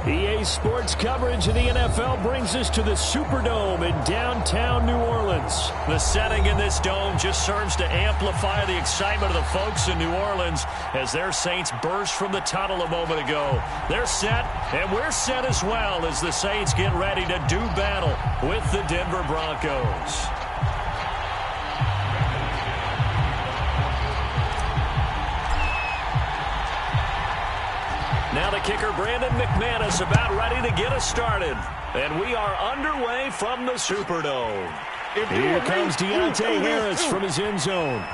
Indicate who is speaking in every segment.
Speaker 1: EA Sports coverage of the NFL brings us to the Superdome in downtown New Orleans. The setting in this dome just serves to amplify the excitement of the folks in New Orleans as their Saints burst from the tunnel a moment ago. They're set, and we're set as well as the Saints get ready to do battle with the Denver Broncos. Now the kicker, Brandon McManus, about ready to get us started. And we are underway from the Superdome. Here comes Deontay Harris from his end zone.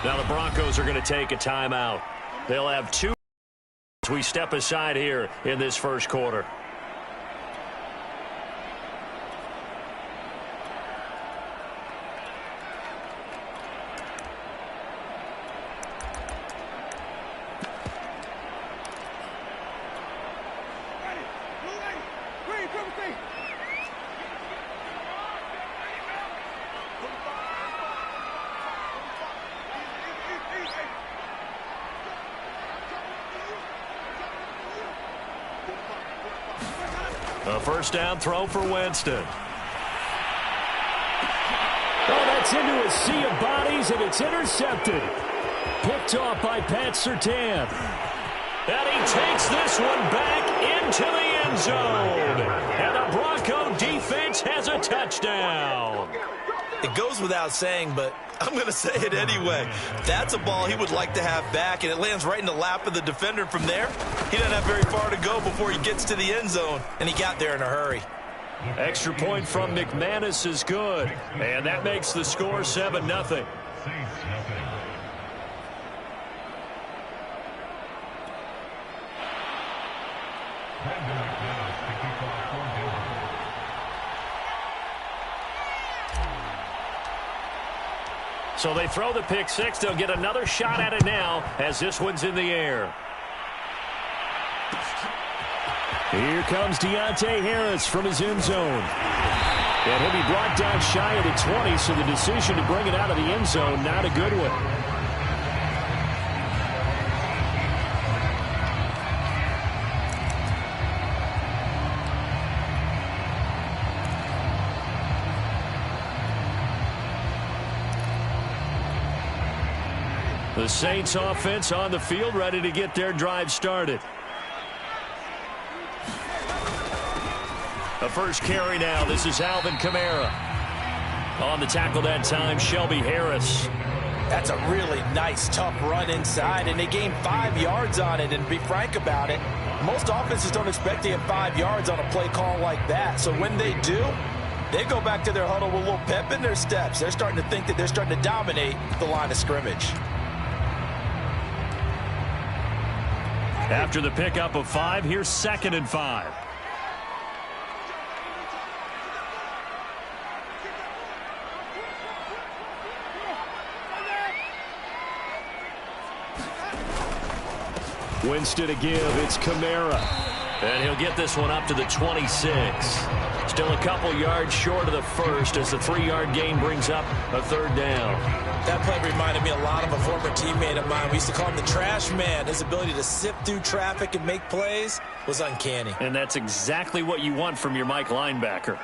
Speaker 1: Now the Broncos are going to take a timeout. They'll have two as we step aside here in this first quarter. A first down throw for Winston. Oh, that's into a sea of bodies, and it's intercepted. Picked off by Pat Surtain. And he takes this one back into the end zone. And the Bronco defense has a touchdown.
Speaker 2: It goes without saying, but I'm going to say it anyway. That's a ball he would like to have back, and it lands right in the lap of the defender from there. He doesn't have very far to go before he gets to the end zone, and he got there in a hurry.
Speaker 1: Extra point from McManus is good, and that makes the score 7-0. So they throw the pick six. They'll get another shot at it now as this one's in the air. Here comes Deontay Harris from his end zone. And he'll be brought down shy of the 20, so the decision to bring it out of the end zone, not a good one. The Saints offense on the field, ready to get their drive started. A first carry now. This is Alvin Kamara. On the tackle that time, Shelby Harris.
Speaker 3: That's a really nice, tough run inside, and they gained 5 yards on it. And to be frank about it, most offenses don't expect to get 5 yards on a play call like that. So when they do, they go back to their huddle with a little pep in their steps. They're starting to think that they're starting to dominate the line of scrimmage.
Speaker 1: After the pickup of 5, here's 2nd and 5. Winston to give. It's Kamara. And he'll get this one up to the 26. Still a couple yards short of the first as the 3-yard gain brings up a 3rd down.
Speaker 3: That play reminded me a lot of a former teammate of mine. We used to call him the trash man. His ability to sift through traffic and make plays was uncanny.
Speaker 1: And that's exactly what you want from your Mike linebacker.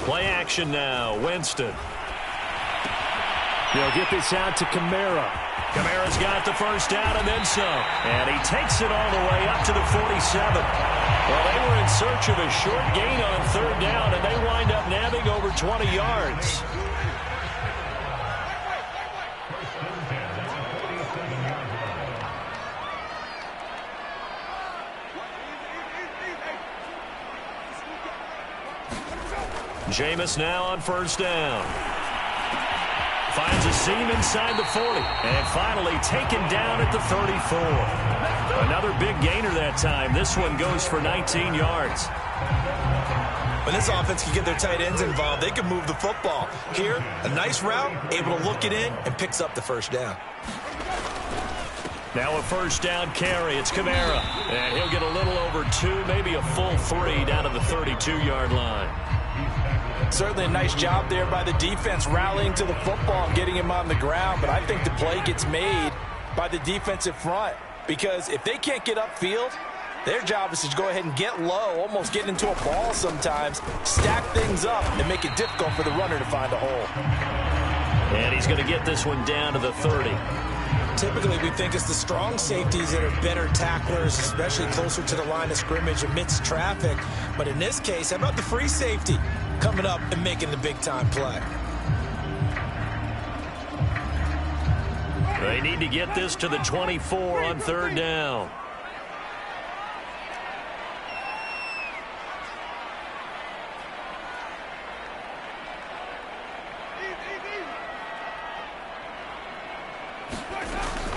Speaker 1: Play action now. Winston. They'll get this out to Kamara. Kamara's got the first down and then some. And he takes it all the way up to the 47. Well, they were in search of a short gain on 3rd down, and they wind up nabbing over 20 yards. Jameis now on first down. Finds a seam inside the 40. And finally taken down at the 34. Another big gainer that time. This one goes for 19 yards.
Speaker 2: When this offense can get their tight ends involved, they can move the football. Here, a nice route, able to look it in, and picks up the first down.
Speaker 1: Now a first down carry. It's Kamara. And he'll get a little over 2, maybe a full 3 down to the 32-yard line.
Speaker 3: Certainly a nice job there by the defense rallying to the football and getting him on the ground. But I think the play gets made by the defensive front. Because if they can't get upfield, their job is to go ahead and get low, almost get into a ball sometimes, stack things up, and make it difficult for the runner to find a hole.
Speaker 1: And he's going to get this one down to the 30.
Speaker 2: Typically, we think it's the strong safeties that are better tacklers, especially closer to the line of scrimmage amidst traffic. But in this case, how about the free safety coming up and making the big-time play?
Speaker 1: They need to get this to the 24 on third down.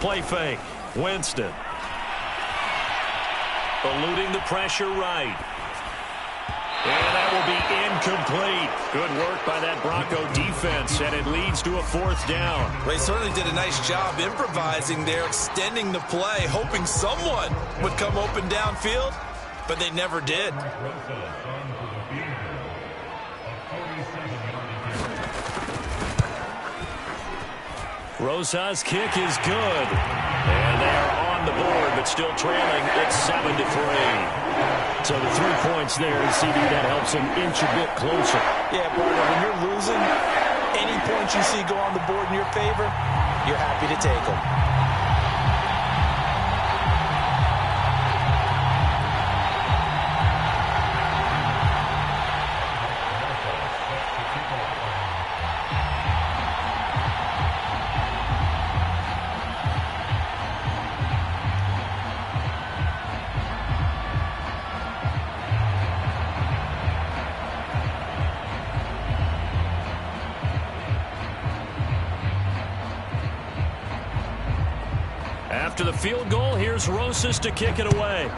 Speaker 1: Play fake. Winston. Eluding the pressure right. And that will be incomplete. Good work by that Bronco defense, and it leads to a fourth down.
Speaker 2: They certainly did a nice job improvising there, extending the play, hoping someone would come open downfield, but they never did.
Speaker 1: Rosa's kick is good. And they are on the board, but still trailing. It's 7-3. So the 3 points there, CD, that helps them inch a bit closer.
Speaker 3: Yeah, partner, when you're losing, any points you see go on the board in your favor, you're happy to take them.
Speaker 1: After the field goal, here's Rosas to kick it away.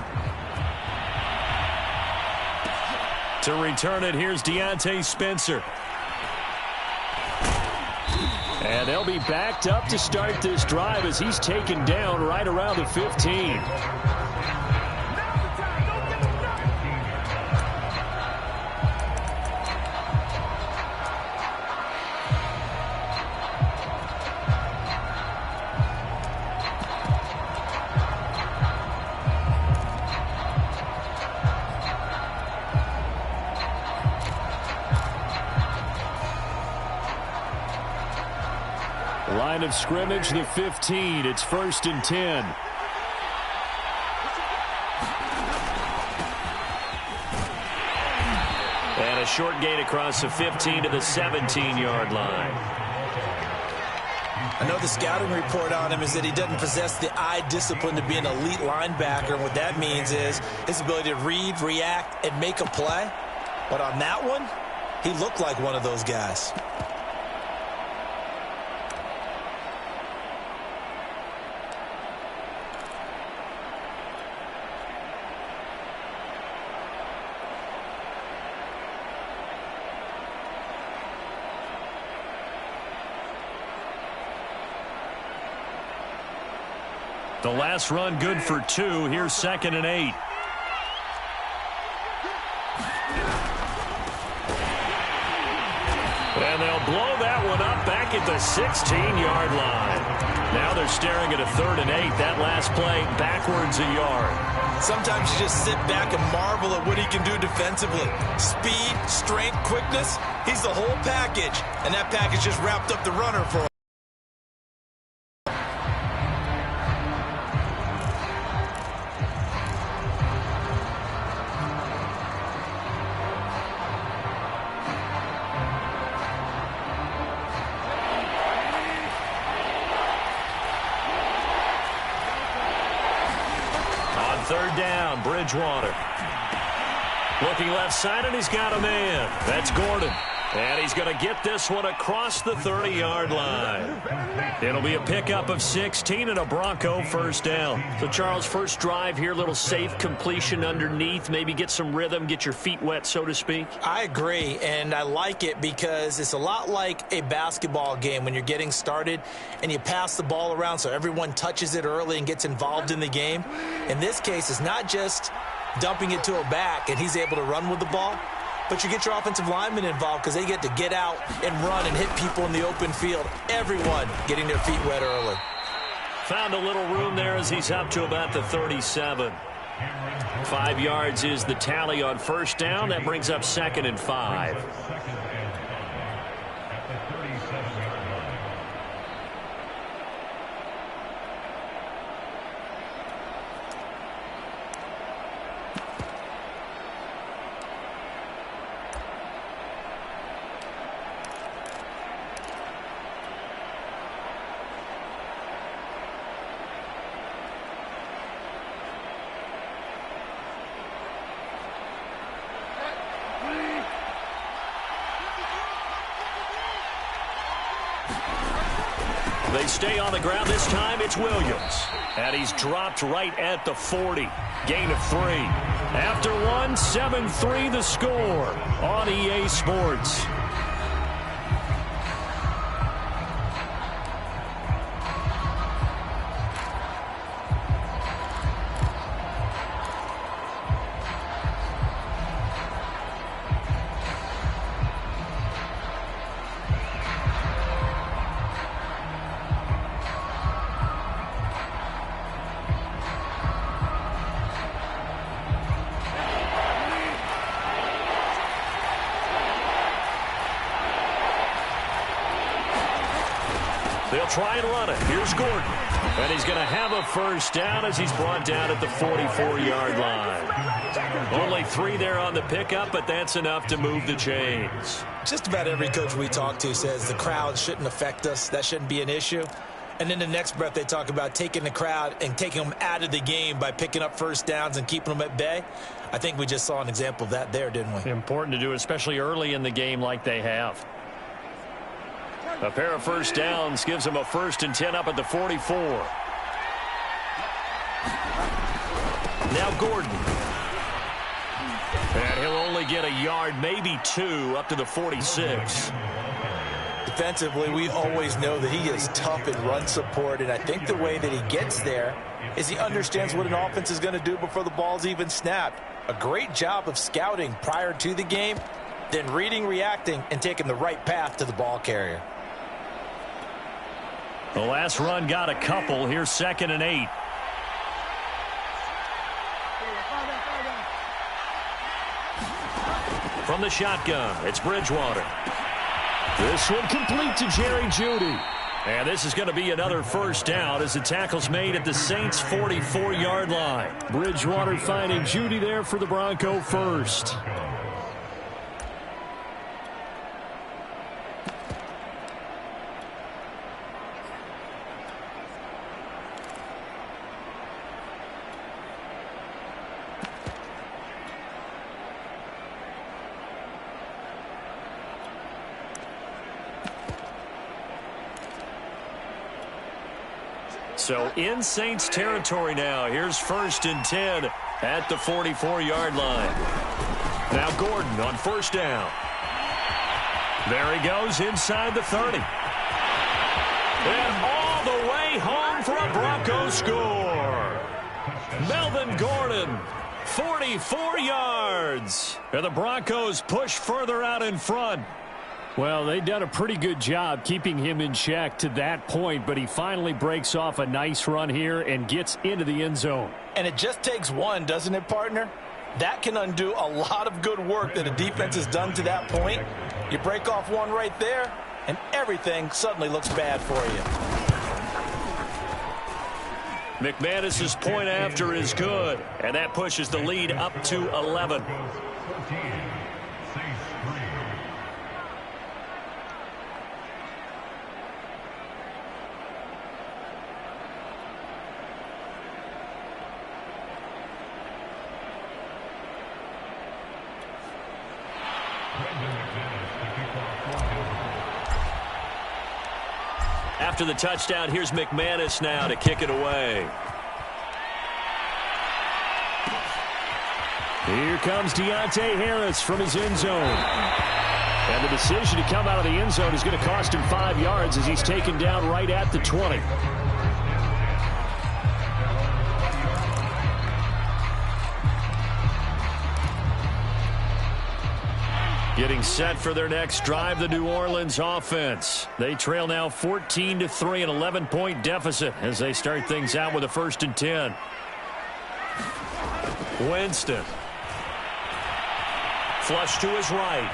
Speaker 1: To return it, here's Deontay Spencer. And they'll be backed up to start this drive as he's taken down right around the 15. Line of scrimmage, the 15. It's 1st and 10. And a short gain across the 15 to the 17-yard line.
Speaker 2: I know the scouting report on him is that he doesn't possess the eye discipline to be an elite linebacker. And what that means is his ability to read, react, and make a play. But on that one, he looked like one of those guys.
Speaker 1: The last run good for 2. Here's 2nd and 8. And they'll blow that one up back at the 16-yard line. Now they're staring at a 3rd and 8. That last play backwards a yard.
Speaker 2: Sometimes you just sit back and marvel at what he can do defensively. Speed, strength, quickness. He's the whole package. And that package just wrapped up the runner for him.
Speaker 1: Third down, Bridgewater. Looking left side, and he's got a man. That's Gordon. And he's going to get this one across the 30-yard line. It'll be a pickup of 16 and a Bronco first down.
Speaker 4: So, Charles, first drive here, little safe completion underneath. Maybe get some rhythm, get your feet wet, so to speak.
Speaker 3: I agree, and I like it because it's a lot like a basketball game when you're getting started and you pass the ball around so everyone touches it early and gets involved in the game. In this case, it's not just dumping it to a back and he's able to run with the ball, but you get your offensive linemen involved because they get to get out and run and hit people in the open field. Everyone getting their feet wet early.
Speaker 1: Found a little room there as he's up to about the 37. 5 yards is the tally on first down. That brings up 2nd and 5. They stay on the ground. This time it's Williams. And he's dropped right at the 40. Gain of 3. After one, 7-3 the score on EA Sports. They'll try and run it. Here's Gordon. And he's going to have a first down as he's brought down at the 44-yard line. Only 3 there on the pickup, but that's enough to move the chains.
Speaker 3: Just about every coach we talk to says the crowd shouldn't affect us. That shouldn't be an issue. And in the next breath, they talk about taking the crowd and taking them out of the game by picking up first downs and keeping them at bay. I think we just saw an example of that there, didn't we?
Speaker 1: Important to do, especially early in the game like they have. A pair of first downs gives him a 1st and 10 up at the 44. Now Gordon. And he'll only get a yard, maybe 2, up to the 46.
Speaker 3: Defensively, we always know that he is tough in run support, and I think the way that he gets there is he understands what an offense is going to do before the ball's even snapped. A great job of scouting prior to the game, then reading, reacting, and taking the right path to the ball carrier.
Speaker 1: The last run got a couple. Here's 2nd and 8. From the shotgun, it's Bridgewater. This one complete to Jerry Jeudy. And this is going to be another first down as the tackle's made at the Saints' 44-yard line. Bridgewater finding Jeudy there for the Bronco first. So in Saints territory now. Here's 1st and 10 at the 44-yard line. Now Gordon on first down. There he goes inside the 30. And all the way home for a Bronco score. Melvin Gordon, 44 yards. And the Broncos push further out in front.
Speaker 4: Well, they've done a pretty good job keeping him in check to that point, but he finally breaks off a nice run here and gets into the end zone.
Speaker 3: And it just takes one, doesn't it, partner? That can undo a lot of good work that a defense has done to that point. You break off one right there, and everything suddenly looks bad for you.
Speaker 1: McManus's point after is good, and that pushes the lead up to 11. After the touchdown, here's McManus now to kick it away.
Speaker 4: Here comes Deontay Harris from his end zone. And the decision to come out of the end zone is going to cost him 5 yards as he's taken down right at the 20. Getting set for their next drive, the New Orleans offense. They trail now 14-3, an 11-point deficit as they start things out with a 1st and 10. Winston. Flush to his right.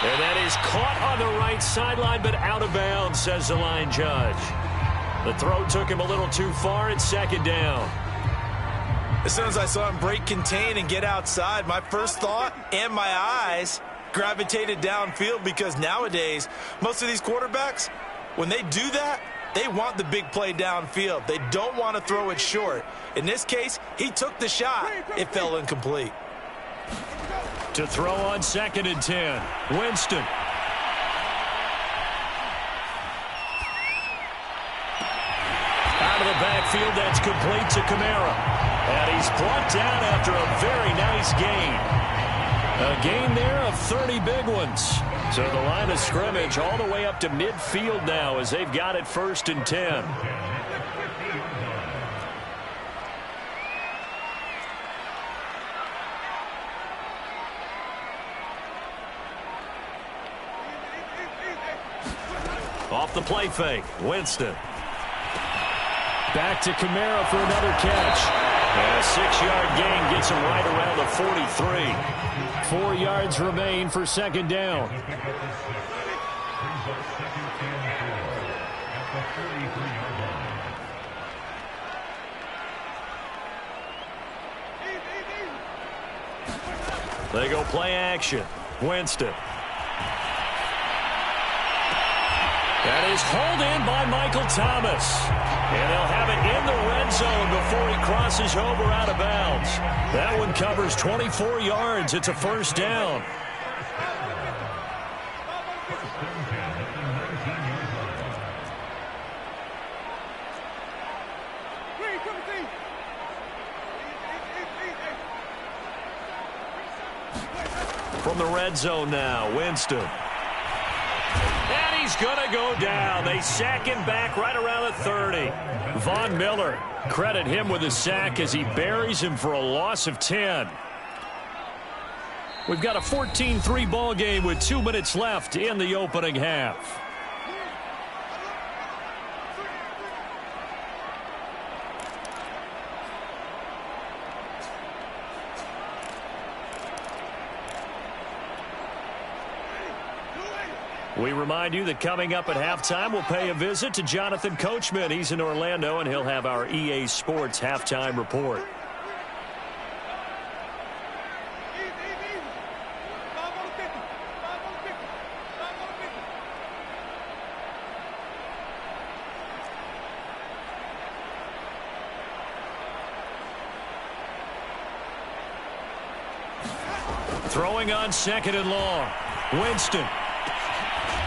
Speaker 4: And that is caught on the right sideline, but out of bounds, says the line judge. The throw took him a little too far. It's 2nd down.
Speaker 2: As soon as I saw him break contain and get outside, my first thought and my eyes gravitated downfield, because nowadays, most of these quarterbacks, when they do that, they want the big play downfield. They don't want to throw it short. In this case, he took the shot. It fell incomplete.
Speaker 4: To throw on 2nd and 10. Winston. Out of the backfield, that's complete to Kamara. And he's brought down after a very nice gain. A gain there of 30 big ones. So the line of scrimmage all the way up to midfield now as they've got it 1st and 10. Off the play fake, Winston. Back to Kamara for another catch. And a 6-yard gain gets him right around the 43. 4 yards remain for 2nd down. They go play action. Winston. That is hauled in by Michael Thomas. And they'll have it in the red zone before he crosses over out of bounds. That one covers 24 yards. It's a 1st down. From the red zone now, Winston. And he's going to go down. They sack him back right around the 30. Von Miller, credit him with a sack as he buries him for a loss of 10. We've got a 14-3 ball game with 2 minutes left in the opening half. We remind you that coming up at halftime, we'll pay a visit to Jonathan Coachman. He's in Orlando, and he'll have our EA Sports halftime report. Throwing on 2nd and long. Winston.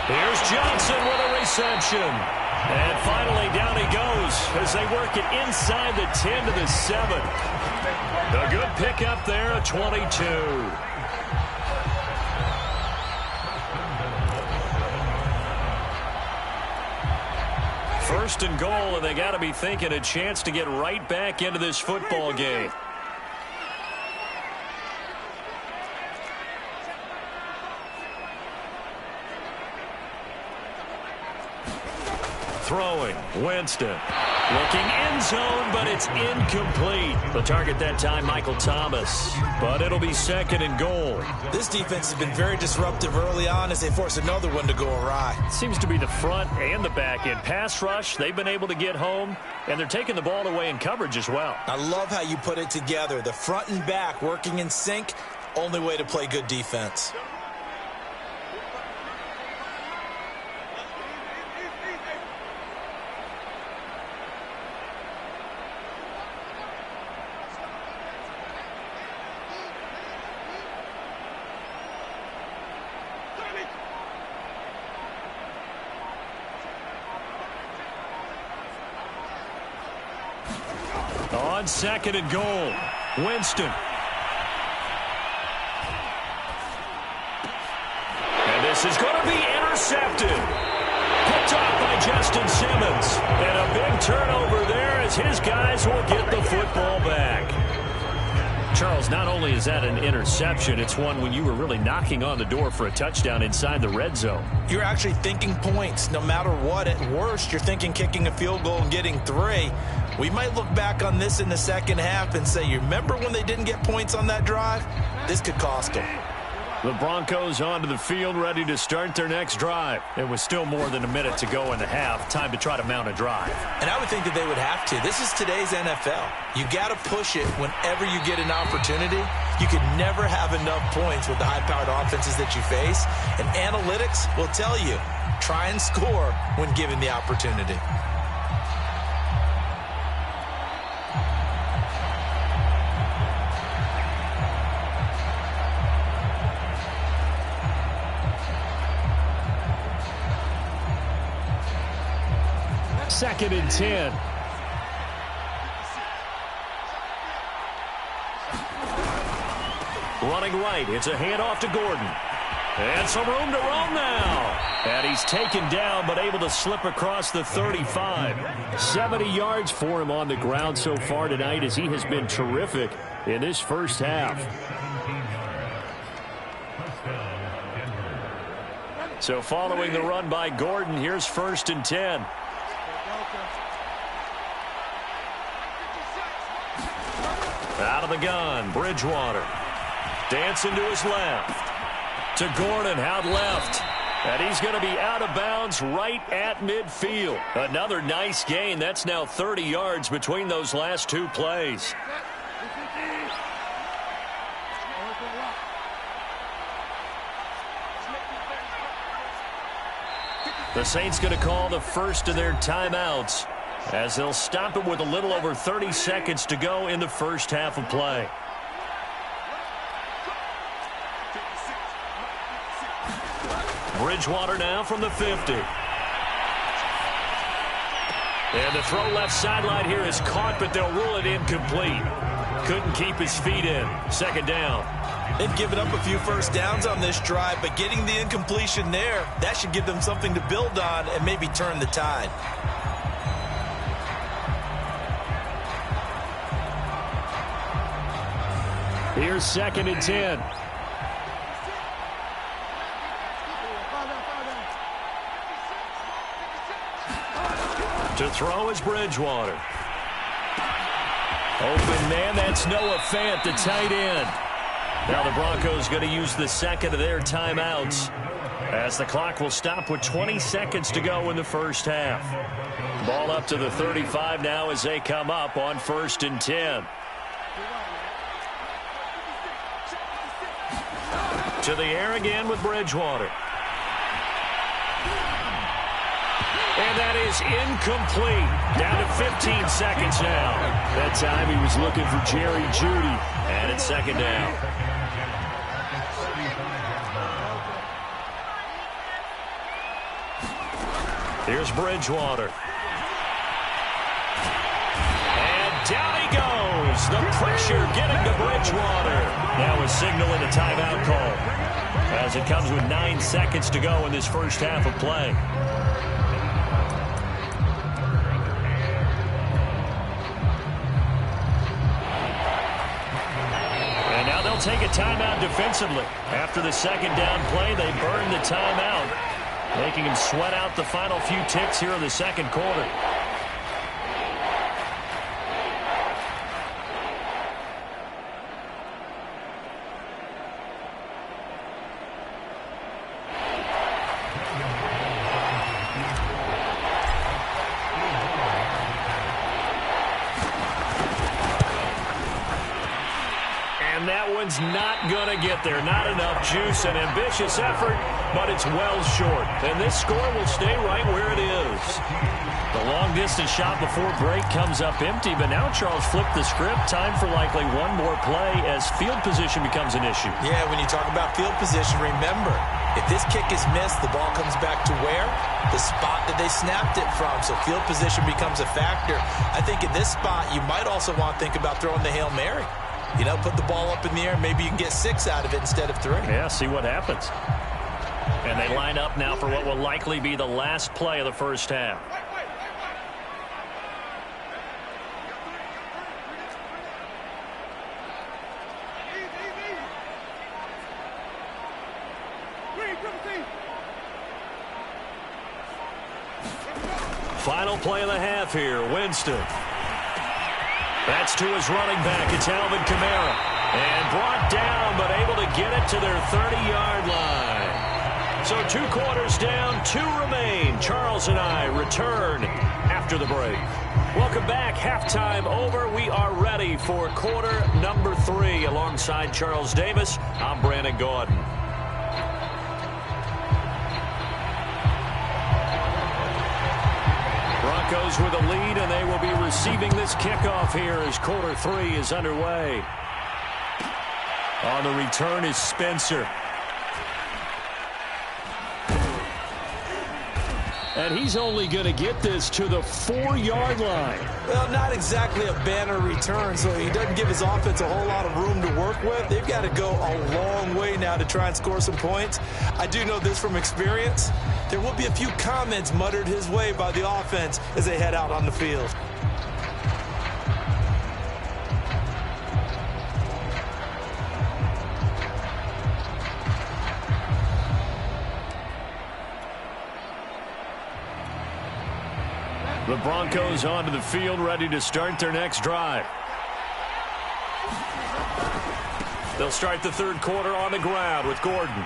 Speaker 4: Here's Johnson with a reception. And finally down he goes as they work it inside the 10 to the 7. A good pickup there at 22. First and goal, and they got to be thinking a chance to get right back into this football game. Throwing, Winston. Looking end zone, but it's incomplete. The target that time, Michael Thomas. But it'll be 2nd and goal.
Speaker 2: This defense has been very disruptive early on as they force another one to go awry.
Speaker 4: Seems to be the front and the back end. Pass rush, they've been able to get home, and they're taking the ball away in coverage as well.
Speaker 2: I love how you put it together. The front and back working in sync, only way to play good defense.
Speaker 1: On 2nd and goal, Winston. And this is going to be intercepted. Picked off by Justin Simmons. And a big turnover there as his guys will get the football back. Charles, not only is that an interception, it's one when you were really knocking on the door for a touchdown inside the red zone.
Speaker 3: You're actually thinking points no matter what. At worst, you're thinking kicking a field goal and getting 3. We might look back on this in the second half and say, you remember when they didn't get points on that drive? This could cost them.
Speaker 1: The Broncos onto the field, ready to start their next drive. It was still more than a minute to go in the half. Time to try to mount a drive.
Speaker 3: And I would think that they would have to. This is today's NFL. You got to push it whenever you get an opportunity. You can never have enough points with the high-powered offenses that you face. And analytics will tell you, try and score when given the opportunity.
Speaker 1: Second and 10. Running right. It's a handoff to Gordon. And some room to roam now. And he's taken down but able to slip across the 35. 70 yards for him on the ground so far tonight as he has been terrific in this first half. So following the run by Gordon, here's 1st and 10. Out of the gun, Bridgewater. Dancing to his left. To Gordon, out left. And he's going to be out of bounds right at midfield. Another nice gain. That's now 30 yards between those last 2 plays. The Saints going to call the first of their timeouts, as they'll stop it with a little over 30 seconds to go in the first half of play. Bridgewater now from the 50. And the throw left sideline here is caught, but they'll rule it incomplete. Couldn't keep his feet in. 2nd down.
Speaker 2: They've given up a few first downs on this drive, but getting the incompletion there, that should give them something to build on and maybe turn the tide.
Speaker 1: Here's 2nd and 10. To throw is Bridgewater. Open man, that's Noah Fant, the tight end. Now the Broncos going to use the 2nd of their timeouts, as the clock will stop with 20 seconds to go in the first half. Ball up to the 35 now as they come up on 1st and 10. To the air again with Bridgewater. And that is incomplete. Down to 15 seconds now. That time he was looking for Jerry Jeudy. And it's 2nd down. Here's Bridgewater. And down he goes. The pressure getting to Bridgewater. Now a signal and a timeout call, as it comes with 9 seconds to go in this first half of play. And now they'll take a timeout defensively. After the 2nd down play, they burn the timeout, making him sweat out the final few ticks here in the 2nd quarter. Not going to get there. Not enough juice. An ambitious effort, but it's well short. And this score will stay right where it is. The long-distance shot before break comes up empty, but now Charles flipped the script. Time for likely one more play as field position becomes an issue.
Speaker 3: Yeah, when you talk about field position, remember, If this kick is missed, the ball comes back to where? The spot that they snapped it from. So field position becomes a factor. I think in this spot, you might also want to think about throwing the Hail Mary. You know, put the ball up in the air. Maybe you can get 6 out of it instead of 3.
Speaker 1: Yeah, see what happens. And they line up now for what will likely be the last play of the first half. Final play of the half here. Winston. That's to his running back. It's Alvin Kamara. And brought down, but able to get it to their 30-yard line. So 2 quarters down, 2 remain. Charles and I return after the break. Welcome back. Halftime over. We are ready for quarter number 3. Alongside Charles Davis, I'm Brandon Gaudin. Broncos with a lead, and they will be receiving this kickoff here as quarter 3 is underway. On the return is Spencer. And he's only going to get this to the 4-yard line.
Speaker 3: Well, not exactly a banner return, so he doesn't give his offense a whole lot of room to work with. They've got to go a long way now to try and score some points. I do know this from experience. There will be a few comments muttered his way by the offense as they head out on the field.
Speaker 1: The Broncos onto the field, ready to start their next drive. They'll start the third quarter on the ground with Gordon.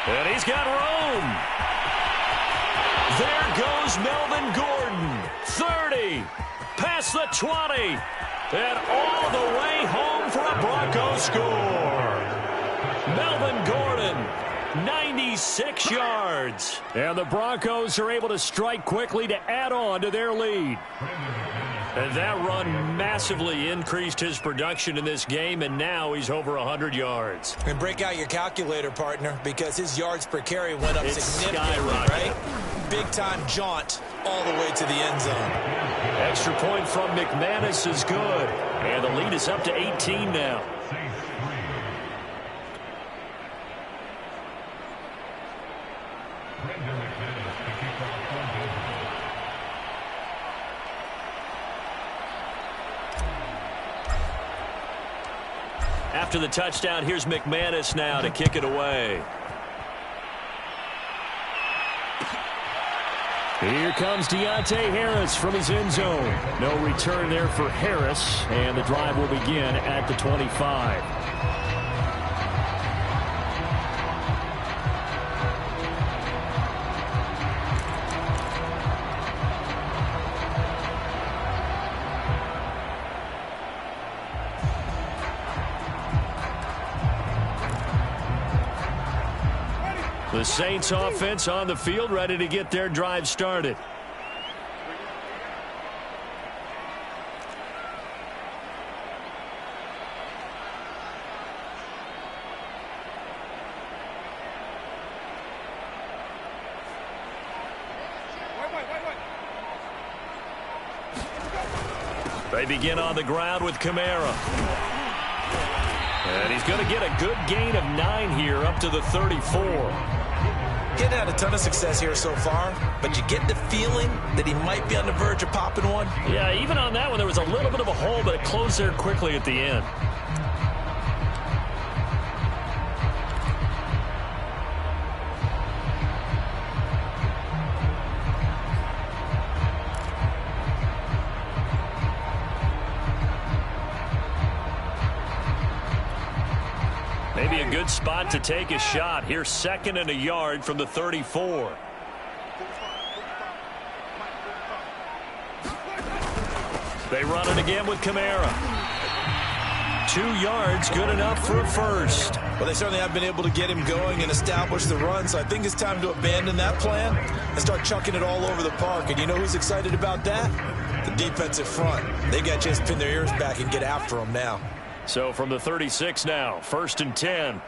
Speaker 1: And he's got room. There goes Melvin Gordon. 30. Past the 20. And all the way home for a Broncos score. Melvin Gordon. 96 yards. And the Broncos are able to strike quickly to add on to their lead. And that run massively increased his production in this game, and now he's over 100 yards.
Speaker 3: And break out your calculator, partner, because his yards per carry went up significantly, right? Big-time jaunt all the way to the end zone.
Speaker 1: Extra point from McManus is good. And the lead is up to 18 now. After the touchdown, here's McManus now to kick it away. Here comes Deontay Harris from his end zone. No return there for Harris, and the drive will begin at the 25. The Saints offense on the field, ready to get their drive started. They begin on the ground with Kamara. And he's going to get a good gain of 9 here, up to the 34.
Speaker 3: Getting had a ton of success here so far, but you get the feeling that he might be on the verge of popping one.
Speaker 1: Yeah, even on that one, there was a little bit of a hole, but it closed there quickly at the end. Maybe a good spot to take a shot. Here's 2nd and a yard from the 34. They run it again with Kamara. 2 yards, good enough for a first.
Speaker 3: Well, they certainly have been able to get him going and establish the run, so I think it's time to abandon that plan and start chucking it all over the park. And you know who's excited about that? The defensive front. They got to just pin their ears back and get after him now.
Speaker 1: So from the 36 now, 1st and 10.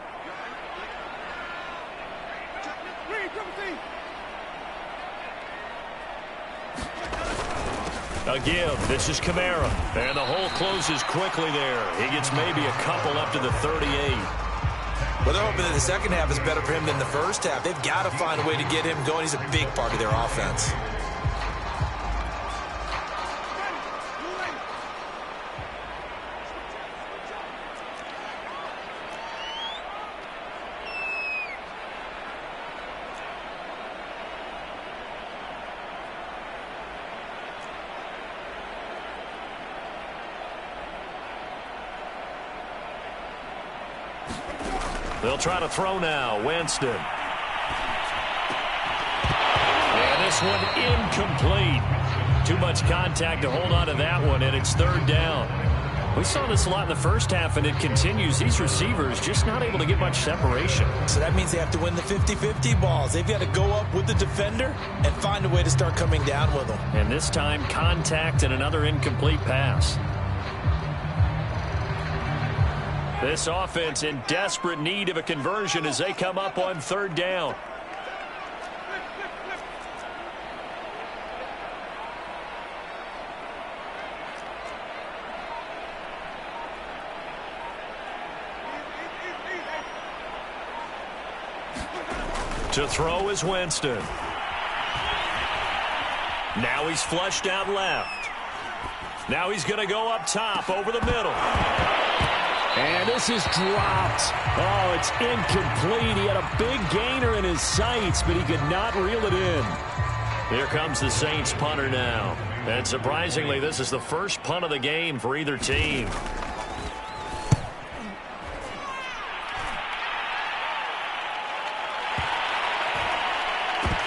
Speaker 1: A give. This is Kamara. And the hole closes quickly there. He gets maybe a couple up to the 38.
Speaker 3: Well, they're hoping that the second half is better for him than the first half. They've got to find a way to get him going. He's a big part of their offense.
Speaker 1: They'll try to throw now. Winston. And this one incomplete. Too much contact to hold on to that one, and it's third down. We saw this a lot in the first half, and it continues. These receivers just not able to get much separation.
Speaker 3: So that means they have to win the 50-50 balls. They've got to go up with the defender and find a way to start coming down with them.
Speaker 1: And this time, contact and another incomplete pass. This offense in desperate need of a conversion as they come up on third down. To throw is Winston. Now he's flushed out left. Now he's going to go up top over the middle. And this is dropped. Oh, it's incomplete. He had a big gainer in his sights, but he could not reel it in. Here comes the Saints punter now. And surprisingly, this is the first punt of the game for either team.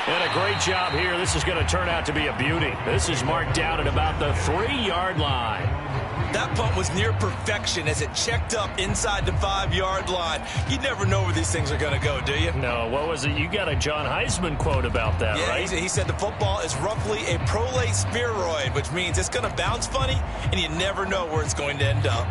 Speaker 1: And a great job here. This is going to turn out to be a beauty. This is marked down at about the 3-yard line.
Speaker 3: That punt was near perfection as it checked up inside the 5-yard line. You never know where these things are going to go, do you?
Speaker 1: No, what was it? You got a John Heisman quote about that,
Speaker 3: yeah,
Speaker 1: right?
Speaker 3: He said the football is roughly a prolate spheroid, which means it's going to bounce funny, and you never know where it's going to end up.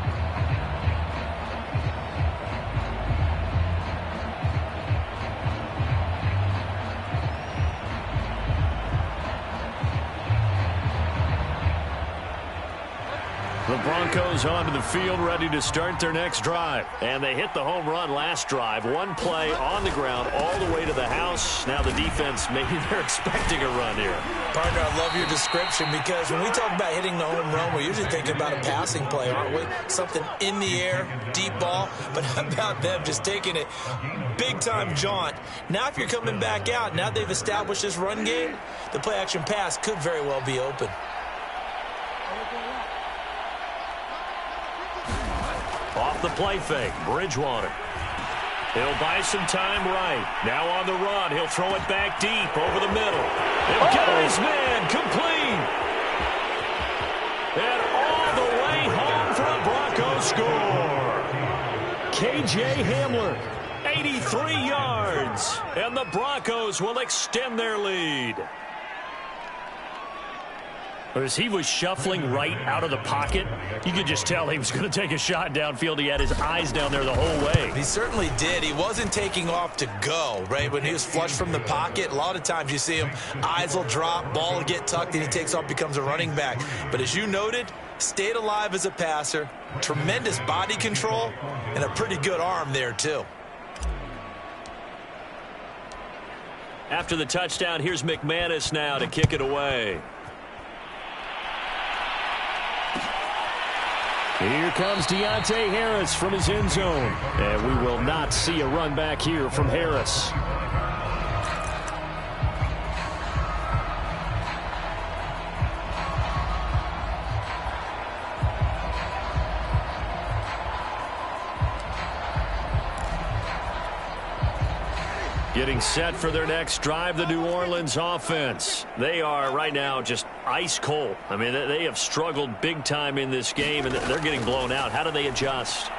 Speaker 1: The Broncos onto the field, ready to start their next drive. And they hit the home run last drive. One play on the ground all the way to the house. Now the defense, maybe they're expecting a run here.
Speaker 3: Partner, I love your description because when we talk about hitting the home run, we're usually thinking about a passing play, aren't we? Something in the air, deep ball. But how about them just taking it big-time jaunt? Now if you're coming back out, now they've established this run game, the play-action pass could very well be open.
Speaker 1: Off the play fake, Bridgewater. He'll buy some time right. Now on the run, he'll throw it back deep over the middle. He'll get his man complete. And all the way home for a Broncos score. K.J. Hamler, 83 yards. And the Broncos will extend their lead. As he was shuffling right out of the pocket, you could just tell he was going to take a shot downfield. He had his eyes down there the whole way.
Speaker 3: He certainly did. He wasn't taking off to go, right? When he was flushed from the pocket, a lot of times you see him, eyes will drop, ball will get tucked, and he takes off, becomes a running back. But as you noted, stayed alive as a passer, tremendous body control, and a pretty good arm there, too.
Speaker 1: After the touchdown, here's McManus now to kick it away. Here comes Deontay Harris from his end zone. And we will not see a run back here from Harris. Getting set for their next drive, the New Orleans offense. They are right now just ice cold. I mean, they have struggled big time in this game, and they're getting blown out. How do they adjust?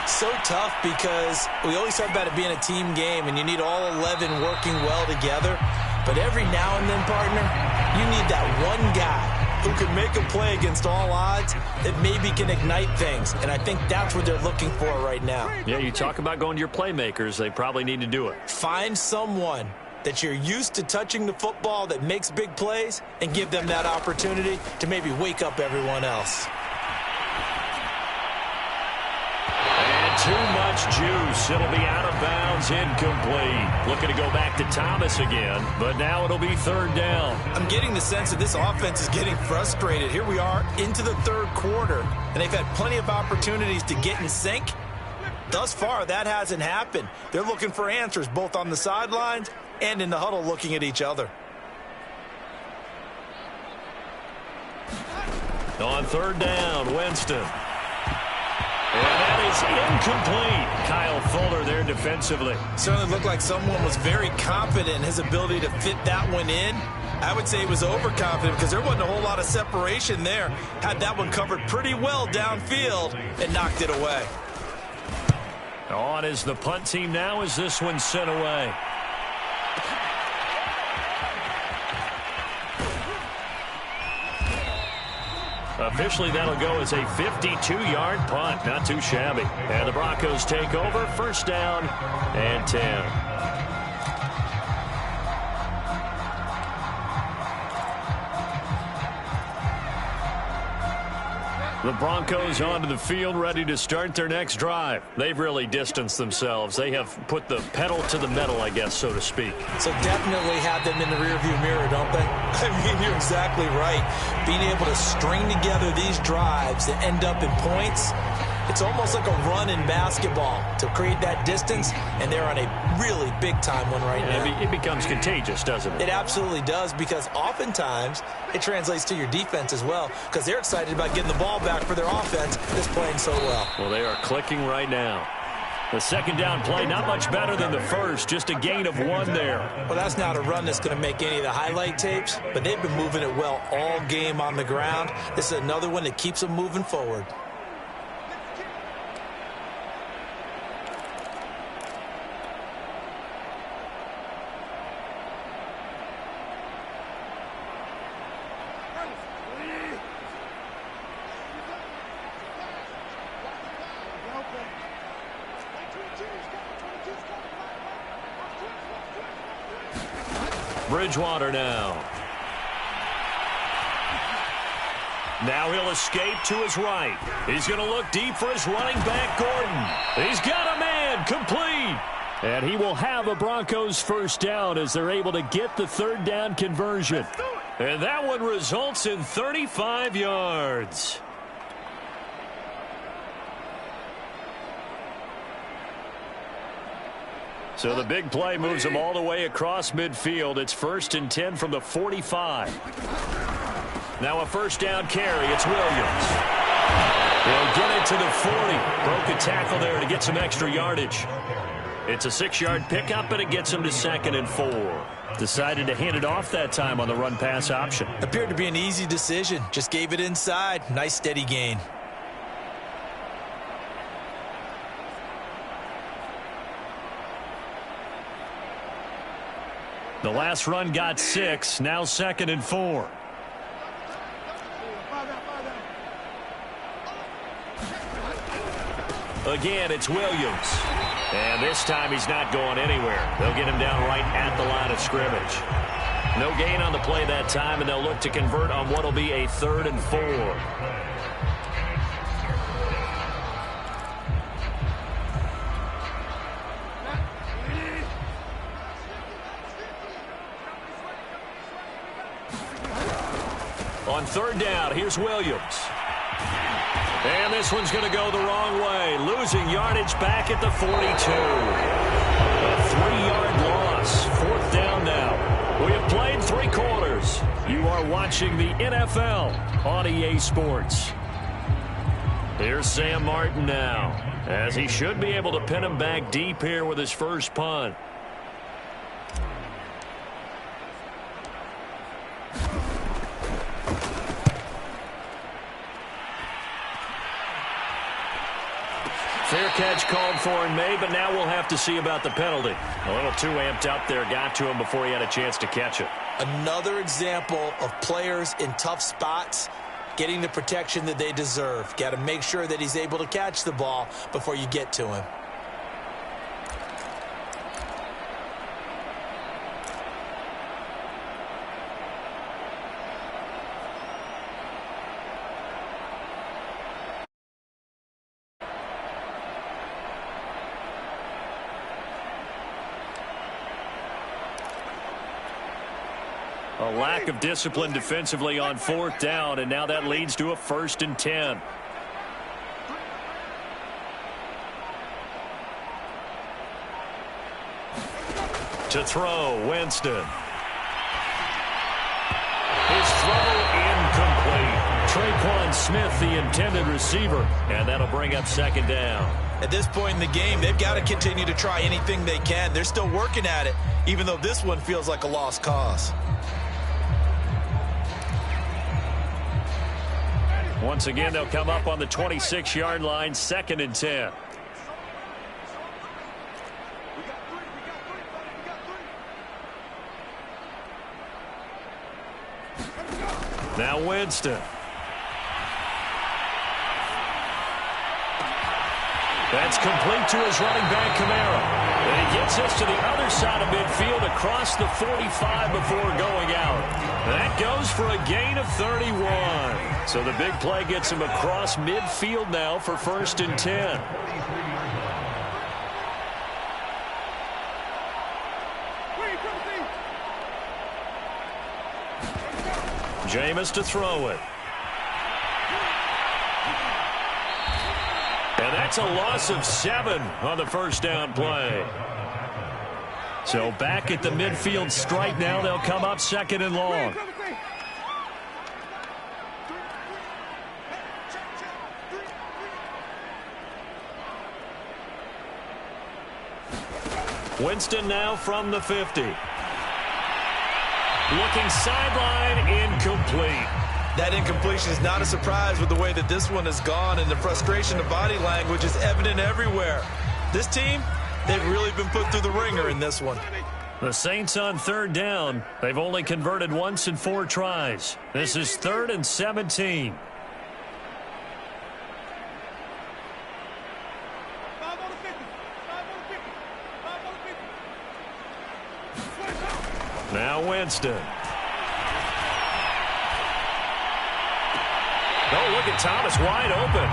Speaker 3: So tough because we always talk about it being a team game, and you need all 11 working well together. But every now and then, partner, you need that one guy who can make a play against all odds that maybe can ignite things. And I think that's what they're looking for right now.
Speaker 1: Yeah, you talk about going to your playmakers. They probably need to do it.
Speaker 3: Find someone that you're used to touching the football that makes big plays and give them that opportunity to maybe wake up everyone else.
Speaker 1: And too much juice. It'll be out of bounds, incomplete. Looking to go back to Thomas again, but now it'll be third down.
Speaker 3: I'm getting the sense that this offense is getting frustrated. Here we are into the third quarter, and they've had plenty of opportunities to get in sync. Thus far, that hasn't happened. They're looking for answers both on the sidelines and in the huddle looking at each other.
Speaker 1: On third down, Winston. And that is incomplete. Kyle Fuller there defensively.
Speaker 3: Certainly looked like someone was very confident in his ability to fit that one in. I would say he was overconfident because there wasn't a whole lot of separation there. Had that one covered pretty well downfield and knocked it away.
Speaker 1: On is the punt team now as this one's sent away. Officially, that'll go as a 52-yard punt. Not too shabby. And the Broncos take over. First down and 10. The Broncos onto the field, ready to start their next drive. They've really distanced themselves. They have put the pedal to the metal, I guess, so to speak.
Speaker 3: So definitely have them in the rearview mirror, don't they? I mean, you're exactly right. Being able to string together these drives that end up in points, it's almost like a run in basketball to create that distance, and they're on a really big-time one right now.
Speaker 1: It becomes contagious, doesn't it?
Speaker 3: It absolutely does, because oftentimes it translates to your defense as well, because they're excited about getting the ball back for their offense that's playing so well.
Speaker 1: Well, they are clicking right now. The second down play, not much better than the first, just a gain of 1 there.
Speaker 3: Well, that's not a run that's going to make any of the highlight tapes, but they've been moving it well all game on the ground. This is another one that keeps them moving forward.
Speaker 1: Bridgewater now. Now he'll escape to his right. He's going to look deep for his running back, Gordon. He's got a man, complete. And he will have a Broncos first down as they're able to get the third down conversion. And that one results in 35 yards. So the big play moves them all the way across midfield. It's 1st and 10 from the 45. Now a first down carry. It's Williams. He'll get it to the 40. Broke a tackle there to get some extra yardage. It's a 6-yard pickup, and it gets him to 2nd and 4. Decided to hand it off that time on the run-pass option.
Speaker 3: Appeared to be an easy decision. Just gave it inside. Nice steady gain.
Speaker 1: The last run got 6, now 2nd and 4. Again, it's Williams. And this time he's not going anywhere. They'll get him down right at the line of scrimmage. No gain on the play that time, and they'll look to convert on what will be a 3rd and 4. On third down, here's Williams. And this one's going to go the wrong way. Losing yardage back at the 42. A 3-yard loss. 4th down now. We have played 3 quarters. You are watching the NFL on EA Sports. Here's Sam Martin now, as he should be able to pin him back deep here with his first punt. Fair catch called for and made, but now we'll have to see about the penalty. A little too amped up there, got to him before he had a chance to catch it.
Speaker 3: Another example of players in tough spots getting the protection that they deserve. Got to make sure that he's able to catch the ball before you get to him.
Speaker 1: A lack of discipline defensively on 4th down, and now that leads to a 1st and 10. To throw, Winston. His throw incomplete. Traquan Smith, the intended receiver, and that'll bring up 2nd down.
Speaker 2: At this point in the game, they've got to continue to try anything they can. They're still working at it, even though this one feels like a lost cause.
Speaker 1: Once again, they'll come up on the 26-yard line, 2nd and 10. Now Winston. That's complete to his running back, Kamara. And he gets us to the other side of midfield across the 45 before going out. That goes for a gain of 31. So the big play gets him across midfield now for 1st and 10. Jameis to throw it. And that's a loss of 7 on the 1st down play. So back at the midfield stripe now, they'll come up 2nd and long. Winston now from the 50. Looking sideline, incomplete.
Speaker 2: That incompletion is not a surprise with the way that this one has gone, and the frustration of body language is evident everywhere. This team, they've really been put through the ringer in this one.
Speaker 1: The Saints on 3rd down. They've only converted once in 4 tries. This is 3rd and 17. Now Winston. Oh, look at Thomas wide open.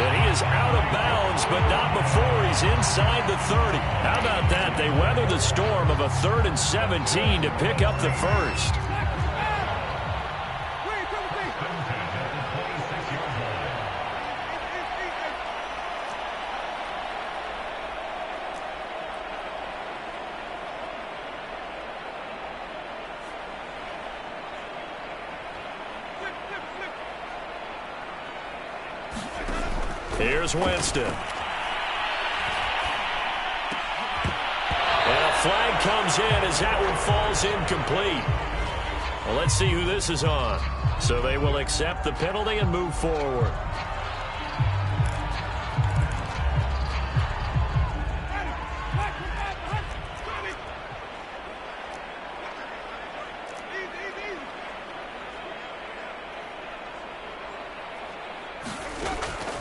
Speaker 1: And he is out of bounds, but not before he's inside the 30. How about that? They weather the storm of a 3rd and 17 to pick up the 1st. Here's Winston. And a flag comes in as that one falls incomplete. Well, let's see who this is on. So they will accept the penalty and move forward.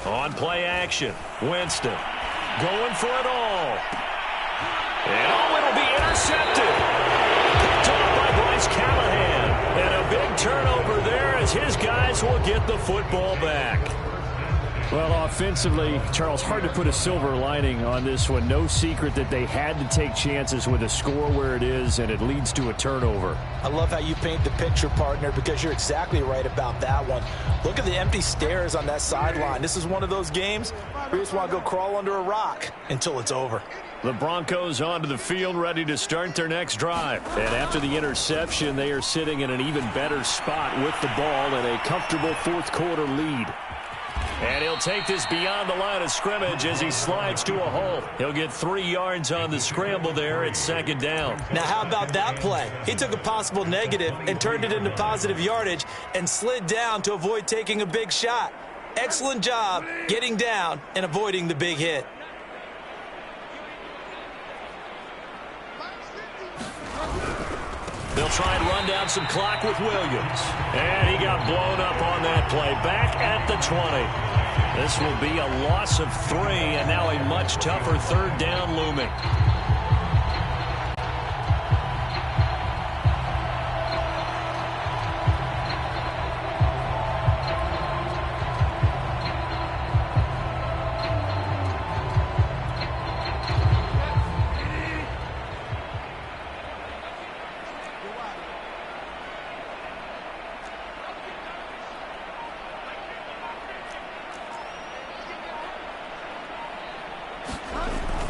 Speaker 1: On play action, Winston going for it all. And it'll be intercepted. Picked off by Bryce Callahan. And a big turnover there as his guys will get the football back.
Speaker 4: Well, offensively, Charles, hard to put a silver lining on this one. No secret that they had to take chances with a score where it is, and it leads to a turnover.
Speaker 3: I love how you paint the picture, partner, because you're exactly right about that one. Look at the empty stares on that sideline. This is one of those games where you just want to go crawl under a rock until it's over.
Speaker 1: The Broncos onto the field, ready to start their next drive. And after the interception, they are sitting in an even better spot with the ball and a comfortable 4th quarter lead. And he'll take this beyond the line of scrimmage as he slides to a hole. He'll get 3 yards on the scramble there at 2nd down.
Speaker 3: Now, how about that play? He took a possible negative and turned it into positive yardage and slid down to avoid taking a big shot. Excellent job getting down and avoiding the big hit.
Speaker 1: They'll try and run down some clock with Williams. And he got blown up on that play. Back at the 20. This will be a loss of 3, and now a much tougher 3rd down looming.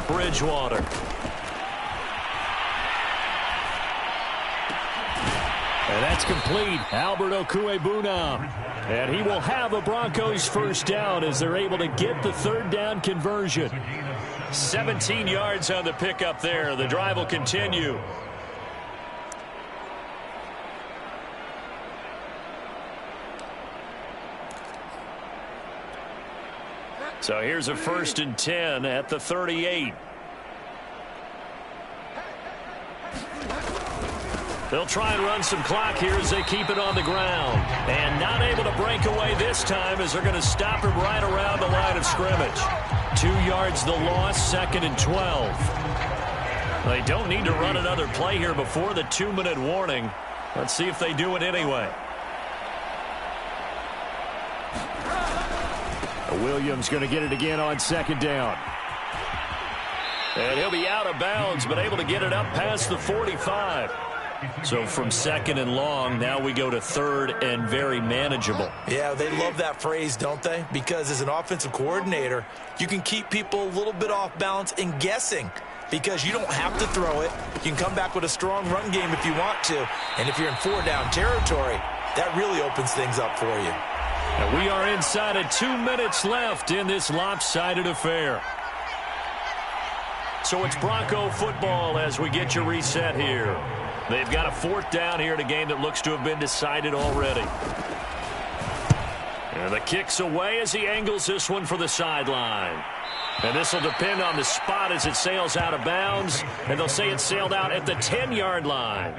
Speaker 1: Bridgewater. And that's complete. Albert Okwuegbunam. And he will have a Broncos first down as they're able to get the third down conversion. 17 yards on the pickup there. The drive will continue. So here's a 1st and 10 at the 38. They'll try and run some clock here as they keep it on the ground. And not able to break away this time as they're going to stop him right around the line of scrimmage. 2 yards the loss, 2nd and 12. They don't need to run another play here before the 2-minute warning. Let's see if they do it anyway. Williams going to get it again on 2nd down. And he'll be out of bounds, but able to get it up past the 45. So from 2nd and long, now we go to 3rd and very manageable.
Speaker 3: Yeah, they love that phrase, don't they? Because as an offensive coordinator, you can keep people a little bit off balance and guessing because you don't have to throw it. You can come back with a strong run game if you want to. And if you're in 4-down territory, that really opens things up for you.
Speaker 1: And we are inside of 2 minutes left in this lopsided affair. So it's Bronco football as we get you reset here. They've got a 4th down here in a game that looks to have been decided already. And the kick's away as he angles this one for the sideline. And this will depend on the spot as it sails out of bounds. And they'll say it sailed out at the 10-yard line.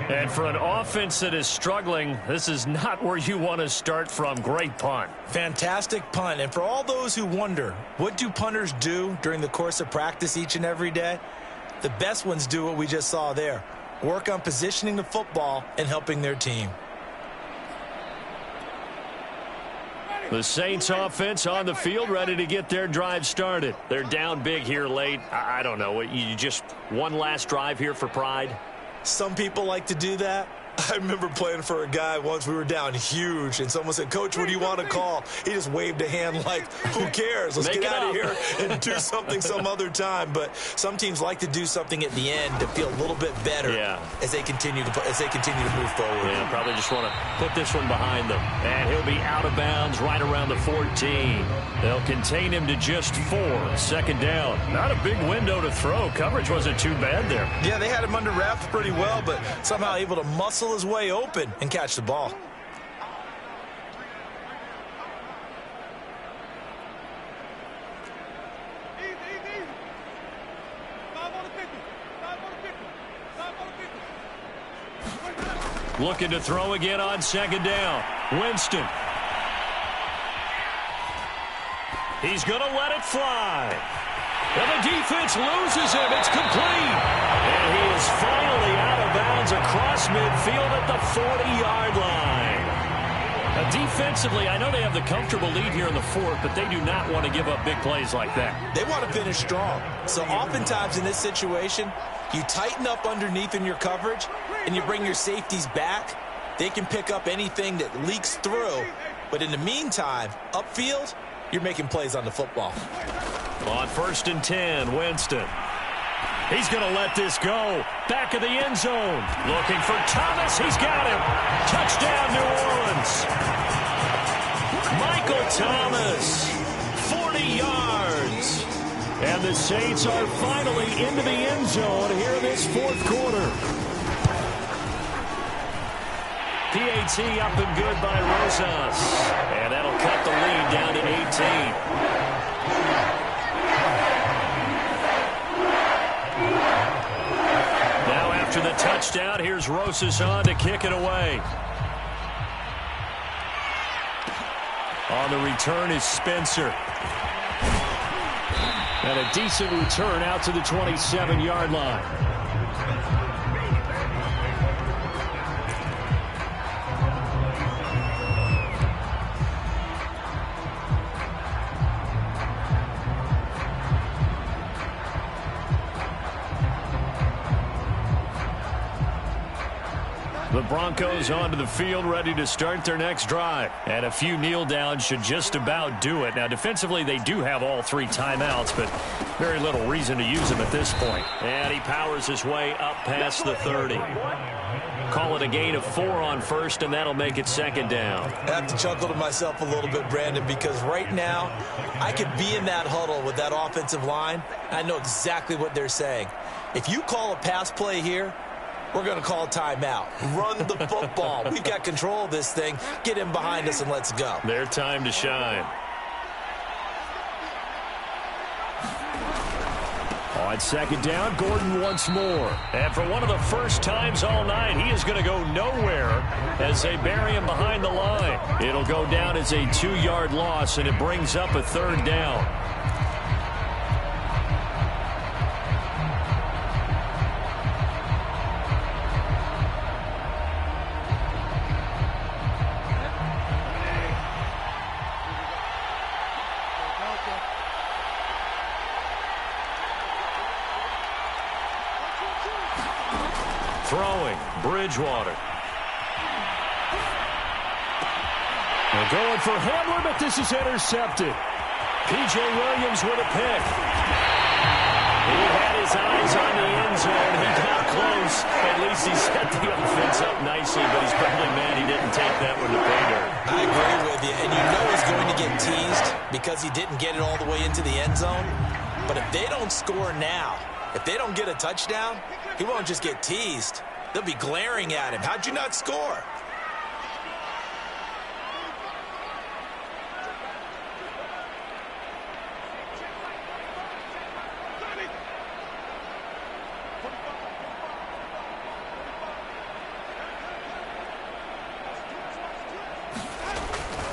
Speaker 1: And for an offense that is struggling, this is not where you want to start from. Great punt.
Speaker 3: Fantastic punt. And for all those who wonder, what do punters do during the course of practice each and every day? The best ones do what we just saw there. Work on positioning the football and helping their team.
Speaker 1: The Saints offense on the field ready to get their drive started. They're down big here late. I don't know. You just one last drive here for pride?
Speaker 3: Some people like to do that. I remember playing for a guy once. We were down huge, and someone said, "Coach, what do you want to call?" He just waved a hand like, who cares? Let's get out of here and do something some other time. But some teams like to do something at the end to feel a little bit better as they continue to move forward.
Speaker 1: Yeah, probably just want to put this one behind them. And he'll be out of bounds right around the 14. They'll contain him to just 4. 2nd down. Not a big window to throw. Coverage wasn't too bad there.
Speaker 3: Yeah, they had him under wraps pretty well, but somehow able to muscle his way open and catch the ball.
Speaker 1: Looking to throw again on 2nd down. Winston. He's going to let it fly. And the defense loses him. It's complete. And he is finally out of bounds across midfield at the 40-yard line. Defensively, I know they have the comfortable lead here in the 4th, but they do not want to give up big plays like that.
Speaker 3: They want to finish strong. So oftentimes in this situation, you tighten up underneath in your coverage, and you bring your safeties back. They can pick up anything that leaks through. But in the meantime, upfield, you're making plays on the football.
Speaker 1: On 1st and 10, Winston. He's going to let this go. Back of the end zone. Looking for Thomas. He's got him. Touchdown, New Orleans. Michael Thomas. 40 yards. And the Saints are finally into the end zone here in this 4th quarter. PAT up and good by Rosas. And that'll cut the lead down to 18. Now after the touchdown, here's Rosas on to kick it away. On the return is Spencer. And a decent return out to the 27-yard line. The Broncos onto the field, ready to start their next drive. And a few kneel downs should just about do it. Now, defensively, they do have all 3 timeouts, but very little reason to use them at this point. And he powers his way up past the 30. Call it a gain of 4 on first, and that'll make it second down.
Speaker 2: I have to chuckle to myself a little bit, Brandon, because right now I could be in that huddle with that offensive line. I know exactly what they're saying. If you call a pass play here, we're going to call timeout. Run the football. We've got control of this thing. Get in behind us and let's go.
Speaker 1: Their time to shine. On second down, Gordon once more. And for one of the first times all night, he is going to go nowhere as they bury him behind the line. It'll go down as a 2-yard loss, and it brings up a third down. Throwing, Bridgewater. They're going for Hamler, but this is intercepted. P.J. Williams with a pick. He had his eyes on the end zone. He got close. At least he set the offense up nicely, but he's probably mad he didn't take that one to pay dirt.
Speaker 2: I agree with you, and you know he's going to get teased because he didn't get it all the way into the end zone. But if they don't score now, if they don't get a touchdown, he won't just get teased. They'll be glaring at him. How'd you not score?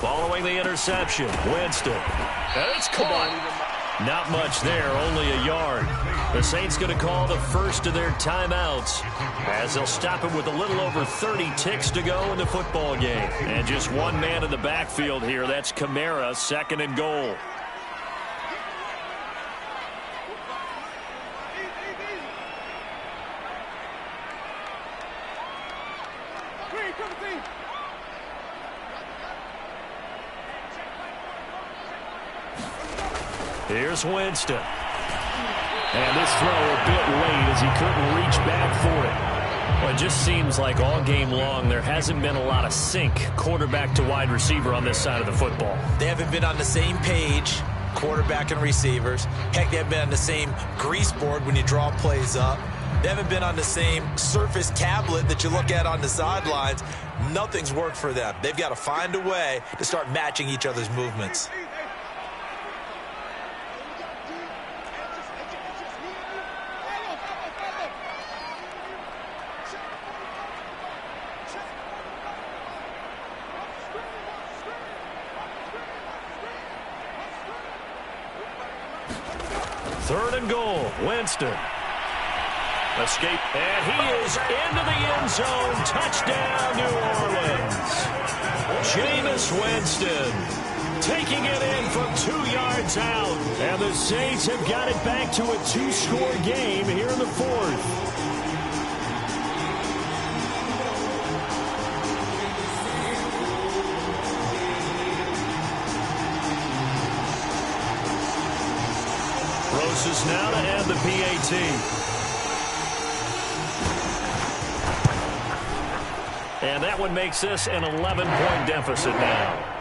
Speaker 1: Following the interception, Winston. And it's caught. Not much there, only a yard. The Saints going to call the first of their timeouts as they'll stop it with a little over 30 ticks to go in the football game. And just one man in the backfield here. That's Kamara, second and goal. Here's Winston. And this throw a bit late as he couldn't reach back for it. Well, it just seems like all game long there hasn't been a lot of sync quarterback to wide receiver on this side of the football.
Speaker 2: They haven't been on the same page, quarterback and receivers. Heck, they haven't been on the same grease board when you draw plays up. They haven't been on the same surface tablet that you look at on the sidelines. Nothing's worked for them. They've got to find a way to start matching each other's movements.
Speaker 1: Third and goal, Winston. Escape, and he is into the end zone. Touchdown, New Orleans. Jameis Winston taking it in from 2 yards out. And the Saints have got it back to a 2-score game here in the fourth. Is now to end the PAT. And that one makes this an 11-point deficit now.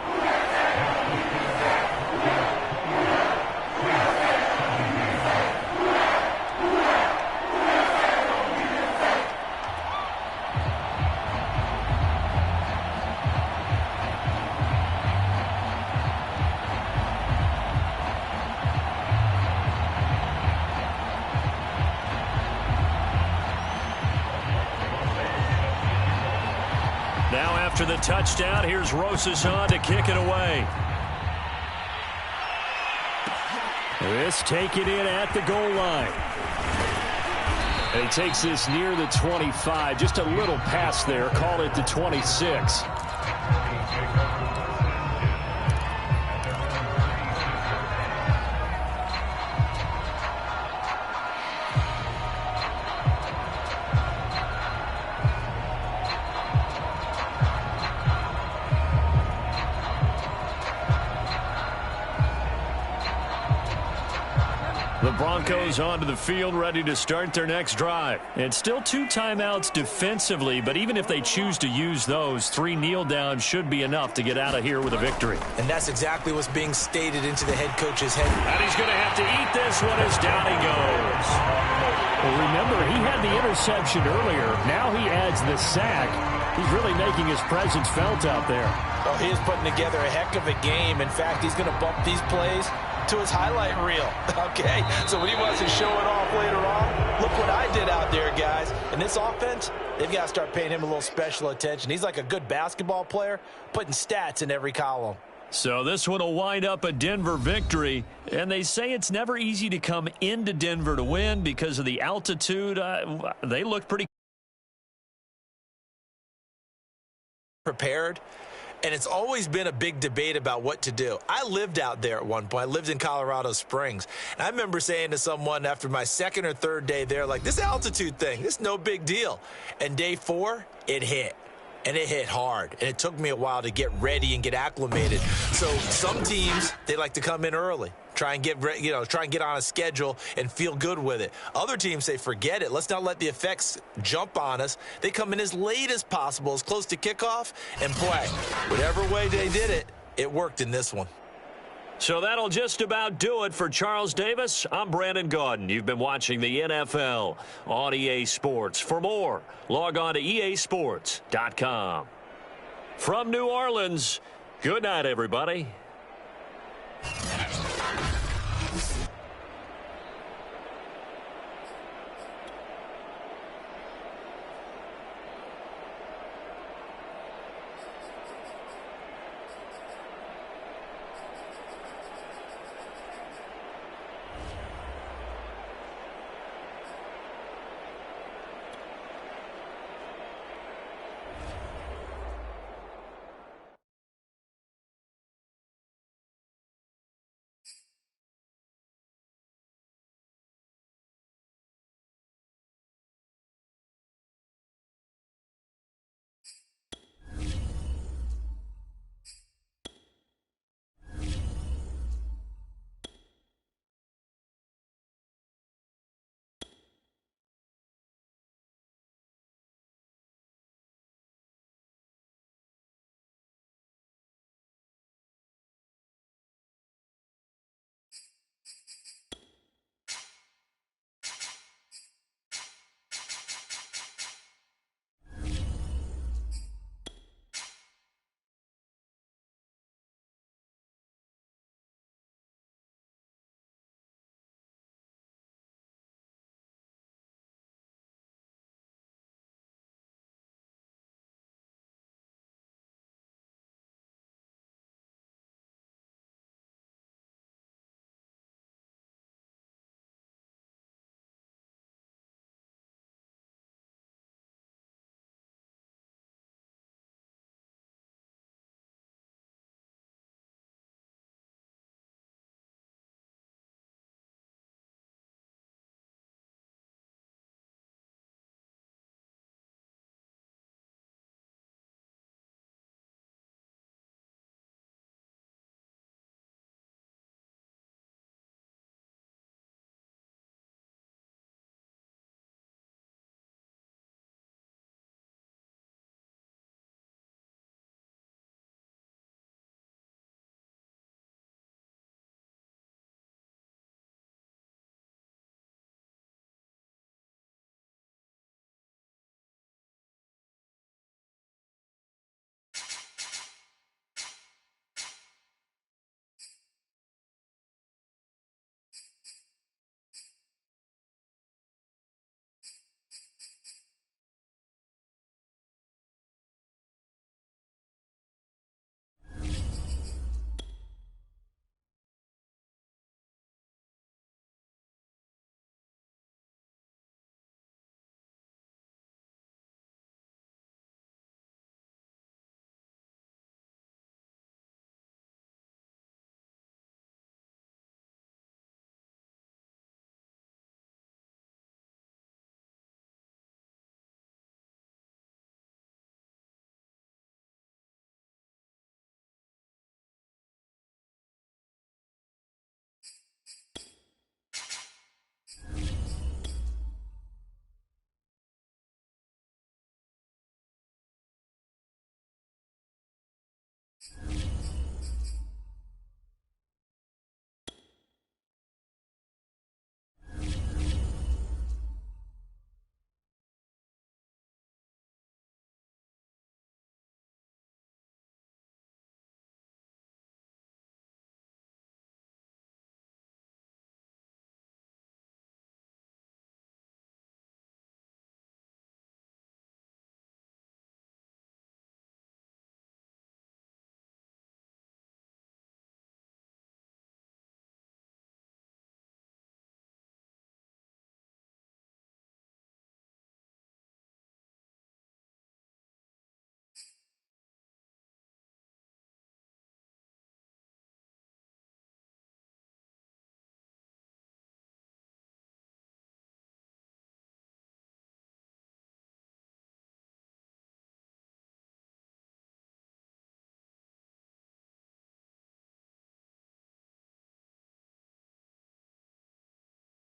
Speaker 1: After the touchdown, here's Rosas on to kick it away. This taking it at the goal line. And he takes this near the 25, just a little past there, call it the 26. The Broncos onto the field, ready to start their next drive. It's still 2 timeouts defensively, but even if they choose to use those, 3 kneel downs should be enough to get out of here with a victory.
Speaker 3: And that's exactly what's being stated into the head coach's head.
Speaker 1: And he's going to have to eat this one as down he goes. Well, remember, he had the interception earlier. Now he adds the sack. He's really making his presence felt out there.
Speaker 3: Oh, he is putting together a heck of a game. In fact, he's going to bump these plays to his highlight reel. Okay, so when he wants to show it off later on, look what I did out there, guys. And this offense, they've got to start paying him a little special attention. He's like a good basketball player, putting stats in every column.
Speaker 1: So this one will wind up a Denver victory. And they say it's never easy to come into Denver to win because of the altitude. They look pretty
Speaker 2: prepared. And it's always been a big debate about what to do. I lived out there at one point. I lived in Colorado Springs. And I remember saying to someone after my second or third day there, like, this altitude thing, this is no big deal. And day 4, it hit. And it hit hard. And it took me a while to get ready and get acclimated. So some teams, they like to come in early. Try and get on a schedule and feel good with it. Other teams say, forget it. Let's not let the effects jump on us. They come in as late as possible, as close to kickoff, and play. Whatever way they did it, it worked in this one.
Speaker 1: So that'll just about do it for Charles Davis. I'm Brandon Gaudin. You've been watching the NFL on EA Sports. For more, log on to easports.com. From New Orleans, good night, everybody.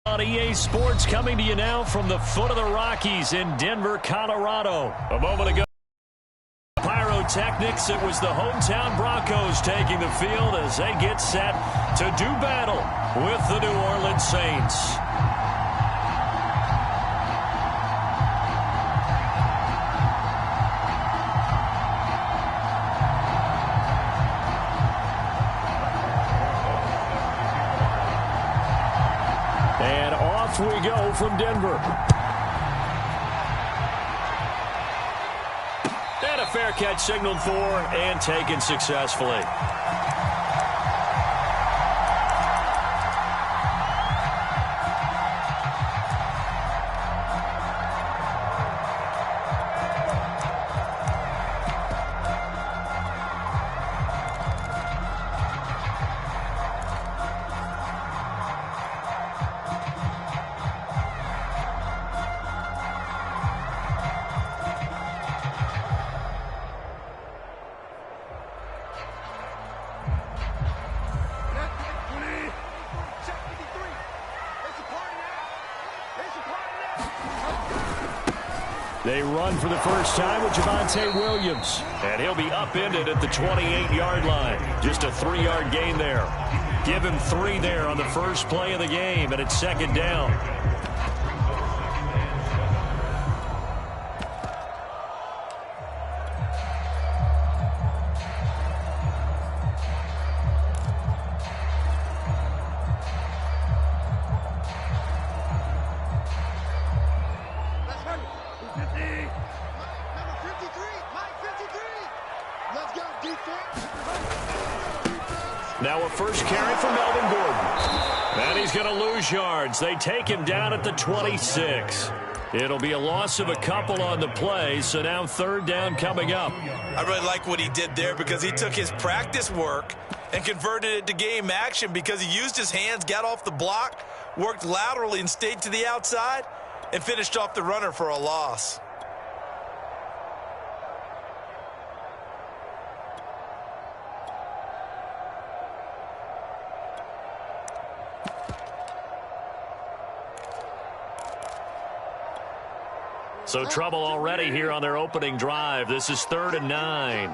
Speaker 1: On EA Sports, coming to you now from the foot of the Rockies in Denver, Colorado. A moment ago, pyrotechnics, it was the hometown Broncos taking the field as they get set to do battle with the New Orleans Saints. And off we go from Denver. And a fair catch signaled for and taken successfully. They run for the first time with Javonte Williams. And he'll be upended at the 28-yard line. Just a 3-yard gain there. Give him 3 there on the first play of the game, and it's second down. Now a first carry for Melvin Gordon. And he's going to lose yards. They take him down at the 26. It'll be a loss of a couple on the play, so now third down coming up.
Speaker 2: I really like what he did there because he took his practice work and converted it to game action because he used his hands, got off the block, worked laterally and stayed to the outside, and finished off the runner for a loss.
Speaker 1: So trouble already here on their opening drive. This is 3rd and 9.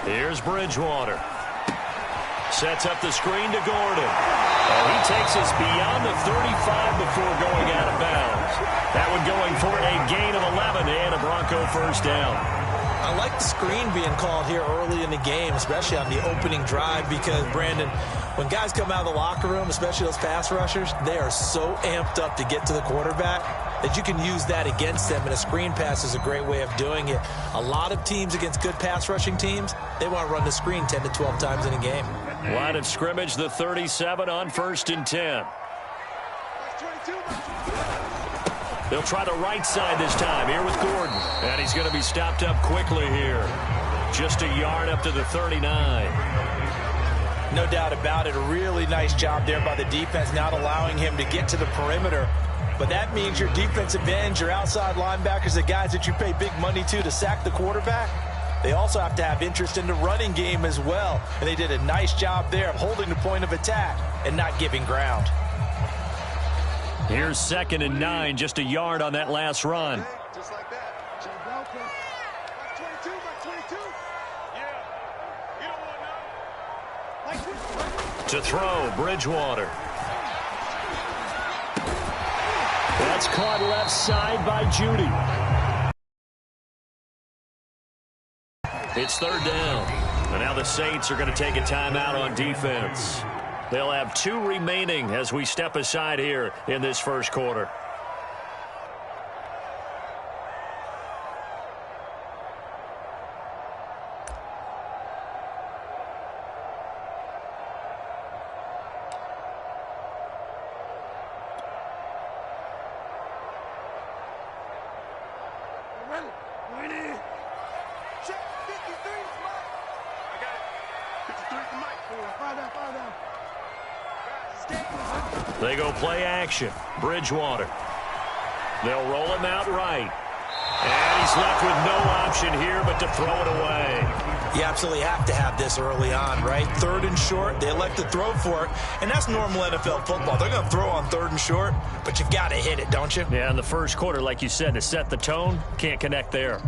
Speaker 1: Here's Bridgewater. Sets up the screen to Gordon. And he takes us beyond the 35 before going out of bounds. That one going for a gain of 11 and a Bronco first down.
Speaker 3: I like the screen being called here early in the game, especially on the opening drive, because, Brandon, when guys come out of the locker room, especially those pass rushers, they are so amped up to get to the quarterback that you can use that against them, and a screen pass is a great way of doing it. A lot of teams against good pass rushing teams, they want to run the screen 10 to 12 times in a game.
Speaker 1: Line of scrimmage, the 37 on 1st and 10. They'll try the right side this time here with Gordon. And he's going to be stopped up quickly here. Just a yard up to the 39.
Speaker 3: No doubt about it. A really nice job there by the defense, not allowing him to get to the perimeter. But that means your defensive ends, your outside linebackers, the guys that you pay big money to sack the quarterback, they also have to have interest in the running game as well. And they did a nice job there of holding the point of attack and not giving ground.
Speaker 1: Here's 2nd and 9, just a yard on that last run.
Speaker 5: Just like that. That's 22, that's 22. Yeah. You don't want none.
Speaker 1: To throw, Bridgewater. That's caught left side by Judy. It's 3rd down. And now the Saints are going to take a timeout on defense. They'll have 2 remaining as we step aside here in this first quarter. They go play action. Bridgewater. They'll roll him out right. And he's left with no option here but to throw it away.
Speaker 3: You absolutely have to have this early on, right? 3rd and short, they elect to throw for it, and that's normal NFL football. They're going to throw on 3rd and short, but you've got to hit it, don't you?
Speaker 1: Yeah, in the first quarter, like you said, to set the tone, can't connect there.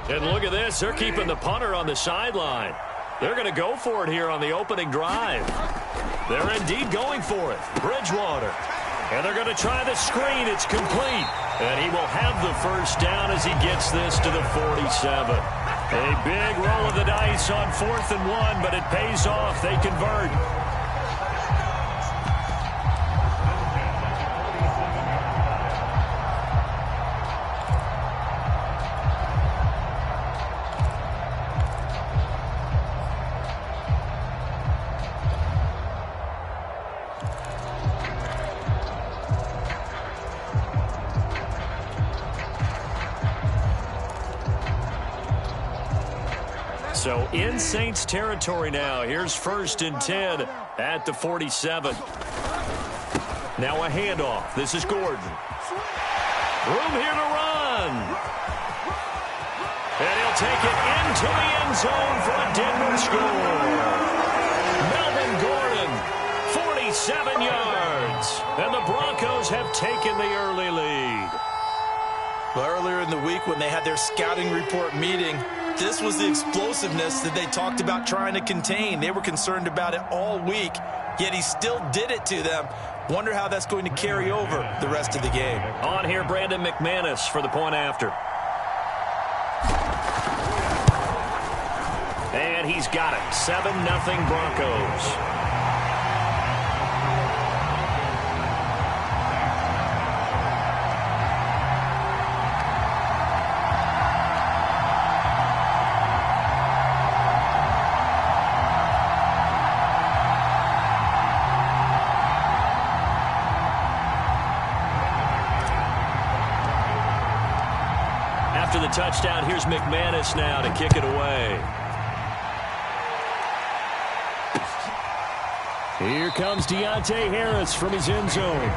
Speaker 1: And look at this. They're keeping the punter on the sideline. They're going to go for it here on the opening drive. They're indeed going for it. Bridgewater. And they're going to try the screen. It's complete. And he will have the first down as he gets this to the 47. A big roll of the dice on 4th and 1, but it pays off. They convert. So in Saints territory now. Here's 1st and 10 at the 47. Now a handoff. This is Gordon. Room here to run. And he'll take it into the end zone for a Denver score. Melvin Gordon, 47 yards. And the Broncos have taken the early lead.
Speaker 3: Well, earlier in the week when they had their scouting report meeting, this was the explosiveness that they talked about trying to contain. They were concerned about it all week, yet he still did it to them. Wonder how that's going to carry over the rest of the game.
Speaker 1: On here, Brandon McManus for the point after. And he's got it. 7-0 Broncos. After the touchdown, here's McManus now to kick it away. Here comes Deontay Harris from his end zone.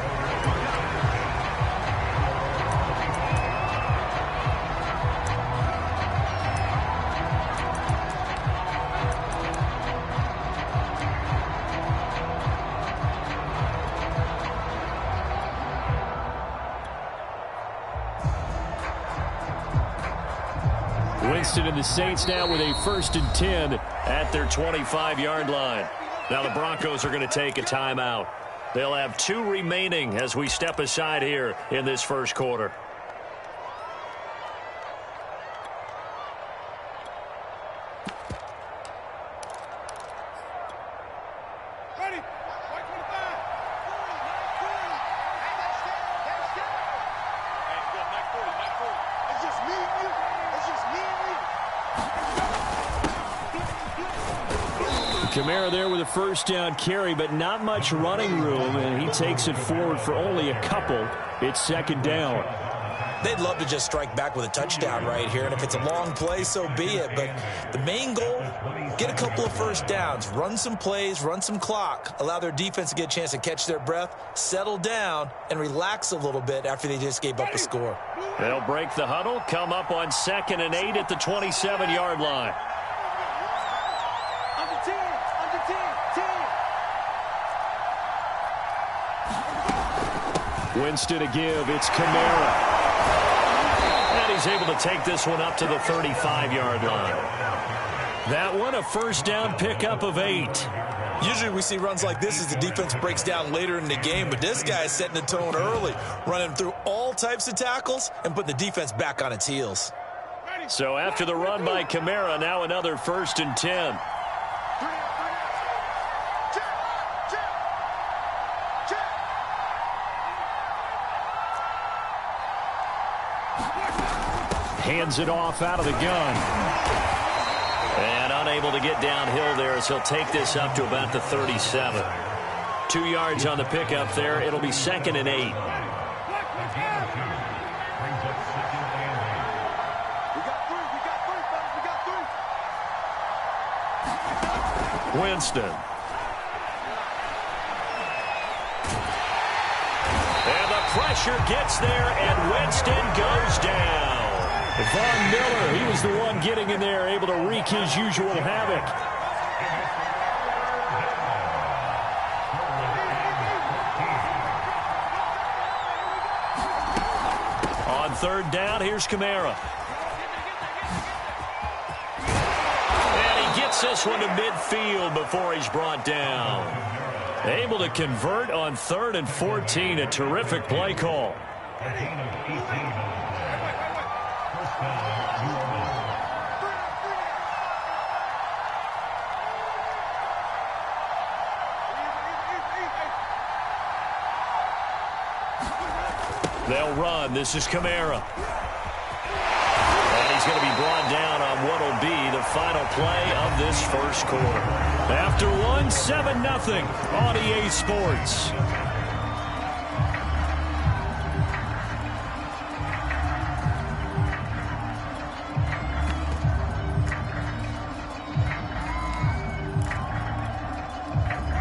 Speaker 1: Winston and the Saints now with a 1st and 10 at their 25-yard line. Now the Broncos are going to take a timeout. They'll have 2 remaining as we step aside here in this first quarter. Kamara there with a 1st down carry, but not much running room, and he takes it forward for only a couple. It's 2nd down.
Speaker 3: They'd love to just strike back with a touchdown right here, and if it's a long play, so be it. But the main goal, get a couple of 1st downs, run some plays, run some clock, allow their defense to get a chance to catch their breath, settle down, and relax a little bit after they just gave up a score.
Speaker 1: They'll break the huddle, come up on 2nd and 8 at the 27-yard line. Winston to give. It's Kamara. And he's able to take this one up to the 35-yard line. That one, a 1st down pickup of 8.
Speaker 3: Usually we see runs like this as the defense breaks down later in the game, but this guy is setting the tone early, running through all types of tackles and putting the defense back on its heels.
Speaker 1: So after the run by Kamara, now another 1st and 10. Hands it off out of the gun. And unable to get downhill there as he'll take this up to about the 37. 2 yards on the pickup there. It'll be 2nd and 8. Winston. And the pressure gets there, and Winston goes down. Von Miller, he was the one getting in there, able to wreak his usual havoc. On third down, here's Kamara. And he gets this one to midfield before he's brought down. Able to convert on 3rd and 14, a terrific play call. They'll run. This is Kamara. And he's going to be brought down on what will be the final play of this first quarter. After one, 7-0 on EA Sports.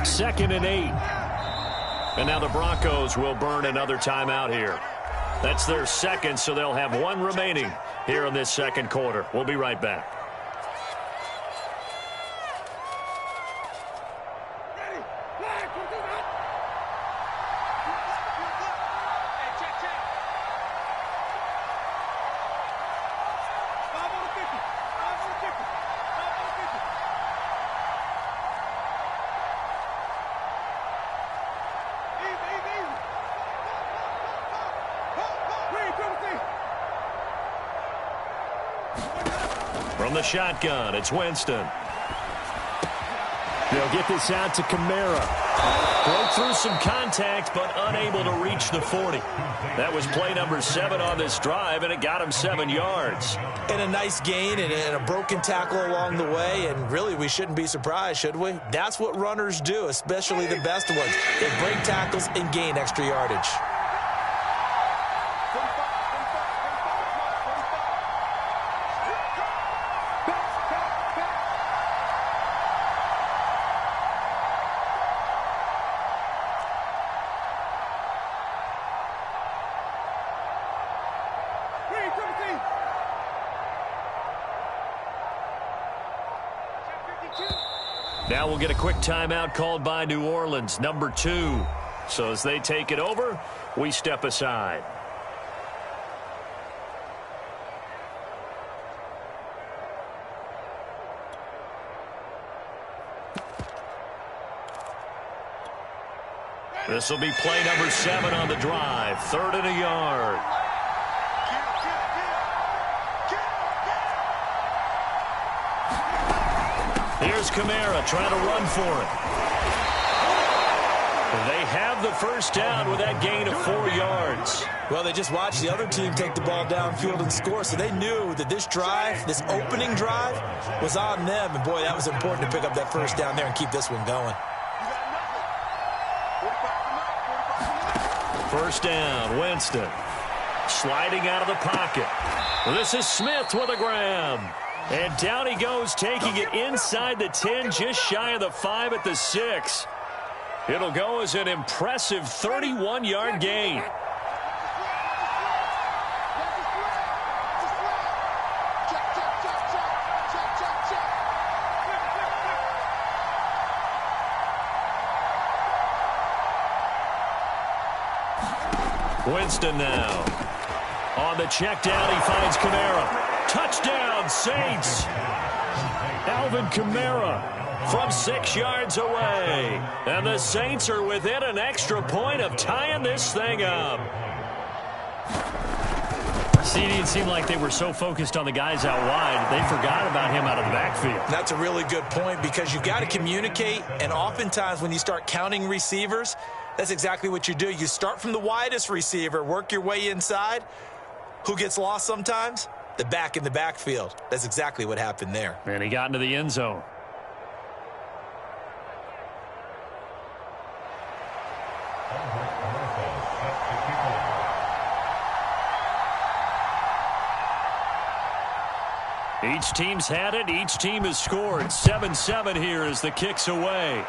Speaker 1: Second and 8. And now the Broncos will burn another timeout here. That's their second, so they'll have one remaining here in this second quarter. We'll be right back. From the shotgun, it's Winston. They'll get this out to Kamara. Broke through some contact, but unable to reach the 40. That was play number 7 on this drive, and it got him 7 yards.
Speaker 3: And a nice gain and a broken tackle along the way, and really we shouldn't be surprised, should we? That's what runners do, especially the best ones. They break tackles and gain extra yardage.
Speaker 1: Now we'll get a quick timeout called by New Orleans, number 2. So as they take it over, we step aside. This will be play number 7 on the drive. 3rd and a yard. Here's Kamara trying to run for it. They have the first down with that gain of 4 yards.
Speaker 3: Well, they just watched the other team take the ball downfield and score, so they knew that this drive, this opening drive, was on them. And, boy, that was important to pick up that first down there and keep this one going.
Speaker 1: First down, Winston. Sliding out of the pocket. This is Smith with a grab. And down he goes, taking it inside the 10, just shy of the 5 at the 6. It'll go as an impressive 31-yard gain. Winston now. On the check down, he finds Kamara. Touchdown, Saints. Alvin Kamara from 6 yards away. And the Saints are within an extra point of tying this thing up. See, it didn't seem like they were so focused on the guys out wide, they forgot about him out of the backfield.
Speaker 3: That's a really good point because you've got to communicate, and oftentimes when you start counting receivers, that's exactly what you do. You start from the widest receiver, work your way inside. Who gets lost sometimes? The back in the backfield. That's exactly what happened there.
Speaker 1: And he got into the end zone. Each team's had it. Each team has scored. 7-7 here as the kick's away.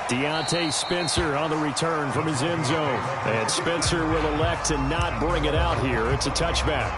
Speaker 1: Deontay Spencer on the return from his end zone. And Spencer will elect to not bring it out here. It's a touchback.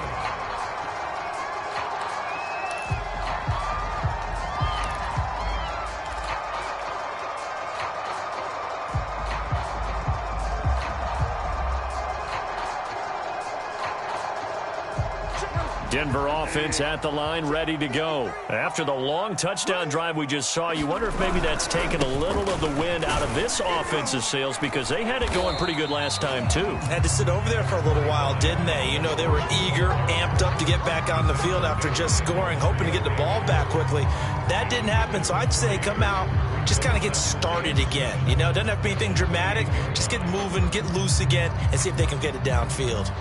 Speaker 1: Denver offense at the line, ready to go. After the long touchdown drive we just saw, you wonder if maybe that's taken a little of the wind out of this offensive sails because they had it going pretty good last time, too.
Speaker 3: Had to sit over there for a little while, didn't they? You know, they were eager, amped up to get back on the field after just scoring, hoping to get the ball back quickly. That didn't happen, so I'd say come out, just kind of get started again. You know, doesn't have to be anything dramatic. Just get moving, get loose again, and see if they can get it downfield.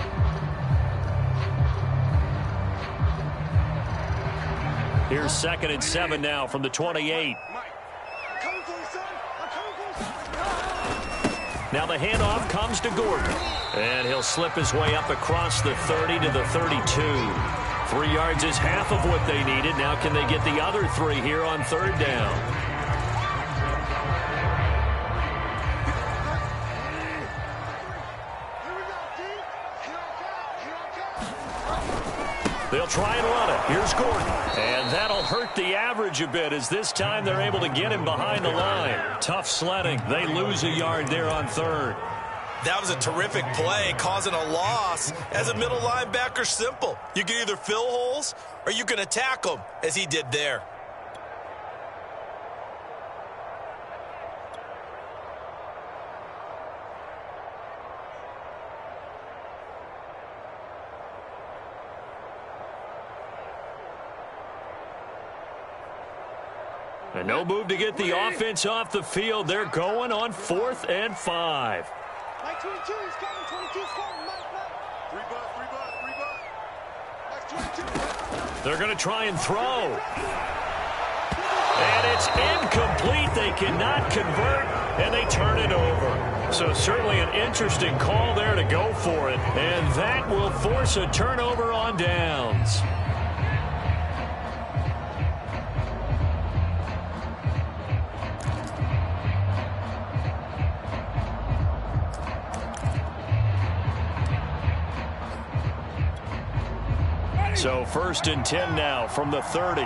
Speaker 1: Here's 2nd and 7 now from the 28. Now the handoff comes to Gordon. And he'll slip his way up across the 30 to the 32. 3 yards is half of what they needed. Now can they get the other 3 here on 3rd down? They'll try and run it. Here's Gordon. And that'll hurt the average a bit as this time they're able to get him behind the line. Tough sledding. They lose a yard there on 3rd.
Speaker 2: That was a terrific play, causing a loss. As a middle linebacker, simple. You can either fill holes or you can attack them, as he did there.
Speaker 1: And no move to get the offense off the field. They're going on 4th and 5.
Speaker 5: Mike 22 is coming. 22 is coming. Mike. 3 bucks.
Speaker 1: They're going to try and throw. And it's incomplete. They cannot convert, and they turn it over. So certainly an interesting call there to go for it. And that will force a turnover on downs. So 1st and 10 now from the 30.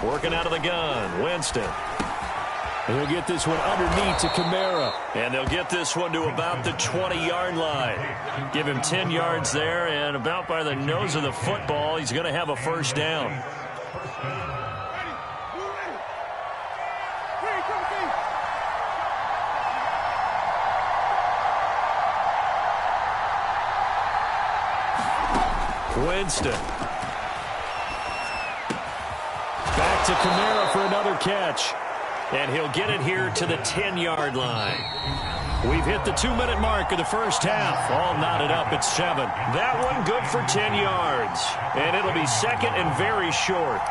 Speaker 1: Working out of the gun, Winston. And he'll get this one underneath to Kamara. And they'll get this one to about the 20-yard line. Give him 10 yards there, and about by the nose of the football, he's going to have a 1st down. Winston. Back to Kamara for another catch. And he'll get it here to the 10-yard line. We've hit the 2-minute mark of the first half. All knotted up at 7. That one good for 10 yards. And it'll be 2nd and very short.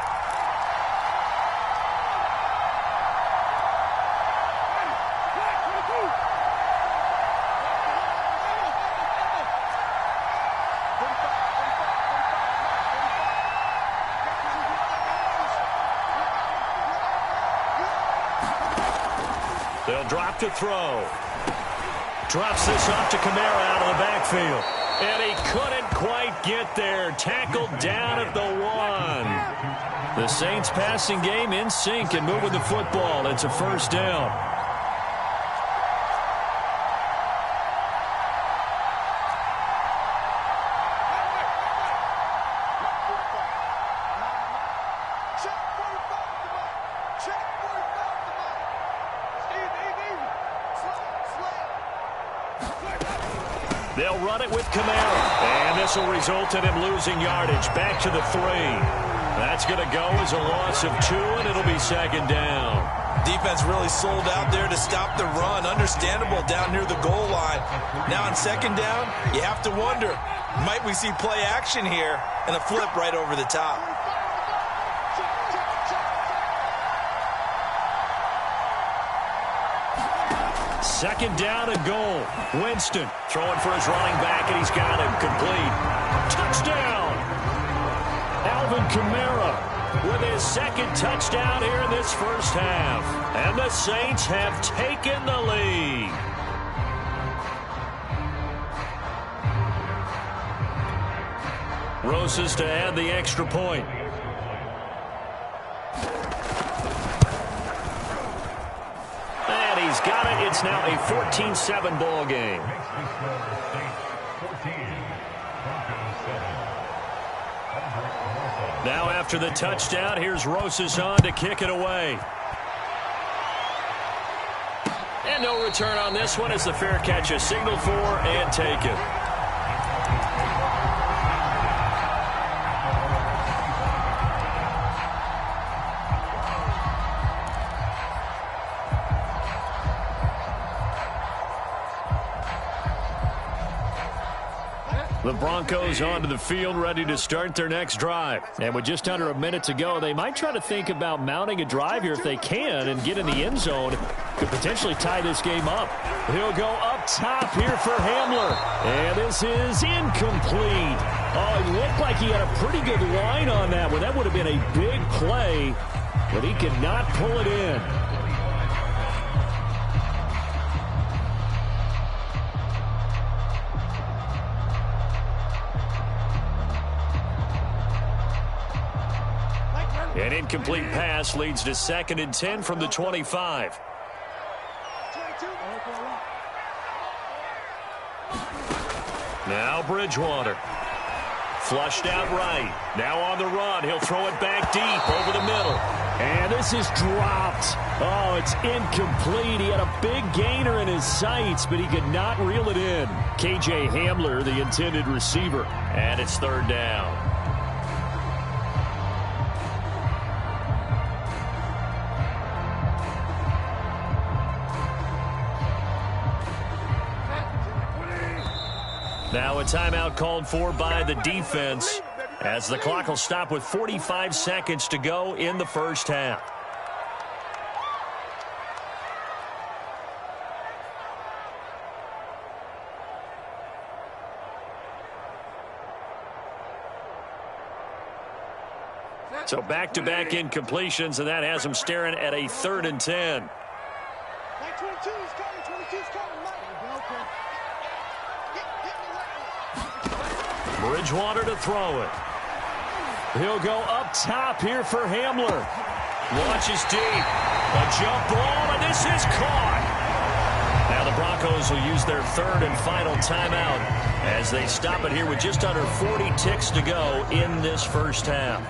Speaker 1: They'll drop to throw. Drops this off to Kamara out of the backfield. And he couldn't quite get there. Tackled down at the 1. The Saints passing game in sync and moving the football. It's a 1st down. They'll run it with Kamara. And this will result in him losing yardage. Back to the 3. That's going to go as a loss of 2, and it'll be 2nd down.
Speaker 2: Defense really sold out there to stop the run. Understandable down near the goal line. Now on second down, you have to wonder, might we see play action here and a flip right over the top?
Speaker 1: Second down and goal. Winston throwing for his running back, and he's got him complete. Touchdown! Alvin Kamara with his second touchdown here in this first half. And the Saints have taken the lead. Roses to add the extra point. And he's got it. It's now a 14-7 ball game. Now after the touchdown, here's Roses on to kick it away. And no return on this one as the fair catch is signaled for and taken. The Broncos onto the field, ready to start their next drive. And with just under a minute to go, they might try to think about mounting a drive here if they can and get in the end zone. Could potentially tie this game up. He'll go up top here for Hamler. And this is incomplete. Oh, it looked like he had a pretty good line on that one. That would have been a big play, but he could not pull it in. An incomplete pass leads to 2nd and 10 from the 25. Now Bridgewater. Flushed out right. Now on the run. He'll throw it back deep over the middle. And this is dropped. Oh, it's incomplete. He had a big gainer in his sights, but he could not reel it in. KJ Hamler, the intended receiver. And it's 3rd down. Now a timeout called for by the defense as the clock will stop with 45 seconds to go in the first half. So back-to-back incompletions, and that has them staring at a 3rd and 10. Bridgewater to throw it. He'll go up top here for Hamler. Launches deep. A jump ball, and this is caught. Now the Broncos will use their 3rd and final timeout as they stop it here with just under 40 ticks to go in this first half.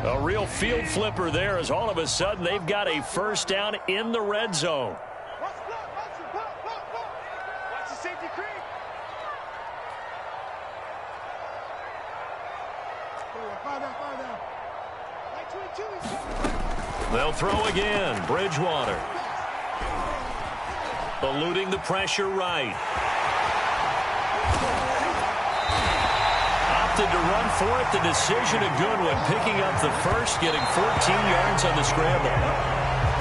Speaker 1: A real field flipper there as all of a sudden they've got a first down in the red zone. They'll throw again. Bridgewater. Eluding the pressure right. Opted to run for it. The decision a good one. Picking up the first, getting 14 yards on the scramble.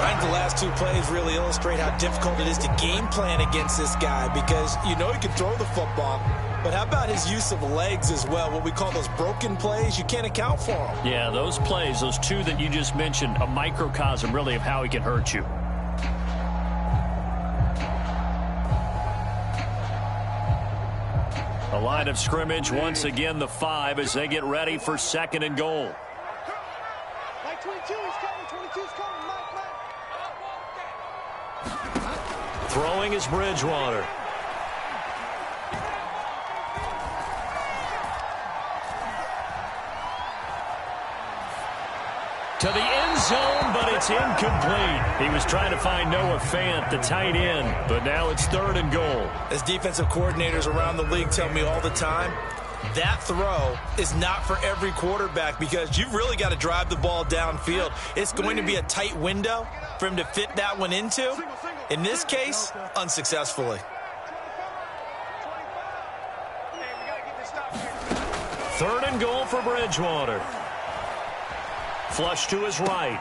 Speaker 3: I think the last 2 plays really illustrate how difficult it is to game plan against this guy because you know he can throw the football. But how about his use of legs as well, what we call those broken plays? You can't account for them.
Speaker 1: Yeah, those plays, those 2 that you just mentioned, a microcosm really of how he can hurt you. A line of scrimmage, once again the 5 as they get ready for 2nd and goal.
Speaker 5: Like 22, he's coming, 22's coming, Mike.
Speaker 1: Throwing is Bridgewater. To the end zone, but it's incomplete. He was trying to find Noah Fant, the tight end, but now it's 3rd and goal.
Speaker 3: As defensive coordinators around the league tell me all the time,
Speaker 2: that throw is not for every quarterback because you've really got to drive the ball downfield. It's going to be a tight window for him to fit that one into. In this case, unsuccessfully.
Speaker 1: Third and goal for Bridgewater. Flush to his right.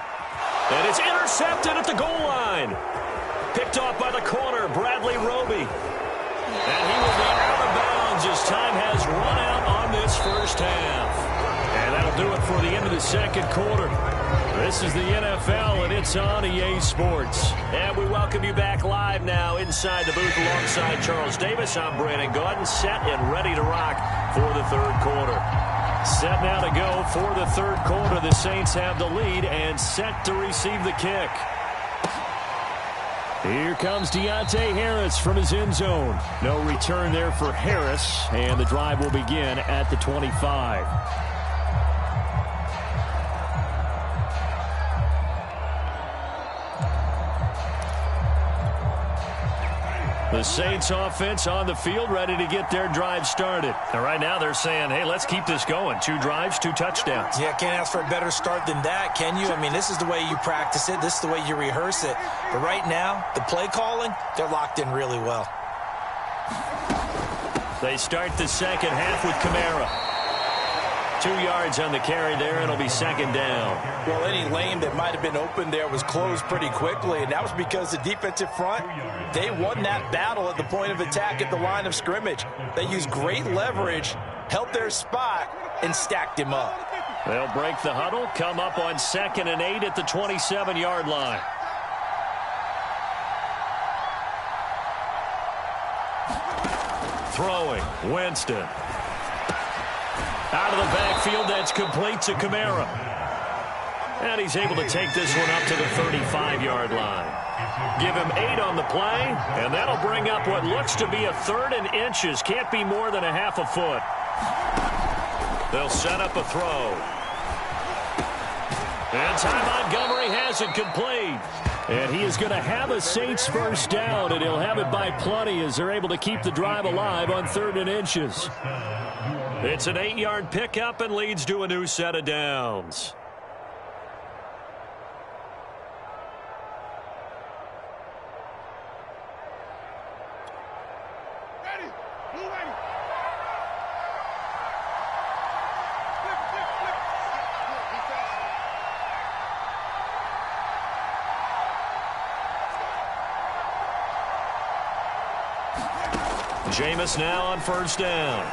Speaker 1: And it's intercepted at the goal line. Picked off by the corner, Bradley Roby. And he will be out of bounds as time has run out on this first half. And that'll do it for the end of the second quarter. This is the NFL, and it's on EA Sports. And we welcome you back live now inside the booth alongside Charles Davis. I'm Brandon Gaudin, set and ready to rock for the third quarter. Set now to go for the third quarter. The Saints have the lead and set to receive the kick. Here comes Deontay Harris from his end zone. No return there for Harris, and the drive will begin at the 25. The Saints offense on the field, ready to get their drive started. And right now they're saying, hey, let's keep this going. 2 drives, 2 touchdowns.
Speaker 3: Yeah, can't ask for a better start than that, can you? I mean, this is the way you practice it. This is the way you rehearse it. But right now, the play calling, they're locked in really well.
Speaker 1: They start the second half with Kamara. 2 yards on the carry there, and it'll be second down.
Speaker 3: Well, any lane that might have been open there was closed pretty quickly, and that was because the defensive front, they won that battle at the point of attack at the line of scrimmage. They used great leverage, held their spot, and stacked him up.
Speaker 1: They'll break the huddle, come up on 2nd and 8 at the 27-yard line. Throwing, Winston. Out of the backfield, that's complete to Kamara. And he's able to take this one up to the 35-yard line. Give him 8 on the play, and that'll bring up what looks to be a 3rd and inches. Can't be more than a half a foot. They'll set up a throw. And Ty Montgomery has it complete. And he is going to have a Saints first down, and he'll have it by plenty as they're able to keep the drive alive on 3rd and inches. It's an 8-yard pickup and leads to a new set of downs.
Speaker 5: Ready. Blue ready.
Speaker 1: Jameis now on first down.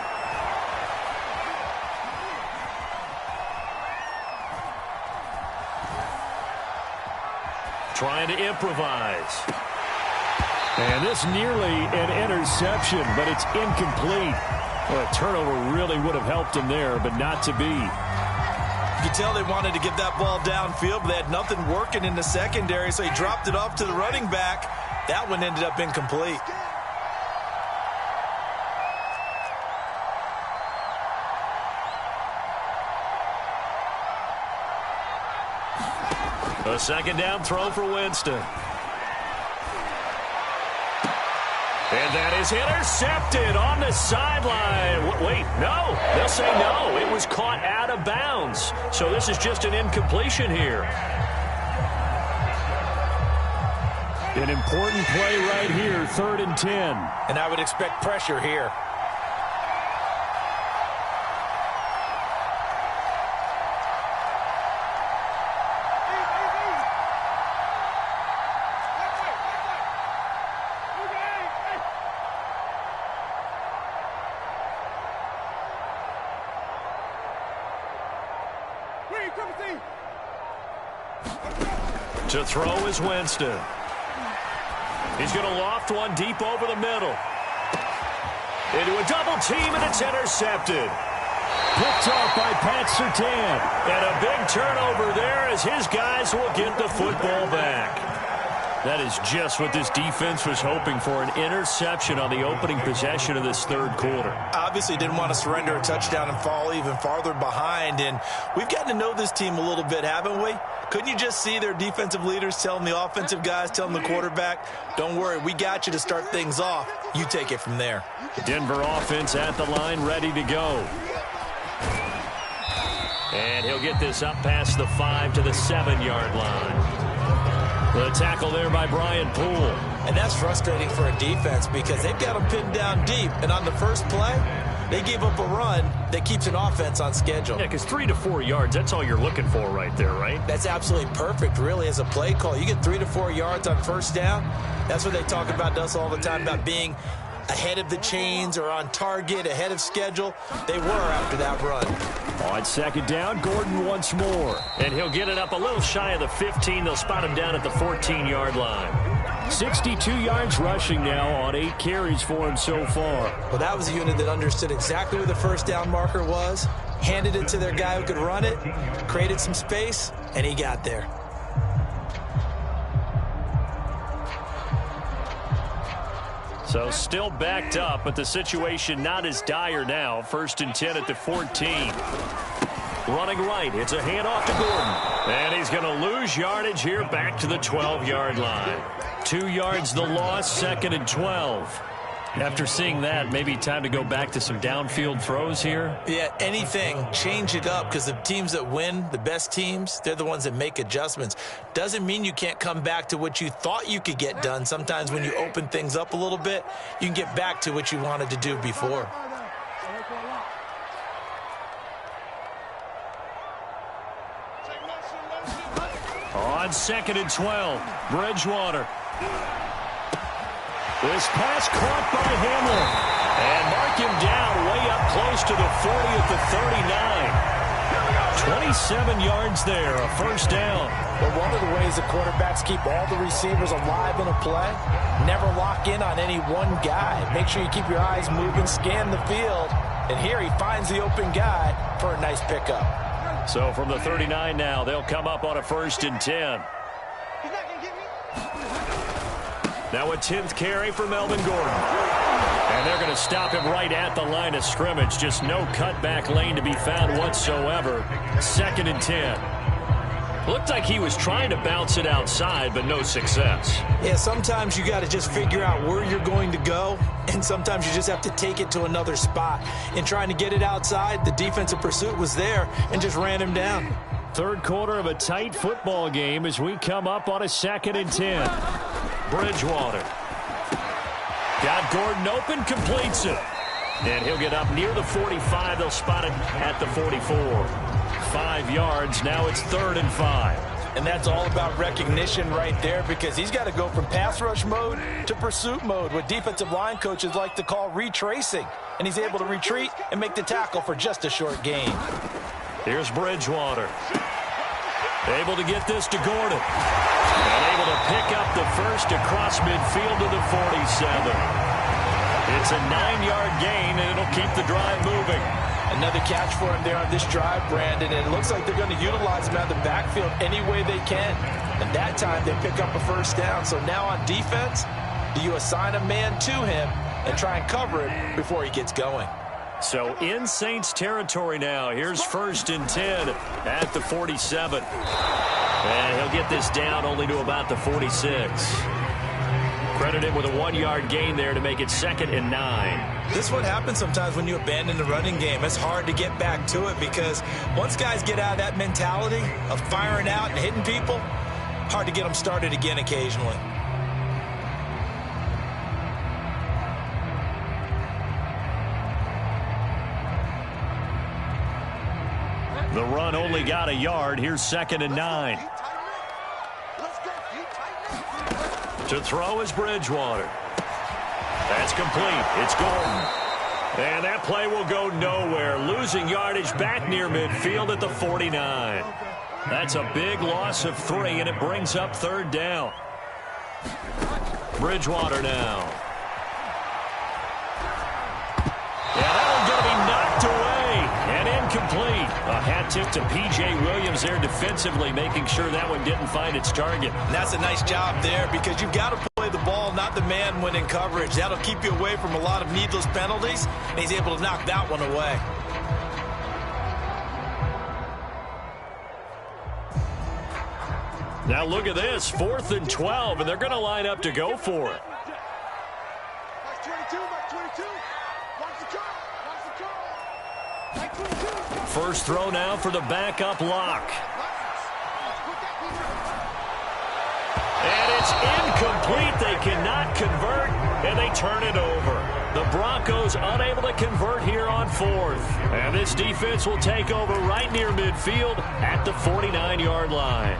Speaker 1: Trying to improvise. And this nearly an interception, but it's incomplete. Well, a turnover really would have helped him there, but not to be.
Speaker 2: You could tell they wanted to get that ball downfield, but they had nothing working in the secondary, so he dropped it off to the running back. That one ended up incomplete.
Speaker 1: A second down throw for Winston. And that is intercepted on the sideline. Wait, no. They'll say no. It was caught out of bounds. So this is just an incompletion here. An important play right here, 3rd and 10.
Speaker 3: And I would expect pressure here.
Speaker 1: To throw is Winston. He's going to loft one deep over the middle. Into a double team, and it's intercepted. Picked off by Pat Surtain. And a big turnover there as his guys will get the football back. That is just what this defense was hoping for, an interception on the opening possession of this third quarter.
Speaker 2: Obviously didn't want to surrender a touchdown and fall even farther behind. And we've gotten to know this team a little bit, haven't we? Couldn't you just see their defensive leaders telling the offensive guys, telling the quarterback, don't worry, we got you to start things off. You take it from there.
Speaker 1: Denver offense at the line, ready to go. And he'll get this up past the 5 to the 7-yard line. The tackle there by Brian Poole.
Speaker 3: And that's frustrating for a defense because they've got them pinned down deep. And on the first play, they gave up a run that keeps an offense on schedule.
Speaker 1: Yeah, because 3 to 4 yards, that's all you're looking for right there, right?
Speaker 3: That's absolutely perfect, really, as a play call. You get 3 to 4 yards on first down. That's what they talk about us all the time, about being ahead of the chains or on target, ahead of schedule. They were after that run.
Speaker 1: On second down, Gordon once more. And he'll get it up a little shy of the 15. They'll spot him down at the 14-yard line. 62 yards rushing now on 8 carries for him so far.
Speaker 3: Well, that was a unit that understood exactly where the first down marker was, handed it to their guy who could run it, created some space, and he got there.
Speaker 1: So still backed up, but the situation not as dire now. 1st and 10 at the 14. Running right, it's a handoff to Gordon. And he's going to lose yardage here back to the 12-yard line. 2 yards the loss, 2nd and 12. After seeing that, maybe time to go back to some downfield throws here.
Speaker 3: Yeah, anything. Change it up because the teams that win, the best teams, they're the ones that make adjustments. Doesn't mean you can't come back to what you thought you could get done. Sometimes when you open things up a little bit, you can get back to what you wanted to do before.
Speaker 1: On 2nd and 12, Bridgewater. This pass caught by Hamlin. And mark him down way up close to the 40 at the 39. 27 yards there, a first down.
Speaker 3: But one of the ways the quarterbacks keep all the receivers alive in a play, never lock in on any one guy. Make sure you keep your eyes moving, scan the field. And here he finds the open guy for a nice pickup.
Speaker 1: So from the 39 now, they'll come up on a 1st and 10. Now a 10th carry for Melvin Gordon. And they're going to stop him right at the line of scrimmage. Just no cutback lane to be found whatsoever. 2nd and 10. Looked like he was trying to bounce it outside, but no success.
Speaker 3: Yeah, sometimes you got to just figure out where you're going to go, and sometimes you just have to take it to another spot. In trying to get it outside, the defensive pursuit was there and just ran him down.
Speaker 1: 3rd quarter of a tight football game as we come up on a 2nd and 10. Bridgewater. Got Gordon open, completes it. And he'll get up near the 45. They'll spot it at the 44. 5 yards. Now it's 3rd and 5.
Speaker 3: And that's all about recognition right there because he's got to go from pass rush mode to pursuit mode, what defensive line coaches like to call retracing. And he's able to retreat and make the tackle for just a short gain.
Speaker 1: Here's Bridgewater. Able to get this to Gordon. And able to pick up the first across midfield to the 47. It's a 9-yard gain, and it'll keep the drive moving.
Speaker 3: Another catch for him there on this drive, Brandon, and it looks like they're going to utilize him out of the backfield any way they can. And that time, they pick up a first down. So now on defense, do you assign a man to him and try and cover it before he gets going?
Speaker 1: So in Saints territory now. Here's 1st and 10 at the 47. And he'll get this down only to about the 46. Credit him with a 1-yard gain there to make it 2nd and 9.
Speaker 3: This is what happens sometimes when you abandon the running game. It's hard to get back to it because once guys get out of that mentality of firing out and hitting people, hard to get them started again occasionally.
Speaker 1: The run only got a yard. Here's 2nd and 9. To throw is Bridgewater. That's complete. It's Gordon. And that play will go nowhere. Losing yardage back near midfield at the 49. That's a big loss of 3, and it brings up 3rd down. Bridgewater now. Yeah, that one's going to be knocked away and incomplete. A hat tip to P.J. Williams there defensively, making sure that one didn't find its target.
Speaker 3: And that's a nice job there because you've got to play the ball, not the man when in coverage. That'll keep you away from a lot of needless penalties, and he's able to knock that one away.
Speaker 1: Now look at this, 4th and 12, and they're going to line up to go for it.
Speaker 5: Mark 22, Mark 22. Watch the call. Watch the call. Mark 22.
Speaker 1: First throw now for the backup lock. And it's incomplete. They cannot convert, and they turn it over. The Broncos unable to convert here on 4th. And this defense will take over right near midfield at the 49-yard line.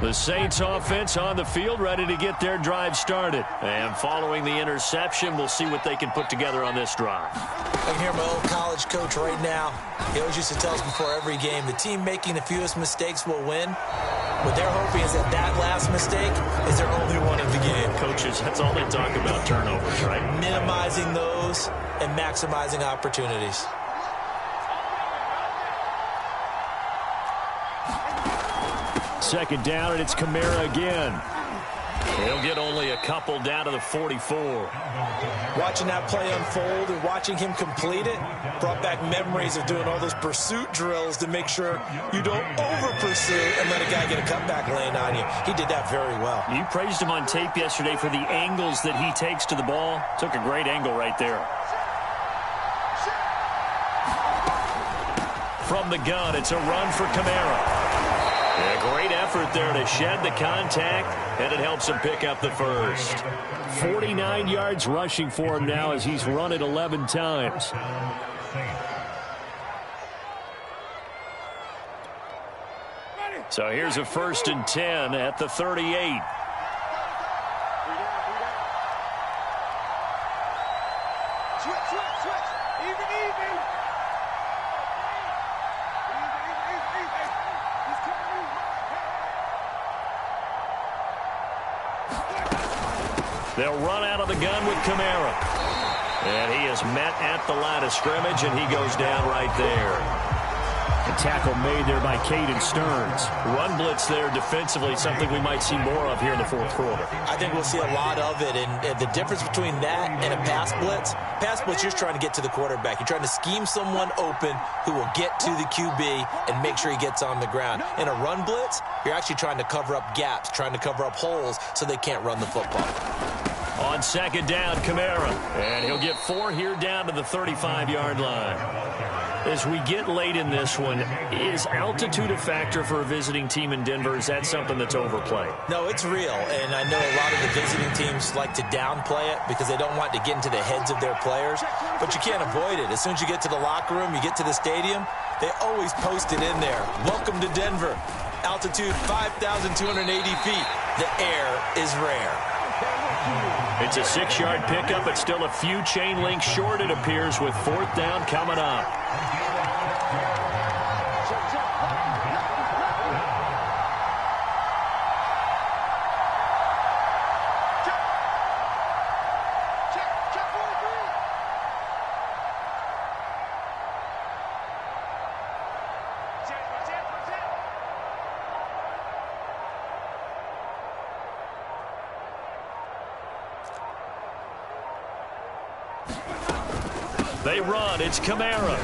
Speaker 1: The Saints offense on the field, ready to get their drive started. And following the interception, we'll see what they can put together on this drive.
Speaker 3: I can hear my old college coach right now. He always used to tell us before every game, the team making the fewest mistakes will win. What they're hoping is that last mistake is their only one of the game.
Speaker 1: Coaches, that's all they talk about, turnovers, right?
Speaker 3: Minimizing those and maximizing opportunities.
Speaker 1: Second down, and it's Kamara again. He'll get only a couple down to the 44.
Speaker 3: Watching that play unfold and watching him complete it brought back memories of doing all those pursuit drills to make sure you don't over-pursue and let a guy get a cutback lane on you. He did that very well.
Speaker 1: You praised him on tape yesterday for the angles that he takes to the ball. Took a great angle right there. From the gun, it's a run for Kamara. A great effort there to shed the contact, and it helps him pick up the first. 49 yards rushing for him now as he's run it 11 times. So here's a 1st and 10 at the 38. They'll run out of the gun with Kamara. And he is met at the line of scrimmage, and he goes down right there. A tackle made there by Caden Stearns. Run blitz there defensively, something we might see more of here in the 4th quarter.
Speaker 3: I think we'll see a lot of it, and the difference between that and a pass blitz, you're trying to get to the quarterback. You're trying to scheme someone open who will get to the QB and make sure he gets on the ground. In a run blitz, you're actually trying to cover up gaps, trying to cover up holes so they can't run the football.
Speaker 1: On second down, Kamara. And he'll get 4 here down to the 35-yard line. As we get late in this one, is altitude a factor for a visiting team in Denver? Is that something that's overplayed?
Speaker 3: No, it's real, and I know a lot of the visiting teams like to downplay it because they don't want to get into the heads of their players, but you can't avoid it. As soon as you get to the locker room, you get to the stadium, they always post it in there. Welcome to Denver. Altitude 5,280 feet. The air is rare.
Speaker 1: It's a 6-yard pickup, but still a few chain links short, it appears, with 4th down coming up. They run. It's Kamara.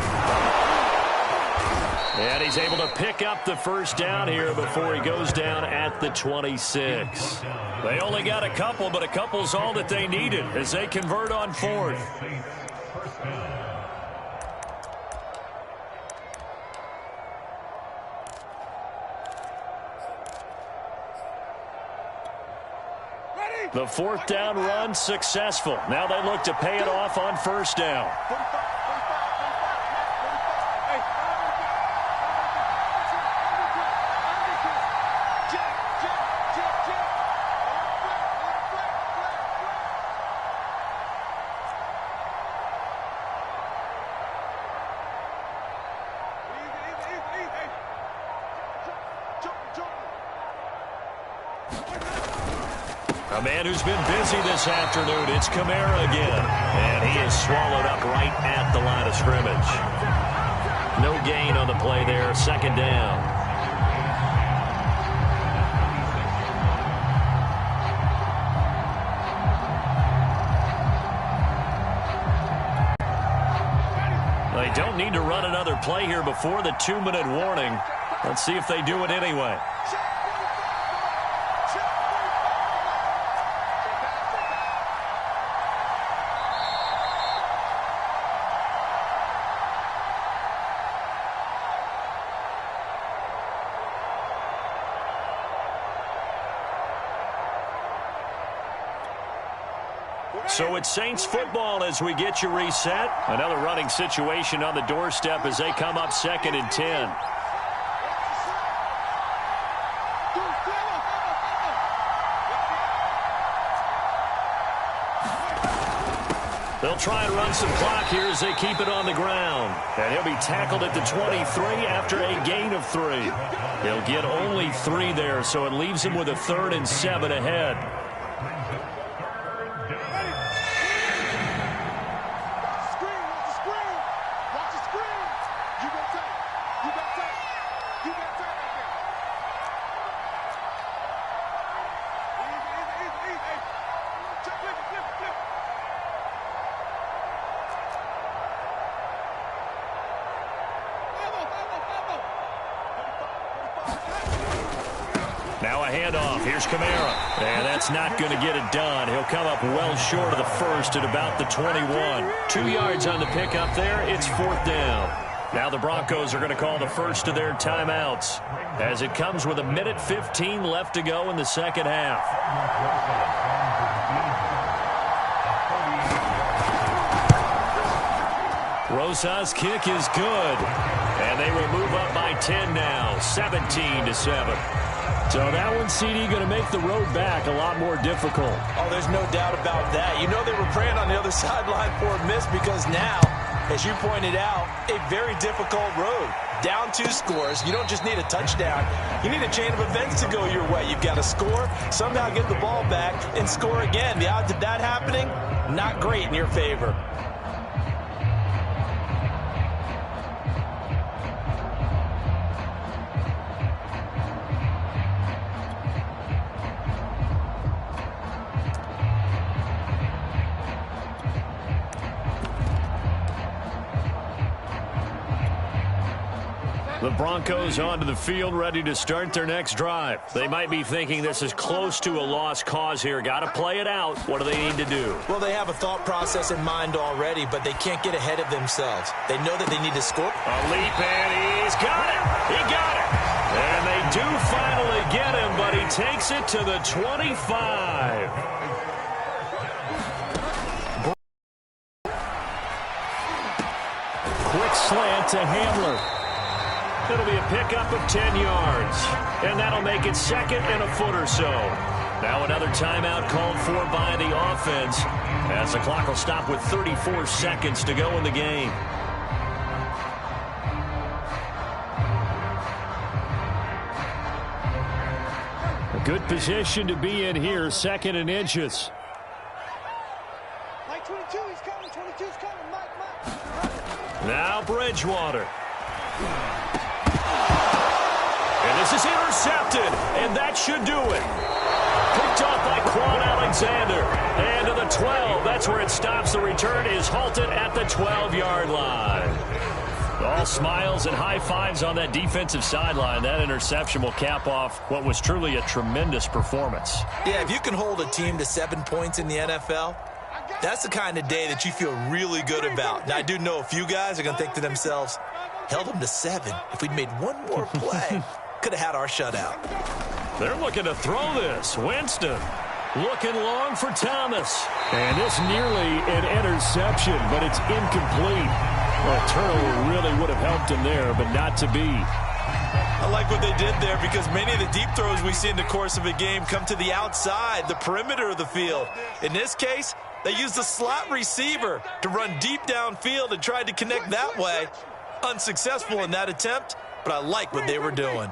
Speaker 1: And he's able to pick up the first down here before he goes down at the 26. They only got a couple, but a couple's all that they needed as they convert on 4th. The 4th down run successful. Now they look to pay it off on 1st down. A man who's been busy this afternoon, it's Kamara again. And he is swallowed up right at the line of scrimmage. No gain on the play there, 2nd down. another play here before the 2-minute warning. Let's see if they do it anyway. So it's Saints football as we get you reset. Another running situation on the doorstep as they come up 2nd and 10. They'll try and run some clock here as they keep it on the ground. And he'll be tackled at the 23 after a gain of 3. He'll get only 3 there, so it leaves him with a 3rd and 7 ahead. Now a handoff. Here's Kamara. And that's not going to get it done. He'll come up well short of the first at about the 21. 2 yards on the pickup there. It's 4th down. Now the Broncos are going to call the first of their timeouts as it comes with 1:15 left to go in the second half. Rosa's kick is good. And they will move up by 10 now, 17-7. So that one, CD, going to make the road back a lot more difficult.
Speaker 3: Oh, there's no doubt about that. You know they were praying on the other sideline for a miss because now, as you pointed out, a very difficult road. Down 2 scores. You don't just need a touchdown. You need a chain of events to go your way. You've got to score, somehow get the ball back, and score again. The odds of that happening, not great in your favor.
Speaker 1: The Broncos onto the field, ready to start their next drive. They might be thinking this is close to a lost cause here. Got to play it out. What do they need to do?
Speaker 3: Well, they have a thought process in mind already, but they can't get ahead of themselves. They know that they need to score.
Speaker 1: A leap, and he's got it. He got it. And they do finally get him, but he takes it to the 25. Quick slant to Hamler. It'll be a pickup of 10 yards. And that'll make it 2nd and a foot or so. Now another timeout called for by the offense as the clock will stop with 34 seconds to go in the game. A good position to be in here, 2nd and inches.
Speaker 5: Mike 22, he's coming. 22's coming. Mike.
Speaker 1: Now Bridgewater. And this is intercepted, and that should do it. Picked off by Quan Alexander. And to the 12, that's where it stops. The return is halted at the 12-yard line. All smiles and high fives on that defensive sideline. That interception will cap off what was truly a tremendous performance.
Speaker 2: Yeah, if you can hold a team to 7 points in the NFL, that's the kind of day that you feel really good about. Now, I do know a few guys are going to think to themselves, held them to 7. If we'd made one more play, could have had our shutout.
Speaker 1: They're looking to throw this. Winston looking long for Thomas. And it's nearly an interception, but it's incomplete. Well, a turnover really would have helped him there, but not to be.
Speaker 2: I like what they did there because many of the deep throws we see in the course of a game come to the outside, the perimeter of the field. In this case, they used the slot receiver to run deep downfield and tried to connect that way. Unsuccessful in that attempt, but I like what they were doing.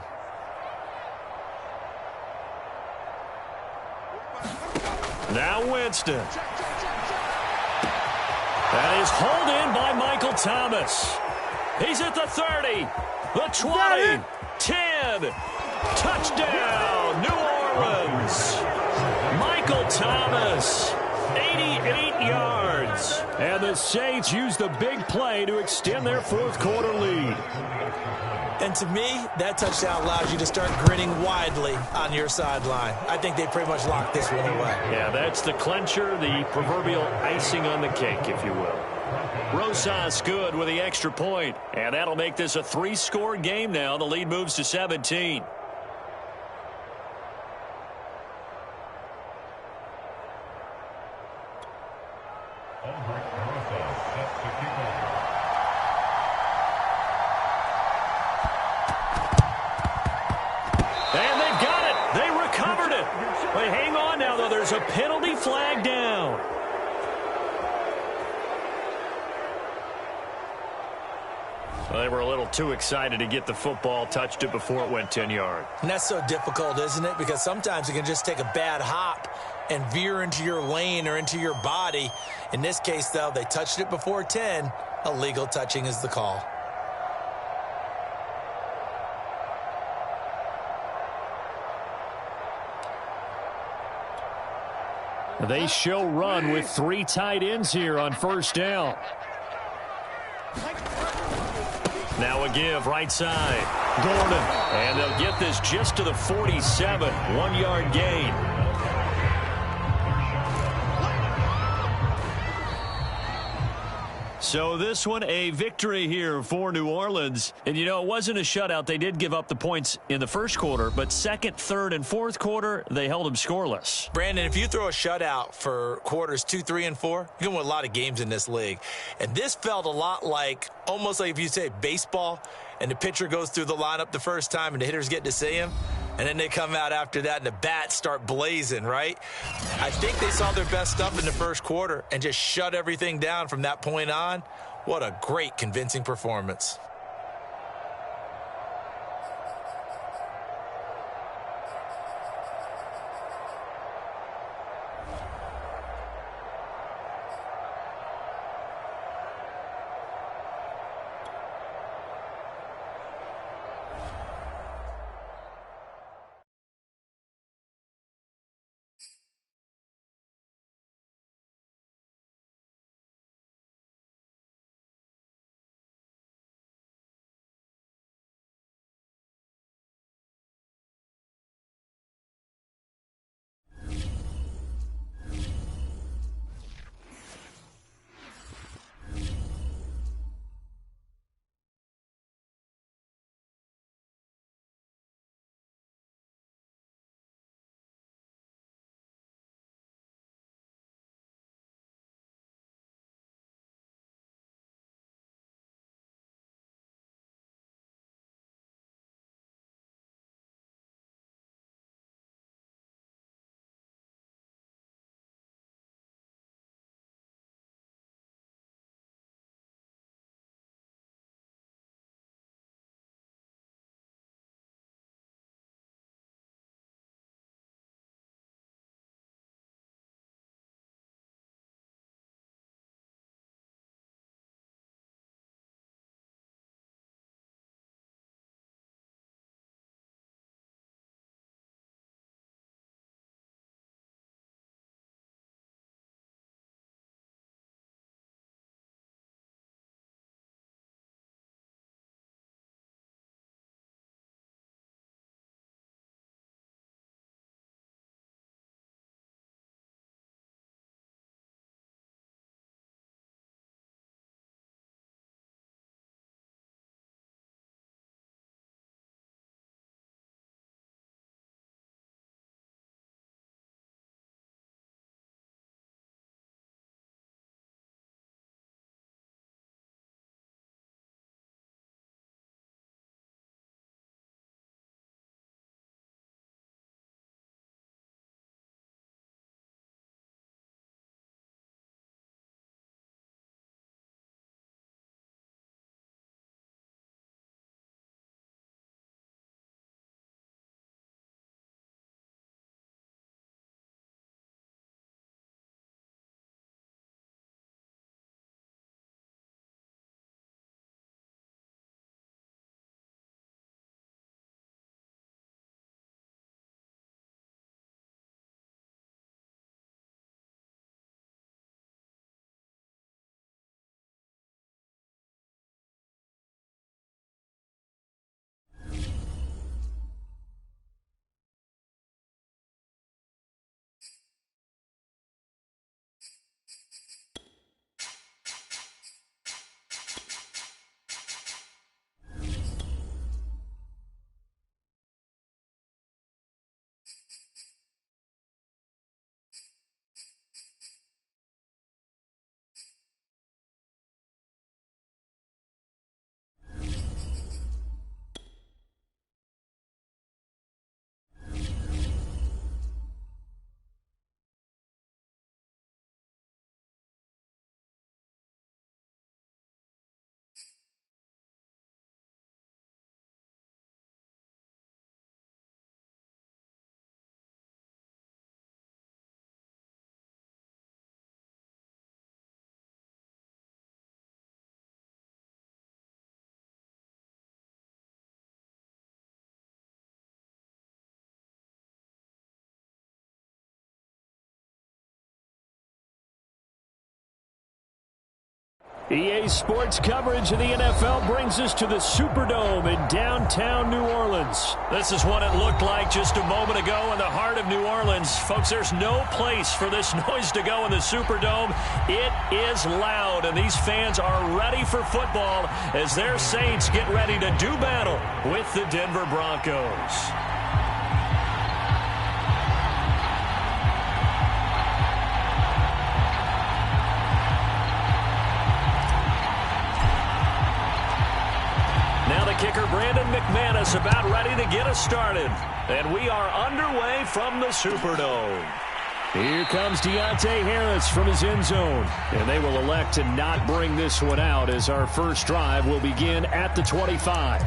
Speaker 1: Now Winston. That is hauled in by Michael Thomas. He's at the 30, the 20, 10. Touchdown, New Orleans. Michael Thomas. 88 yards. And the Saints use the big play to extend their fourth quarter lead.
Speaker 3: And to me, that touchdown allows you to start grinning widely on your sideline. I think they pretty much locked this one away.
Speaker 1: Yeah, that's the clincher, the proverbial icing on the cake, if you will. Rosas good with the extra point. And that'll make this a 3-score game now. The lead moves to 17. And they've got it. They recovered it. But hang on now, though. There's a penalty flag down. Well, they were a little too excited to get the football, touched it before it went 10 yards.
Speaker 3: And that's so difficult, isn't it? Because sometimes you can just take a bad hop and veer into your lane or into your body. In this case, though, they touched it before 10. Illegal touching is the call.
Speaker 1: They show run with 3 tight ends here on first down. Now a give right side. Gordon. And they'll get this just to the 47. 1-yard gain. So this one a victory here for New Orleans. And, you know, it wasn't a shutout. They did give up the points in the first quarter, but second, third, and fourth quarter, they held them scoreless.
Speaker 3: Brandon, if you throw a shutout for quarters 2, 3, and 4, you can win a lot of games in this league. And this felt a lot like, almost like if you say baseball, and the pitcher goes through the lineup the first time and the hitters get to see him, and then they come out after that and the bats start blazing, right? I think they saw their best stuff in the first quarter and just shut everything down from that point on. What a great, convincing performance.
Speaker 1: EA Sports coverage of the NFL brings us to the Superdome in downtown New Orleans. This is what it looked like just a moment ago in the heart of New Orleans. Folks, there's no place for this noise to go in the Superdome. It is loud, and these fans are ready for football as their Saints get ready to do battle with the Denver Broncos. Kicker Brandon McManus about ready to get us started. And we are underway from the Superdome. Here comes Deontay Harris from his end zone. And they will elect to not bring this one out as our first drive will begin at the 25.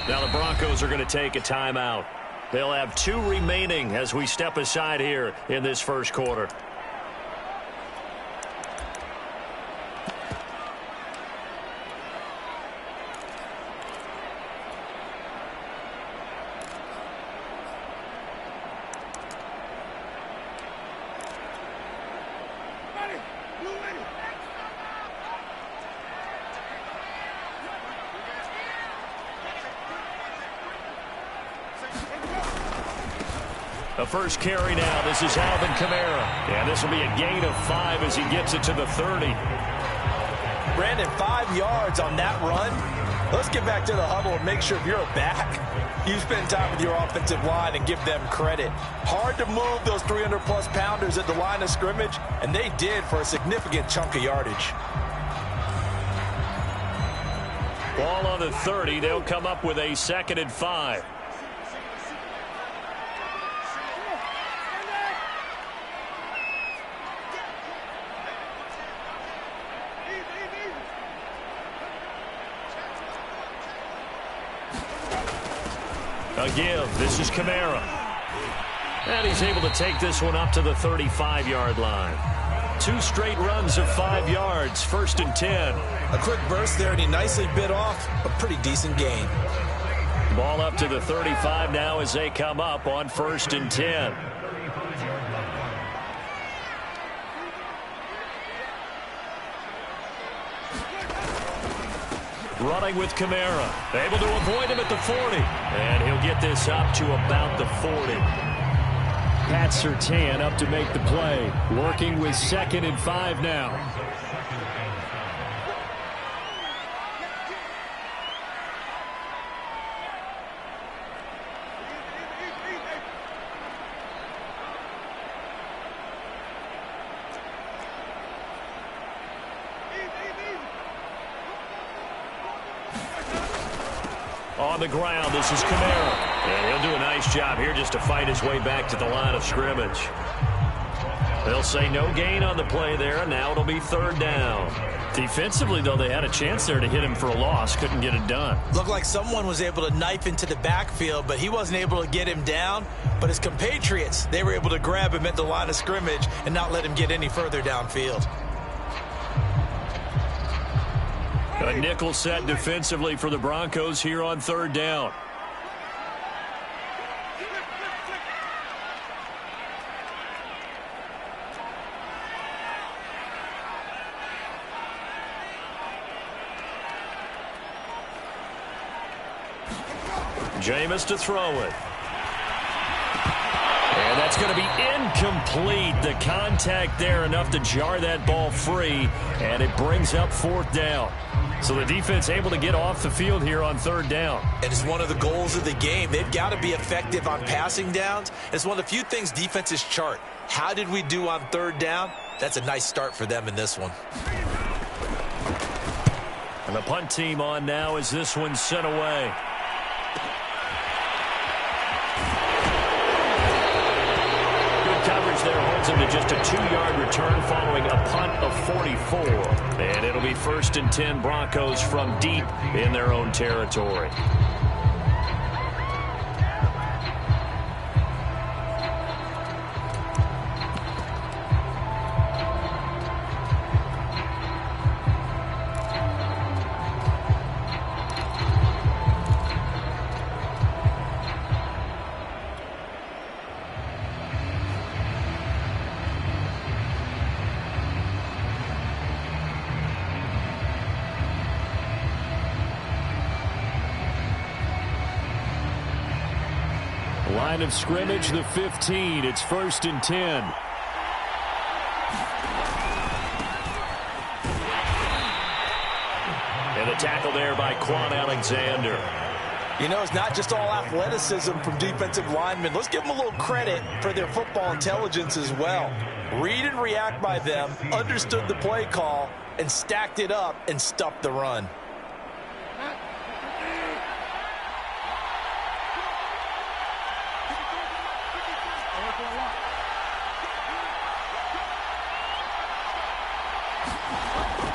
Speaker 1: Now the Broncos are going to take a timeout. They'll have 2 remaining as we step aside here in this first quarter. The first carry now. This is Alvin Kamara. And this will be a gain of 5 as he gets it to the 30.
Speaker 3: Brandon, 5 yards on that run. Let's get back to the huddle and make sure if you're a back, you spend time with your offensive line and give them credit. Hard to move those 300-plus pounders at the line of scrimmage, and they did for a significant chunk of yardage.
Speaker 1: Ball on the 30. They'll come up with a 2nd and 5. A give. This is Kamara. And he's able to take this one up to the 35-yard line. 2 straight runs of 5 yards. 1st and 10.
Speaker 2: A quick burst there, and he nicely bit off a pretty decent gain.
Speaker 1: Ball up to the 35 now as they come up on 1st and 10. Running with Kamara. Able to avoid him at the 40. And he'll get this up to about the 40. Pat Surtain up to make the play. Working with 2nd and 5 now. On the ground, this is Kamara. And he'll do a nice job here just to fight his way back to the line of scrimmage. They'll say no gain on the play there, and now it'll be 3rd down. Defensively, though, they had a chance there to hit him for a loss. Couldn't get it done.
Speaker 2: Looked like someone was able to knife into the backfield, but he wasn't able to get him down. But his compatriots, they were able to grab him at the line of scrimmage and not let him get any further downfield.
Speaker 1: A nickel set defensively for the Broncos here on 3rd down. Jameis to throw it. And that's going to be incomplete. The contact there enough to jar that ball free, and it brings up 4th down. So the defense able to get off the field here on 3rd down.
Speaker 2: It is one of the goals of the game. They've got to be effective on passing downs. It's one of the few things defenses chart. How did we do on 3rd down? That's a nice start for them in this one.
Speaker 1: And the punt team on now as this one's sent away. There holds him to just a 2-yard return following a punt of 44. And it'll be 1st and 10 Broncos from deep in their own territory. Line of scrimmage, the 15. It's 1st and 10. And the tackle there by Quan Alexander.
Speaker 3: You know, it's not just all athleticism from defensive linemen. Let's give them a little credit for their football intelligence as well. Read and react by them, understood the play call, and stacked it up and stuffed the run.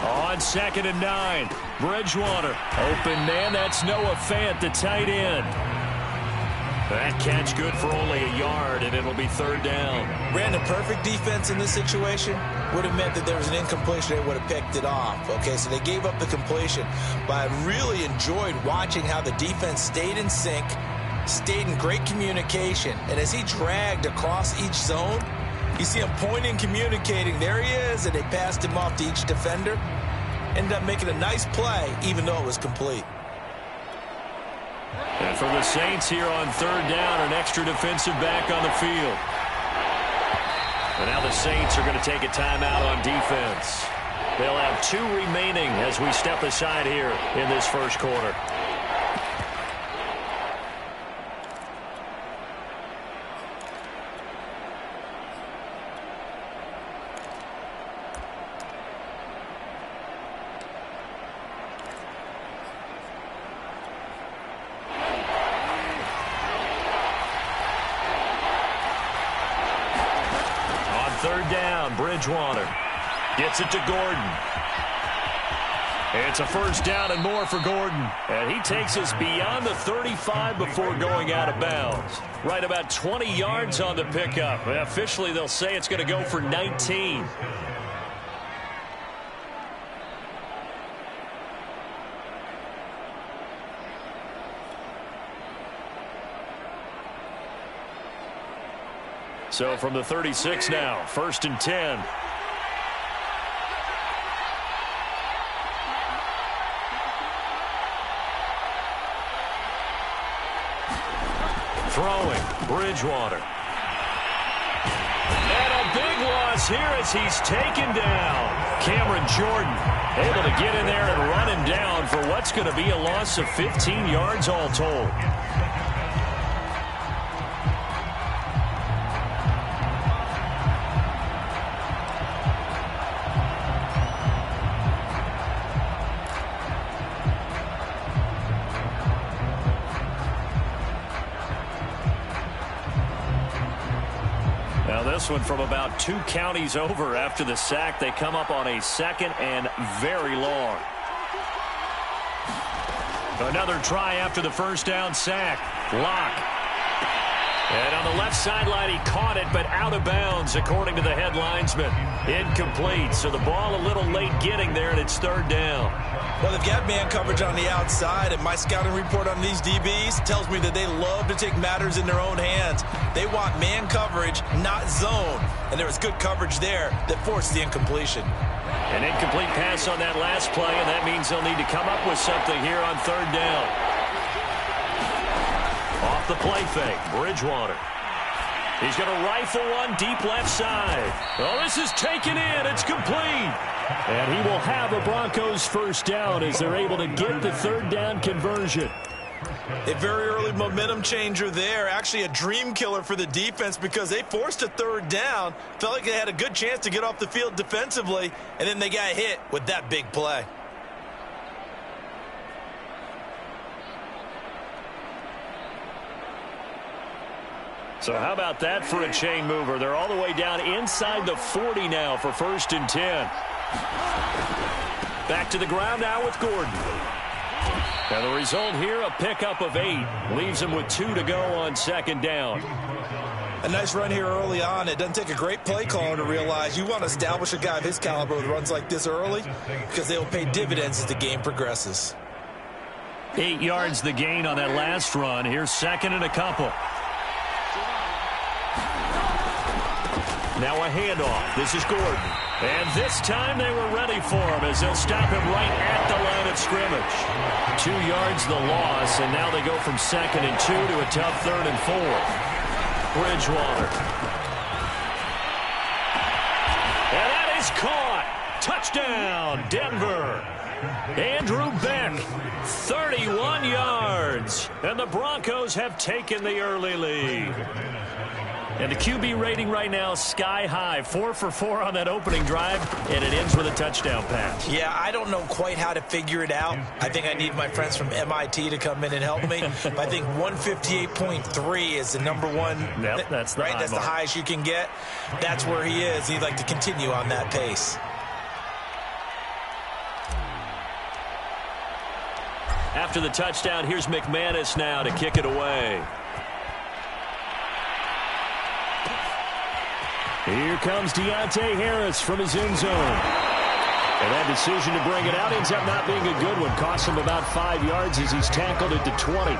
Speaker 1: On 2nd and 9, Bridgewater. Open man, that's Noah Fant, the tight end. That catch good for only a yard, and it'll be 3rd down.
Speaker 3: Brandon, perfect defense in this situation would have meant that there was an incompletion. They would have picked it off. Okay, so they gave up the completion. But I really enjoyed watching how the defense stayed in sync, stayed in great communication. And as he dragged across each zone, you see him pointing, communicating. There he is, and they passed him off to each defender. Ended up making a nice play, even though it was complete.
Speaker 1: And for the Saints here on 3rd down, an extra defensive back on the field. And now the Saints are going to take a timeout on defense. They'll have 2 remaining as we step aside here in this first quarter. Bridgewater gets it to Gordon. It's a 1st down and more for Gordon. And he takes us beyond the 35 before going out of bounds. Right about 20 yards on the pickup. Officially, they'll say it's going to go for 19. So from the 36 now, 1st and 10. Throwing, Bridgewater. And a big loss here as he's taken down. Cameron Jordan able to get in there and run him down for what's going to be a loss of 15 yards all told. This one from about 2 counties over after the sack. They come up on a 2nd and very long. Another try after the 1st down sack. Lock. And on the left sideline, he caught it, but out of bounds, according to the head linesman. Incomplete, so the ball a little late getting there, and it's 3rd down.
Speaker 3: Well, they've got man coverage on the outside, and my scouting report on these DBs tells me that they love to take matters in their own hands. They want man coverage, not zone. And there was good coverage there that forced the incompletion.
Speaker 1: An incomplete pass on that last play, and that means they'll need to come up with something here on 3rd down. Off the play fake, Bridgewater. He's going to rifle one deep left side. Oh, this is taken in. It's complete. And he will have a Broncos 1st down as they're able to get the 3rd down conversion.
Speaker 3: A very early momentum changer there. Actually a dream killer for the defense because they forced a 3rd down. Felt like they had a good chance to get off the field defensively, and then they got hit with that big play.
Speaker 1: So how about that for a chain mover? They're all the way down inside the 40 now for 1st and 10. Back to the ground now with Gordon. And the result here, a pickup of 8. Leaves him with 2 to go on 2nd down.
Speaker 3: A nice run here early on. It doesn't take a great play caller to realize you want to establish a guy of his caliber with runs like this early because they will pay dividends as the game progresses.
Speaker 1: 8 yards the gain on that last run. Here's 2nd and a couple. Now a handoff. This is Gordon. And this time they were ready for him as they'll stop him right at the line of scrimmage. 2 yards the loss, and now they go from 2nd and 2 to a tough 3rd and 4. Bridgewater. And that is caught. Touchdown, Denver. Andrew Beck, 31 yards. And the Broncos have taken the early lead. And the QB rating right now, sky high. 4 for 4 on that opening drive, and it ends with a touchdown pass.
Speaker 3: Yeah, I don't know quite how to figure it out. I think I need my friends from MIT to come in and help me. But I think 158.3 is the number one.
Speaker 1: Yep, that's the
Speaker 3: right.
Speaker 1: high
Speaker 3: That's
Speaker 1: mark.
Speaker 3: the highest you can get. That's where he is. He'd like to continue on that pace.
Speaker 1: After the touchdown, here's McManus now to kick it away. Here comes Deontay Harris from his end zone. And that decision to bring it out ends up not being a good one. Costs him about 5 yards as he's tackled at the 20.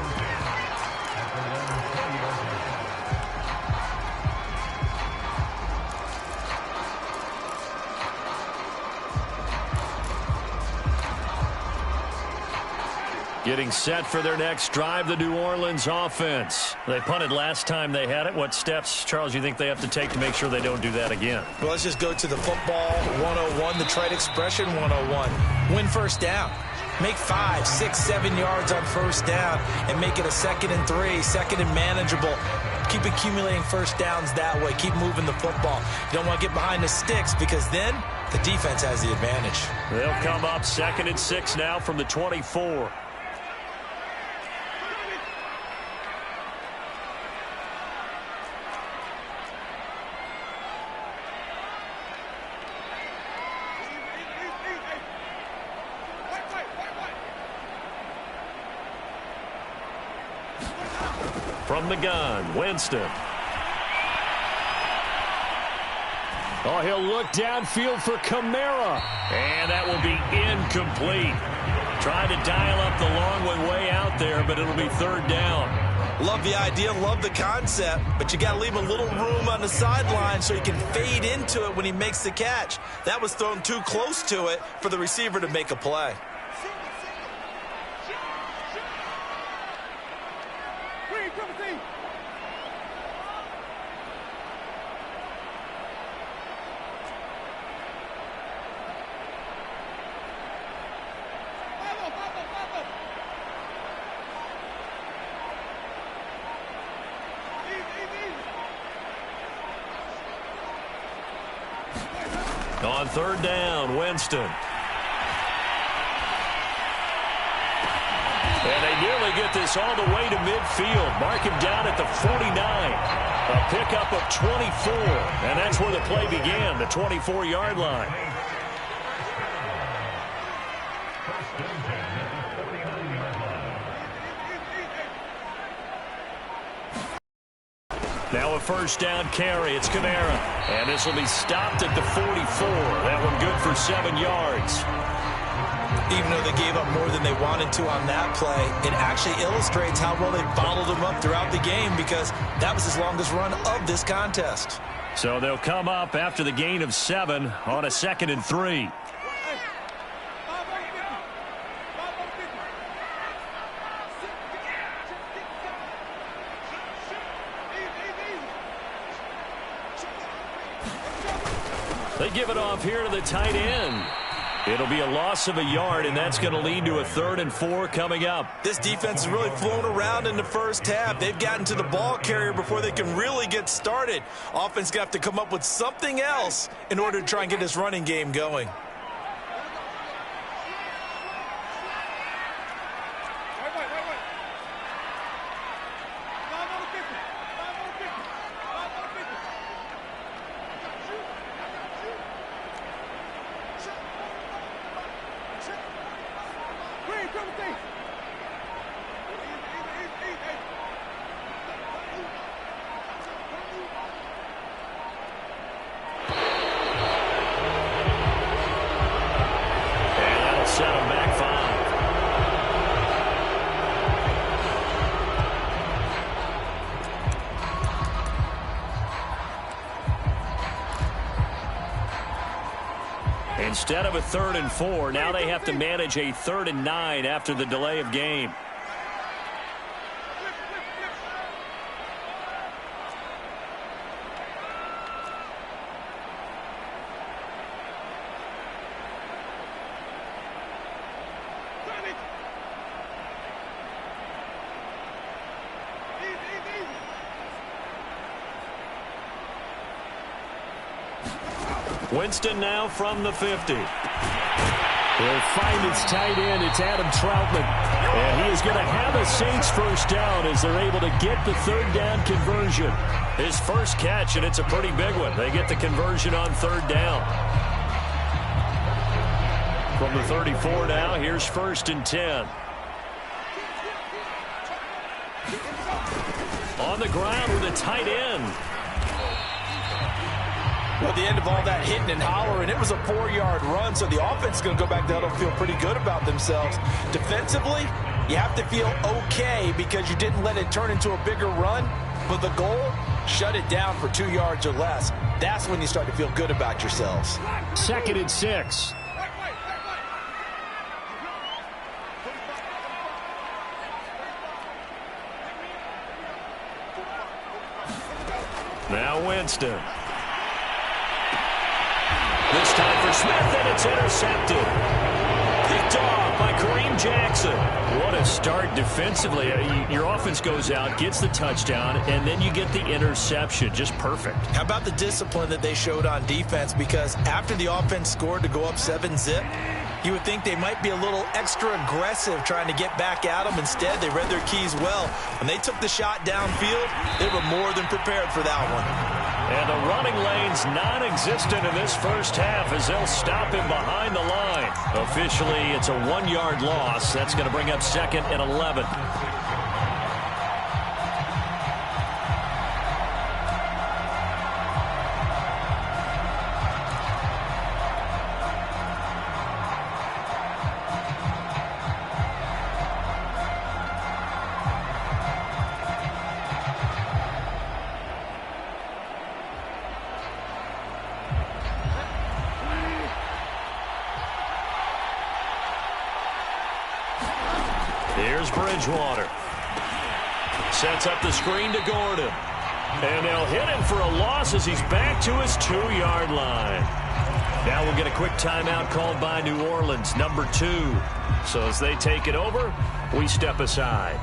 Speaker 1: Getting set for their next drive, the New Orleans offense. They punted last time they had it. What steps, Charles, you think they have to take to make sure they don't do that again?
Speaker 3: Well, let's just go to the football 101, the trite expression 101. Win first down. Make 5, 6, 7 yards on first down and make it a 2nd and 3, 2nd and manageable. Keep accumulating first downs that way. Keep moving the football. You don't want to get behind the sticks because then the defense has the advantage.
Speaker 1: They'll come up 2nd and 6 now from the 24. From the gun, Winston. Oh, he'll look downfield for Kamara. And that will be incomplete. Trying to dial up the long one way out there, but it'll be 3rd down.
Speaker 2: Love the idea, love the concept, but you got to leave a little room on the sideline so he can fade into it when he makes the catch. That was thrown too close to it for the receiver to make a play.
Speaker 1: On 3rd down, Winston. And they nearly get this all the way to midfield. Mark him down at the 49. A pickup of 24. And that's where the play began, the 24-yard line. Now a 1st down carry. It's Kamara. And this will be stopped at the 44. That one good for 7 yards.
Speaker 3: Even though they gave up more than they wanted to on that play, it actually illustrates how well they followed him up throughout the game because that was his longest run of this contest.
Speaker 1: So they'll come up after the gain of 7 on a 2nd and 3. They give it off here to the tight end. It'll be a loss of a yard, and that's going to lead to a 3rd and 4 coming up.
Speaker 2: This defense has really flown around in the first half. They've gotten to the ball carrier before they can really get started. Offense got to come up with something else in order to try and get this running game going.
Speaker 1: Set him back 5. Instead of a 3rd and 4, now they have to manage a 3rd and 9 after the delay of game. Winston now from the 50. He'll find his tight end. It's Adam Troutman. And he is going to have a Saints first down as they're able to get the third down conversion. His first catch, and it's a pretty big one. They get the conversion on third down. From the 34 now, here's 1st and 10. On the ground with a tight end.
Speaker 3: Well, at the end of all that hitting and hollering, it was a 4-yard run, so the offense is going to go back there and feel pretty good about themselves. Defensively, you have to feel okay because you didn't let it turn into a bigger run, but the goal, shut it down for 2 yards or less. That's when you start to feel good about yourselves.
Speaker 1: 2nd and 6. Now Winston. This time for Smith, and it's intercepted. Picked off by Kareem Jackson. What a start defensively. Your offense goes out, gets the touchdown, and then you get the interception. Just perfect.
Speaker 2: How about the discipline that they showed on defense? Because after the offense scored to go up 7-zip, you would think they might be a little extra aggressive trying to get back at them. Instead, they read their keys well. When they took the shot downfield, they were more than prepared for that one.
Speaker 1: And the running lane's non-existent in this first half as they'll stop him behind the line. Officially, it's a 1-yard loss. That's going to bring up 2nd and 11. Here's Bridgewater. Sets up the screen to Gordon. And they'll hit him for a loss as he's back to his 2-yard line. Now we'll get a quick timeout called by New Orleans, number 2. So as they take it over, we step aside.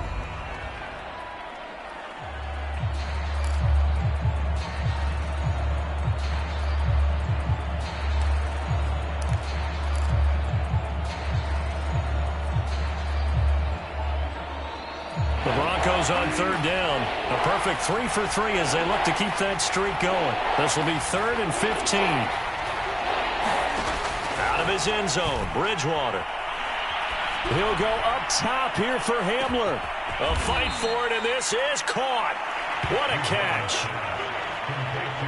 Speaker 1: The Broncos on third down. A perfect 3 for 3 as they look to keep that streak going. This will be 3rd and 15. Out of his end zone, Bridgewater. He'll go up top here for Hamler. A fight for it, and this is caught. What a catch.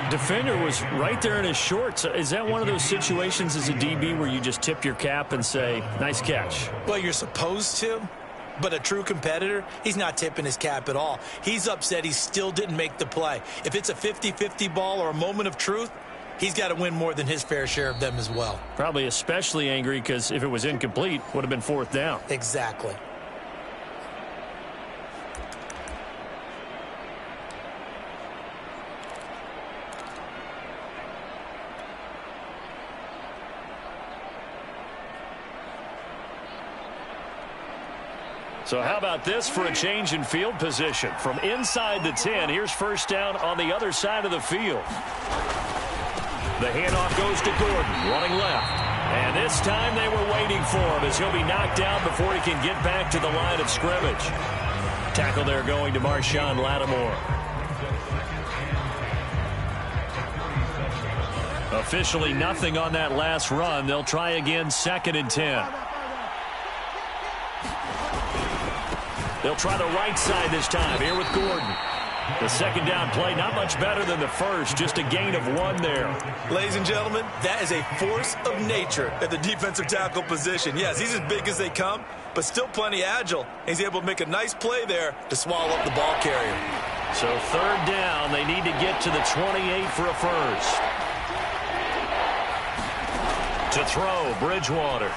Speaker 1: Defender was right there in his shorts. Is that one of those situations as a DB where you just tip your cap and say, nice catch?
Speaker 2: Well, you're supposed to. But a true competitor, he's not tipping his cap at all. He's upset he still didn't make the play. If it's a 50-50 ball or a moment of truth, he's got to win more than his fair share of them as well.
Speaker 1: Probably especially angry because if it was incomplete, would have been 4th down.
Speaker 2: Exactly.
Speaker 1: So how about this for a change in field position? From inside the 10, here's 1st down on the other side of the field. The handoff goes to Gordon, running left. And this time they were waiting for him as he'll be knocked down before he can get back to the line of scrimmage. Tackle there going to Marshawn Lattimore. Officially nothing on that last run. They'll try again 2nd and 10. They'll try the right side this time here with Gordon. The 2nd down play, not much better than the first, just a gain of 1 there.
Speaker 2: Ladies and gentlemen, that is a force of nature at the defensive tackle position. Yes, he's as big as they come, but still plenty agile. He's able to make a nice play there to swallow up the ball carrier.
Speaker 1: So 3rd down, they need to get to the 28 for a first. To throw, Bridgewater.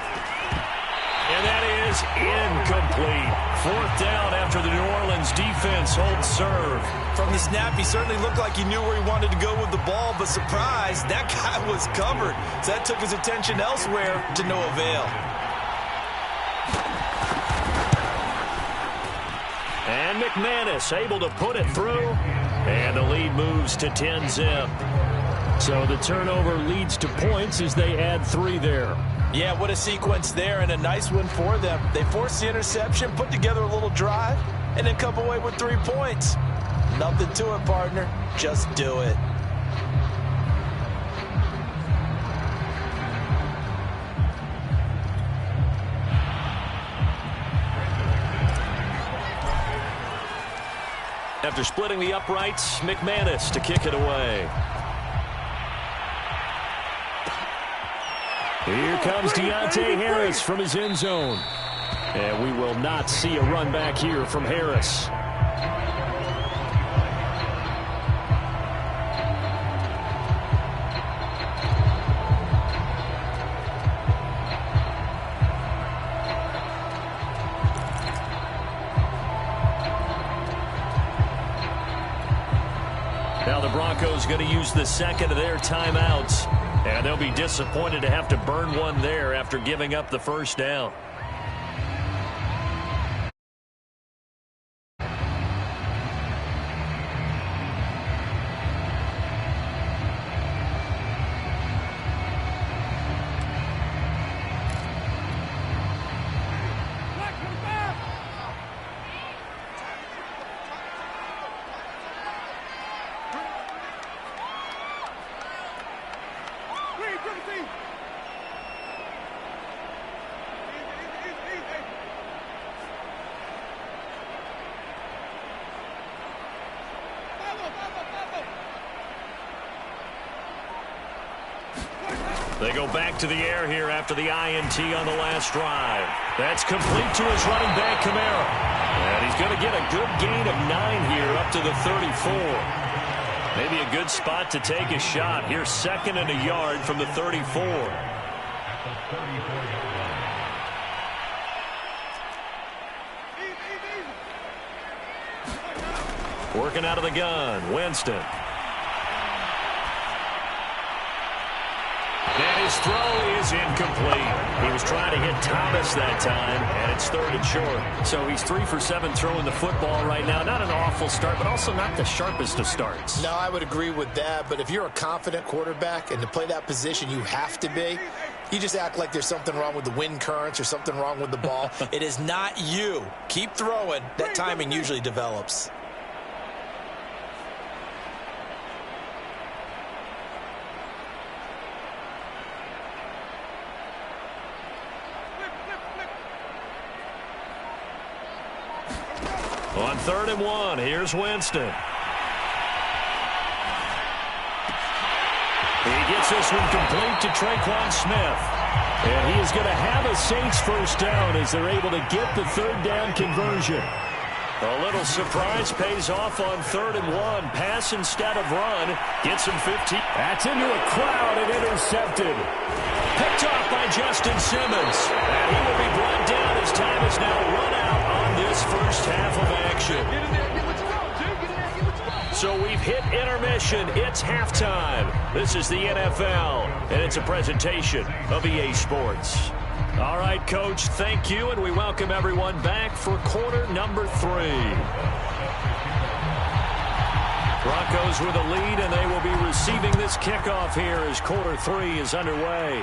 Speaker 1: And that is incomplete. 4th down after the New Orleans defense holds serve.
Speaker 2: From the snap, he certainly looked like he knew where he wanted to go with the ball, but surprise, that guy was covered. So that took his attention elsewhere to no avail.
Speaker 1: And McManus able to put it through. And the lead moves to 10-zip. So the turnover leads to points as they add 3 there.
Speaker 3: Yeah, what a sequence there, and a nice one for them. They forced the interception, put together a little drive, and then come away with 3 points. Nothing to it, partner. Just do it.
Speaker 1: After splitting the uprights, McManus to kick it away. Here comes Deontay Harris from his end zone. And we will not see a run back here from Harris. Now the Broncos going to use the second of their timeouts. And they'll be disappointed to have to burn one there after giving up the first down. They go back to the air here after the INT on the last drive. That's complete to his running back, Kamara. And he's going to get a good gain of 9 here up to the 34. Maybe a good spot to take a shot. Here's 2nd and a yard from the 34. Working out of the gun, Winston. And his throw is incomplete. He was trying to hit Thomas that time, and it's 3rd and short. So he's 3 for 7 throwing the football right now. Not an awful start, but also not the sharpest of starts.
Speaker 6: No, I would agree with that. But if you're a confident quarterback and to play that position you have to be, you just act like there's something wrong with the wind currents or something wrong with the ball.
Speaker 3: It is not you. Keep throwing. That timing usually develops.
Speaker 1: On 3rd and 1, here's Winston. He gets this one complete to Traquan Smith. And he is going to have a Saints first down as they're able to get the 3rd down conversion. A little surprise pays off on 3rd and 1. Pass instead of run. Gets him 15. That's into a crowd and intercepted. Picked off by Justin Simmons. And he will be brought down as time is now run out on this first half of action. So we've hit intermission. It's halftime. This is the NFL, and it's a presentation of EA Sports. All right, Coach, thank you, and we welcome everyone back for quarter number 3. Broncos with a lead, and they will be receiving this kickoff here as quarter 3 is underway.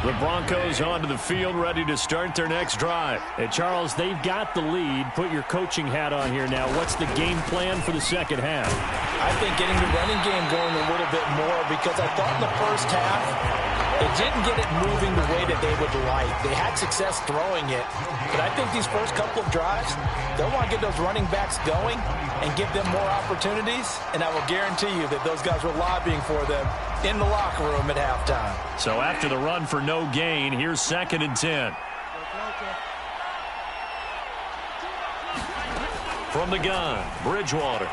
Speaker 1: The Broncos onto the field, ready to start their next drive. And Charles, they've got the lead. Put your coaching hat on here now. What's the game plan for the second half?
Speaker 3: I think getting the running game going a little bit more, because I thought in the first half they didn't get it moving the way that they would like. They had success throwing it, but I think these first couple of drives, they'll want to get those running backs going and give them more opportunities, and I will guarantee you that those guys were lobbying for them in the locker room at halftime.
Speaker 1: So after the run for no gain, here's 2nd and 10. From the gun, Bridgewater.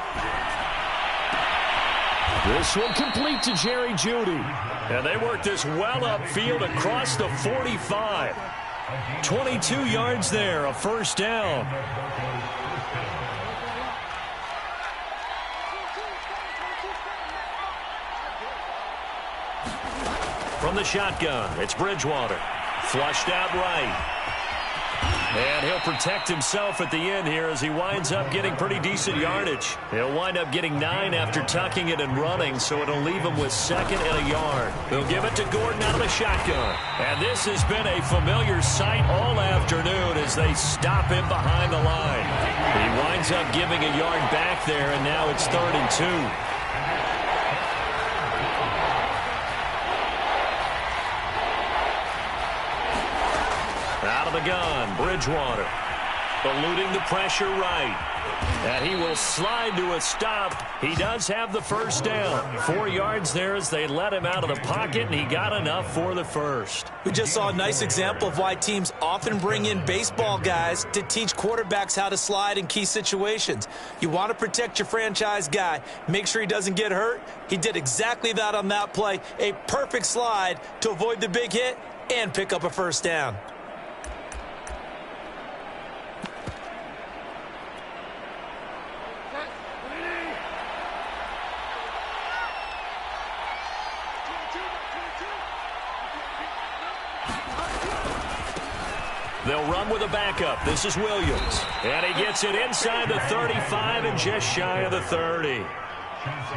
Speaker 1: This one complete to Jerry Jeudy. And they work this well upfield across the 45. 22 yards there, a first down. From the shotgun, it's Bridgewater. Flushed out right. And he'll protect himself at the end here as he winds up getting pretty decent yardage. He'll wind up getting 9 after tucking it and running, so it'll leave him with 2nd and a yard. They'll give it to Gordon out of the shotgun. And this has been a familiar sight all afternoon as they stop him behind the line. He winds up giving a yard back there, and now it's 3rd and 2. Out of the gun, Bridgewater. Eluding the pressure right. And he will slide to a stop. He does have the first down. 4 yards there as they let him out of the pocket, and he got enough for the first.
Speaker 3: We just saw a nice example of why teams often bring in baseball guys to teach quarterbacks how to slide in key situations. You want to protect your franchise guy. Make sure he doesn't get hurt. He did exactly that on that play. A perfect slide to avoid the big hit and pick up a first down.
Speaker 1: They'll run with a backup. This is Williams. And he gets it inside the 35 and just shy of the 30.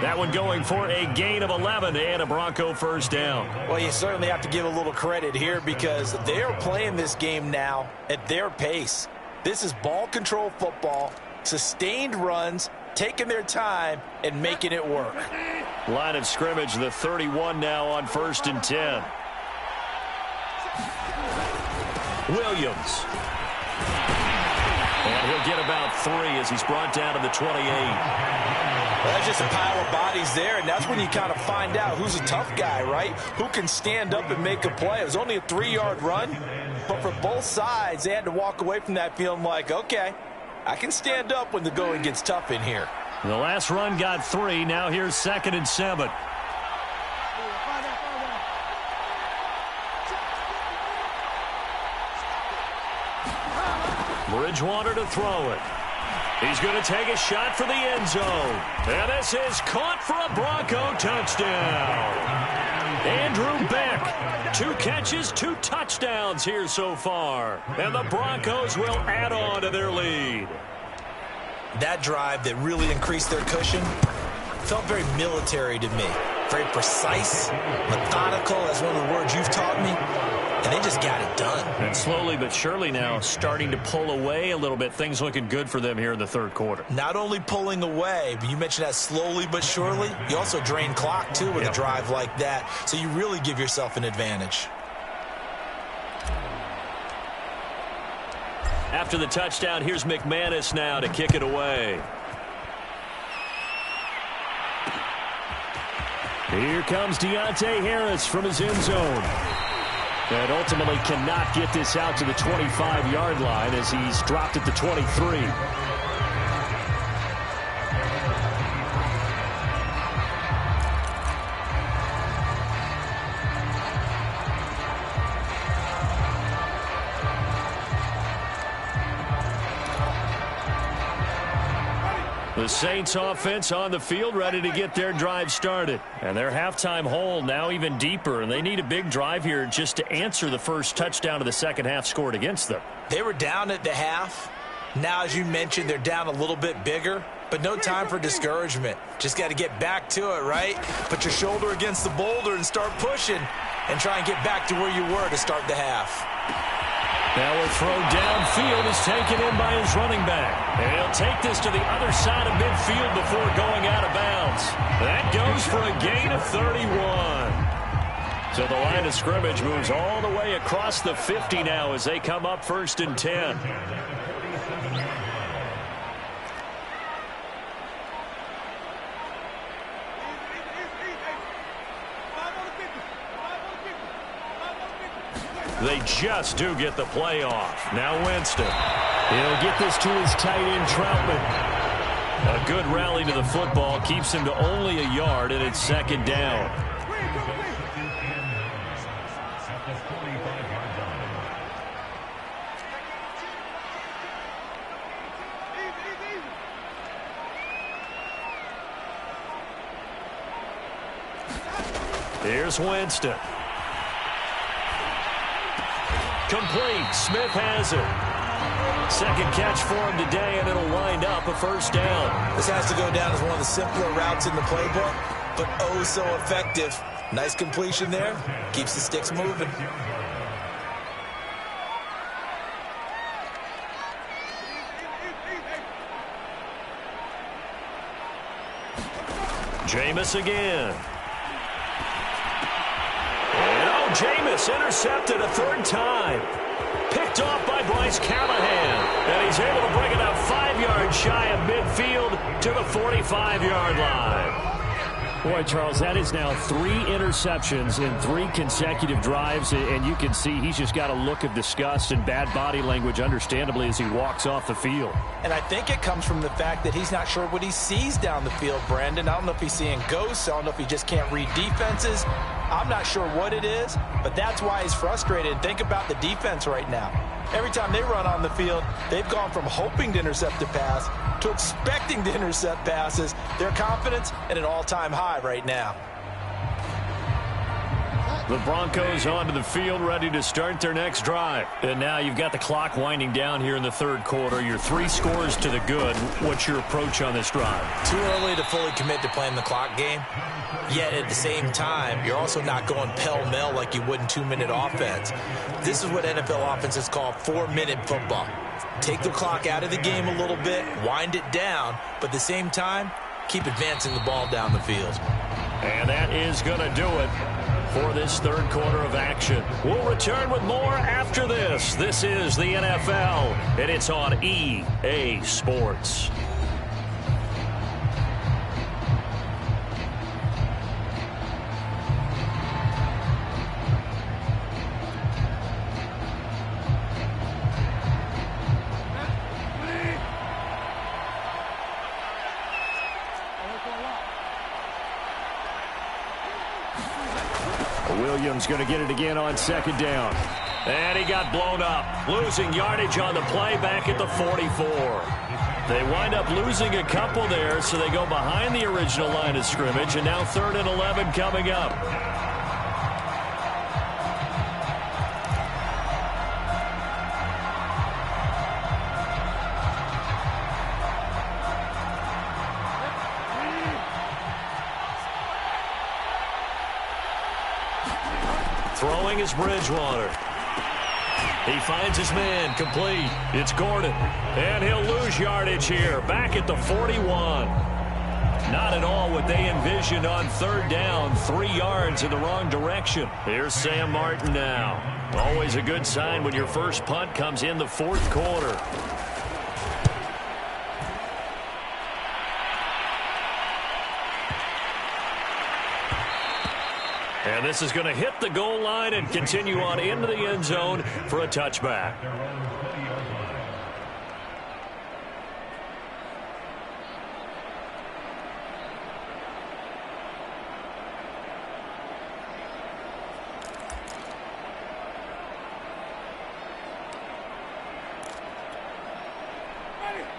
Speaker 1: That one going for a gain of 11 and a Bronco first down.
Speaker 3: Well, you certainly have to give a little credit here because they're playing this game now at their pace. This is ball control football, sustained runs, taking their time and making it work.
Speaker 1: Line of scrimmage, the 31 now on 1st and 10. Williams. And he'll get about 3 as he's brought down to the 28.
Speaker 3: Well, that's just a pile of bodies there, and that's when you kind of find out who's a tough guy, right? Who can stand up and make a play. It was only a 3-yard run, but for both sides, they had to walk away from that feeling like, okay, I can stand up when the going gets tough in here.
Speaker 1: The last run got 3. Now here's 2nd and 7. Bridgewater to throw it. He's going to take a shot for the end zone. And this is caught for a Bronco touchdown. Andrew Beck, 2 catches, 2 touchdowns here so far. And the Broncos will add on to their lead.
Speaker 2: That drive that really increased their cushion felt very military to me. Very precise, methodical, that's one of the words you've taught me. And they just got it done.
Speaker 1: And slowly but surely now starting to pull away a little bit. Things looking good for them here in the 3rd quarter.
Speaker 2: Not only pulling away, but you mentioned that slowly but surely. You also drain clock, too, with a drive like that. So you really give yourself an advantage.
Speaker 1: After the touchdown, here's McManus now to kick it away. Here comes Deontay Harris from his end zone. And ultimately cannot get this out to the 25-yard line as he's dropped at the 23. The Saints offense on the field ready to get their drive started. And their halftime hole now even deeper. And they need a big drive here just to answer the first touchdown of the second half scored against them.
Speaker 2: They were down at the half. Now, as you mentioned, they're down a little bit bigger. But no time for discouragement. Just got to get back to it, right? Put your shoulder against the boulder and start pushing. And try and get back to where you were to start the half.
Speaker 1: Now a throw downfield is taken in by his running back. And he'll take this to the other side of midfield before going out of bounds. That goes for a gain of 31. So the line of scrimmage moves all the way across the 50 now as they come up 1st and 10. They just do get the play off. Now Winston. He'll get this to his tight end, Troutman. A good rally to the football keeps him to only a yard, and it's 2nd down. Here's Winston. Complete. Smith has it. Second catch for him today, and it'll wind up a first down.
Speaker 2: This has to go down as one of the simpler routes in the playbook, but oh so effective. Nice completion there. Keeps the sticks moving.
Speaker 1: Jameis again. And Jameis intercepted a third time. Picked off by Bryce Callahan. And he's able to bring it up 5 yards shy of midfield to the 45-yard line.
Speaker 4: Boy, Charles, that is now 3 interceptions in 3 consecutive drives, and you can see he's just got a look of disgust and bad body language, understandably, as he walks off the field.
Speaker 3: And I think it comes from the fact that he's not sure what he sees down the field, Brandon. I don't know if he's seeing ghosts. I don't know if he just can't read defenses. I'm not sure what it is, but that's why he's frustrated. And think about the defense right now. Every time they run on the field, they've gone from hoping to intercept a pass to expecting to intercept passes. Their confidence at an all-time high right now.
Speaker 1: The Broncos onto the field, ready to start their next drive.
Speaker 4: And now you've got the clock winding down here in the third quarter. You're 3 scores to the good. What's your approach on this drive?
Speaker 2: Too early to fully commit to playing the clock game. Yet at the same time, you're also not going pell-mell like you would in 2-minute offense. This is what NFL offenses call 4-minute football. Take the clock out of the game a little bit, wind it down, but at the same time, keep advancing the ball down the field.
Speaker 1: And that is going to do it for this third quarter of action. We'll return with more after this. This is the NFL, and it's on EA Sports.
Speaker 4: Williams going to get it again on second down.
Speaker 1: And he got blown up, losing yardage on the play back at the 44. They wind up losing a couple there, so they go behind the original line of scrimmage, and now 3rd and 11 coming up. Throwing is Bridgewater. He finds his man, complete. It's Gordon, and he'll lose yardage here, back at the 41. Not at all what they envisioned on 3rd down, 3 yards in the wrong direction. Here's Sam Martin now. Always a good sign when your first punt comes in the 4th quarter. And this is going to hit the goal line and continue on into the end zone for a touchback.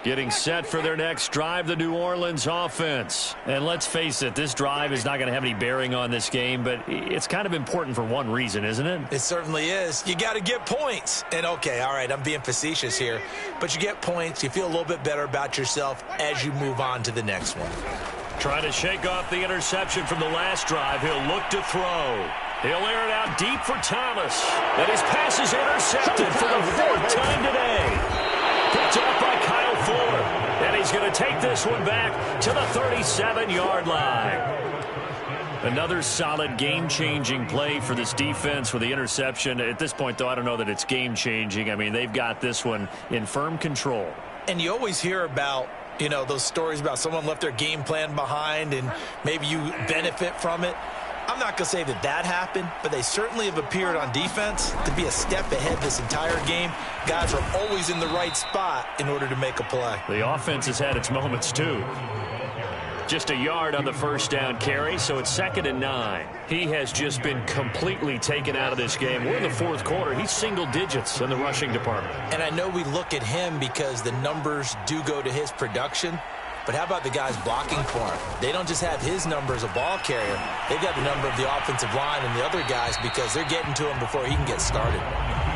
Speaker 1: Getting set for their next drive, the New Orleans offense. And let's face it, this drive is not going to have any bearing on this game, but it's kind of important for one reason, isn't it?
Speaker 2: It certainly is. You got to get points. And, okay, all right, I'm being facetious here. But you get points, you feel a little bit better about yourself as you move on to the next one.
Speaker 1: Trying to shake off the interception from the last drive. He'll look to throw. He'll air it out deep for Thomas. And his pass is intercepted for the 4th time today. Picked up by Kyle Fuller. And he's going to take this one back to the 37-yard line. Another solid game-changing play for this defense with the interception. At this point, though, I don't know that it's game-changing. I mean, they've got this one in firm control.
Speaker 2: And you always hear about, you know, those stories about someone left their game plan behind and maybe you benefit from it. I'm not going to say that that happened, but they certainly have appeared on defense to be a step ahead this entire game. Guys are always in the right spot in order to make a play.
Speaker 1: The offense has had its moments, too. Just a yard on the first down carry, so it's 2nd and 9. He has just been completely taken out of this game. We're in the 4th quarter. He's single digits in the rushing department.
Speaker 2: And I know we look at him because the numbers do go to his production. But how about the guys blocking for him? They don't just have his number as a ball carrier. They've got the number of the offensive line and the other guys because they're getting to him before he can get started.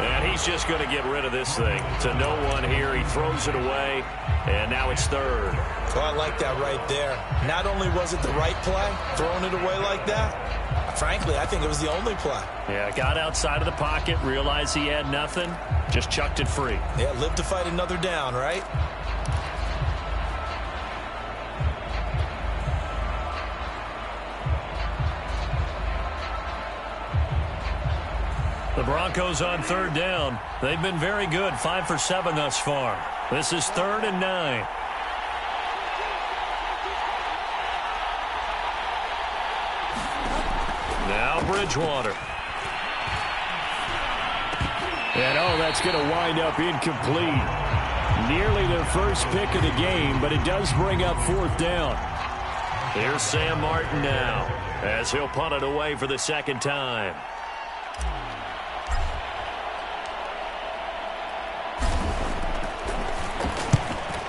Speaker 1: And he's just going to get rid of this thing. To no one here. He throws it away, and now it's third.
Speaker 2: Oh, I like that right there. Not only was it the right play, throwing it away like that, frankly, I think it was the only play.
Speaker 1: Yeah, got outside of the pocket, realized he had nothing, just chucked it free.
Speaker 2: Yeah, live to fight another down, right?
Speaker 1: The Broncos on third down. They've been very good, 5 for 7 thus far. This is 3rd and 9. Now Bridgewater. And that's going to wind up incomplete. Nearly their first pick of the game, but it does bring up 4th down. Here's Sam Martin now, as he'll punt it away for the second time.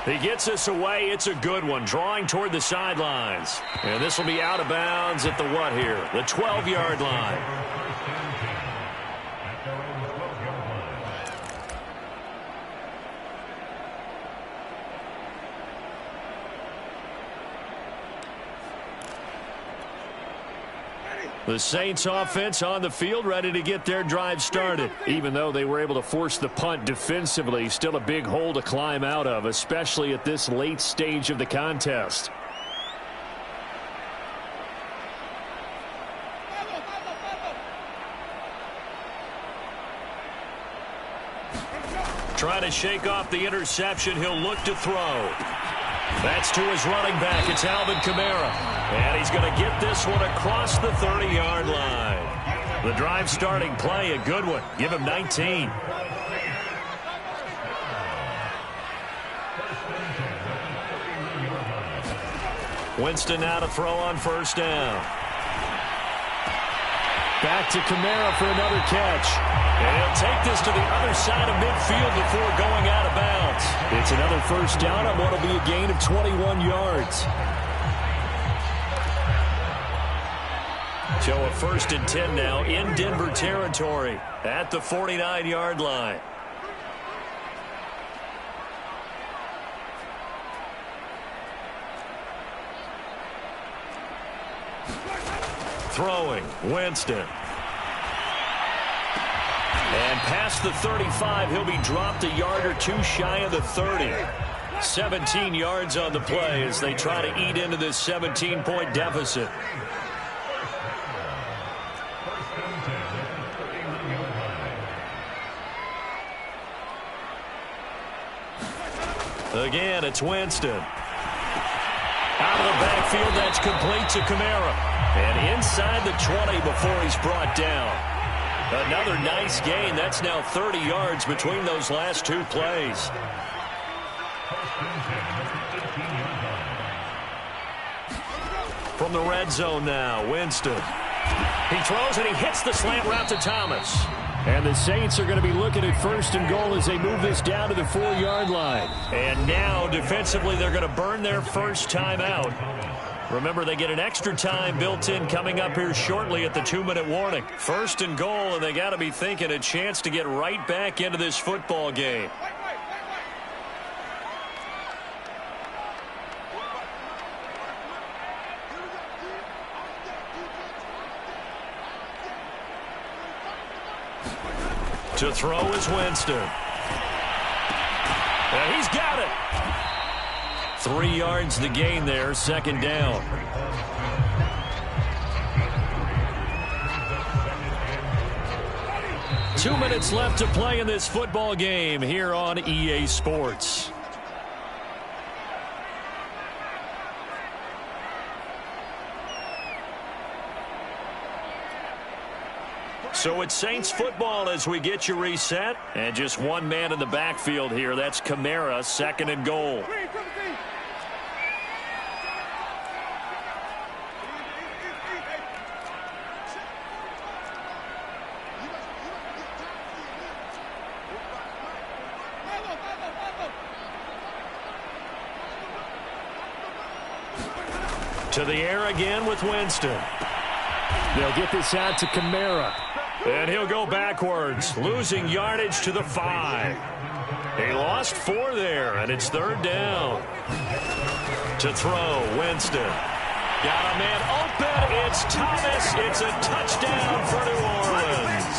Speaker 1: He gets this away. It's a good one, drawing toward the sidelines. And this will be out of bounds at the what here? The 12-yard line. The Saints offense on the field, ready to get their drive started. Even though they were able to force the punt defensively, still a big hole to climb out of, especially at this late stage of the contest. Trying to shake off the interception. He'll look to throw. That's to his running back. It's Alvin Kamara. And he's going to get this one across the 30-yard line. The drive starting play, a good one. Give him 19. Winston now to throw on first down. Back to Kamara for another catch. And he'll take this to the other side of midfield before going out of bounds. It's another first down on what will be a gain of 21 yards. So a 1st and 10 now in Denver territory at the 49-yard line. Throwing, Winston. And past the 35, he'll be dropped a yard or two shy of the 30. 17 yards on the play as they try to eat into this 17-point deficit. Again, it's Winston. Out of the backfield, that's complete to Kamara. And inside the 20 before he's brought down. Another nice gain. That's now 30 yards between those last two plays. From the red zone now, Winston. He throws and he hits the slant route to Thomas. And the Saints are going to be looking at 1st and goal as they move this down to the 4-yard line. And now, defensively, they're going to burn their first time out. Remember, they get an extra time built in coming up here shortly at the 2-minute warning. 1st and goal, and they got to be thinking a chance to get right back into this football game. To throw is Winston. And he's got it. 3 yards the gain there, 2nd down. Two minutes left to play in this football game here on EA Sports. So it's Saints football as we get you reset. And just one man in the backfield here. That's Kamara, 2nd and goal. To the air again with Winston. They'll get this out to Kamara. And he'll go backwards, losing yardage to the 5. He lost 4 there, and it's 3rd down. To throw, Winston. Got a man open. It's Thomas. It's a touchdown for New Orleans.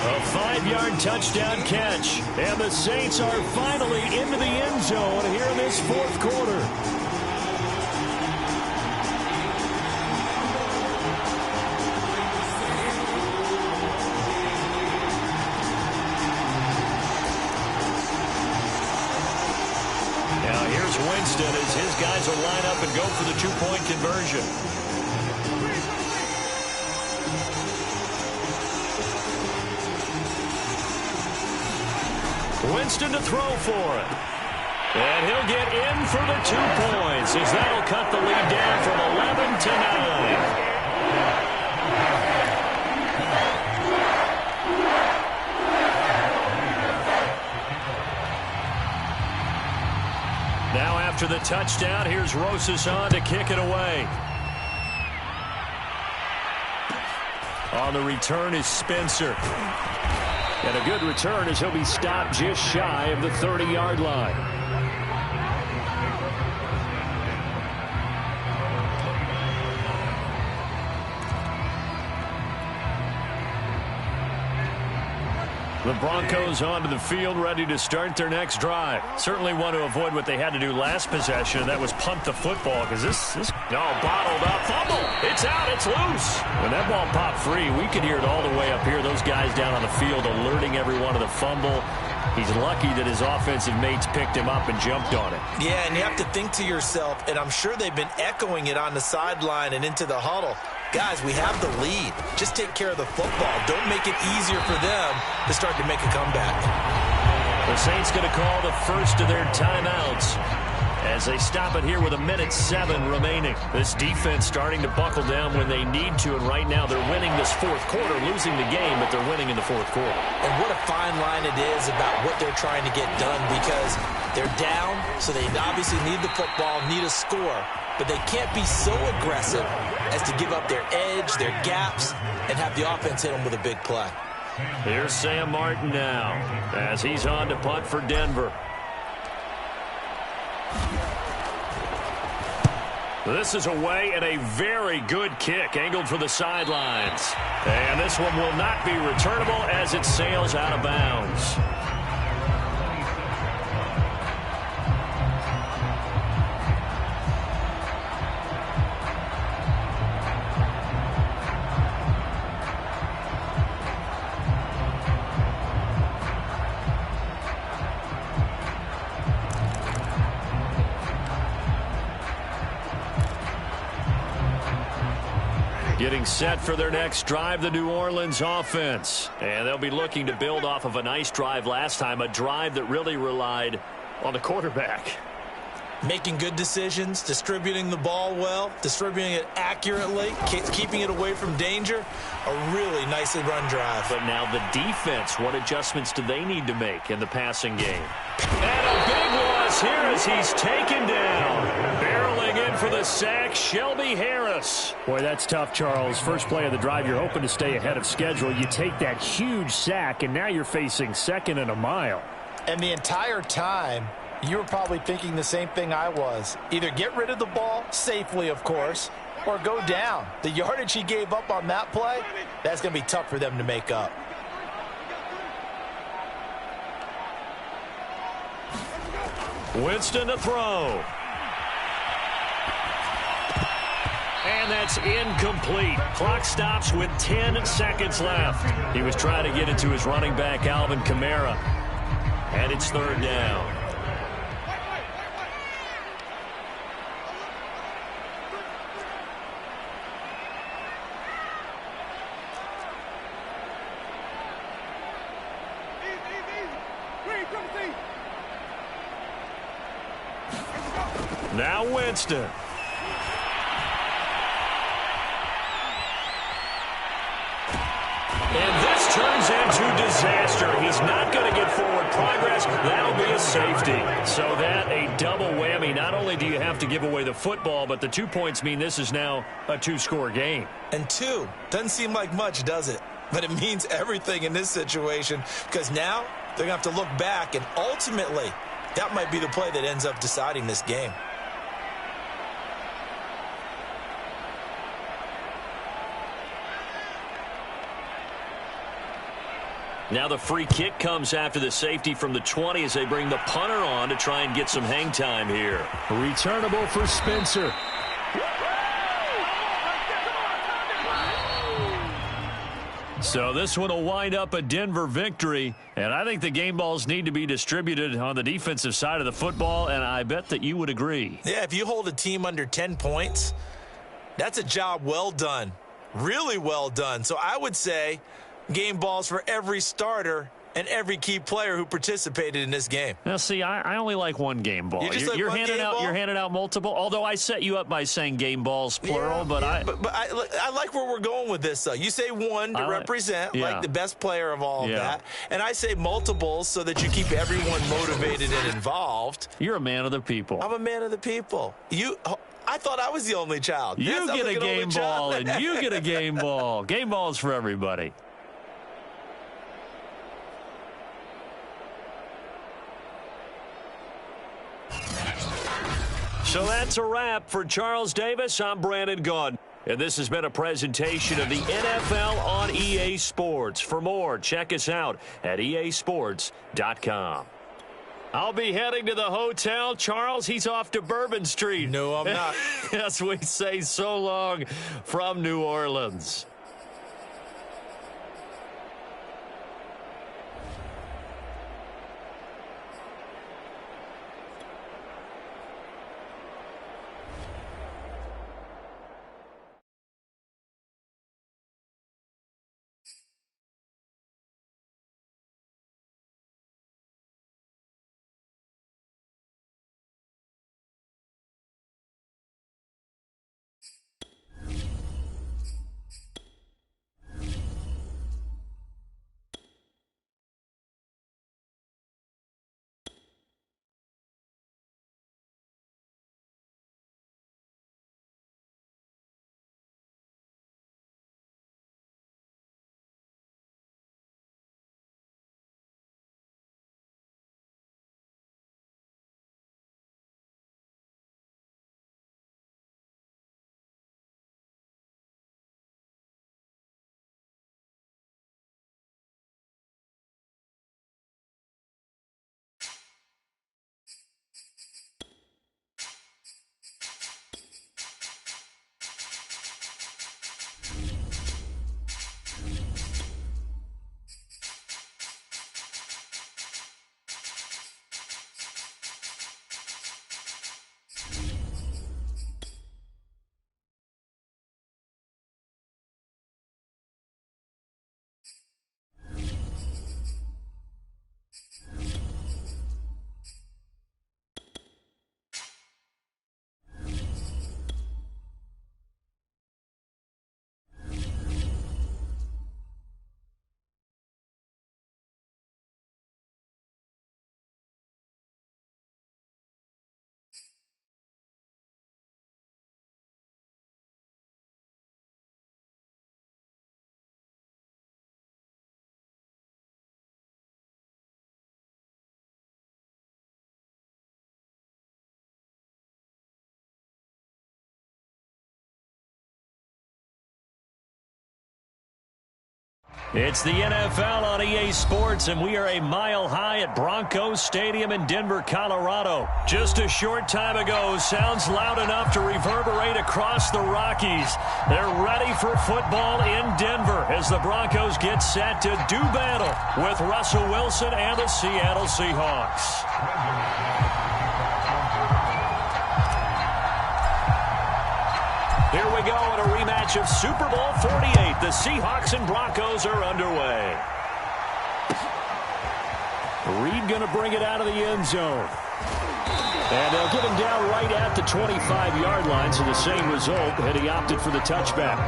Speaker 1: A 5-yard touchdown catch. And the Saints are finally into the end zone here in this 4th quarter. Winston as his guys will line up and go for the 2-point conversion. Winston to throw for it. And he'll get in for the 2 points as that'll cut the lead down from 11 to 9. Now after the touchdown, here's Rosas on to kick it away. On the return is Spencer. And a good return as he'll be stopped just shy of the 30-yard line. The Broncos onto the field, ready to start their next drive. Certainly want to avoid what they had to do last possession, and that was punt the football, because this bottled up. Fumble! It's out, it's loose. When that ball popped free, we could hear it all the way up here. Those guys down on the field alerting everyone of the fumble. He's lucky that his offensive mates picked him up and jumped on it.
Speaker 3: Yeah, and you have to think to yourself, and I'm sure they've been echoing it on the sideline and into the huddle. Guys, we have the lead. Just take care of the football. Don't make it easier for them to start to make a comeback.
Speaker 1: The Saints going to call the first of their timeouts as they stop it here with 1:07 remaining. This defense starting to buckle down when they need to, and right now they're winning this 4th quarter, losing the game, but they're winning in the 4th quarter.
Speaker 3: And what a fine line it is about what they're trying to get done, because they're down, so they obviously need the football, need a score, but they can't be so aggressive as to give up their edge, their gaps, and have the offense hit them with a big play.
Speaker 1: Here's Sam Martin now as he's on to punt for Denver. This is away and a very good kick angled for the sidelines. And this one will not be returnable as it sails out of bounds. Getting set for their next drive, the New Orleans offense. And they'll be looking to build off of a nice drive last time, a drive that really relied on the quarterback.
Speaker 3: Making good decisions, distributing the ball well, distributing it accurately, keeping it away from danger. A really nicely run drive.
Speaker 1: But now the defense, what adjustments do they need to make in the passing game? And a big loss here as he's taken down. Barreling in for the sack, Shelby Harris.
Speaker 4: Boy, that's tough, Charles. First play of the drive, you're hoping to stay ahead of schedule. You take that huge sack, and now you're facing 2nd and a mile.
Speaker 6: And the entire time, you were probably thinking the same thing I was. Either get rid of the ball, safely, of course, or go down. The yardage he gave up on that play, that's going to be tough for them to make up.
Speaker 1: Winston to throw. And that's incomplete. Clock stops with 10 seconds left. He was trying to get it to his running back, Alvin Kamara. And it's 3rd down. Now Winston. And this turns into disaster. He's not going to get forward progress. That'll be a safety. So that a double whammy. Not only do you have to give away the football, but the 2 points mean this is now a two-score game.
Speaker 2: And 2 doesn't seem like much, does it? But it means everything in this situation, because now they're going to have to look back, and ultimately that might be the play that ends up deciding this game.
Speaker 1: Now the free kick comes after the safety from the 20 as they bring the punter on to try and get some hang time here.
Speaker 4: Returnable for Spencer.
Speaker 1: So this one will wind up a Denver victory, and I think the game balls need to be distributed on the defensive side of the football, and I bet that you would agree.
Speaker 2: Yeah, if you hold a team under 10 points, that's a job well done, really well done. So I would say game balls for every starter and every key player who participated in this game.
Speaker 1: Now, see, I only like one game ball. You're handing out multiple. Although I set you up by saying game balls plural, but I
Speaker 2: like where we're going with this. Though you say one to represent like the best player of all of that, and I say multiples so that you keep everyone motivated and involved.
Speaker 1: You're a man of the people.
Speaker 2: I'm a man of the people. I thought I was the only child.
Speaker 1: You get a game ball, and you get a game ball. Game balls for everybody. So that's a wrap for Charles Davis. I'm Brandon Gaudin. And this has been a presentation of the NFL on EA Sports. For more, check us out at easports.com. I'll be heading to the hotel. Charles, he's off to Bourbon Street.
Speaker 2: No, I'm not.
Speaker 1: As we say so long from New Orleans. It's the NFL on EA Sports, and we are a mile high at Broncos Stadium in Denver, Colorado. Just a short time ago, sounds loud enough to reverberate across the Rockies. They're ready for football in Denver as the Broncos get set to do battle with Russell Wilson and the Seattle Seahawks. Here we go in a rematch of Super Bowl 48. The Seahawks and Broncos are underway. Reed going to bring it out of the end zone. And they'll get him down right at the 25-yard line, so the same result, and he opted for the touchback.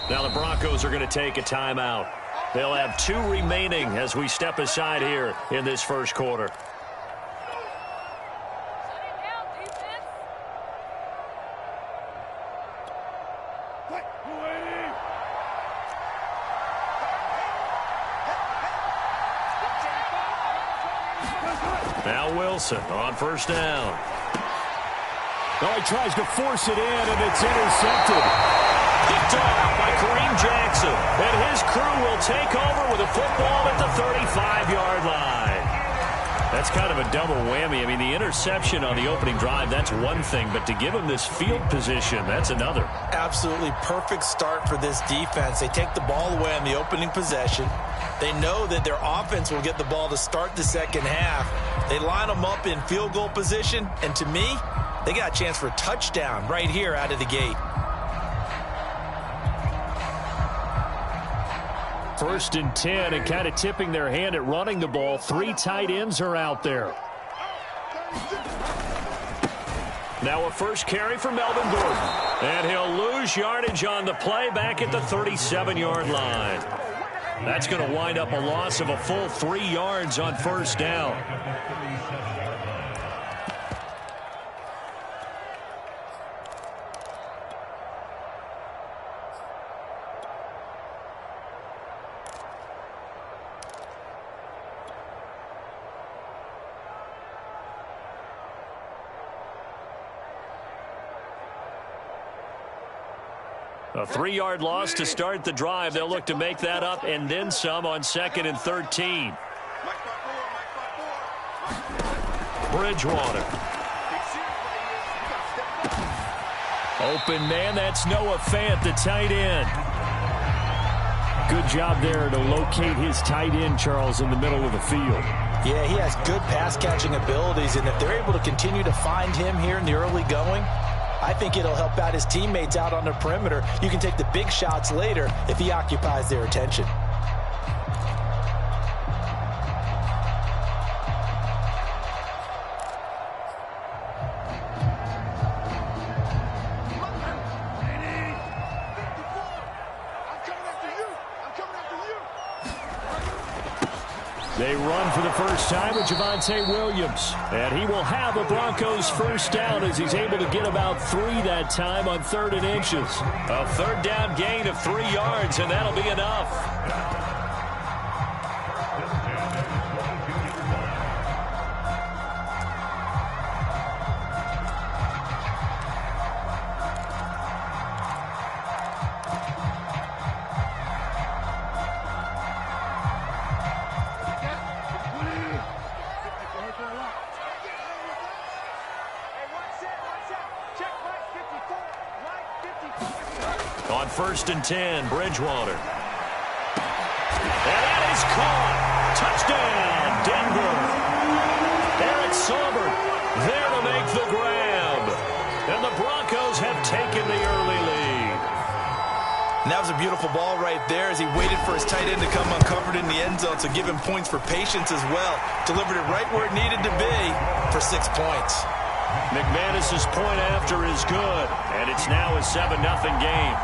Speaker 1: Now the Broncos are going to take a timeout. They'll have 2 remaining as we step aside here in this first quarter. Now Wilson on first down.
Speaker 4: Oh, he tries to force it in, and it's intercepted.
Speaker 1: Picked off by Kareem Jackson. And his crew will take over with a football at the 35-yard line. That's kind of a double whammy. I mean, the interception on the opening drive, that's one thing. But to give him this field position, that's another.
Speaker 3: Absolutely perfect start for this defense. They take the ball away on the opening possession. They know that their offense will get the ball to start the second half. They line them up in field goal position. And to me, they got a chance for a touchdown right here out of the gate.
Speaker 1: First and 10, and kind of tipping their hand at running the ball. 3 tight ends are out there. Now a first carry for Melvin Gordon. And he'll lose yardage on the play back at the 37-yard line. That's going to wind up a loss of a full 3 yards on first down. A 3-yard loss to start the drive. They'll look to make that up and then some on 2nd and 13. Bridgewater. Open man, that's Noah Fant, the tight end.
Speaker 4: Good job there to locate his tight end, Charles, in the middle of the field.
Speaker 3: Yeah, he has good pass-catching abilities, and if they're able to continue to find him here in the early going, I think it'll help out his teammates out on the perimeter. You can take the big shots later if he occupies their attention.
Speaker 1: They run for the first time with Javonte Williams. And he will have a Broncos first down as he's able to get about 3 that time on 3rd and inches. A 3rd down gain of 3 yards, and that'll be enough. On 1st and 10, Bridgewater. And that is caught. Touchdown, Denver. Eric Saubert there to make the grab. And the Broncos have taken the early lead.
Speaker 2: And that was a beautiful ball right there as he waited for his tight end to come uncovered in the end zone, so give him points for patience as well. Delivered it right where it needed to be for 6 points.
Speaker 1: McManus's point after is good, and it's now a 7-0 game.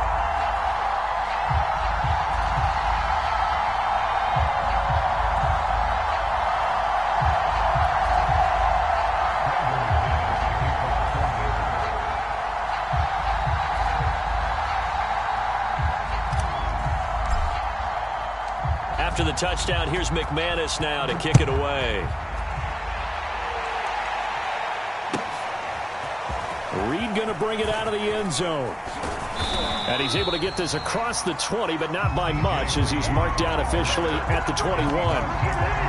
Speaker 1: After the touchdown, here's McManus now to kick it away.
Speaker 4: Reed going to bring it out of the end zone. And he's able to get this across the 20, but not by much as he's marked down officially at the 21.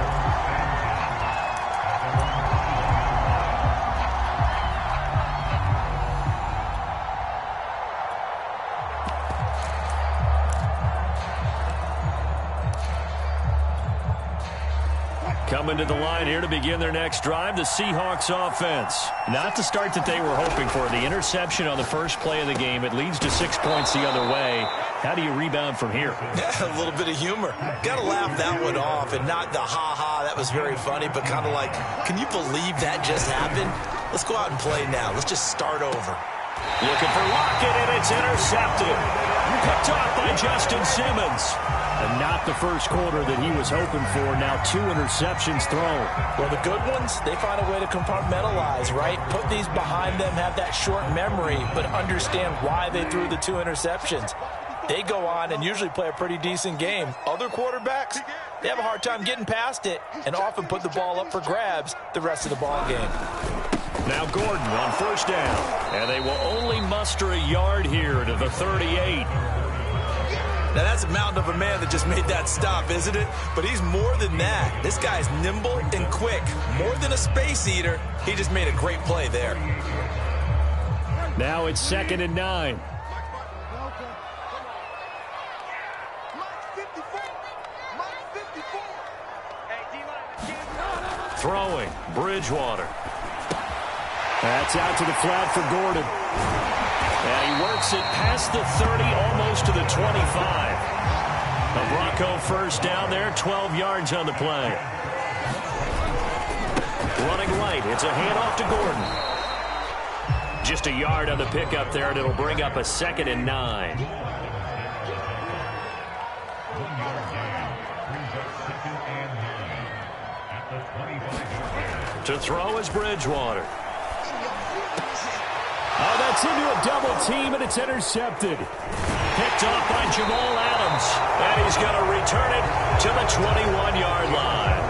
Speaker 1: Coming to the line here to begin their next drive, the Seahawks offense. Not the start that they were hoping for. The interception on the first play of the game. It leads to 6 points the other way. How do you rebound from here?
Speaker 2: Yeah, a little bit of humor. Got to laugh that one off and not the ha-ha, that was very funny, but kind of like, can you believe that just happened? Let's go out and play now. Let's just start over.
Speaker 1: Looking for Lockett, and it's intercepted. Picked off by Justin Simmons. And not the first quarter that he was hoping for. Now 2 interceptions thrown.
Speaker 3: Well, the good ones, they find a way to compartmentalize, right? Put these behind them, have that short memory, but understand why they threw the 2 interceptions. They go on and usually play a pretty decent game. Other quarterbacks, they have a hard time getting past it and often put the ball up for grabs the rest of the ball game.
Speaker 1: Now Gordon on first down. And they will only muster a yard here to the 38.
Speaker 2: Now, that's a mountain of a man that just made that stop, isn't it? But he's more than that. This guy's nimble and quick. More than a space eater. He just made a great play there.
Speaker 1: Now it's 2nd and 9. Throwing, Bridgewater. That's out to the flat for Gordon. And he works it past the 30, almost to the 25. A Bronco first down there, 12 yards on the play. Running right, it's a handoff to Gordon. Just a yard on the pickup there, and it'll bring up a 2nd and 9. To throw is Bridgewater. Oh, that's into a double team, and it's intercepted. Picked off by Jamal Adams. And he's going to return it to the 21-yard line.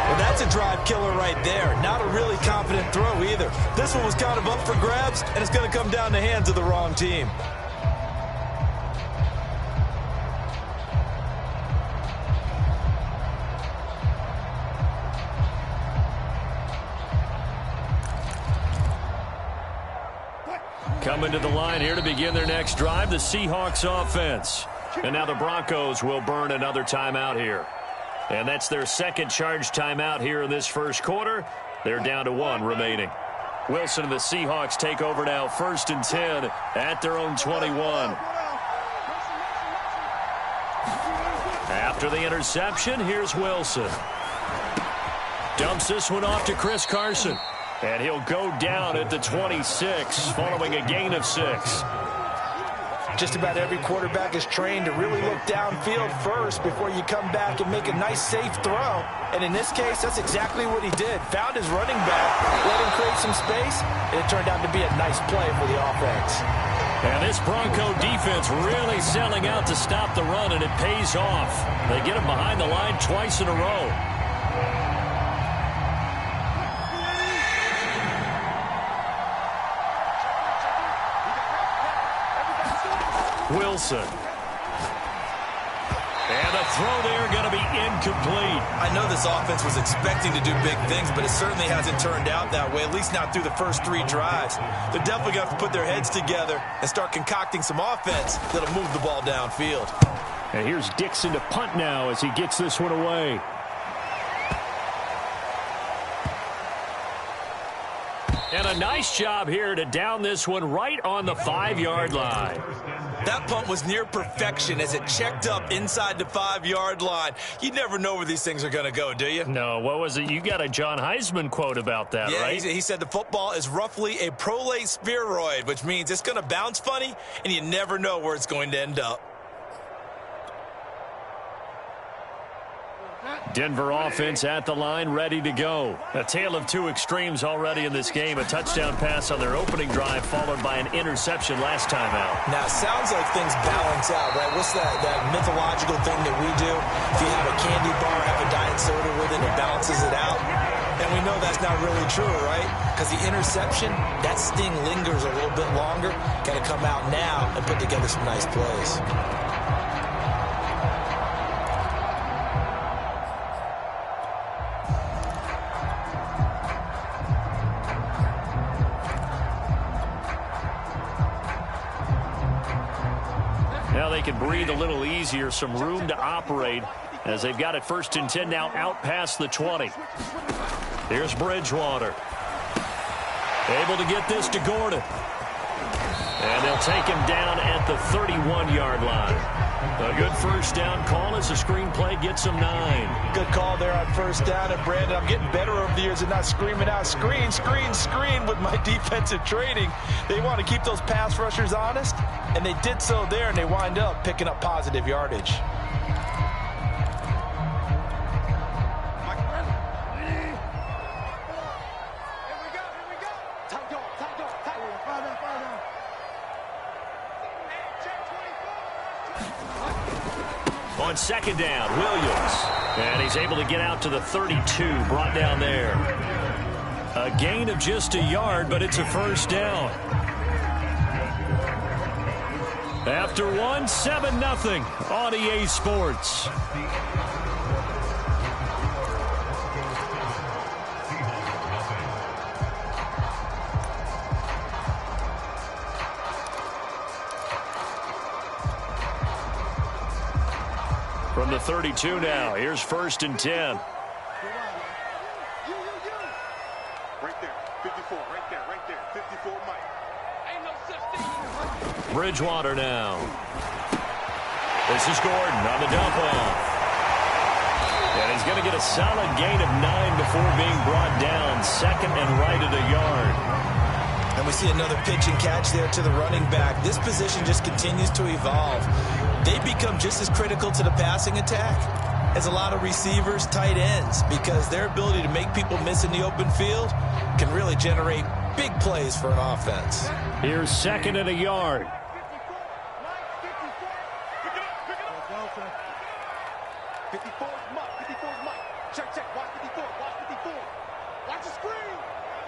Speaker 2: Well, that's a drive killer right there. Not a really confident throw either. This one was kind of up for grabs, and it's going to come down the hands of the wrong team.
Speaker 1: Coming to the line here to begin their next drive, the Seahawks offense. And now the Broncos will burn another timeout here. And that's their second charge timeout here in this first quarter. They're down to 1 remaining. Wilson and the Seahawks take over now, 1st and 10 at their own 21. After the interception, here's Wilson. Dumps this one off to Chris Carson. And he'll go down at the 26 following a gain of 6.
Speaker 3: Just about every quarterback is trained to really look downfield first before you come back and make a nice, safe throw. And in this case, that's exactly what he did. Found his running back, let him create some space, and it turned out to be a nice play for the offense.
Speaker 1: And this Bronco defense really selling out to stop the run, and it pays off. They get him behind the line twice in a row. Wilson. And the throw there going to be incomplete.
Speaker 2: I know this offense was expecting to do big things, but it certainly hasn't turned out that way, at least not through the first 3 drives. They're definitely going to have to put their heads together and start concocting some offense that'll move the ball downfield.
Speaker 1: And here's Dixon to punt now as he gets this one away. And a nice job here to down this one right on the 5-yard line.
Speaker 2: That punt was near perfection as it checked up inside the 5-yard line. You never know where these things are going to go, do you?
Speaker 1: No, what was it? You got a John Heisman quote about that, right?
Speaker 2: He said the football is roughly a prolate spheroid, which means it's going to bounce funny, and you never know where it's going to end up.
Speaker 1: Denver offense at the line, ready to go. A tale of 2 extremes already in this game. A touchdown pass on their opening drive, followed by an interception last time out.
Speaker 2: Now, it sounds like things balance out, right? What's that mythological thing that we do? If you have a candy bar, have a diet soda with it, it balances it out. And we know that's not really true, right? Because the interception, that sting lingers a little bit longer. Got to come out now and put together some nice plays.
Speaker 1: Now they can breathe a little easier, some room to operate as they've got it 1st and 10 now out past the 20. Here's Bridgewater. Able to get this to Gordon. And they'll take him down at the 31-yard line. A good first down call as the screenplay gets him 9.
Speaker 3: Good call there on first down. And, Brandon, I'm getting better over the years at not screaming out, screen, screen, screen with my defensive training. They want to keep those pass rushers honest, and they did so there, and they wind up picking up positive yardage.
Speaker 1: On second down, Williams. And he's able to get out to the 32, brought down there. A gain of just a yard, but it's a first down. After one, 7-0 on EA Sports. From the 32 now, here's 1st and 10.
Speaker 5: Right there, 54, right there, 54, Mike. Ain't no such thing.
Speaker 1: Bridgewater now. This is Gordon on the dump off. And he's going to get a solid gain of 9 before being brought down. Second and right at a yard.
Speaker 2: And we see another pitch and catch there to the running back. This position just continues to evolve. They become just as critical to the passing attack as a lot of receivers, tight ends, because their ability to make people miss in the open field can really generate big plays for an offense.
Speaker 1: Here's second and a yard.
Speaker 5: 54 is Mike. 54 is Mike. Check. Watch 54. Watch 54. Watch the screen.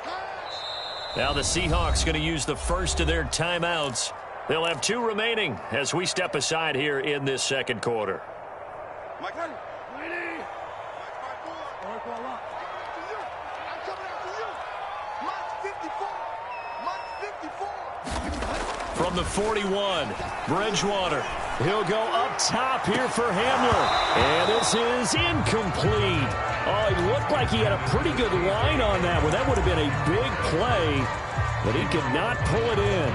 Speaker 5: Pass.
Speaker 1: Now the Seahawks going to use the first of their timeouts. They'll have 2 remaining as we step aside here in this second quarter.
Speaker 5: Mike, ready? Ready. Mike, 5-4. I'm coming after you. Mike 54. Mike 54.
Speaker 1: From the 41, Bridgewater. He'll go up top here for Hamler. And this is incomplete. Oh, it looked like he had a pretty good line on that one. That would have been a big play, but he could not pull it in.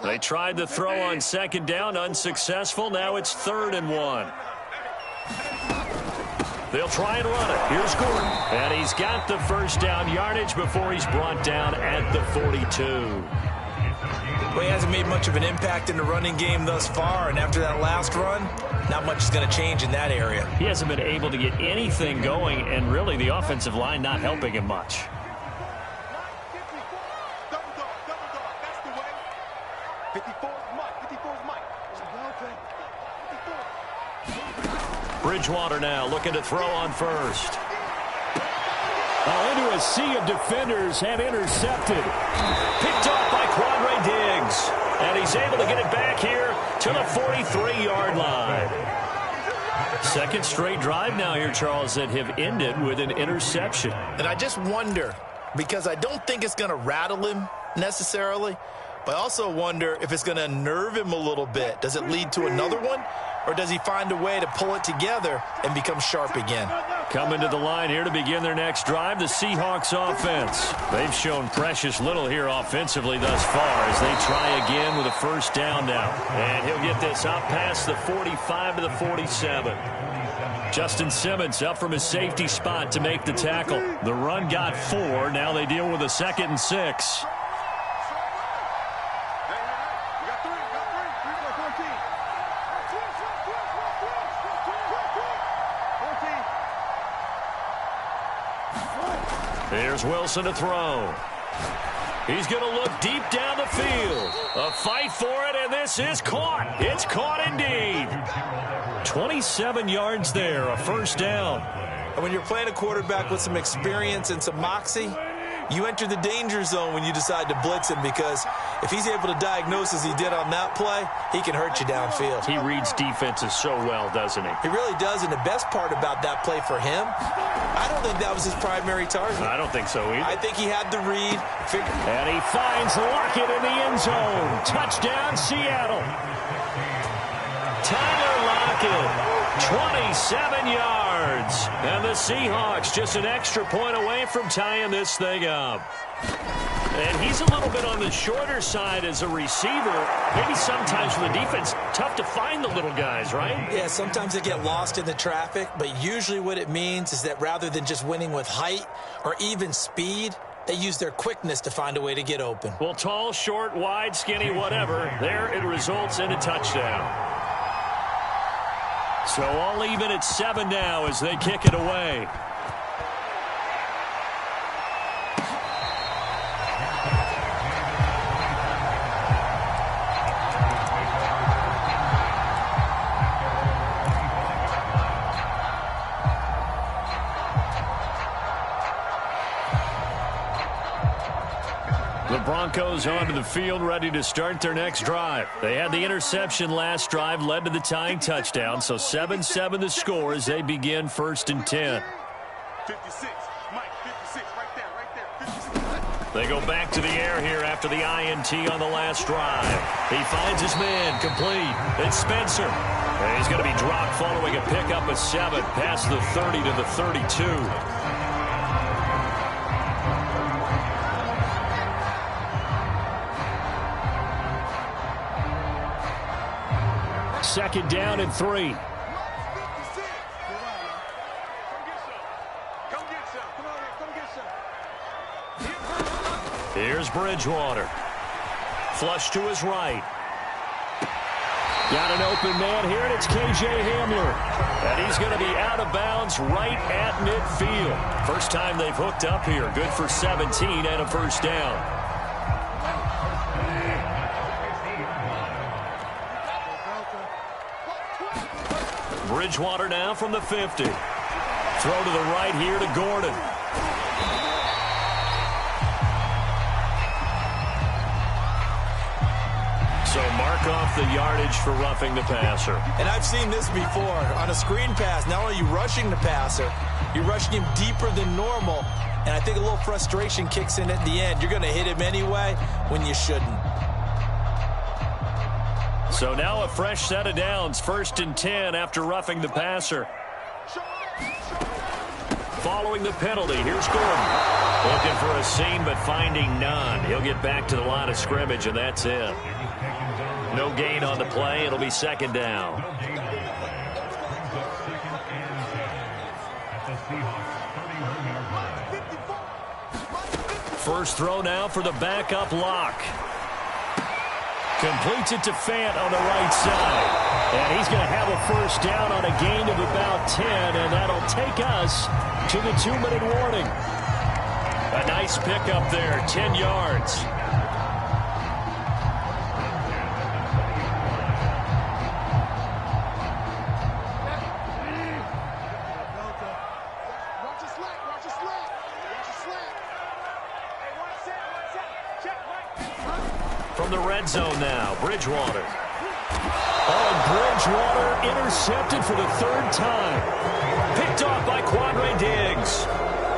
Speaker 1: They tried the throw on second down, unsuccessful. Now it's 3rd and 1. They'll try and run it. Here's Gordon. And he's got the first down yardage before he's brought down at the 42.
Speaker 2: Well, he hasn't made much of an impact in the running game thus far, and after that last run, not much is going to change in that area.
Speaker 1: He hasn't been able to get anything going, and really the offensive line not helping him much. Bridgewater now looking to throw on first. Into a sea of defenders and intercepted. Picked off by Quandre Diggs. And he's able to get it back here to the 43-yard line. Second straight drive now here, Charles, that have ended with an interception.
Speaker 6: And I just wonder, because I don't think it's going to rattle him necessarily, but I also wonder if it's going to unnerve him a little bit. Does it lead to another one? Or does he find a way to pull it together and become sharp again?
Speaker 1: Coming to the line here to begin their next drive, the Seahawks offense. They've shown precious little here offensively thus far as they try again with a first down now. And he'll get this up past the 45 to the 47. Justin Simmons up from his safety spot to make the tackle. The run got 4. Now they deal with a 2nd and 6. Here's Wilson to throw. He's going to look deep down the field. A fight for it, and this is caught. It's caught indeed. 27 yards there, a first down.
Speaker 2: And when you're playing a quarterback with some experience and some moxie, you enter the danger zone when you decide to blitz him, because if he's able to diagnose as he did on that play, he can hurt you downfield.
Speaker 1: He reads defenses so well, doesn't he?
Speaker 2: He really does, and the best part about that play for him, I don't think that was his primary target.
Speaker 1: I don't think so either.
Speaker 2: I think he had the read.
Speaker 1: And he finds Lockett in the end zone. Touchdown, Seattle. Tyler Lockett, 27 yards. And the Seahawks just an extra point away from tying this thing up. And he's a little bit on the shorter side as a receiver. Maybe sometimes for the defense, tough to find the little guys, right?
Speaker 3: Yeah, sometimes they get lost in the traffic, but usually what it means is that rather than just winning with height or even speed, they use their quickness to find a way to get open.
Speaker 1: Well, tall, short, wide, skinny, whatever, there it results in a touchdown. So all even at 7 now as they kick it away. The Broncos onto the field, ready to start their next drive. They had the interception last drive, led to the tying touchdown, so 7-7 the score as they begin 1st and 10.
Speaker 5: 56, Mike, 56, right there, 56.
Speaker 1: They go back to the air here after the INT on the last drive. He finds his man, complete. It's Spencer. And he's going to be dropped following a pickup of 7 past the 30 to the 32. Second down and 3. Here's Bridgewater. Flush to his right. Got an open man here, and it's K.J. Hamler. And he's going to be out of bounds right at midfield. First time they've hooked up here. Good for 17 and a first down. Bridgewater now from the 50. Throw to the right here to Gordon. So mark off the yardage for roughing the passer.
Speaker 3: And I've seen this before. On a screen pass, not only are you rushing the passer, you're rushing him deeper than normal. And I think a little frustration kicks in at the end. You're going to hit him anyway when you shouldn't.
Speaker 1: So now a fresh set of downs, 1st and 10 after roughing the passer. Following the penalty, here's Gordon. Looking for a seam, but finding none. He'll get back to the line of scrimmage, and that's it. No gain on the play. It'll be 2nd down. First throw now for the backup Lock. Completes it to Fant on the right side. And he's going to have a first down on a gain of about 10, and that'll take us to the 2-minute warning. A nice pickup there, 10 yards. From the red zone now, Bridgewater. Oh, Bridgewater intercepted for the 3rd time. Picked off by Quandre Diggs.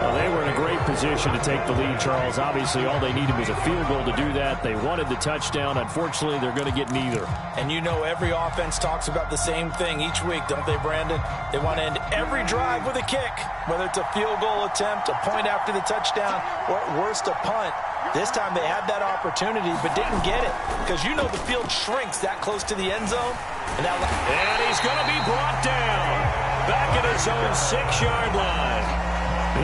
Speaker 1: Well, they were in a great position to take the lead, Charles. Obviously, all they needed was a field goal to do that. They wanted the touchdown. Unfortunately, they're going to get neither.
Speaker 3: And you know every offense talks about the same thing each week, don't they, Brandon? They want to end every drive with a kick, whether it's a field goal attempt, a point after the touchdown, or at worst, a punt. This time they had that opportunity but didn't get it because you know the field shrinks that close to the end zone. And
Speaker 1: he's going to be brought down back at his own 6-yard line.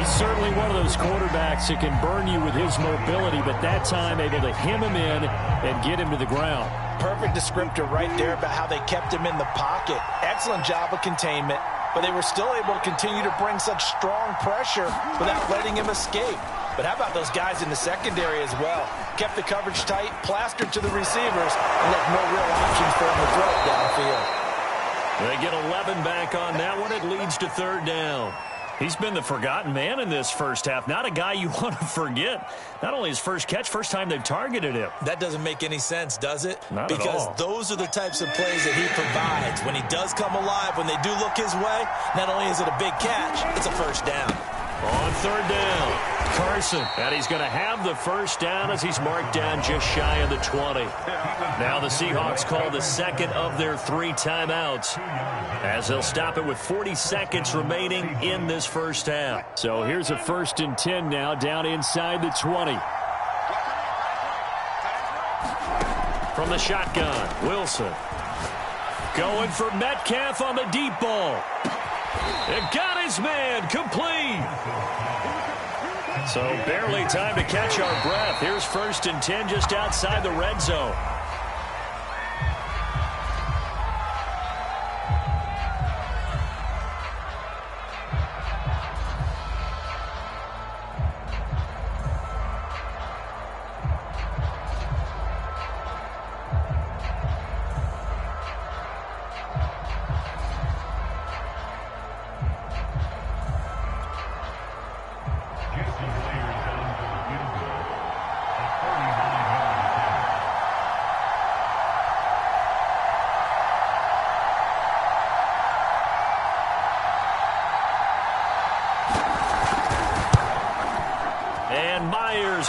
Speaker 1: He's certainly one of those quarterbacks that can burn you with his mobility, but that time able to hem him in and get him to the ground.
Speaker 3: Perfect descriptor right there about how they kept him in the pocket. Excellent job of containment, but they were still able to continue to bring such strong pressure without letting him escape. But how about those guys in the secondary as well? Kept the coverage tight, plastered to the receivers, and left no real options for him to throw it downfield.
Speaker 1: They get 11 back on that one. It leads to 3rd down. He's been the forgotten man in this first half. Not a guy you want to forget. Not only his first catch, first time they've targeted him.
Speaker 3: That doesn't make any sense, does it?
Speaker 1: Not at all.
Speaker 3: Because those are the types of plays that he provides. When he does come alive, when they do look his way, not only is it a big catch, it's a first down.
Speaker 1: On third down, Carson. And he's going to have the first down as he's marked down just shy of the 20. Now the Seahawks call the second of their 3 timeouts as they'll stop it with 40 seconds remaining in this first half.
Speaker 4: So here's a 1st and 10 now down inside the 20.
Speaker 1: From the shotgun, Wilson. Going for Metcalf on the deep ball. It got his man complete. So barely time to catch our breath. Here's 1st and 10 just outside the red zone.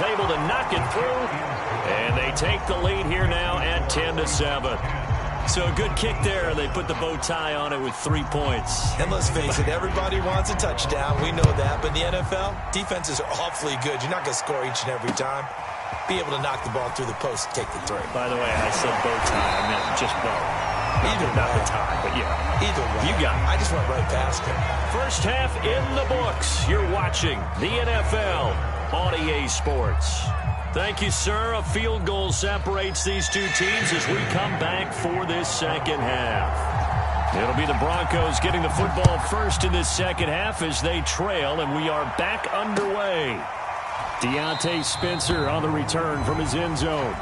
Speaker 1: Able to knock it through, and they take the lead here now at 10-7. So a good kick there. They put the bow tie on it with 3 points.
Speaker 2: And let's face it, everybody wants a touchdown. We know that. But in the NFL, defenses are awfully good. You're not going to score each and every time. Be able to knock the ball through the post and take the 3.
Speaker 1: By the way, I said bow tie. I meant just bow. Not the tie, but yeah.
Speaker 2: Either way.
Speaker 1: You got it.
Speaker 2: I just went right past it.
Speaker 1: First half in the books. You're watching the NFL on EA Sports. Thank you, sir. A field goal separates these two teams as we come back for this second half. It'll be the Broncos getting the football first in this second half as they trail, and we are back underway.
Speaker 4: Deontay Spencer on the return from his end zone.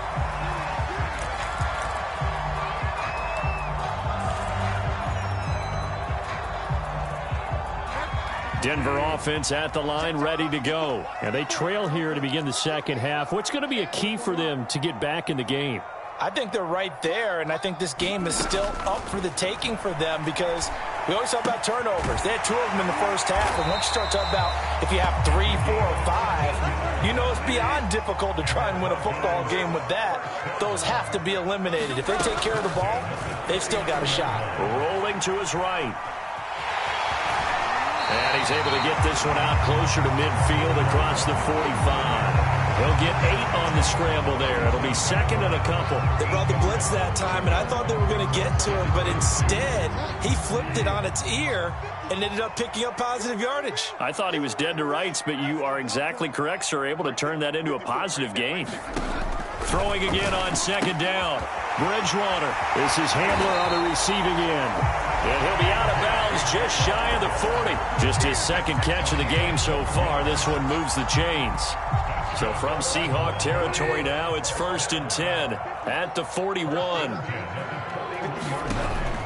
Speaker 4: Denver offense at the line, ready to go. And they trail here to begin the second half. What's going to be a key for them to get back in the game?
Speaker 6: I think they're right there, and I think this game is still up for the taking for them because we always talk about turnovers. They had 2 of them in the first half, and once you start talking about if you have 3, 4, or 5, you know it's beyond difficult to try and win a football game with that. Those have to be eliminated. If they take care of the ball, they've still got a shot.
Speaker 1: Rolling to his right. And he's able to get this one out closer to midfield across the 45. He'll get 8 on the scramble there. It'll be second and a couple.
Speaker 2: They brought the blitz that time, and I thought they were going to get to him, but instead, he flipped it on its ear and ended up picking up positive yardage.
Speaker 1: I thought he was dead to rights, but you are exactly correct, sir. Able to turn that into a positive gain. Throwing again on second down. Bridgewater. This is Hamler on the receiving end. And he'll be out of bounds just shy of the 40. Just his second catch of the game so far. This one moves the chains. So from Seahawk territory now, it's 1st and 10 at the 41.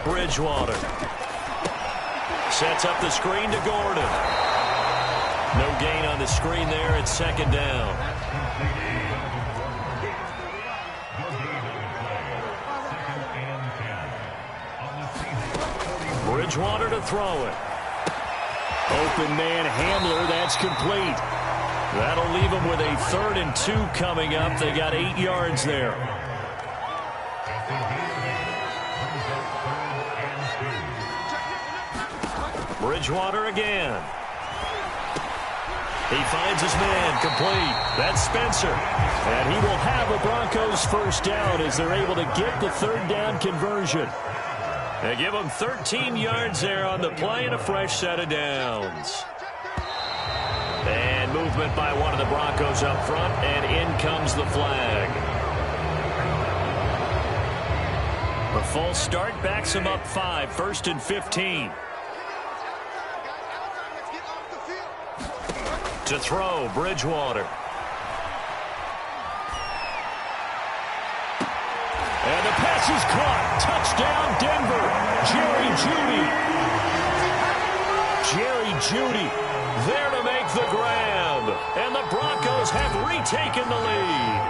Speaker 1: Bridgewater sets up the screen to Gordon. No gain on the screen there. It's second down. Bridgewater to throw it.
Speaker 4: Open man Hamler, that's complete.
Speaker 1: That'll leave them with a 3rd and 2 coming up. They got 8 yards there. Bridgewater again. He finds his man complete. That's Spencer. And he will have a Broncos first down as they're able to get the 3rd down conversion. They give him 13 yards there on the play and a fresh set of downs. And movement by one of the Broncos up front, and in comes the flag. The false start backs him up 5, 1st and 15. To throw, Bridgewater.
Speaker 4: And the pass is caught. Touchdown, Denver. Jerry Jeudy there to make the grab. And the Broncos have retaken the lead.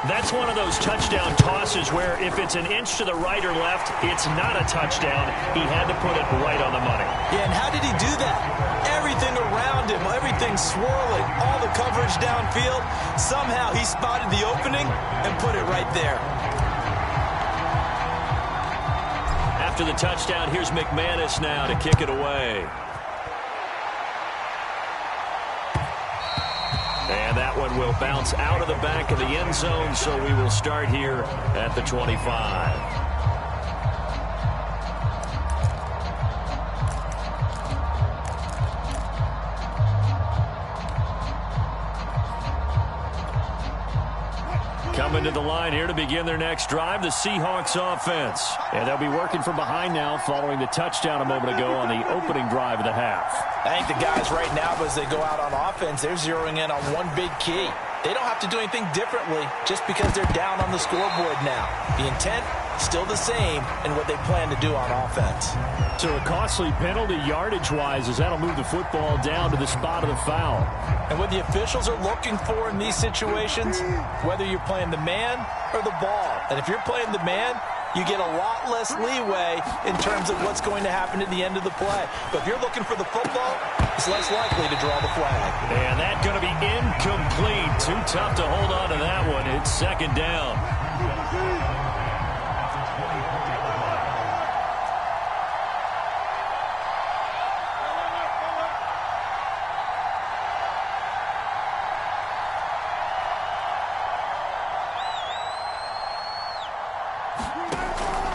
Speaker 1: That's one of those touchdown tosses where if it's an inch to the right or left, it's not a touchdown. He had to put it right on the money.
Speaker 3: Yeah, and how did he do that? Everything around him, everything swirling, all the coverage downfield. Somehow he spotted the opening and put it right there.
Speaker 1: After the touchdown, here's McManus now to kick it away. And that one will bounce out of the back of the end zone, so we will start here at the 25. Coming to the line here to begin their next drive, the Seahawks offense. And they'll be working from behind now following the touchdown a moment ago on the opening drive of the half.
Speaker 3: I think the guys right now, as they go out on offense, they're zeroing in on one big key. They don't have to do anything differently just because they're down on the scoreboard now. The intent, still the same in what they plan to do on offense.
Speaker 1: So a costly penalty yardage-wise as that'll move the football down to the spot of the foul.
Speaker 3: And what the officials are looking for in these situations, whether you're playing the man or the ball. And if you're playing the man, you get a lot less leeway in terms of what's going to happen at the end of the play. But if you're looking for the football, it's less likely to draw the flag.
Speaker 1: And that's going to be incomplete. Too tough to hold on to that one. It's second down.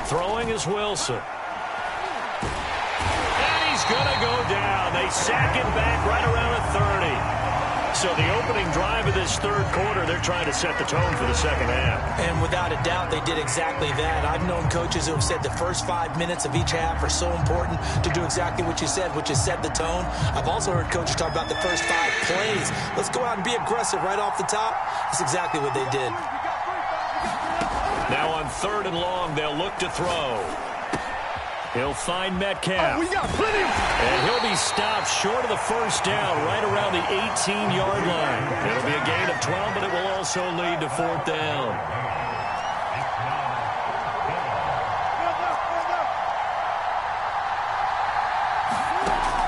Speaker 1: Throwing is Wilson. And he's going to go down. They sack him back right around the 30. So the opening drive of this third quarter, they're trying to set the tone for the second half.
Speaker 3: And without a doubt, they did exactly that. I've known coaches who have said the first 5 minutes of each half are so important to do exactly what you said, which is set the tone. I've also heard coaches talk about the first 5 plays. Let's go out and be aggressive right off the top. That's exactly what they did.
Speaker 1: Now on 3rd and long, they'll look to throw. He'll find Metcalf.
Speaker 5: We got plenty.
Speaker 1: And he'll be stopped short of the first down, right around the 18-yard line. It'll be a gain of 12, but it will also lead to 4th down.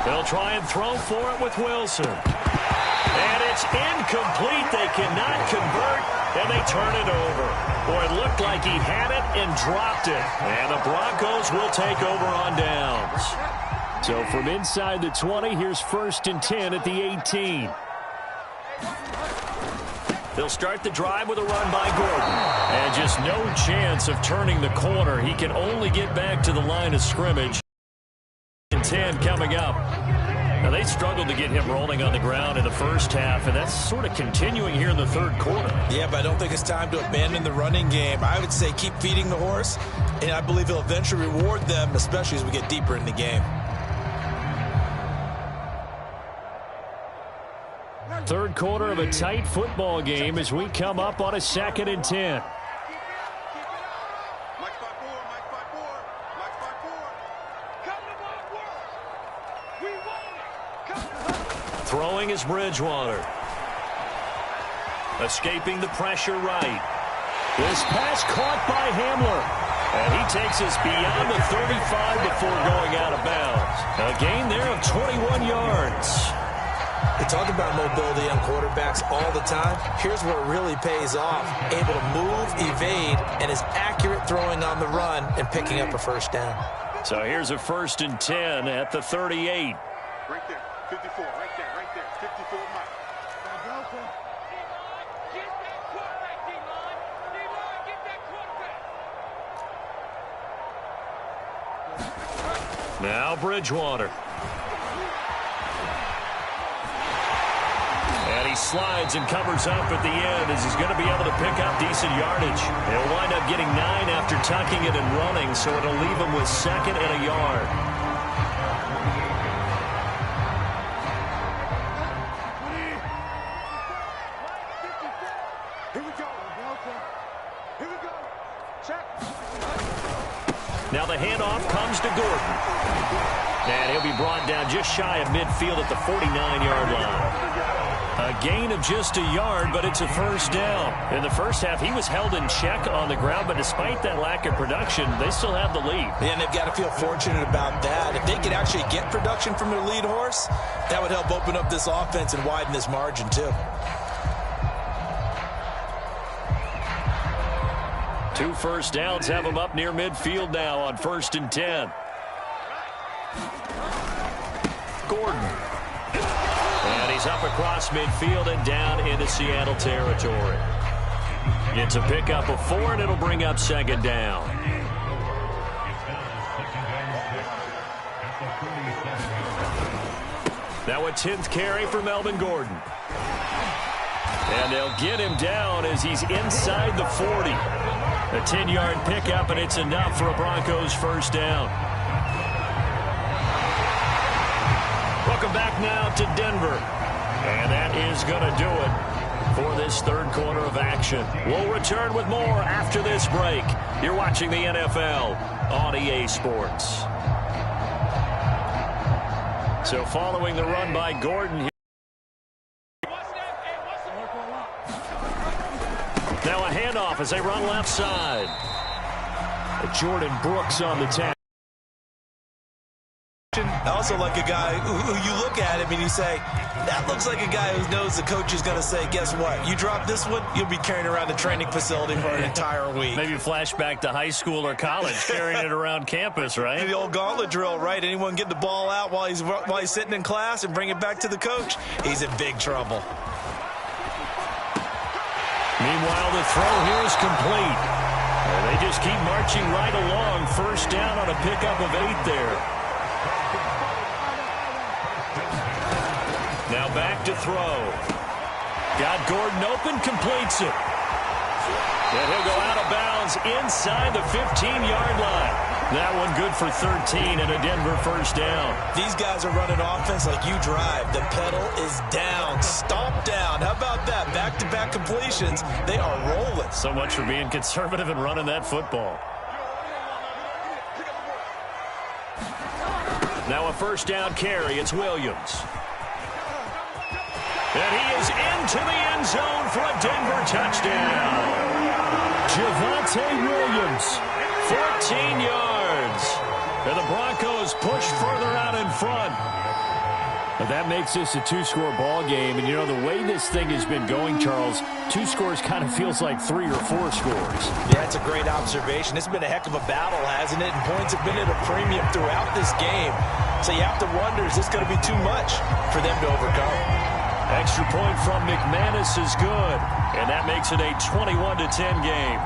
Speaker 1: They'll try and throw for it with Wilson. And it's incomplete. They cannot convert, and they turn it over. Boy, it looked like he had it and dropped it. And the Broncos will take over on downs. So from inside the 20, here's 1st and 10 at the 18. They'll start the drive with a run by Gordon. And just no chance of turning the corner. He can only get back to the line of scrimmage. 10 coming up. Now, they struggled to get him rolling on the ground in the first half, and that's sort of continuing here in the third quarter.
Speaker 3: Yeah, but I don't think it's time to abandon the running game. I would say keep feeding the horse, and I believe he'll eventually reward them, especially as we get deeper in the game.
Speaker 1: Third quarter of a tight football game as we come up on a 2nd and 10. Throwing is Bridgewater. Escaping the pressure right. This pass caught by Hamler. And he takes us beyond the 35 before going out of bounds. A gain there of 21 yards.
Speaker 3: We talk about mobility on quarterbacks all the time. Here's where it really pays off. Able to move, evade, and is accurate throwing on the run and picking up a first down.
Speaker 1: So here's a 1st and 10 at the 38.
Speaker 5: Right there, 54, right there, 54 Mike.
Speaker 7: Get that quarterback, D-line. D-line, get that quarterback.
Speaker 1: Now Bridgewater. And he slides and covers up at the end as he's going to be able to pick up decent yardage. He'll wind up getting 9 after tucking it and running, so it'll leave him with 2nd and a yard. Now the handoff comes to Gordon. And he'll be brought down just shy of midfield at the 49-yard line. A gain of just a yard, but it's a first down. In the first half, he was held in check on the ground, but despite that lack of production, they still have the lead.
Speaker 3: And they've got to feel fortunate about that. If they could actually get production from their lead horse, that would help open up this offense and widen this margin too.
Speaker 1: 2 first downs have them up near midfield now on 1st and 10. Gordon. And he's up across midfield and down into Seattle territory. It's a pickup of 4, and it'll bring up 2nd down. Now a 10th carry for Melvin Gordon. And they'll get him down as he's inside the 40. A 10-yard pickup, and it's enough for a Broncos first down. Welcome back now to Denver. And that is going to do it for this 3rd quarter of action. We'll return with more after this break. You're watching the NFL on EA Sports. So following the run by Gordon. Now a handoff as they run left side. Jordan Brooks on the tackle.
Speaker 2: I also like a guy who you look at him and you say, that looks like a guy who knows the coach is going to say, guess what? You drop this one, you'll be carrying around the training facility for an entire week.
Speaker 1: Maybe flashback to high school or college, carrying it around campus, right?
Speaker 2: The old gauntlet drill, right? Anyone get the ball out while he's sitting in class and bring it back to the coach, he's in big trouble.
Speaker 1: Meanwhile, the throw here is complete. And they just keep marching right along. First down on a pickup of 8 there. Now back to throw. Got Gordon open, completes it. And he'll go out of bounds inside the 15-yard line. That one good for 13 and a Denver first down.
Speaker 2: These guys are running offense like you drive. The pedal is down, stomp down. How about that? Back-to-back completions. They are rolling.
Speaker 1: So much for being conservative and running that football. Now a first down carry. It's Williams. And he is into the end zone for a Denver touchdown. Javonte Williams, 14 yards. And the Broncos push further out in front. But that makes this a 2-score ball game. And, you know, the way this thing has been going, Charles, 2 scores kind of feels like 3 or 4 scores.
Speaker 3: Yeah, it's a great observation. It's been a heck of a battle, hasn't it? And points have been at a premium throughout this game. So you have to wonder, is this going to be too much for them to overcome?
Speaker 1: Extra point from McManus is good, and that makes it a 21-10 game.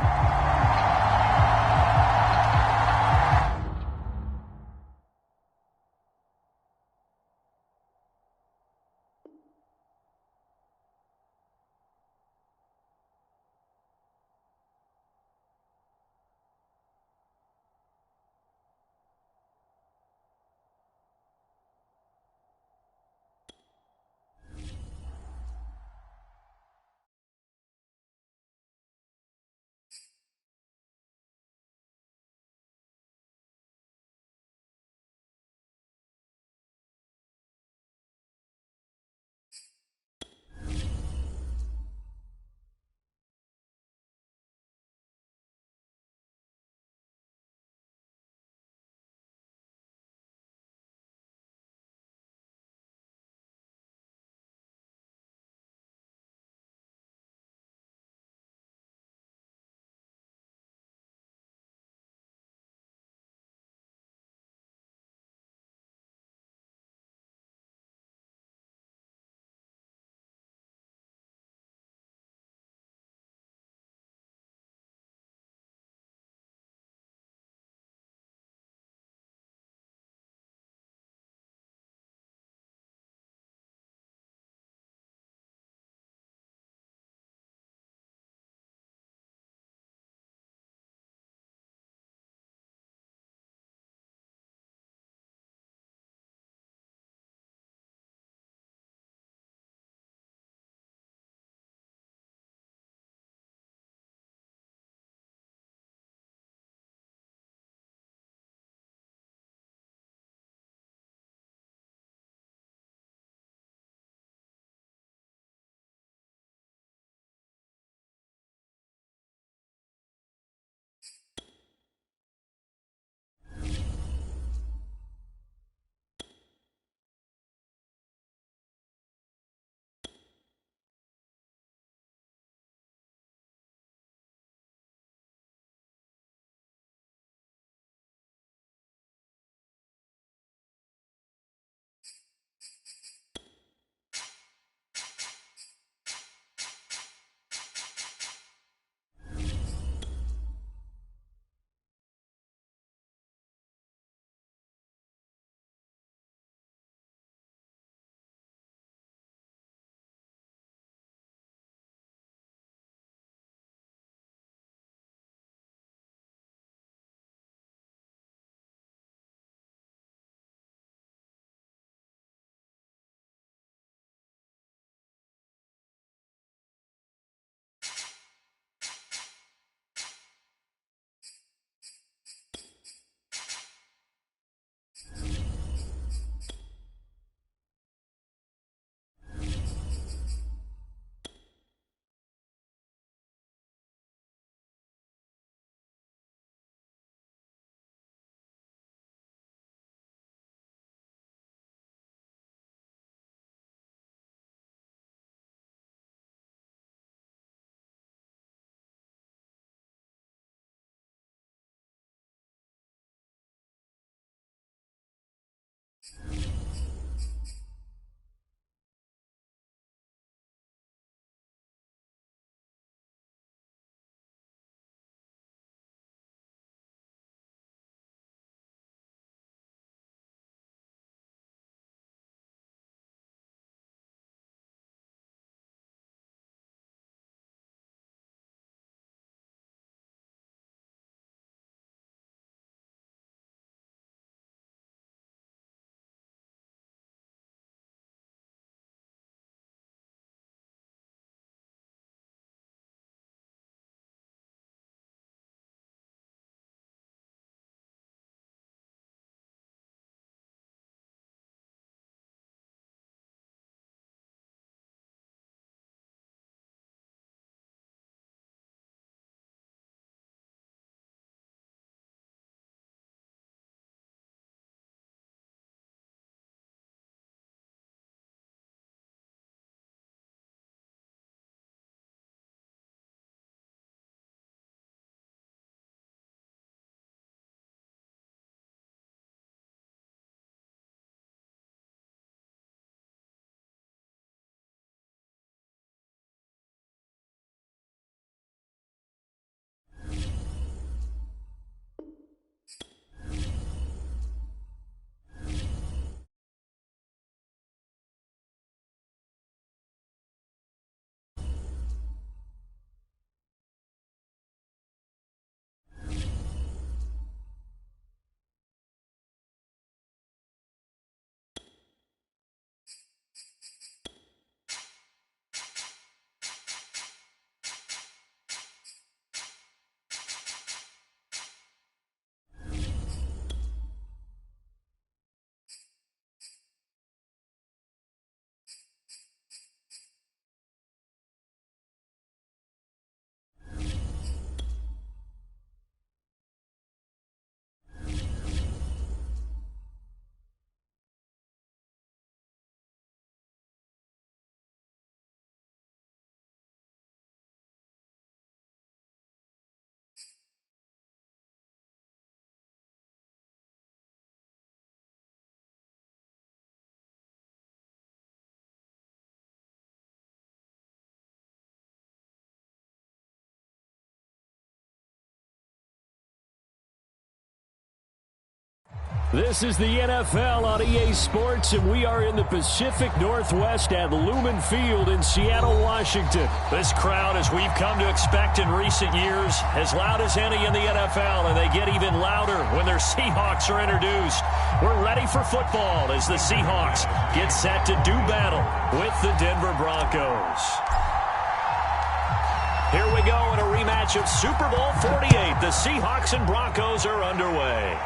Speaker 1: This is the NFL on EA Sports, and we are in the Pacific Northwest at Lumen Field in Seattle, Washington. This crowd, as we've come to expect in recent years, as loud as any in the NFL, and they get even louder when their Seahawks are introduced. We're ready for football as the Seahawks get set to do battle with the Denver Broncos. Here we go in a rematch of Super Bowl 48. The Seahawks and Broncos are underway.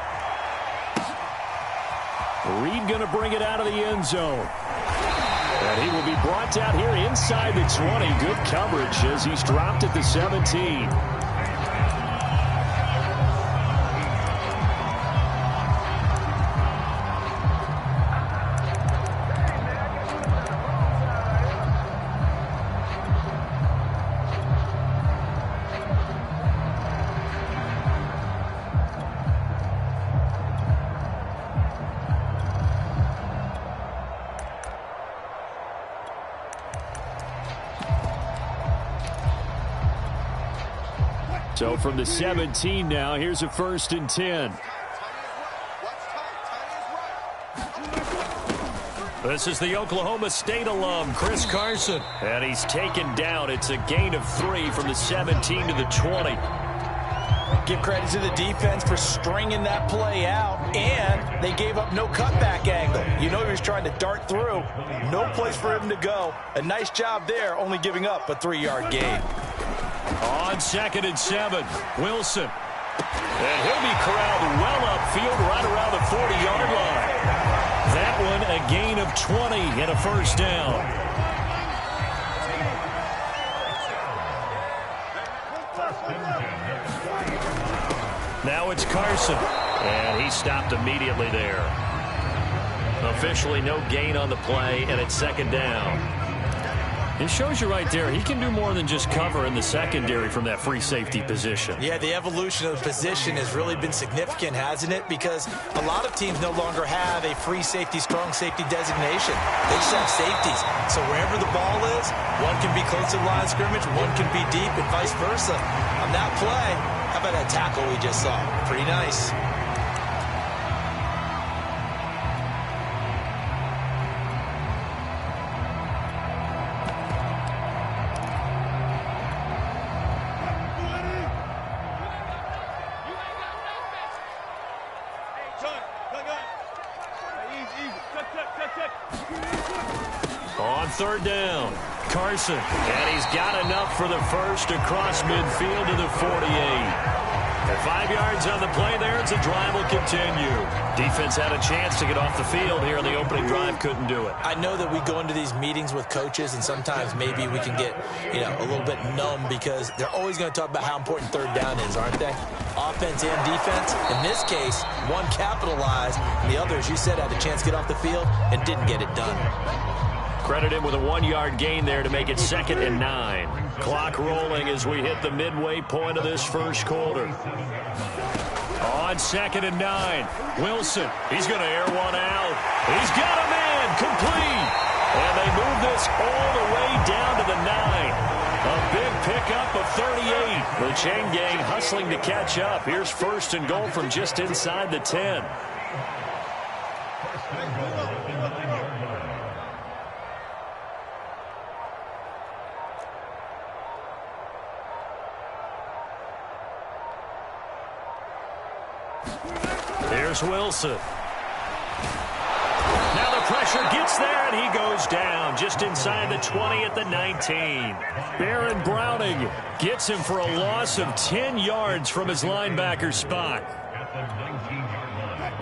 Speaker 1: Reed going to bring it out of the end zone. And he will be brought down here inside the 20. Good coverage as he's dropped at the 17. So from the 17 now, here's a 1st and 10. This is the Oklahoma State alum, Chris Carson. And he's taken down. It's a gain of 3 from the 17 to the 20.
Speaker 3: Give credit to the defense for stringing that play out, and they gave up no cutback angle. You know he was trying to dart through. No place for him to go. A nice job there, only giving up a 3-yard gain.
Speaker 1: On 2nd and 7, Wilson. And he'll be corralled well upfield right around the 40-yard line. That one a gain of 20 and a 1st down. Now it's Carson. And he stopped immediately there. Officially no gain on the play, and it's 2nd down. It shows you right there, he can do more than just cover in the secondary from that free safety position.
Speaker 3: Yeah, the evolution of the position has really been significant, hasn't it? Because a lot of teams no longer have a free safety, strong safety designation. They just have safeties. So wherever the ball is, one can be close to the line of scrimmage, one can be deep, and vice versa. On that play, how about that tackle we just saw? Pretty nice.
Speaker 1: On 3rd down, Carson. And he's got enough for the 1st across midfield to the 48. At 5 yards on the play there, it's a drive will continue. Defense had a chance to get off the field here in the opening drive, couldn't do it.
Speaker 3: I know that we go into these meetings with coaches, and sometimes maybe we can get, a little bit numb because they're always going to talk about how important 3rd down is, aren't they? Offense and defense. In this case, one capitalized, and the other, as you said, had a chance to get off the field and didn't get it done.
Speaker 1: Credit him with a 1-yard gain there to make it 2nd and 9. Clock rolling as we hit the midway point of this 1st quarter. On 2nd and 9, Wilson. He's going to air one out. He's got a man complete. And they move this all the way down to the 9. A big pickup of 38. The chain gang hustling to catch up. Here's 1st and goal from just inside the 10. Here's Wilson. Now the pressure gets there, and he goes down just inside the 20 at the 19. Baron Browning gets him for a loss of 10 yards from his linebacker spot.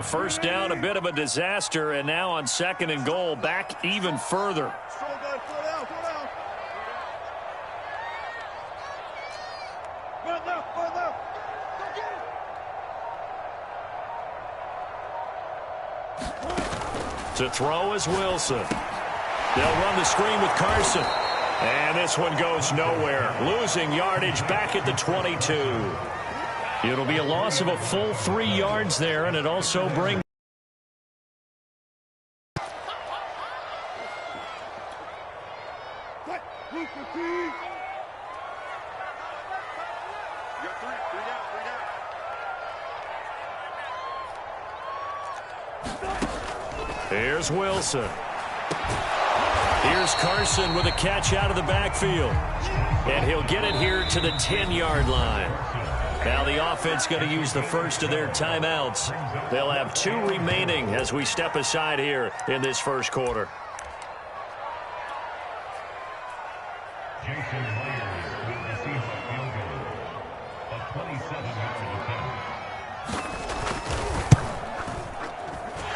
Speaker 1: 1st down, a bit of a disaster, and now on 2nd and goal, back even further. To throw is Wilson. They'll run the screen with Carson. And this one goes nowhere. Losing yardage back at the 22. It'll be a loss of a full 3 yards there, and it also brings... Here's Wilson. Here's Carson with a catch out of the backfield. And he'll get it here to the 10-yard line. Now the offense going to use the first of their timeouts. They'll have 2 remaining as we step aside here in this first quarter.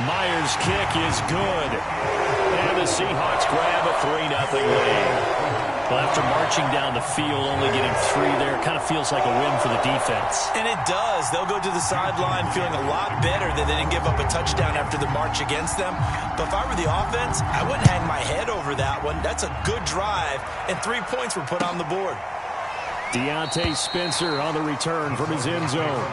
Speaker 1: Myers' kick is good. And the Seahawks grab a 3-0 lead. Well, after marching down the field, only getting 3 there, kind of feels like a win for the defense.
Speaker 3: And it does. They'll go to the sideline feeling a lot better that they didn't give up a touchdown after the march against them. But if I were the offense, I wouldn't hang my head over that one. That's a good drive, and 3 points were put on the board.
Speaker 1: Deontay Spencer on the return from his end zone.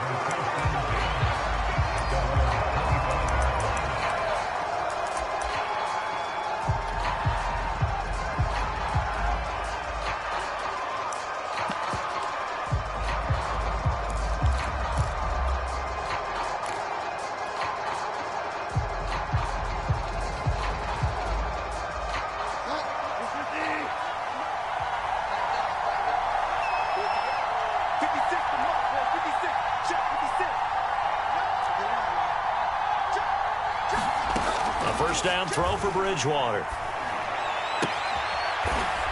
Speaker 1: First down throw for Bridgewater.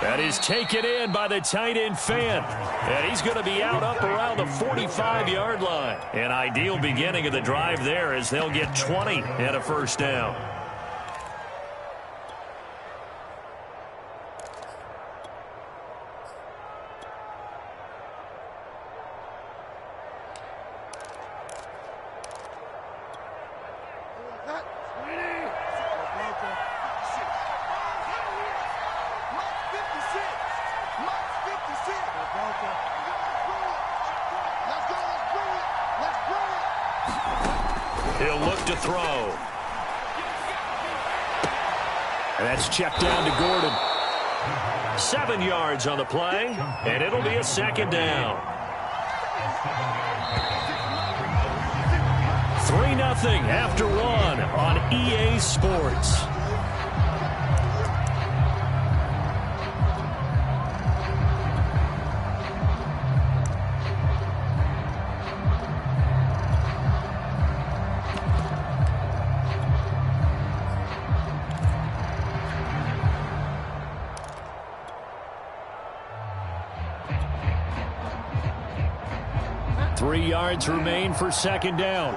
Speaker 1: That is taken in by the tight end Fant. And he's going to be out up around the 45-yard line. An ideal beginning of the drive there as they'll get 20 and a first down. He'll look to throw. And that's checked down to Gordon. 7 yards on the play, and it'll be a second down. 3-0 after 1 on EA Sports. Three yards remain for second down.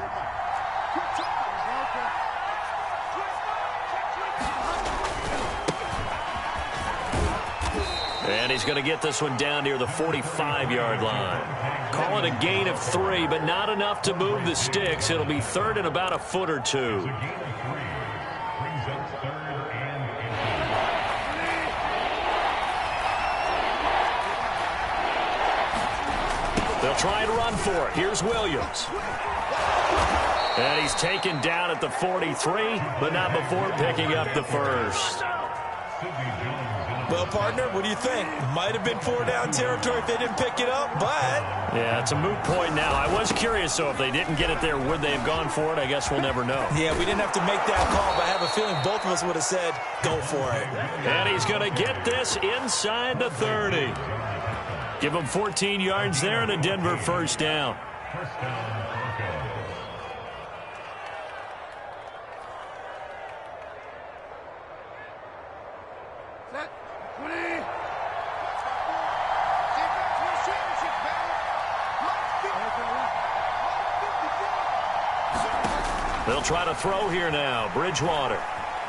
Speaker 1: And he's going to get this one down near the 45-yard line. Call it a gain of 3, but not enough to move the sticks. It'll be third and about a foot or 2. They'll try and run for it. Here's Williams. And he's taken down at the 43, but not before picking up the first.
Speaker 3: Well, partner, what do you think? Might have been 4-down territory if they didn't pick it up, but...
Speaker 1: Yeah, it's a moot point now. I was curious, so if they didn't get it there, would they have gone for it? I guess we'll never know.
Speaker 3: Yeah, we didn't have to make that call, but I have a feeling both of us would have said, go for it.
Speaker 1: And he's going to get this inside the 30. Give him 14 yards there and a Denver first down. They'll try to throw here now. Bridgewater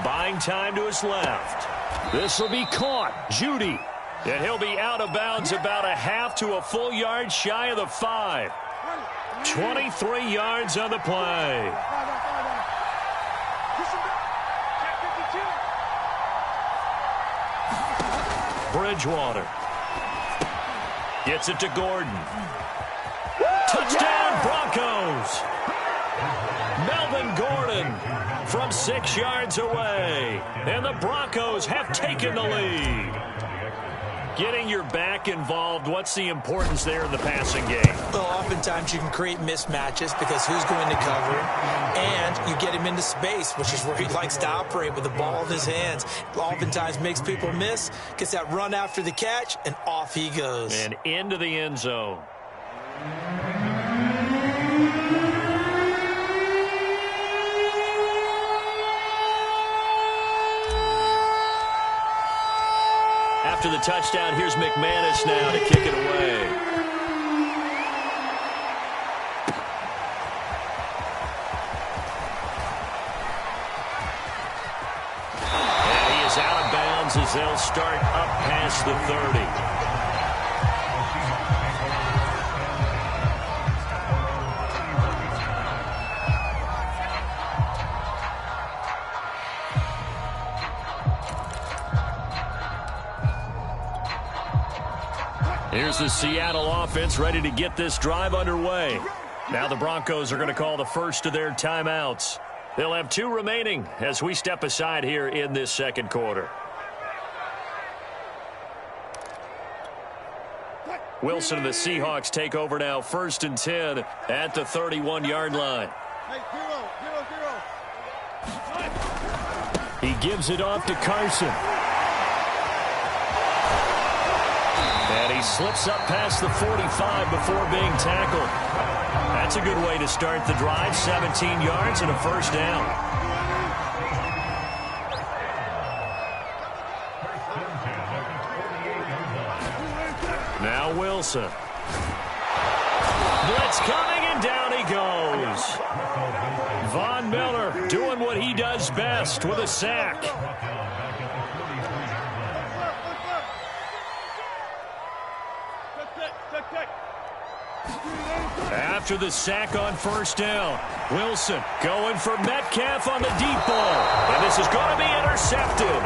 Speaker 1: buying time to his left. This will be caught. Judy. And he'll be out of bounds about a half to a full yard shy of the 5. 23 yards on the play. Bridgewater gets it to Gordon. Touchdown Broncos. Melvin Gordon from 6 yards away. And the Broncos have taken the lead. Getting your back involved, what's the importance there in the passing game?
Speaker 3: Well, oftentimes you can create mismatches because who's going to cover him, and you get him into space, which is where he likes to operate with the ball in his hands. Oftentimes makes people miss, gets that run after the catch, and off he goes.
Speaker 1: And into the end zone. After the touchdown, here's McManus now to kick it away. And he is out of bounds as they'll start up past the 30. Here's the Seattle offense ready to get this drive underway. Now the Broncos are going to call the first of their timeouts. They'll have 2 remaining as we step aside here in this second quarter. Wilson and the Seahawks take over now, 1st and 10 at the 31-yard line. He gives it off to Carson. And he slips up past the 45 before being tackled. That's a good way to start the drive. 17 yards and a first down. Now Wilson. Blitz coming, and down he goes. Von Miller doing what he does best with a sack. After the sack on first down, Wilson going for Metcalf on the deep ball. And this is going to be intercepted.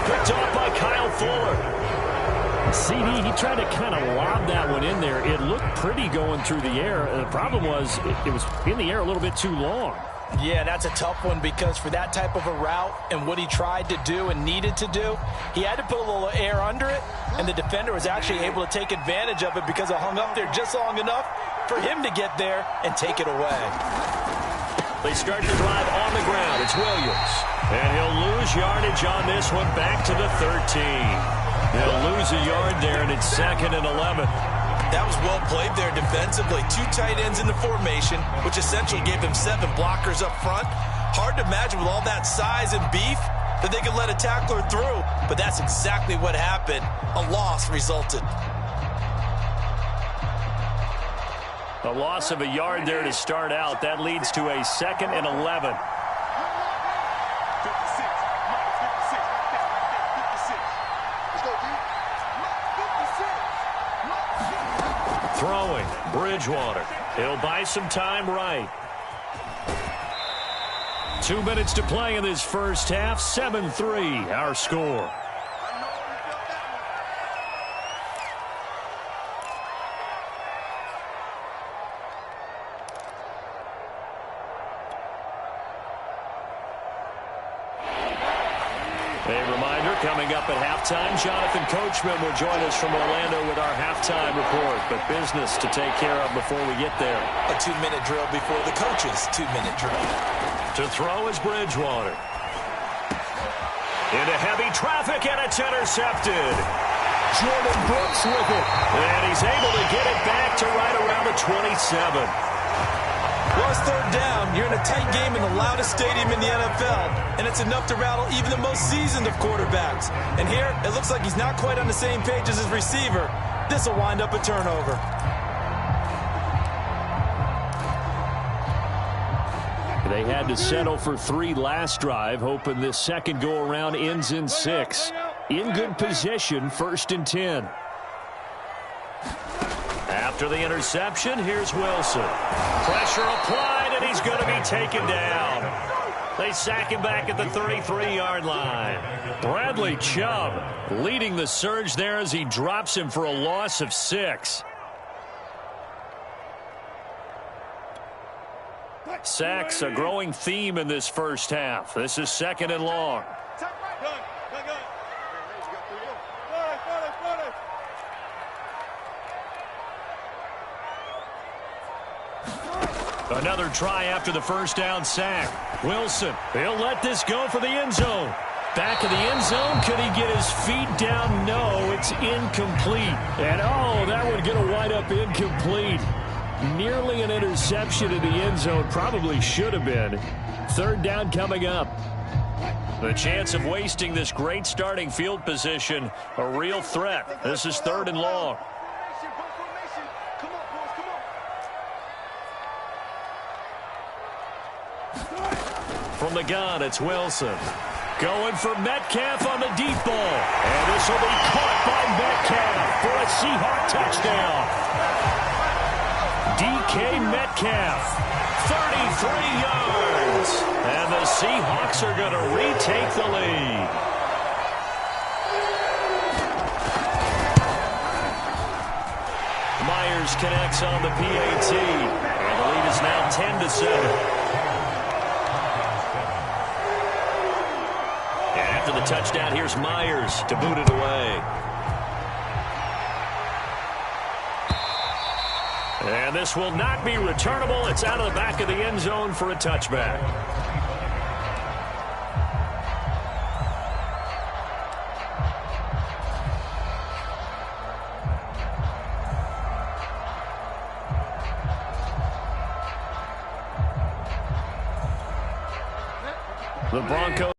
Speaker 1: Picked off by Kyle Fuller. CD, he tried to kind of lob that one in there. It looked pretty going through the air. The problem was it was in the air a little bit too long.
Speaker 6: Yeah, that's a tough one because for that type of a route and what he tried to do and needed to do, he had to put a little air under it, and the defender was actually able to take advantage of it because it hung up there just long enough for him to get there and take it away.
Speaker 1: They start the drive on the ground. It's Williams. And he'll lose yardage on this one back to the 13. They'll lose a yard there, and it's 2nd and 11.
Speaker 2: That was well played there defensively. 2 tight ends in the formation, which essentially gave them 7 blockers up front. Hard to imagine with all that size and beef that they could let a tackler through, but that's exactly what happened. A loss resulted.
Speaker 1: A loss of a yard there to start out. That leads to a 2nd and 11. Throwing, Bridgewater. He'll buy some time right. 2 minutes to play in this first half. 7-3, our score. A reminder, coming up at halftime, Jonathan Coachman will join us from Orlando with our halftime report, but business to take care of before we get there.
Speaker 3: A 2-minute drill before the coach's 2-minute drill.
Speaker 1: To throw is Bridgewater. Into heavy traffic, and it's intercepted. Jordan Brooks with it. And he's able to get it back to right around the 27.
Speaker 3: Well, it's 3rd down. You're in a tight game in the loudest stadium in the NFL, and it's enough to rattle even the most seasoned of quarterbacks. And here, it looks like he's not quite on the same page as his receiver. This will wind up a turnover.
Speaker 1: They had to settle for 3 last drive, hoping this second go-around ends in 6. In good position, 1st and 10. After the interception, here's Wilson. Pressure applied, and he's going to be taken down. They sack him back at the 33-yard line. Bradley Chubb leading the surge there as he drops him for a loss of 6. Sacks, a growing theme in this first half. This is 2nd and long. Another try after the first down sack. Wilson, he'll let this go for the end zone. Back of the end zone, could he get his feet down? No, it's incomplete. And oh, that would get a wind up incomplete. Nearly an interception in the end zone, probably should have been. Third down coming up. The chance of wasting this great starting field position, a real threat. This is 3rd and long. From the gun, it's Wilson. Going for Metcalf on the deep ball. And this will be caught by Metcalf for a Seahawk touchdown. DK Metcalf, 33 yards. And the Seahawks are going to retake the lead. Myers connects on the PAT. And the lead is now 10-7. After the touchdown, here's Myers to boot it away. And this will not be returnable. It's out of the back of the end zone for a touchback. The Broncos.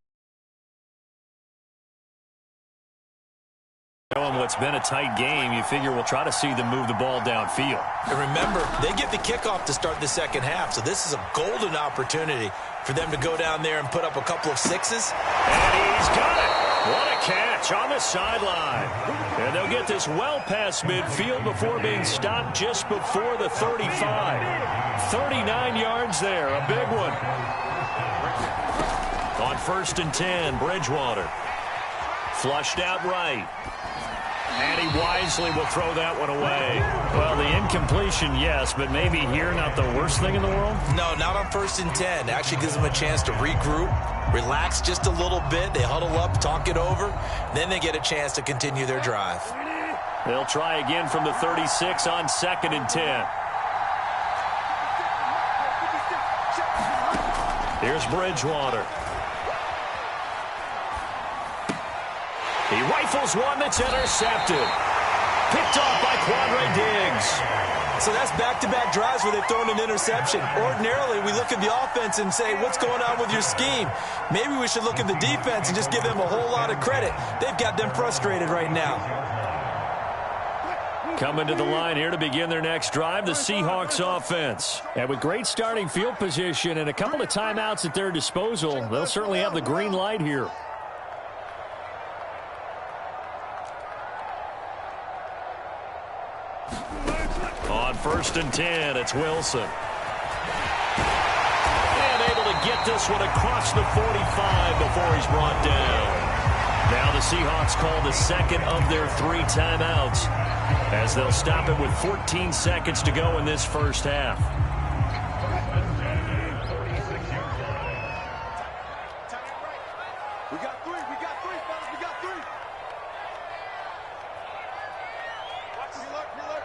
Speaker 1: It's been a tight game. You figure we'll try to see them move the ball downfield.
Speaker 3: And remember, they get the kickoff to start the second half, so this is a golden opportunity for them to go down there and put up a couple of sixes.
Speaker 1: And he's got it. What a catch on the sideline. And they'll get this well past midfield before being stopped just before the 35. 39 yards there, a big one. On 1st and 10, Bridgewater. Flushed out right. And he wisely will throw that one away. Well, the incompletion, yes, but maybe here not the worst thing in the world?
Speaker 3: No, not on 1st and 10. Actually gives them a chance to regroup, relax just a little bit. They huddle up, talk it over. Then they get a chance to continue their drive.
Speaker 1: They'll try again from the 36 on 2nd and 10. Here's Bridgewater. He rifles one that's intercepted. Picked off by Quandre Diggs.
Speaker 3: So that's back-to-back drives where they've thrown an interception. Ordinarily, we look at the offense and say, what's going on with your scheme? Maybe we should look at the defense and just give them a whole lot of credit. They've got them frustrated right now.
Speaker 1: Coming to the line here to begin their next drive, the Seahawks offense. And with great starting field position and a couple of timeouts at their disposal, they'll certainly have the green light here. On 1st and 10, it's Wilson. And able to get this one across the 45 before he's brought down. Now the Seahawks call the second of their 3 timeouts as they'll stop it with 14 seconds to go in this first half.
Speaker 5: We got three, fellas, we got 3. Watch this, alert.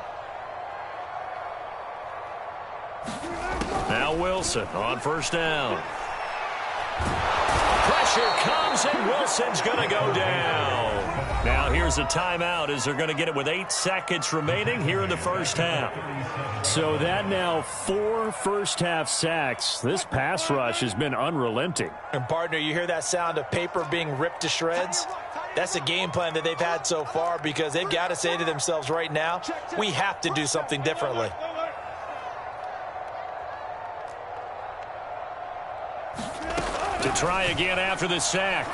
Speaker 1: Now Wilson on 1st down. Pressure comes, and Wilson's going to go down. Now here's a timeout as they're going to get it with 8 seconds remaining here in the first half. So that now 4 first-half sacks. This pass rush has been unrelenting.
Speaker 6: And, partner, you hear that sound of paper being ripped to shreds? That's the game plan that they've had so far because they've got to say to themselves right now, we have to do something differently.
Speaker 1: To try again after the sack.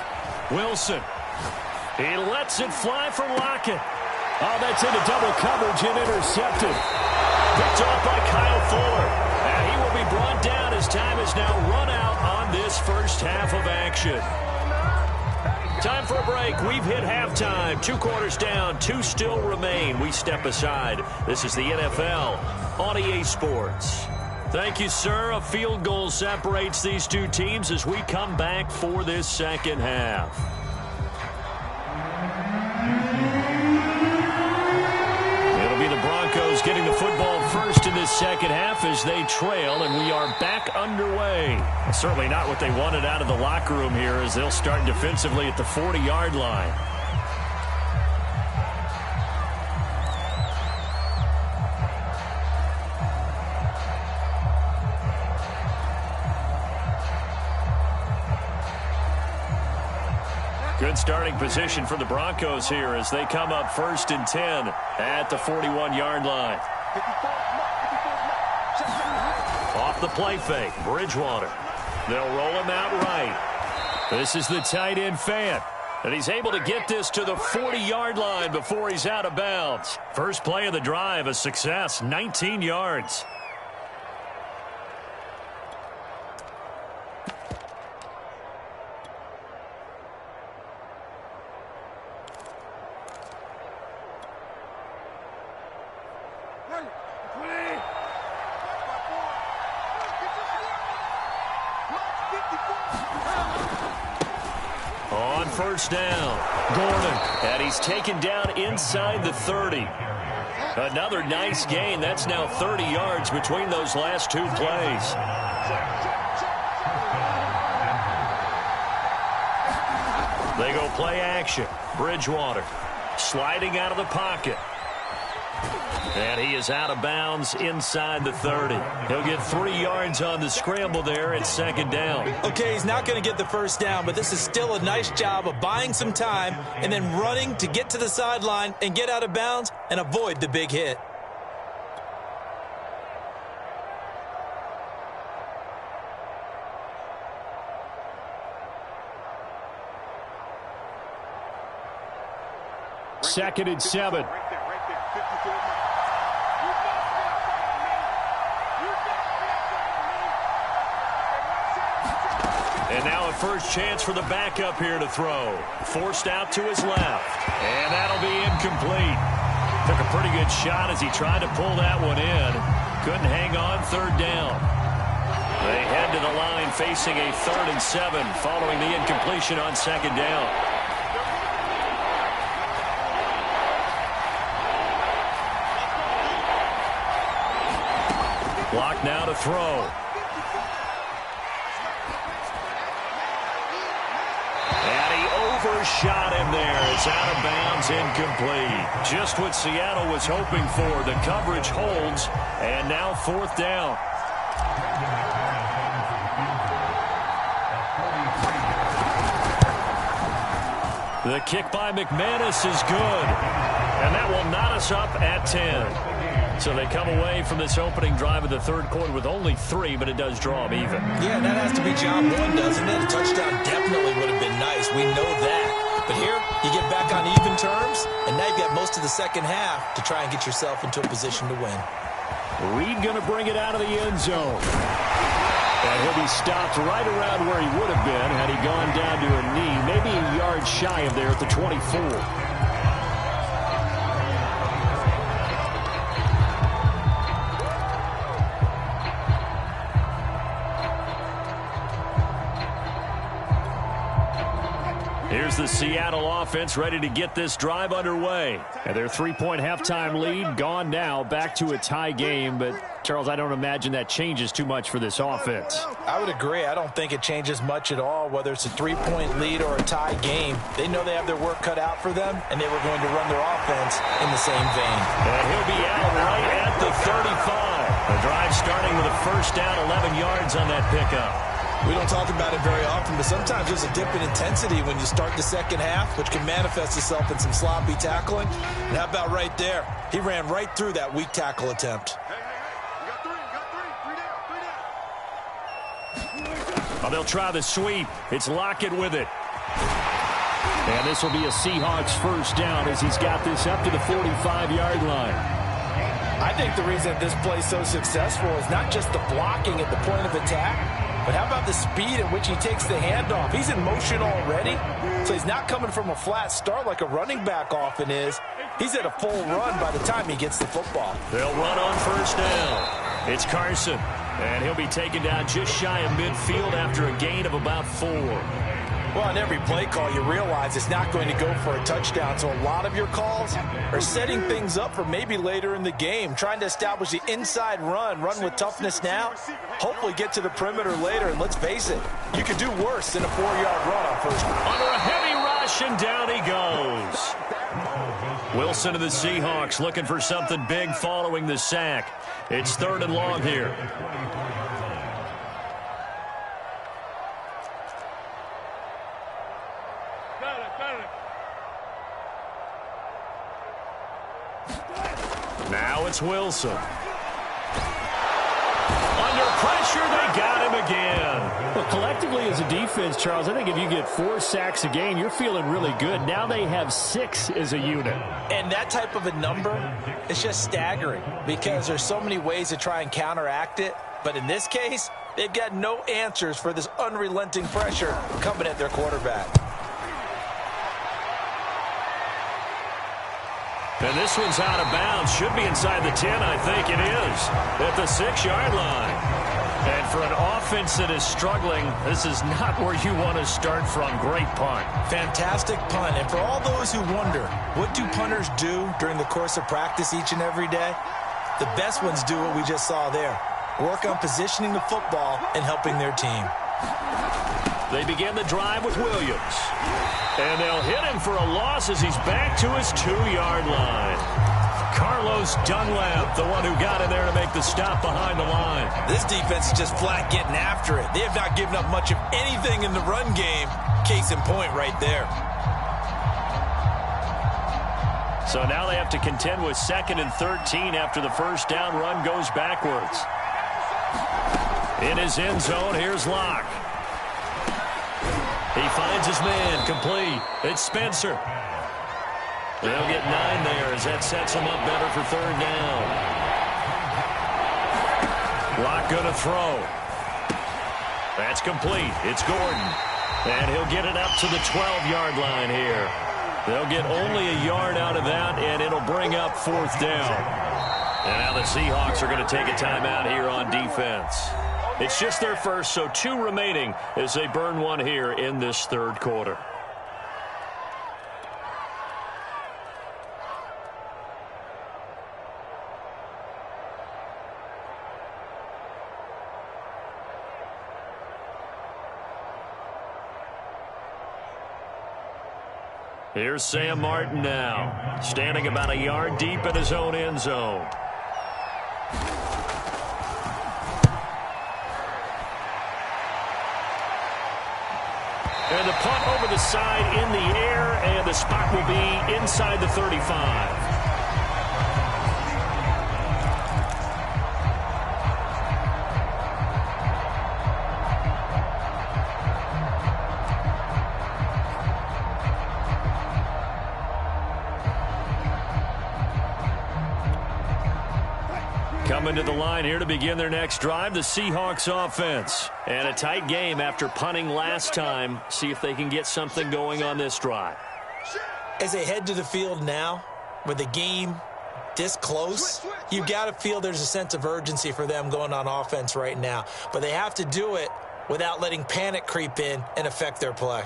Speaker 1: Wilson. He lets it fly for Lockett. Oh, that's into double coverage and intercepted. Picked off by Kyle Fuller. And he will be brought down as time is now run out on this first half of action. Time for a break. We've hit halftime. 2 quarters down. 2 still remain. We step aside. This is the NFL on EA Sports. Thank you, sir. A field goal separates these 2 teams as we come back for this second half. It'll be the Broncos getting the football first in this second half as they trail, and we are back underway. Certainly not what they wanted out of the locker room here as they'll start defensively at the 40-yard line. Good starting position for the Broncos here as they come up 1st and 10 at the 41-yard line. Off the play fake, Bridgewater. They'll roll him out right. This is the tight end Fant. And he's able to get this to the 40-yard line before he's out of bounds. First play of the drive, a success, 19 yards. On first down, Gordon, and he's taken down inside the 30. Another nice gain. That's now 30 yards between those last 2 plays. They go play action. Bridgewater sliding out of the pocket. And he is out of bounds inside the 30. He'll get 3 yards on the scramble there at second down.
Speaker 3: Okay, he's not going to get the first down, but this is still a nice job of buying some time and then running to get to the sideline and get out of bounds and avoid the big hit.
Speaker 1: Second and 7. And now a first chance for the backup here to throw. Forced out to his left. And that'll be incomplete. Took a pretty good shot as he tried to pull that one in. Couldn't hang on, third down. They head to the line facing a 3rd and 7 following the incompletion on second down. Block now to throw. Overshot him there. It's out of bounds, incomplete. Just what Seattle was hoping for. The coverage holds, and now 4th down. The kick by McManus is good, and that will knot us up at 10. So they come away from this opening drive of the 3rd quarter with only 3, but it does draw them even.
Speaker 3: Yeah, that has to be job 1, doesn't it? A touchdown definitely would have been nice. We know that. But here, you get back on even terms, and now you've got most of the second half to try and get yourself into a position to win.
Speaker 1: Reed going to bring it out of the end zone. And he'll be stopped right around where he would have been had he gone down to a knee, maybe a yard shy of there at the 24. Here's the Seattle offense ready to get this drive underway. And their 3-point halftime lead gone now, back to a tie game. But, Charles, I don't imagine that changes too much for this offense.
Speaker 6: I would agree. I don't think it changes much at all, whether it's a 3-point lead or a tie game. They know they have their work cut out for them, and they were going to run their offense in the same vein.
Speaker 1: And he'll be out right at the 35. The drive starting with a first down, 11 yards on that pickup.
Speaker 3: We don't talk about it very often, but sometimes there's a dip in intensity when you start the second half, which can manifest itself in some sloppy tackling. And how about right there? He ran right through that weak tackle attempt.
Speaker 1: Oh, they'll try the sweep. It's Lockett with it. And this will be a Seahawks first down as he's got this up to the 45-yard line.
Speaker 6: I think the reason this play's so successful is not just the blocking at the point of attack, but how about the speed at which he takes the handoff? He's in motion already, so he's not coming from a flat start like a running back often is. He's at a full run by the time he gets the football.
Speaker 1: They'll run on first down. It's Carson, and he'll be taken down just shy of midfield after a gain of about 4.
Speaker 3: Well, on every play call, you realize it's not going to go for a touchdown. So a lot of your calls are setting things up for maybe later in the game, trying to establish the inside run with toughness now, hopefully get to the perimeter later. And let's face it, you could do worse than a 4-yard run on first down.
Speaker 1: Under a heavy rush, and down he goes. Wilson of the Seahawks looking for something big following the sack. It's 3rd and long here. Now it's Wilson. Under pressure, they got him again.
Speaker 4: Well, collectively as a defense, Charles, I think if you get 4 sacks a game, you're feeling really good. Now they have 6 as a unit.
Speaker 3: And that type of a number is just staggering because there's so many ways to try and counteract it. But in this case, they've got no answers for this unrelenting pressure coming at their quarterback.
Speaker 1: And this one's out of bounds. Should be inside the 10, I think it is. At the 6-yard line. And for an offense that is struggling, this is not where you want to start from. Great punt.
Speaker 3: Fantastic punt. And for all those who wonder, what do punters do during the course of practice each and every day? The best ones do what we just saw there. Work on positioning the football and helping their team.
Speaker 1: They begin the drive with Williams. And they'll hit him for a loss as he's back to his 2-yard line. Carlos Dunlap, the one who got in there to make the stop behind the line.
Speaker 2: This defense is just flat getting after it. They have not given up much of anything in the run game. Case in point right there.
Speaker 1: So now they have to contend with 2nd and 13 after the first down run goes backwards. In his end zone, here's Locke. He finds his man, complete. It's Spencer. They'll get 9 there as that sets him up better for 3rd down. Locke gonna throw. That's complete. It's Gordon. And he'll get it up to the 12-yard line here. They'll get only a yard out of that, and it'll bring up 4th down. And now the Seahawks are going to take a timeout here on defense. It's just their first, so 2 remaining as they burn one here in this 3rd quarter. Here's Sam Martin now, standing about a yard deep in his own end zone. And the punt over the side in the air, and the spot will be inside the 35. Coming to the line here to begin their next drive, the Seahawks offense. And a tight game after punting last time. See if they can get something going on this drive.
Speaker 3: As they head to the field now, with the game this close, you've got to feel there's a sense of urgency for them going on offense right now. But they have to do it without letting panic creep in and affect their play.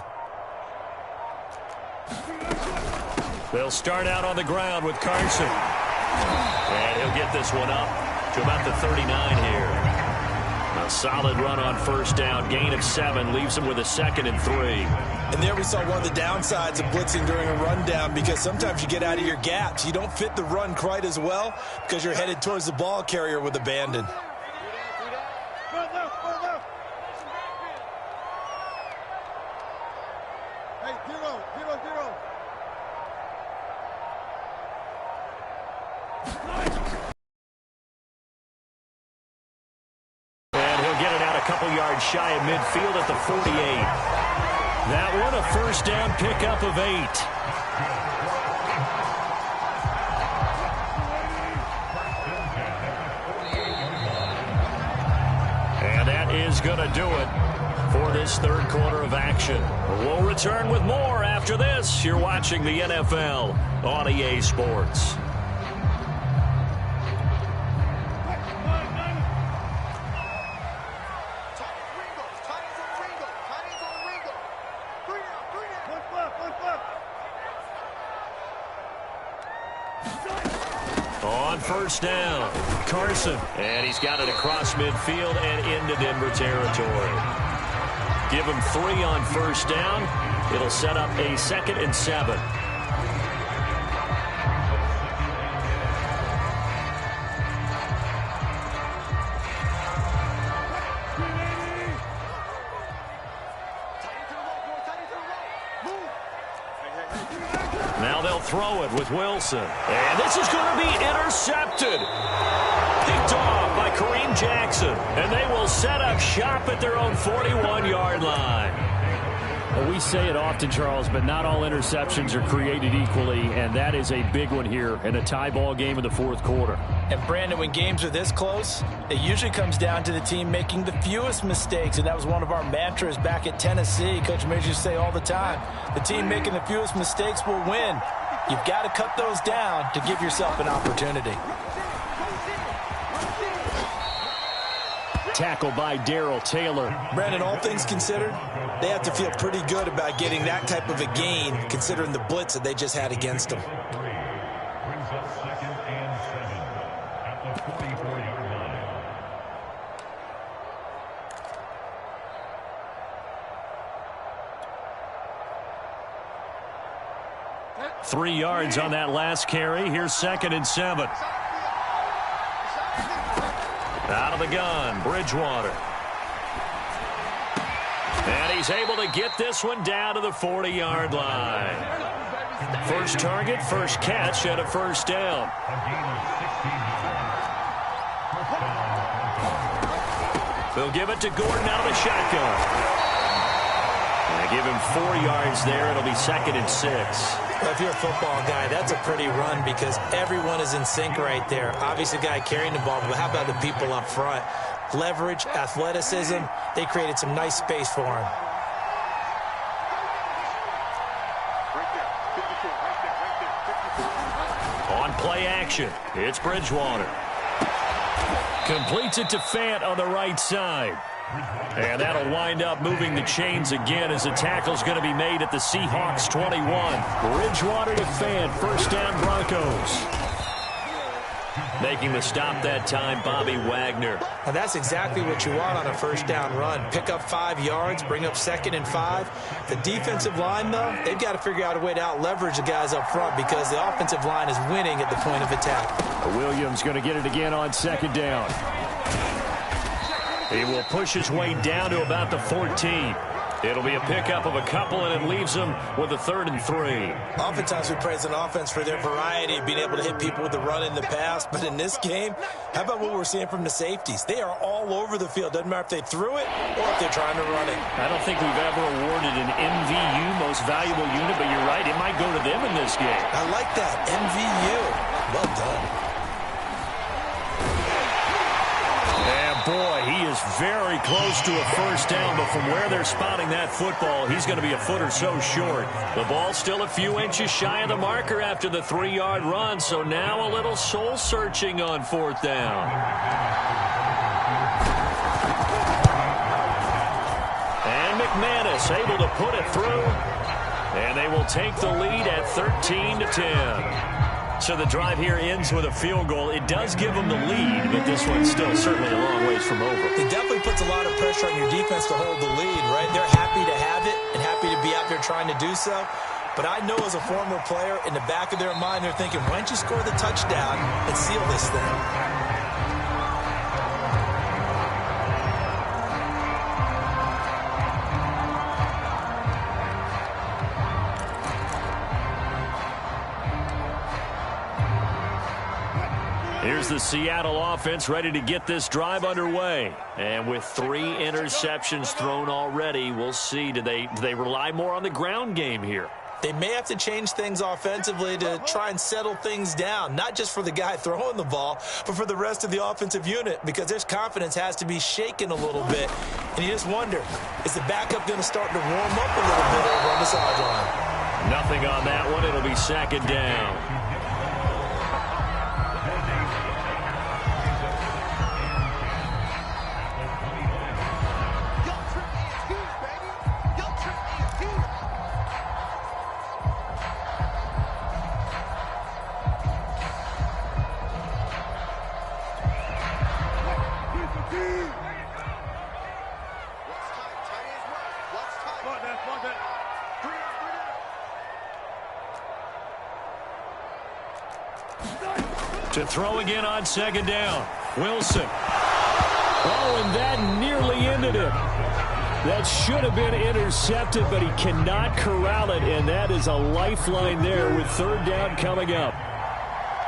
Speaker 1: They'll start out on the ground with Carson. And he'll get this one up to about the 39 here. A solid run on first down. Gain of 7 leaves him with a 2nd and 3.
Speaker 3: And there we saw one of the downsides of blitzing during a rundown, because sometimes you get out of your gaps. You don't fit the run quite as well because you're headed towards the ball carrier with abandon.
Speaker 1: Yards shy of midfield at the 48. That one a first down pickup of 8. And that is going to do it for this 3rd quarter of action. We'll return with more after this. You're watching the NFL on EA Sports. on first down. Carson. And he's got it across midfield and into Denver territory. Give him 3 on first down. It'll set up a 2nd and 7. Now they'll throw it with Wilson. And this is going to be intercepted. Picked off by Kareem Jackson. And they will set up shop at their own 41-yard line.
Speaker 4: Well, we say it often, Charles, but not all interceptions are created equally, and that is a big one here in a tie ball game in the 4th quarter.
Speaker 6: And, Brandon, when games are this close, it usually comes down to the team making the fewest mistakes, and that was one of our mantras back at Tennessee. Coach Majors used to say all the time, the team making the fewest mistakes will win. You've got to cut those down to give yourself an opportunity.
Speaker 4: Tackle by Darrell Taylor.
Speaker 3: Brandon, all things considered, they have to feel pretty good about getting that type of a gain, considering the blitz that they just had against them.
Speaker 8: Brings up 2nd and 7 at the 44-yard line.
Speaker 1: 3 yards on that last carry. Here's 2nd and 7. Out of the gun, Bridgewater. And he's able to get this one down to the 40-yard line. First target, first catch, and a first down. They'll give it to Gordon out of the shotgun. And give him 4 yards there. It'll be 2nd and 6.
Speaker 3: Well, if you're a football guy, that's a pretty run because everyone is in sync right there. Obviously, the guy carrying the ball, but how about the people up front? Leverage, athleticism, they created some nice space for him.
Speaker 1: On play action, it's Bridgewater. Completes it to Fant on the right side. And that'll wind up moving the chains again as the tackle's going to be made at the Seahawks 21. Bridgewater to Fant, first down Broncos. Making the stop that time, Bobby Wagner.
Speaker 3: Now that's exactly what you want on a first down run. Pick up 5 yards, bring up 2nd and 5. The defensive line, though, they've got to figure out a way to out-leverage the guys up front because the offensive line is winning at the point of attack.
Speaker 4: Williams going to get it again on 2nd down.
Speaker 1: He will push his way down to about the 14. It'll be a pickup of a couple, and it leaves him with a 3rd and 3.
Speaker 3: Oftentimes we praise an offense for their variety of being able to hit people with the run in the pass. But in this game, how about what we're seeing from the safeties? They are all over the field. Doesn't matter if they threw it or if they're trying to run it.
Speaker 1: I don't think we've ever awarded an MVU, most valuable unit, but you're right. It might go to them in this game.
Speaker 3: I like that. MVU. Well done.
Speaker 1: Boy, he is very close to a first down, but from where they're spotting that football, he's going to be a foot or so short. The ball's still a few inches shy of the marker after the 3-yard run, so now a little soul-searching on 4th down. And McManus able to put it through, and they will take the lead at 13-10. So the drive here ends with a field goal. It does give them the lead, but this one's still certainly a long ways from over.
Speaker 3: It definitely puts a lot of pressure on your defense to hold the lead, right? They're happy to have it and happy to be out there trying to do so. But I know as a former player, in the back of their mind, they're thinking, why don't you score the touchdown and seal this thing?
Speaker 1: Here's the Seattle offense ready to get this drive underway. And with 3 interceptions thrown already, we'll see. Do they rely more on the ground game here?
Speaker 3: They may have to change things offensively to try and settle things down, not just for the guy throwing the ball, but for the rest of the offensive unit, because their confidence has to be shaken a little bit. And you just wonder, is the backup going to start to warm up a little bit over on the sideline?
Speaker 1: Nothing on that one. It'll be 2nd down. To throw again on second down. Wilson. Oh, and that nearly ended it. That should have been intercepted, but he cannot corral it, and that is a lifeline there with third down coming up.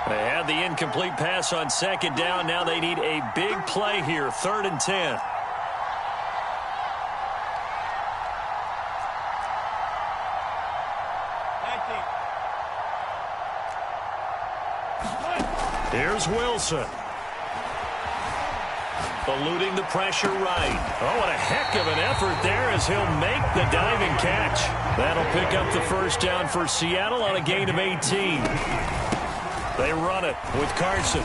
Speaker 1: They had the incomplete pass on second down. Now they need a big play here, 3rd and 10. Here's Wilson. Eluding the pressure right. Oh, what a heck of an effort there as he'll make the diving catch. That'll pick up the first down for Seattle on a gain of 18. They run it with Carson.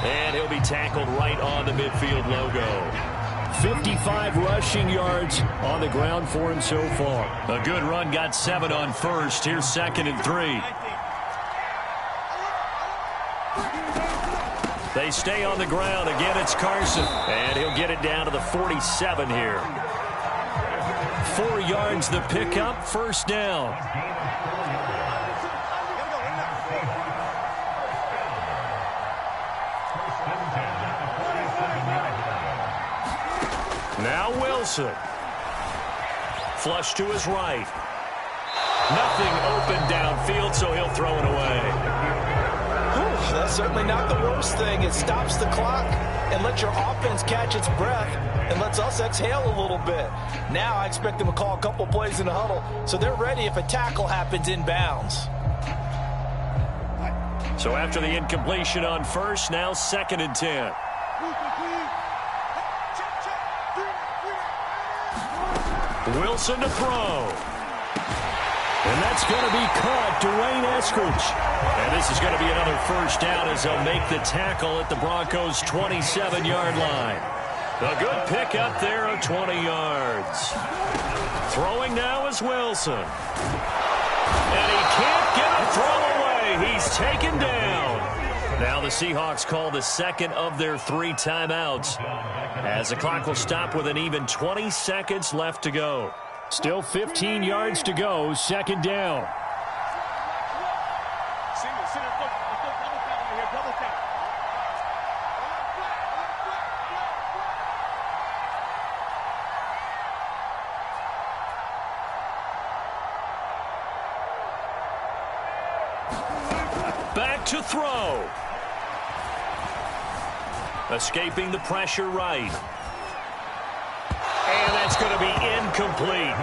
Speaker 1: And he'll be tackled right on the midfield logo. 55 rushing yards on the ground for him so far. A good run, got 7 on first. Here's 2nd and 3. They stay on the ground. Again, it's Carson. And he'll get it down to the 47 here. 4 yards the pickup, first down. Now Wilson. Flush to his right. Nothing open downfield, so he'll throw it away.
Speaker 3: That's certainly not the worst thing. It stops the clock and lets your offense catch its breath and lets us exhale a little bit. Now I expect them to call a couple plays in the huddle so they're ready if a tackle happens inbounds.
Speaker 1: So after the incompletion on first, now 2nd and 10. Wilson to throw. And that's going to be caught, Dwayne Eskridge. And this is going to be another first down as they'll make the tackle at the Broncos' 27-yard line. A good pickup there of 20 yards. Throwing now is Wilson. And he can't get a throw away. He's taken down. Now the Seahawks call the second of their 3 timeouts, as the clock will stop with an even 20 seconds left to go. Still 15 yards to go, 2nd down. Back to throw. Escaping the pressure right. And that's going to be incomplete.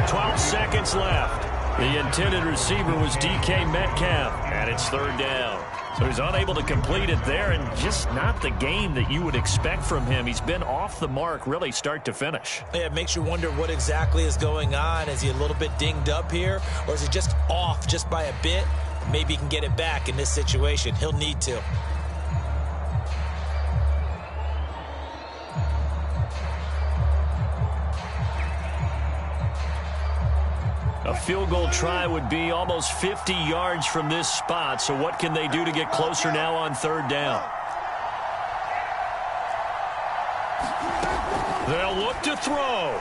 Speaker 1: 12 seconds left. The intended receiver was DK Metcalf, and it's 3rd down. So he's unable to complete it there, and just not the game that you would expect from him. He's been off the mark really start to finish.
Speaker 3: Yeah, it makes you wonder what exactly is going on. Is he a little bit dinged up here, or is he just off just by a bit? Maybe he can get it back in this situation. He'll need to.
Speaker 1: A field goal try would be almost 50 yards from this spot. So what can they do to get closer now on 3rd down? They'll look to throw.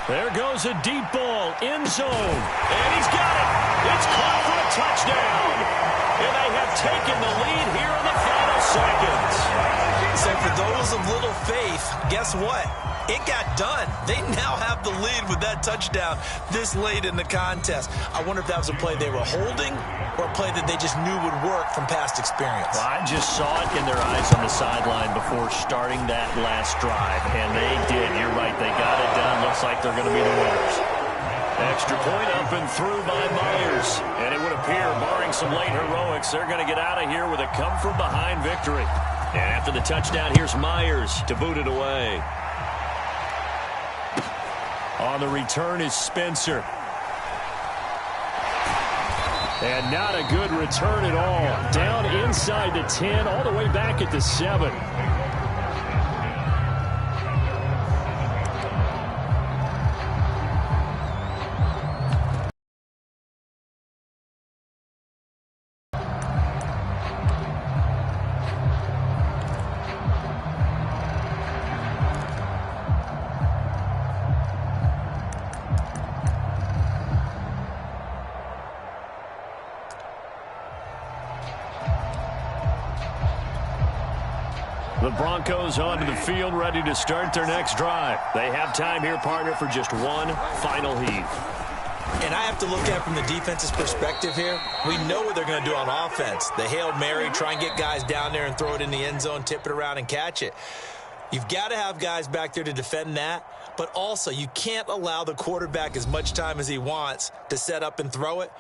Speaker 1: There goes a deep ball, end zone. And he's got it. It's caught for a touchdown. And they have taken the lead here in the final seconds.
Speaker 2: So for those of little faith, guess what? It got done. They now have the lead with that touchdown this late in the contest. I wonder if that was a play they were holding or a play that they just knew would work from past experience.
Speaker 1: Well, I just saw it in their eyes on the sideline before starting that last drive, and they did. You're right. They got it done. Looks like they're going to be the winners. Extra point up and through by Myers. And it would appear, barring some late heroics, they're going to get out of here with a come-from-behind victory. And after the touchdown, here's Myers to boot it away. On the return is Spencer. And not a good return at all. Down inside the 10, all the way back at the 7. Broncos onto the field, ready to start their next drive. They have time here, partner, for just one final heave.
Speaker 3: And I have to look at it from the defense's perspective here. We know what they're going to do on offense. The Hail Mary, try and get guys down there and throw it in the end zone, tip it around and catch it. You've got to have guys back there to defend that, but also you can't allow the quarterback as much time as he wants to set up and throw it.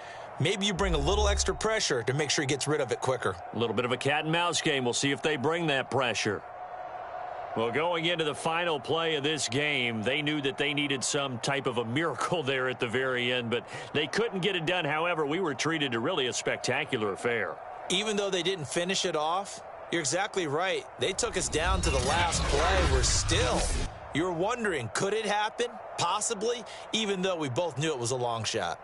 Speaker 3: Maybe you bring a little extra pressure to make sure he gets rid of it quicker.
Speaker 1: A little bit of a cat and mouse game. We'll see if they bring that pressure. Well, going into the final play of this game, they knew that they needed some type of a miracle there at the very end, but they couldn't get it done. However, we were treated to really a spectacular affair.
Speaker 3: Even though they didn't finish it off, you're exactly right. They took us down to the last play. We're still. You're wondering, could it happen? Possibly, even though we both knew it was a long shot.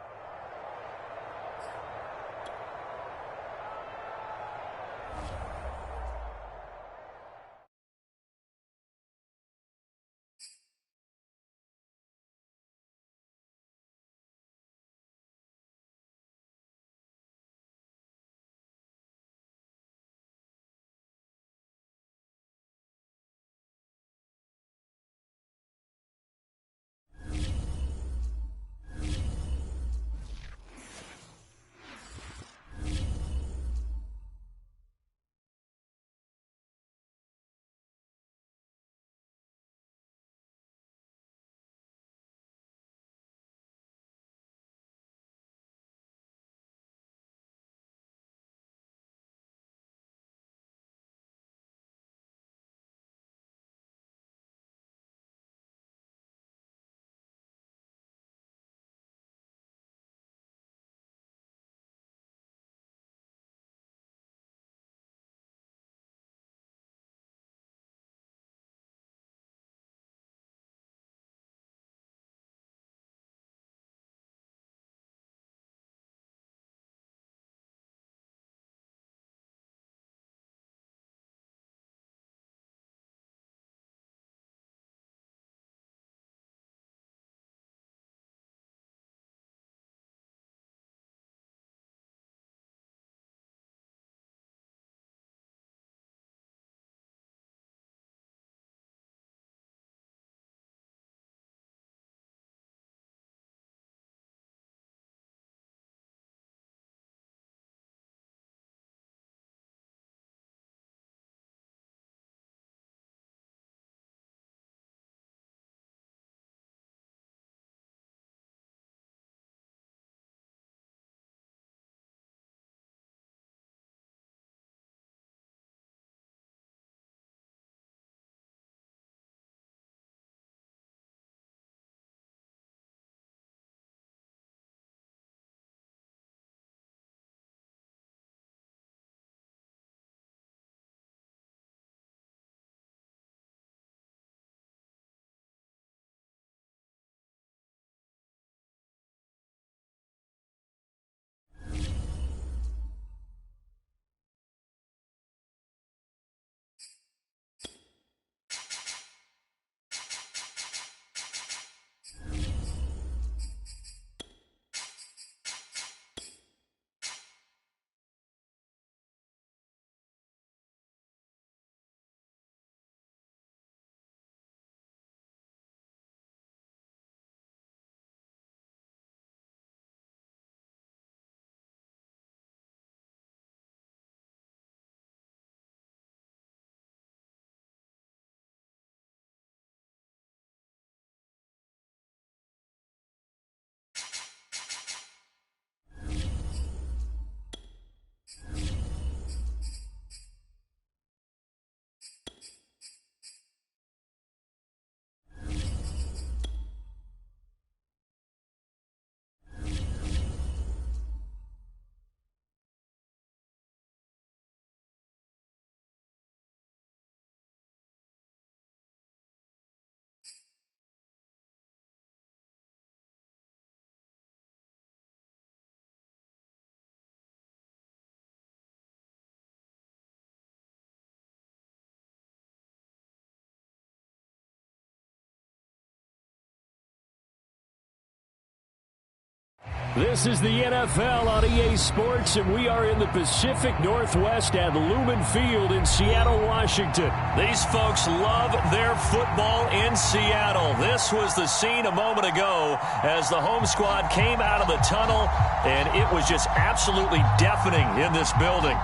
Speaker 1: This is the NFL on EA Sports, and we are in the Pacific Northwest at Lumen Field in Seattle, Washington. These folks love their football in Seattle. This was the scene a moment ago as the home squad came out of the tunnel, and it was just absolutely deafening in this building.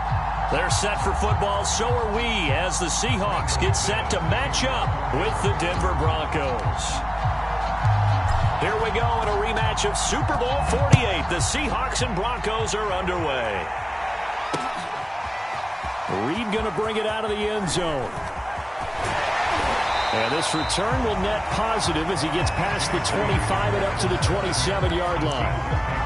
Speaker 1: They're set for football, so are we, as the Seahawks get set to match up with the Denver Broncos. Here we go in a rematch of Super Bowl 48. The Seahawks and Broncos are underway. Reed going to bring it out of the end zone. And this return will net positive as he gets past the 25 and up to the 27-yard line.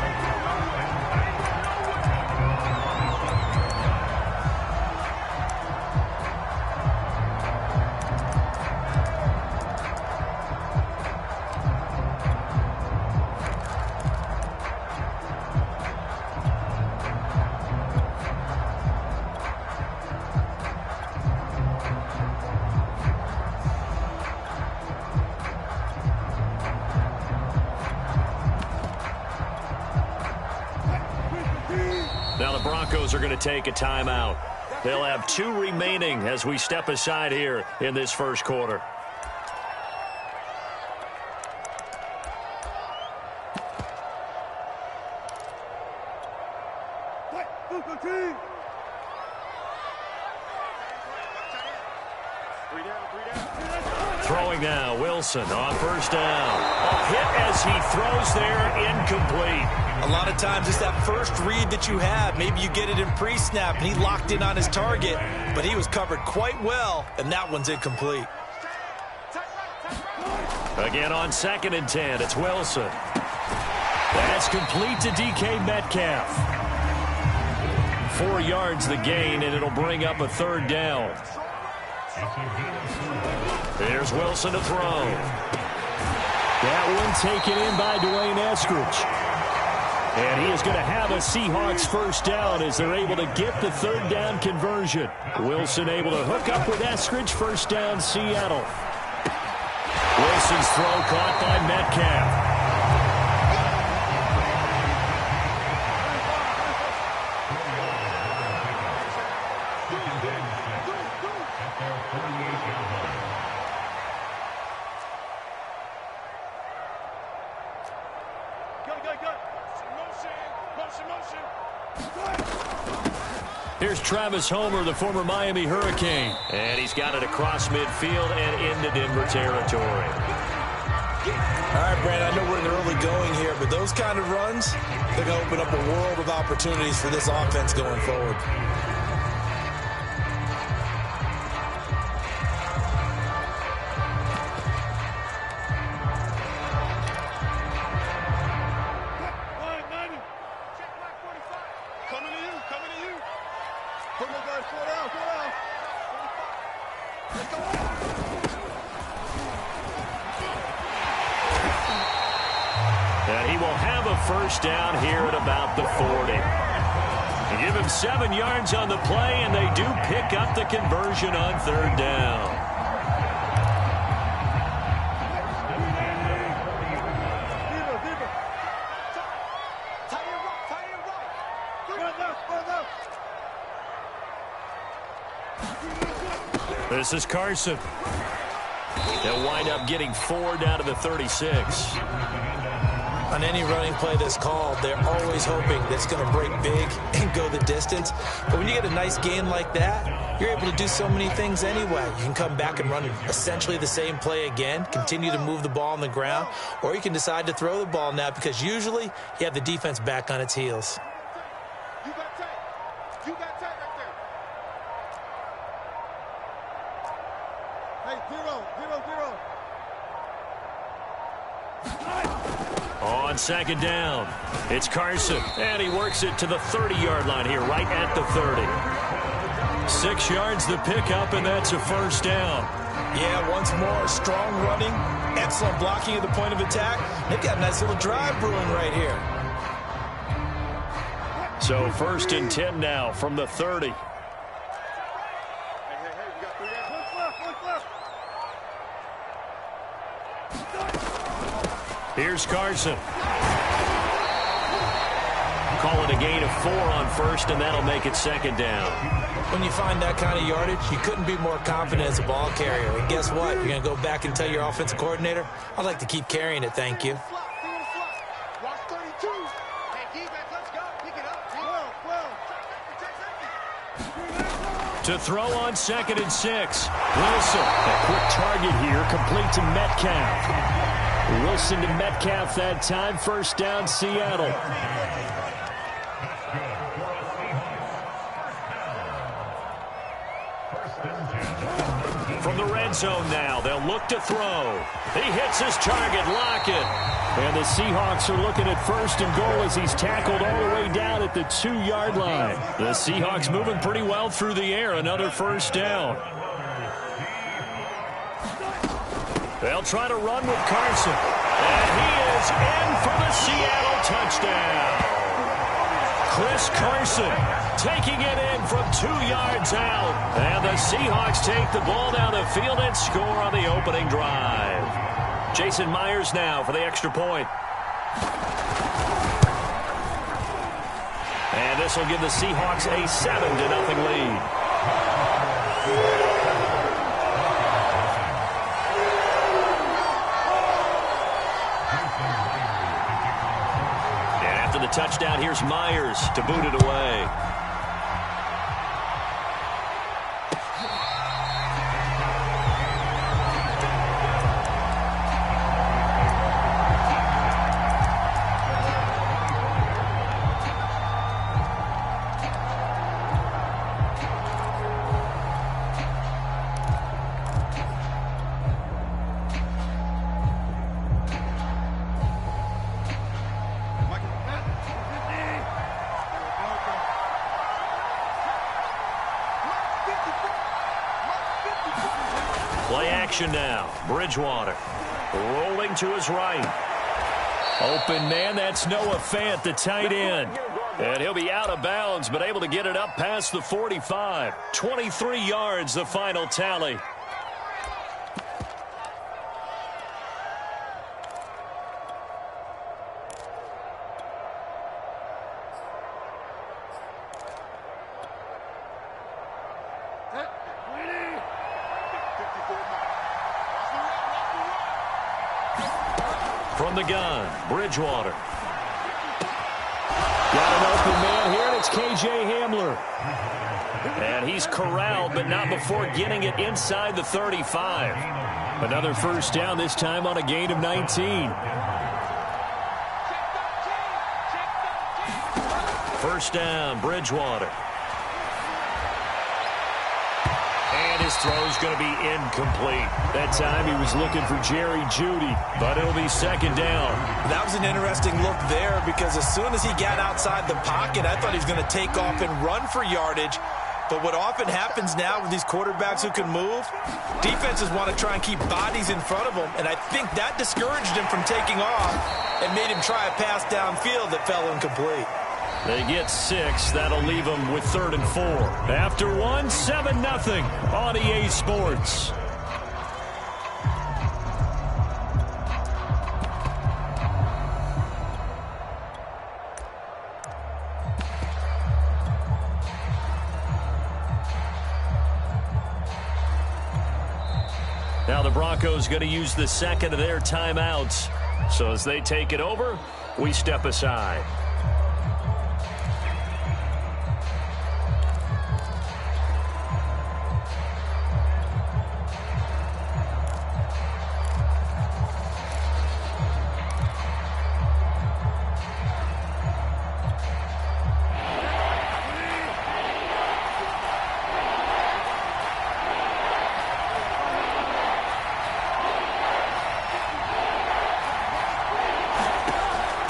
Speaker 1: Now the Broncos are going to take a timeout. They'll have 2 remaining as we step aside here in this first quarter. Throwing now, Wilson on first down. A hit as he throws there, incomplete.
Speaker 2: A lot of times it's that first read that you have. Maybe you get it in pre-snap, and he locked in on his target, but he was covered quite well, and that one's incomplete.
Speaker 1: Again on 2nd and 10, it's Wilson. That's complete to DK Metcalf. 4 yards the gain, and it'll bring up a 3rd down. There's Wilson to throw. That one taken in by Dwayne Eskridge. And he is going to have a Seahawks first down as they're able to get the 3rd down conversion. Wilson able to hook up with Eskridge. First down, Seattle. Wilson's throw caught by Metcalf. Here's Travis Homer, the former Miami Hurricane. And he's got it across midfield and into Denver territory.
Speaker 2: All right, Brandon, I know we're in the early going here, but those kind of runs, they're going to open up a world of opportunities for this offense going forward.
Speaker 1: And he will have a first down here at about the 40. They give him 7 yards on the play, and they do pick up the conversion on 3rd down. This is Carson. They'll wind up getting 4 down to the 36.
Speaker 2: On any running play that's called, they're always hoping that it's going to break big and go the distance. But when you get a nice gain like that, you're able to do so many things anyway. You can come back and run essentially the same play again, continue to move the ball on the ground, or you can decide to throw the ball now because usually you have the defense back on its heels.
Speaker 5: You got tight. You got tight right there. Hey, 0, 0, 0.
Speaker 1: On 2nd down, it's Carson, and he works it to the 30-yard line here, right at the 30. 6 yards the pickup, and that's a first down.
Speaker 2: Yeah, once more, strong running, excellent blocking at the point of attack. They've got a nice little drive brewing right here.
Speaker 1: So 1st and 10 now from the 30.
Speaker 5: Hey, we got 3 down. Look left.
Speaker 1: Here's Carson. call it a gain of 4 on first, and that'll make it second down.
Speaker 3: When you find that kind of yardage, you couldn't be more confident as a ball carrier. And guess what? You're going to go back and tell your offensive coordinator, I'd like to keep carrying it, thank you.
Speaker 5: Watch 32. Hey, defense, let's go. Pick it up.
Speaker 1: To throw on 2nd and 6. Wilson, a quick target here, complete to Metcalf. Wilson to Metcalf that time, first down, Seattle. From the red zone now, they'll look to throw. He hits his target, Lockett. And the Seahawks are looking at 1st and goal as he's tackled all the way down at the 2-yard line. The Seahawks moving pretty well through the air, another first down. They'll try to run with Carson. And he is in for the Seattle touchdown. Chris Carson taking it in from 2 yards out. And the Seahawks take the ball down the field and score on the opening drive. Jason Myers now for the extra point. And this will give the Seahawks a 7-0 lead. And after the touchdown, here's Myers to boot it away. Play action now. Bridgewater rolling to his right. Open man, that's Noah Fant, the tight end. And he'll be out of bounds, but able to get it up past the 45. 23 yards, the final tally. From the gun, Bridgewater. Got an open man here, and it's K.J. Hamler. And he's corralled, but not before getting it inside the 35. Another first down, this time on a gain of 19. First down, Bridgewater. And his throw's going to be incomplete. That time he was looking for Jerry Jeudy, but it'll be second down.
Speaker 3: That was an interesting look there because as soon as he got outside the pocket, I thought he was going to take off and run for yardage. But what often happens now with these quarterbacks who can move, defenses want to try and keep bodies in front of them, and I think that discouraged him from taking off and made him try a pass downfield that fell incomplete.
Speaker 1: They get 6. That'll leave them with 3rd and 4. After 1, 7-0 on EA Sports. Now the Broncos going to use the second of their timeouts. So as they take it over, we step aside.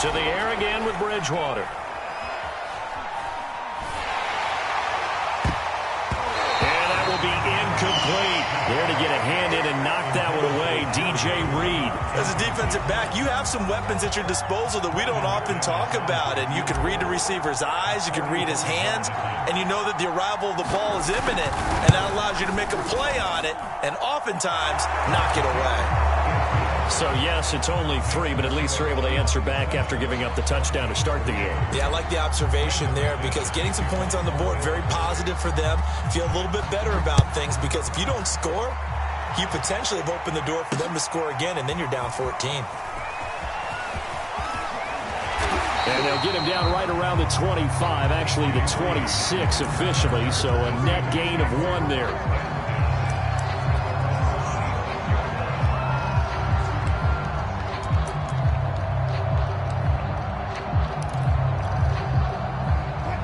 Speaker 1: To the air again with Bridgewater. And that will be incomplete. There to get a hand in and knock that one away, DJ Reed.
Speaker 2: As a defensive back, you have some weapons at your disposal that we don't often talk about. And you can read the receiver's eyes, you can read his hands, and you know that the arrival of the ball is imminent. And that allows you to make a play on it and oftentimes knock it away.
Speaker 1: So, yes, it's only 3, but at least they're able to answer back after giving up the touchdown to start the game.
Speaker 3: Yeah, I like the observation there because getting some points on the board, very positive for them. Feel a little bit better about things because if you don't score, you potentially have opened the door for them to score again, and then you're down 14.
Speaker 1: And they'll get him down right around the 25, actually the 26 officially, so a net gain of 1 there.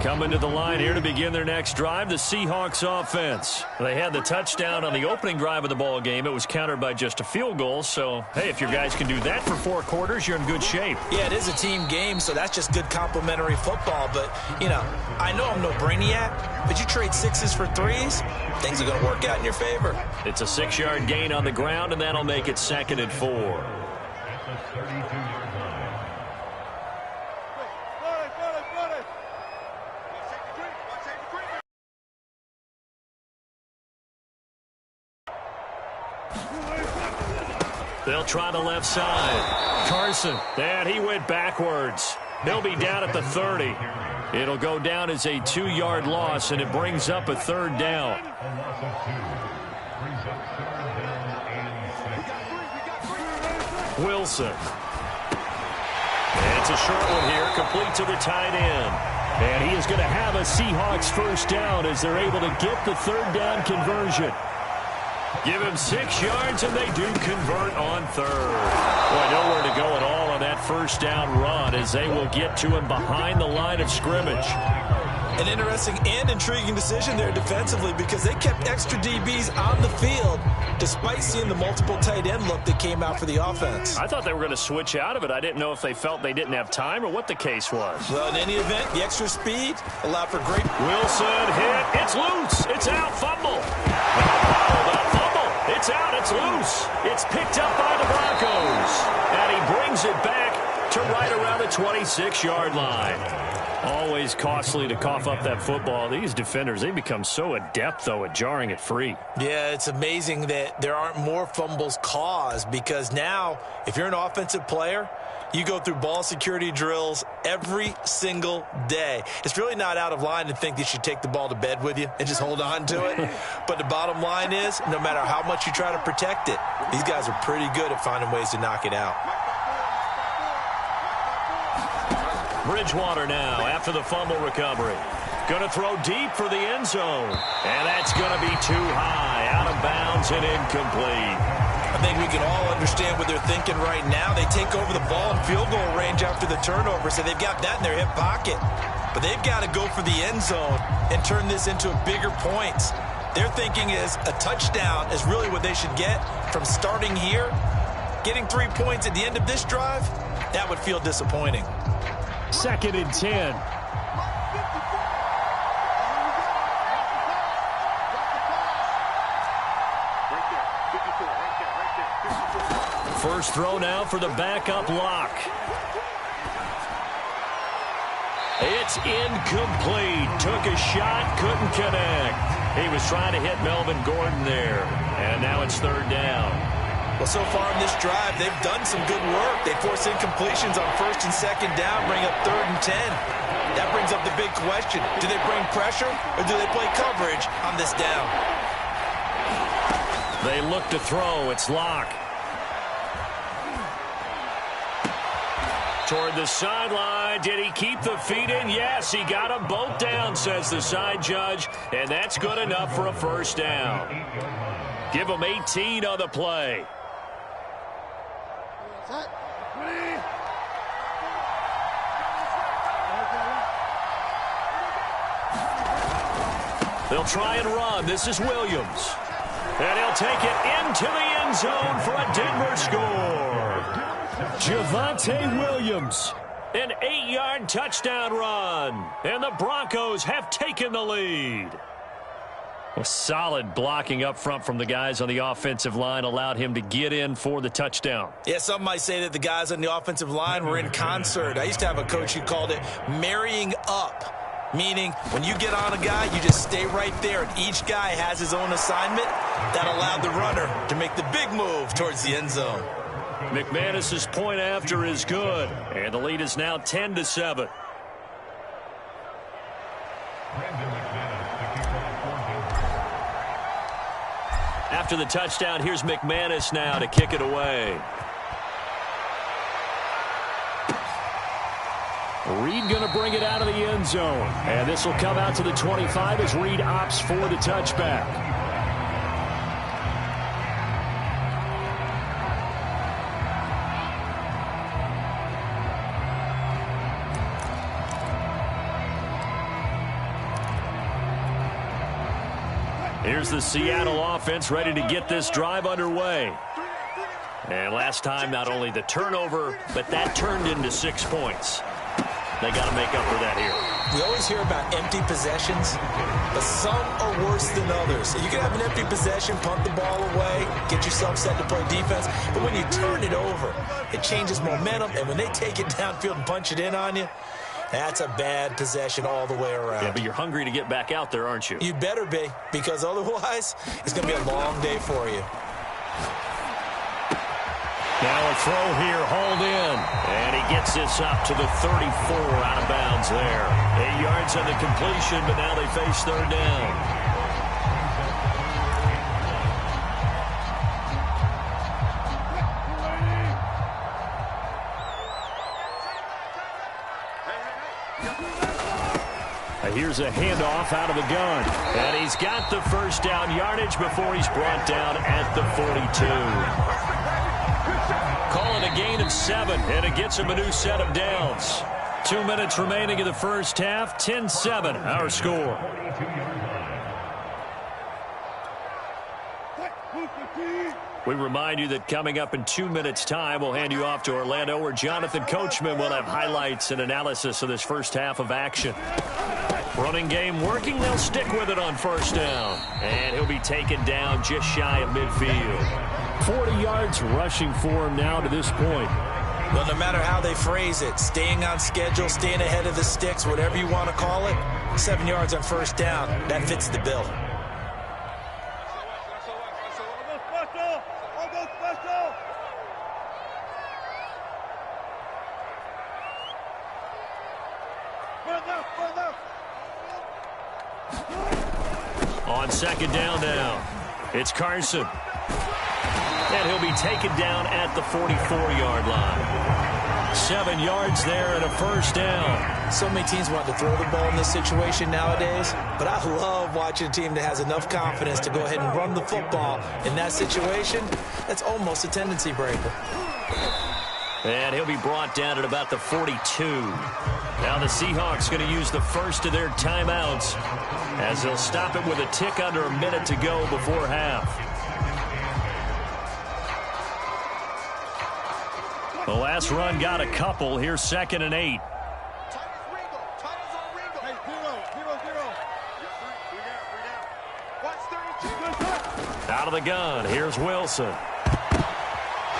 Speaker 1: Coming to the line here to begin their next drive, the Seahawks offense. They had the touchdown on the opening drive of the ball game. It was countered by just a field goal. So, hey, if your guys can do that for 4 quarters, you're in good shape.
Speaker 3: Yeah, it is a team game, so that's just good complimentary football. But, you know, I know I'm no brainiac, but you trade 6s for 3s, things are going to work out in your favor.
Speaker 1: It's a 6-yard gain on the ground, and that'll make it 2nd and 4.
Speaker 8: At the 32-yard line.
Speaker 1: They'll try the left side. Carson, and he went backwards. He'll be down at the 30. It'll go down as a 2-yard loss, and it brings up a 3rd down.
Speaker 8: A loss of 2. Brings up 3rd down and 6.
Speaker 1: Wilson. And it's a short one here, complete to the tight end. And he is going to have a Seahawks 1st down as they're able to get the 3rd down conversion. Give him 6 yards, and they do convert on 3rd. Boy, nowhere to go at all on that 1st down run as they will get to him behind the line of scrimmage.
Speaker 3: An interesting and intriguing decision there defensively because they kept extra DBs on the field despite seeing the multiple tight end look that came out for the offense.
Speaker 1: I thought they were going to switch out of it. I didn't know if they felt they didn't have time or what the case was.
Speaker 3: Well, in any event, the extra speed allowed for great...
Speaker 1: Wilson hit. It's loose. It's out. Fumble. The fumble. It's out. It's loose. It's picked up by the Broncos. And he brings it back to right around the 26-yard line. Always costly to cough up that football. These defenders, they become so adept, though, at jarring it free.
Speaker 3: Yeah, it's amazing that there aren't more fumbles caused because now, if you're an offensive player, you go through ball security drills every single day. It's really not out of line to think that you should take the ball to bed with you and just hold on to it. But the bottom line is, no matter how much you try to protect it, these guys are pretty good at finding ways to knock it out.
Speaker 1: Bridgewater now after the fumble recovery. Going to throw deep for the end zone. And that's going to be too high. Out of bounds and incomplete.
Speaker 3: I think we can all understand what they're thinking right now. They take over the ball in field goal range after the turnover, so they've got that in their hip pocket. But they've got to go for the end zone and turn this into bigger points. Their thinking is a touchdown is really what they should get from starting here. Getting 3 points at the end of this drive, that would feel disappointing.
Speaker 1: 2nd and 10. First throw now for the backup lock. It's incomplete. Took a shot, couldn't connect. He was trying to hit Melvin Gordon there. And now it's 3rd down.
Speaker 3: Well, so far in this drive, they've done some good work. They force incompletions on 1st and 2nd down, bring up 3rd and 10. That brings up the big question. Do they bring pressure or do they play coverage on this down?
Speaker 1: They look to throw. It's Locke. Toward the sideline. Did he keep the feet in? Yes, he got them both down, says the side judge. And that's good enough for a 1st down. Give them 18 on the play. They'll try and run. This is Williams. And he'll take it into the end zone for a Denver score. Javonte Williams. An 8-yard touchdown run. And the Broncos have taken the lead. A solid blocking up front from the guys on the offensive line allowed him to get in for the touchdown.
Speaker 3: Yeah, some might say that the guys on the offensive line were in concert. I used to have a coach who called it marrying up. Meaning, when you get on a guy, you just stay right there, and each guy has his own assignment. That allowed the runner to make the big move towards the end zone.
Speaker 1: McManus's point after is good, and the lead is now 10-7. After the touchdown, here's McManus now to kick it away. Reed going to bring it out of the end zone. And this will come out to the 25 as Reed opts for the touchback. Here's the Seattle offense ready to get this drive underway. And last time, not only the turnover, but that turned into 6 points. They got to make up for that here.
Speaker 3: We always hear about empty possessions, but some are worse than others. You can have an empty possession, punt the ball away, get yourself set to play defense, but when you turn it over, it changes momentum, and when they take it downfield and punch it in on you, that's a bad possession all the way around.
Speaker 1: Yeah, but you're hungry to get back out there, aren't you?
Speaker 3: You better be, because otherwise, it's going to be a long day for you.
Speaker 1: Now a throw here, hauled in. And he gets this up to the 34 out of bounds there. 8 yards on the completion, but now they face third down. Here's a handoff out of the gun. And he's got the first down yardage before he's brought down at the 42. Call it a gain of 7, and it gets him a new set of downs. 2 minutes remaining in the first half. 10-7, our score. We remind you that coming up in 2 minutes' time, we'll hand you off to Orlando, where Jonathan Coachman will have highlights and analysis of this first half of action. Running game working. They'll stick with it on first down. And he'll be taken down just shy of midfield. 40 yards rushing for him now to this point.
Speaker 3: Well, no matter how they phrase it, staying on schedule, staying ahead of the sticks, whatever you want to call it, 7 yards on first down, that fits the bill.
Speaker 1: On second down now, it's Carson. And he'll be taken down at the 44-yard line. 7 yards there and a first down.
Speaker 3: So many teams want to throw the ball in this situation nowadays, but I love watching a team that has enough confidence to go ahead and run the football. In that situation, that's almost a tendency breaker.
Speaker 1: And he'll be brought down at about the 42. Now the Seahawks going to use the first of their timeouts as they'll stop it with a tick under a minute to go before half. The last run got a couple. Here's 2nd and 8. Out of the gun. Here's Wilson.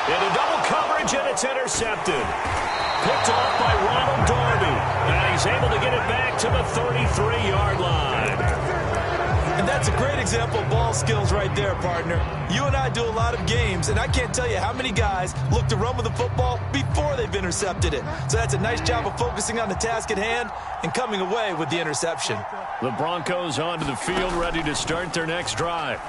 Speaker 1: Into double coverage, and it's intercepted. Picked off by Ronald Darby. And he's able to get it back to the 33-yard line.
Speaker 3: And that's a great example of ball skills right there, partner. You and I do a lot of games, and I can't tell you how many guys look to run with the football before they've intercepted it. So that's a nice job of focusing on the task at hand and coming away with the interception.
Speaker 1: The Broncos onto the field, ready to start their next drive.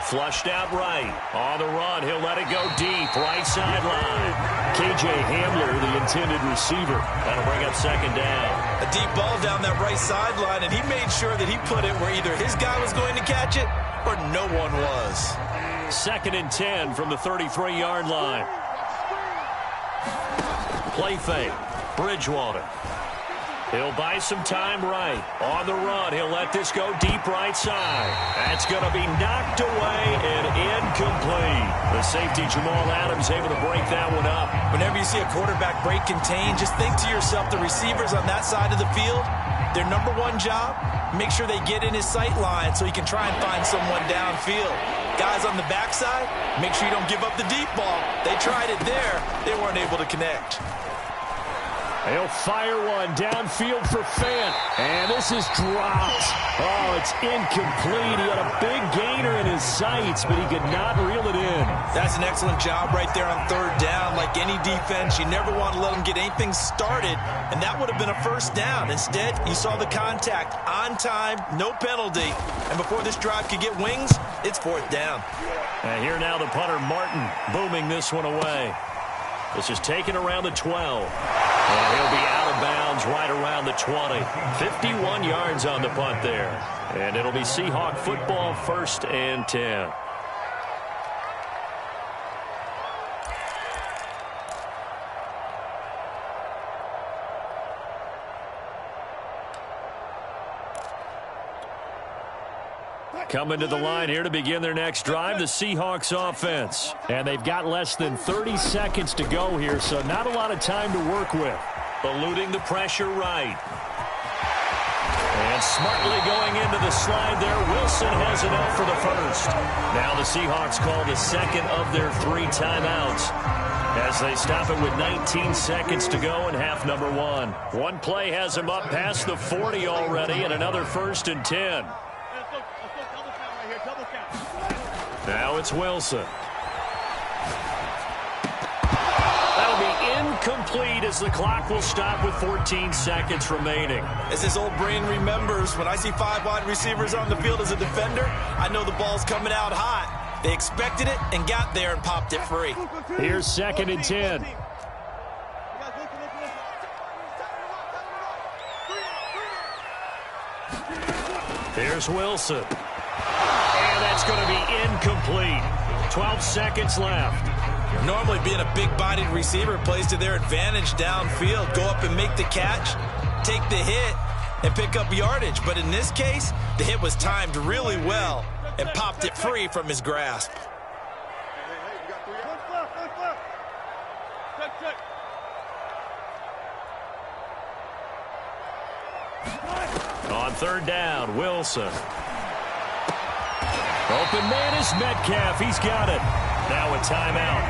Speaker 1: Flushed out right. On the run, he'll let it go deep. Right sideline. K.J. Hamler, the intended receiver. That'll bring up second down.
Speaker 3: A deep ball down that right sideline, and he made sure that he put it where either his guy was going to catch it or no one was.
Speaker 1: 2nd and 10 from the 33-yard line. Play fake. Bridgewater. He'll buy some time right. On the run, he'll let this go deep right side. That's going to be knocked away and incomplete. The safety, Jamal Adams, able to break that one up.
Speaker 3: Whenever you see a quarterback break contain, just think to yourself, the receivers on that side of the field, their number one job, make sure they get in his sight line so he can try and find someone downfield. Guys on the backside, make sure you don't give up the deep ball. They tried it there. They weren't able to connect.
Speaker 1: He'll fire one downfield for Fant. And this is dropped. Oh, it's incomplete. He had a big gainer in his sights, but he could not reel it in.
Speaker 2: That's an excellent job right there on third down. Like any defense, you never want to let them get anything started, and that would have been a first down. Instead, you saw the contact on time, no penalty. And before this drive could get wings, it's fourth down.
Speaker 1: And here now the punter, Martin, booming this one away. This is taken around the 12. And he'll be out of bounds right around the 20. 51 yards on the punt there. And it'll be Seahawk football, 1st and 10. Coming to the line here to begin their next drive, the Seahawks offense. And they've got less than 30 seconds to go here, so not a lot of time to work with. Eluding the pressure right. And smartly going into the slide there. Wilson has enough for the first. Now the Seahawks call the second of their 3 timeouts as they stop it with 19 seconds to go in half number 1. One play has them up past the 40 already, and another 1st and 10. Now it's Wilson. That'll be incomplete as the clock will stop with 14 seconds remaining.
Speaker 2: As his old brain remembers, when I see 5 wide receivers on the field as a defender, I know the ball's coming out hot. They expected it and got there and popped it free.
Speaker 1: Here's 2nd and 10. Here's Wilson. And that's going to be incomplete. 12 seconds left.
Speaker 2: Normally being a big-bodied receiver plays to their advantage downfield. Go up and make the catch, take the hit, and pick up yardage. But in this case, the hit was timed really well and popped it free from his grasp.
Speaker 1: On 3rd down, Wilson. Open man is Metcalf. He's got it. Now a timeout.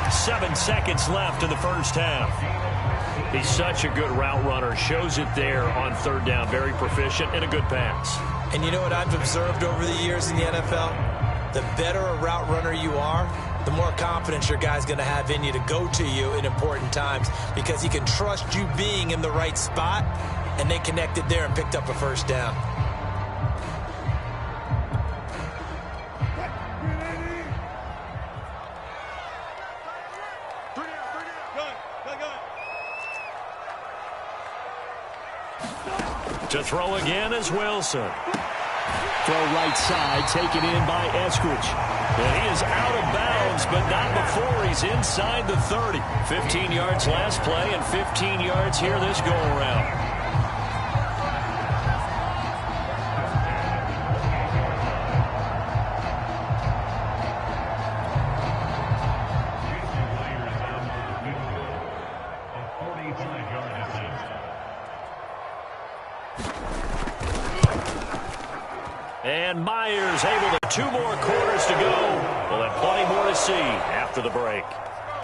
Speaker 1: 7 seconds left in the first half. He's such a good route runner. Shows it there on 3rd down. Very proficient and a good pass.
Speaker 2: And you know what I've observed over the years in the NFL? The better a route runner you are, the more confidence your guy's going to have in you to go to you in important times because he can trust you being in the right spot, and they connected there and picked up a first down.
Speaker 1: To throw again is Wilson. Throw right side, taken in by Eskridge. And he is out of bounds, but not before he's inside the 30. 15 yards last play and 15 yards here this go-around. And Myers able to 2 more quarters to go. We'll have plenty more to see after the break.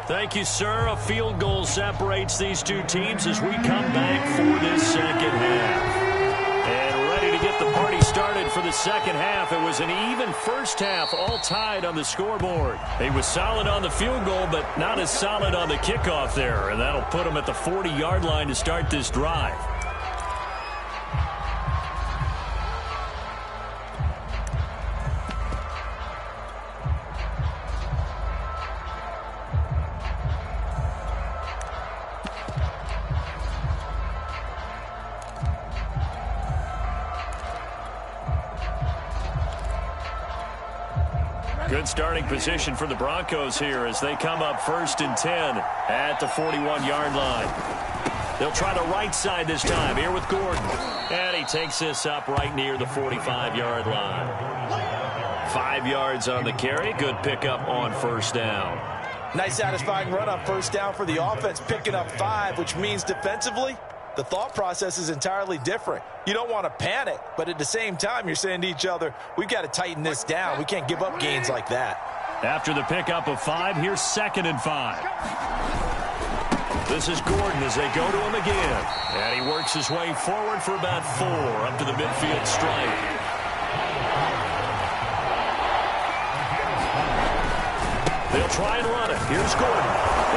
Speaker 1: Thank you, sir. A field goal separates these 2 teams as we come back for this second half. And ready to get the party started for the second half. It was an even first half, all tied on the scoreboard. He was solid on the field goal, but not as solid on the kickoff there. And that'll put him at the 40-yard line to start this drive. Good starting position for the Broncos here as they come up 1st and 10 at the 41-yard line. They'll try the right side this time here with Gordon. And he takes this up right near the 45-yard line. 5 yards on the carry. Good pickup on 1st down.
Speaker 3: Nice satisfying run on 1st down for the offense, picking up 5, which means defensively, the thought process is entirely different. You don't want to panic, but at the same time, you're saying to each other, we've got to tighten this down. We can't give up gains like that.
Speaker 1: After the pickup of 5, here's 2nd and 5. This is Gordon as they go to him again. And he works his way forward for about 4 up to the midfield stripe. They'll try and run it. Here's Gordon.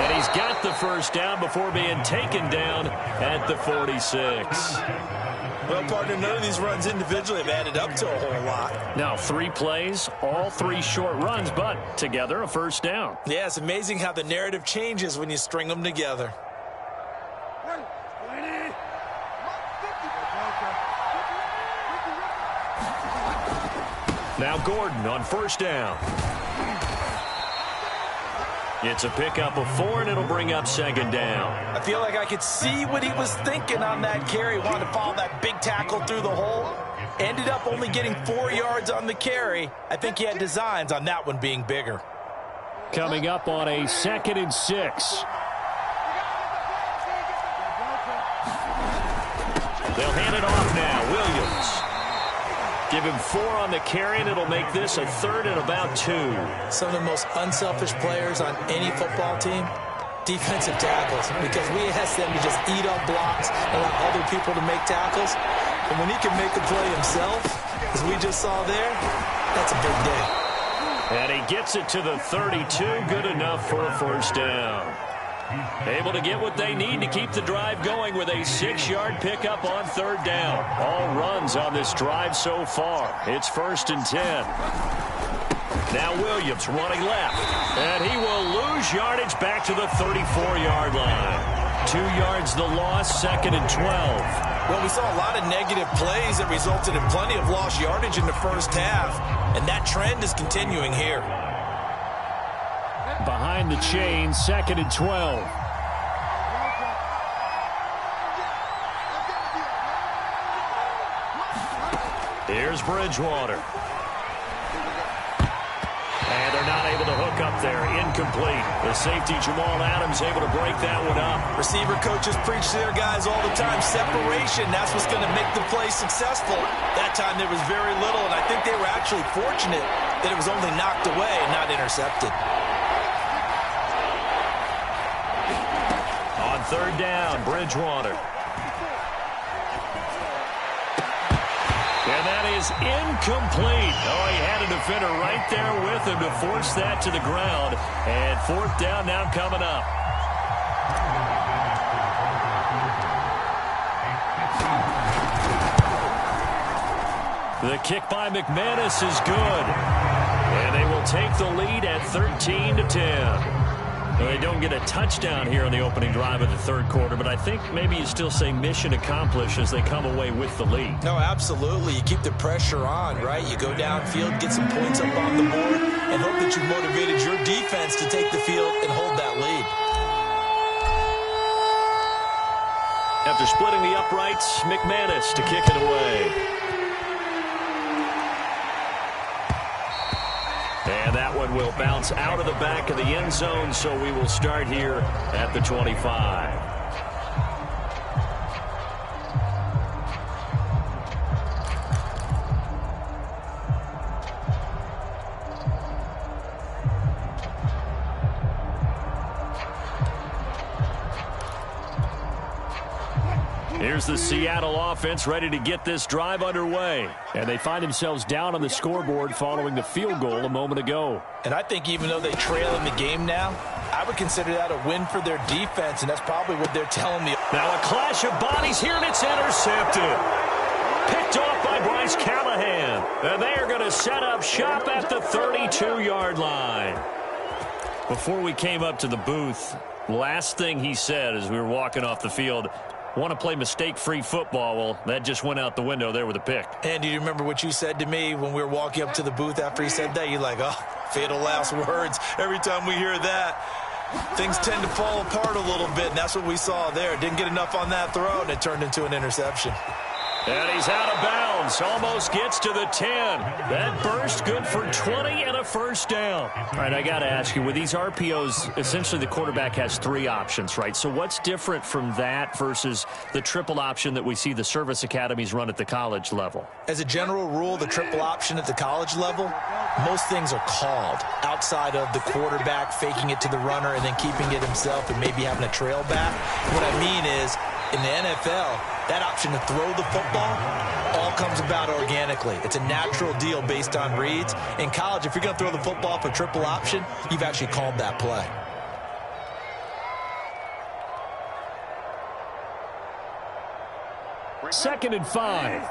Speaker 1: And he's got the first down before being taken down at the 46.
Speaker 2: Well, partner, none of these runs individually have added up to a whole lot.
Speaker 1: Now 3 plays, all 3 short runs, but together a first down.
Speaker 2: Yeah, it's amazing how the narrative changes when you string them together.
Speaker 1: Now Gordon on first down. It's a pickup of 4, and it'll bring up second down.
Speaker 3: I feel like I could see what he was thinking on that carry. Wanted to follow that big tackle through the hole. Ended up only getting 4 yards on the carry. I think he had designs on that one being bigger.
Speaker 1: Coming up on a 2nd and 6. They'll hand it off now. Williams. Give him 4 on the carry, and it'll make this a 3rd and about 2.
Speaker 2: Some of the most unselfish players on any football team, defensive tackles, because we ask them to just eat up blocks and allow other people to make tackles. And when he can make a play himself, as we just saw there, that's a big day.
Speaker 1: And he gets it to the 32. Good enough for a first down. Able to get what they need to keep the drive going with a 6-yard pickup on 3rd down. All runs on this drive so far. It's 1st and 10. Now Williams running left. And he will lose yardage back to the 34-yard line. 2 yards the loss, 2nd and 12.
Speaker 2: Well, we saw a lot of negative plays that resulted in plenty of lost yardage in the first half. And that trend is continuing here.
Speaker 1: Behind the chain, 2nd and 12. Here's Bridgewater. And they're not able to hook up there. Incomplete. The safety, Jamal Adams, able to break that one up.
Speaker 2: Receiver coaches preach to their guys all the time. Separation, that's what's going to make the play successful. That time there was very little, and I think they were actually fortunate that it was only knocked away and not intercepted.
Speaker 1: 3rd down, Bridgewater. And that is incomplete. Oh, he had a defender right there with him to force that to the ground. And 4th down now coming up. The kick by McManus is good. And they will take the lead at 13-10. Well, they don't get a touchdown here in the opening drive of the 3rd quarter, but I think maybe you still say mission accomplished as they come away with the lead.
Speaker 2: No, absolutely. You keep the pressure on, right? You go downfield, get some points up on the board, and hope that you motivated your defense to take the field and hold that lead.
Speaker 1: After splitting the uprights, McManus to kick it away. And that one will bounce out of the back of the end zone, so we will start here at the 25. Here's the Seattle offense ready to get this drive underway. And they find themselves down on the scoreboard following the field goal a moment ago.
Speaker 3: And I think even though they trail in the game now, I would consider that a win for their defense, and that's probably what they're telling me.
Speaker 1: Now a clash of bodies here, and it's intercepted. Picked off by Bryce Callahan. And they are going to set up shop at the 32-yard line. Before we came up to the booth, last thing he said as we were walking off the field, want to play mistake-free football. Well, that just went out the window there with a pick.
Speaker 2: And do you remember what you said to me when we were walking up to the booth after he said that? You're like, oh, fatal last words. Every time we hear that, things tend to fall apart a little bit, and that's what we saw there. Didn't get enough on that throw, and it turned into an interception.
Speaker 1: And he's out of bounds. Almost gets to the 10. That burst good for 20 and a first down. All right, I got to ask you, with these RPOs, essentially the quarterback has 3 options, right? So what's different from that versus the triple option that we see the service academies run at the college level?
Speaker 2: As a general rule, the triple option at the college level,
Speaker 3: most things are called outside of the quarterback faking it to the runner and then keeping it himself and maybe having a trail back. What I mean is, in the NFL, that option to throw the football all comes about organically. It's a natural deal based on reads. In college, if you're going to throw the football for triple option, you've actually called that play.
Speaker 1: Second and 5.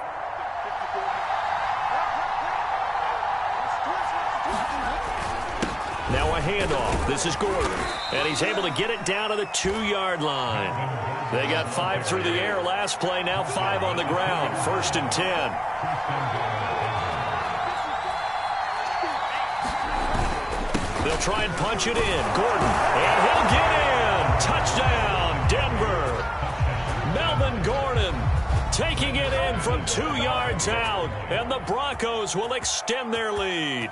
Speaker 1: Now a handoff. This is Gordon. And he's able to get it down to the 2-yard line. They got 5 through the air last play, now 5 on the ground. First and 10. They'll try and punch it in. Gordon. And he'll get in. Touchdown, Denver. Melvin Gordon taking it in from 2 yards out. And the Broncos will extend their lead.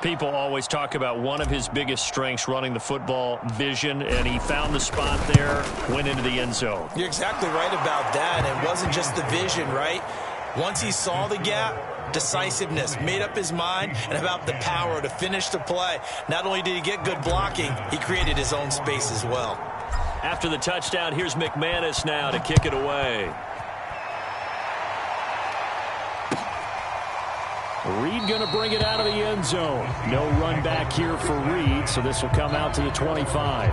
Speaker 1: People always talk about one of his biggest strengths, running the football, vision, and he found the spot there, went into the end zone.
Speaker 3: You're exactly right about that. It wasn't just the vision, right? Once he saw the gap, decisiveness, made up his mind, and about the power to finish the play. Not only did he get good blocking, he created his own space as well.
Speaker 1: After the touchdown, here's McManus now to kick it away. Reed going to bring it out of the end zone. No run back here for Reed, so this will come out to the 25.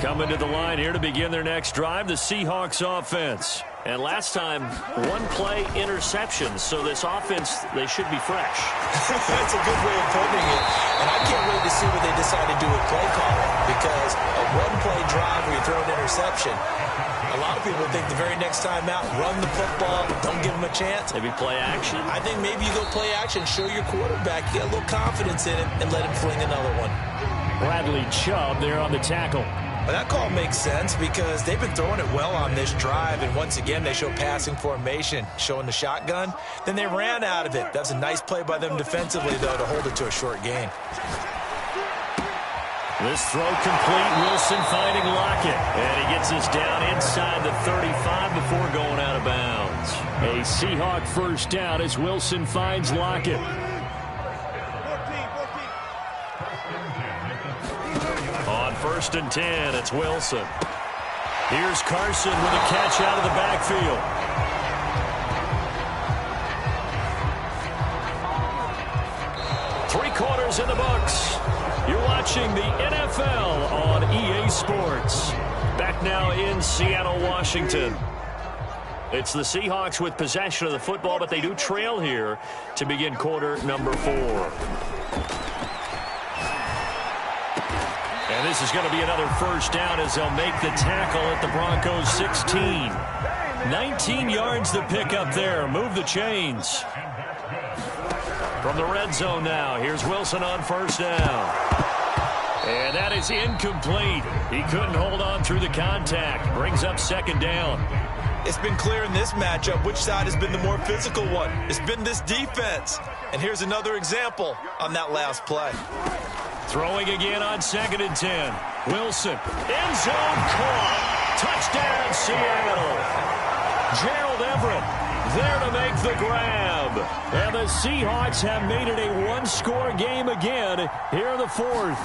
Speaker 1: Coming to the line here to begin their next drive, the Seahawks offense. And last time, one-play interceptions, so this offense, they should be fresh.
Speaker 3: That's a good way of putting it. And I can't wait to see what they decide to do with play calling, because a one-play drive where you throw an interception, a lot of people think the very next time out, run the football, don't give them a chance.
Speaker 1: Maybe play action?
Speaker 3: I think maybe you go play action, show your quarterback, you get a little confidence in him, and let him fling another one.
Speaker 1: Bradley Chubb there on the tackle.
Speaker 3: Well, that call makes sense because they've been throwing it well on this drive, and once again they show passing formation, showing the shotgun. Then they ran out of it. That's a nice play by them defensively, though, to hold it to a short gain.
Speaker 1: This throw complete. Wilson finding Lockett. And he gets us down inside the 35 before going out of bounds. A Seahawk first down as Wilson finds Lockett. On first and 10, it's Wilson. Here's Carson with a catch out of the backfield. Three-quarters in the books. You're watching the NFL on EA Sports. Back now in Seattle, Washington. It's the Seahawks with possession of the football, but they do trail here to begin quarter number 4. And this is going to be another first down as they'll make the tackle at the Broncos 16. 19 yards to pick up there. Move the chains. From the red zone now, here's Wilson on first down. And that is incomplete. He couldn't hold on through the contact. Brings up second down.
Speaker 3: It's been clear in this matchup which side has been the more physical one. It's been this defense. And here's another example on that last play.
Speaker 1: Throwing again on second and 10. Wilson, end zone caught. Touchdown, Seattle. Gerald Everett there to make the grab. And the Seahawks have made it a one-score game again here in the 4th.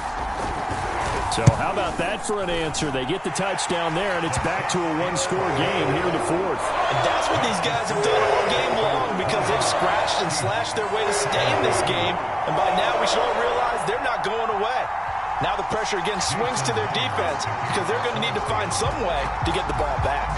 Speaker 1: So how about that for an answer? They get the touchdown there, and it's back to a one-score game here in the 4th.
Speaker 3: And that's what these guys have done all game long, because they've scratched and slashed their way to stay in this game. And by now we should all realize they're not going away. Now the pressure again swings to their defense, because they're going to need to find some way to get the ball back.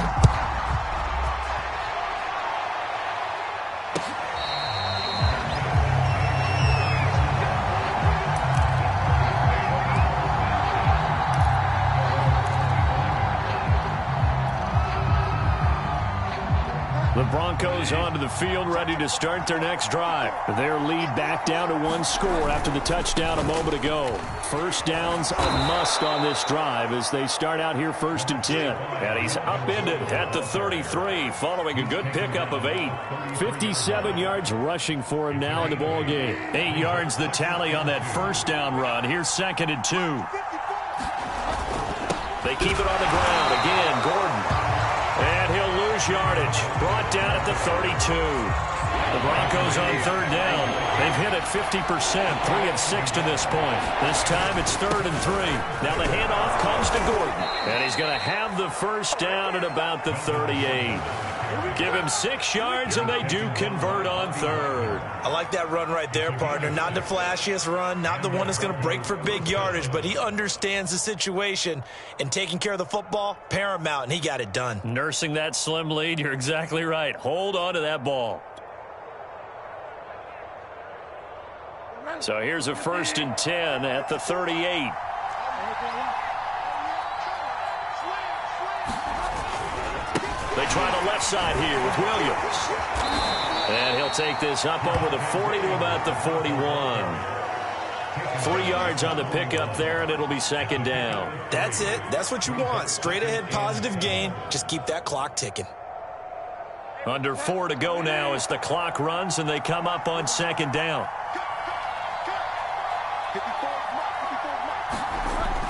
Speaker 1: The Broncos onto the field, ready to start their next drive. Their lead back down to 1 score after the touchdown a moment ago. First down's a must on this drive as they start out here 1st and 10. And he's upended at the 33 following a good pickup of 8. 57 yards rushing for him now in the ball game. 8 yards the tally on that first down run. Here's 2nd and 2. They keep it on the ground. Again, Gordon. And he'll lose yardage. Brought down at the 32. The Broncos on 3rd down. They've hit it 50%, 3 of 6 to this point. This time it's 3rd and 3. Now the handoff comes to Gordon. And he's going to have the first down at about the 38. Give him 6 yards, and they do convert on 3rd.
Speaker 2: I like that run right there, partner. Not the flashiest run, not the one that's going to break for big yardage, but he understands the situation, and taking care of the football, paramount, and he got it done.
Speaker 1: Nursing that slim lead, you're exactly right. Hold on to that ball. So here's a 1st and 10 at the 38. They try the left side here with Williams. And he'll take this up over the 40 to about the 41. 3 yards on the pickup there, and it'll be 2nd down.
Speaker 2: That's it. That's what you want. Straight ahead positive gain. Just keep that clock ticking.
Speaker 1: Under 4 to go now as the clock runs, and they come up on 2nd down.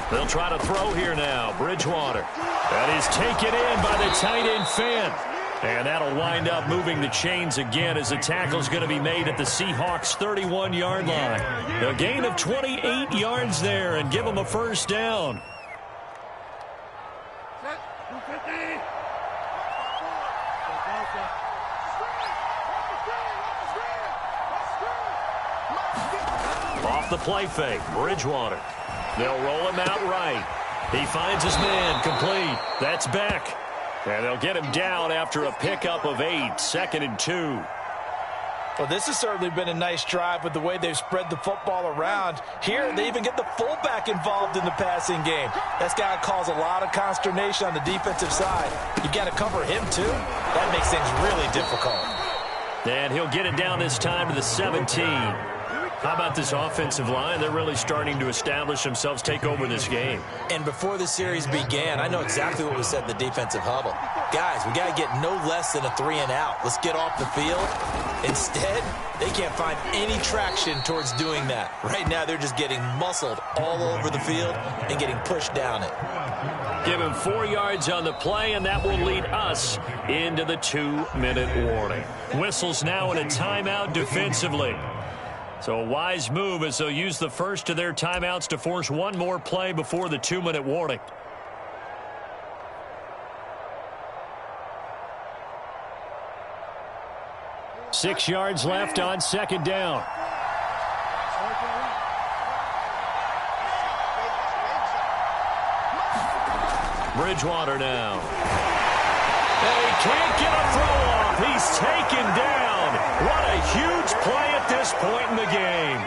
Speaker 1: They'll try to throw here now. Bridgewater. That is taken in by the tight end Fant. And that'll wind up moving the chains again as the tackle's going to be made at the Seahawks' 31-yard line. A gain of 28 yards there and give them a first down. Off the play fake, Bridgewater. They'll roll him out right. He finds his man, complete. That's Beck. And they'll get him down after a pickup of 8, 2nd and 2.
Speaker 6: Well, this has certainly been a nice drive with the way they've spread the football around. Here, they even get the fullback involved in the passing game. That's got to cause a lot of consternation on the defensive side. You got to cover him, too. That makes things really difficult.
Speaker 1: And he'll get it down this time to the 17. How about this offensive line? They're really starting to establish themselves, take over this game.
Speaker 2: And before the series began, I know exactly what was said in the defensive huddle. Guys, we got to get no less than a 3 and out. Let's get off the field. Instead, they can't find any traction towards doing that. Right now, they're just getting muscled all over the field and getting pushed down it.
Speaker 1: Give him 4 yards on the play, and that will lead us into the 2-minute warning. Whistles now in a timeout defensively. So a wise move as they'll use the first of their timeouts to force one more play before the 2-minute warning. Six yards left on 2nd down. Bridgewater now. And he can't get a throw off. He's taken down. What a huge play at this point in the game.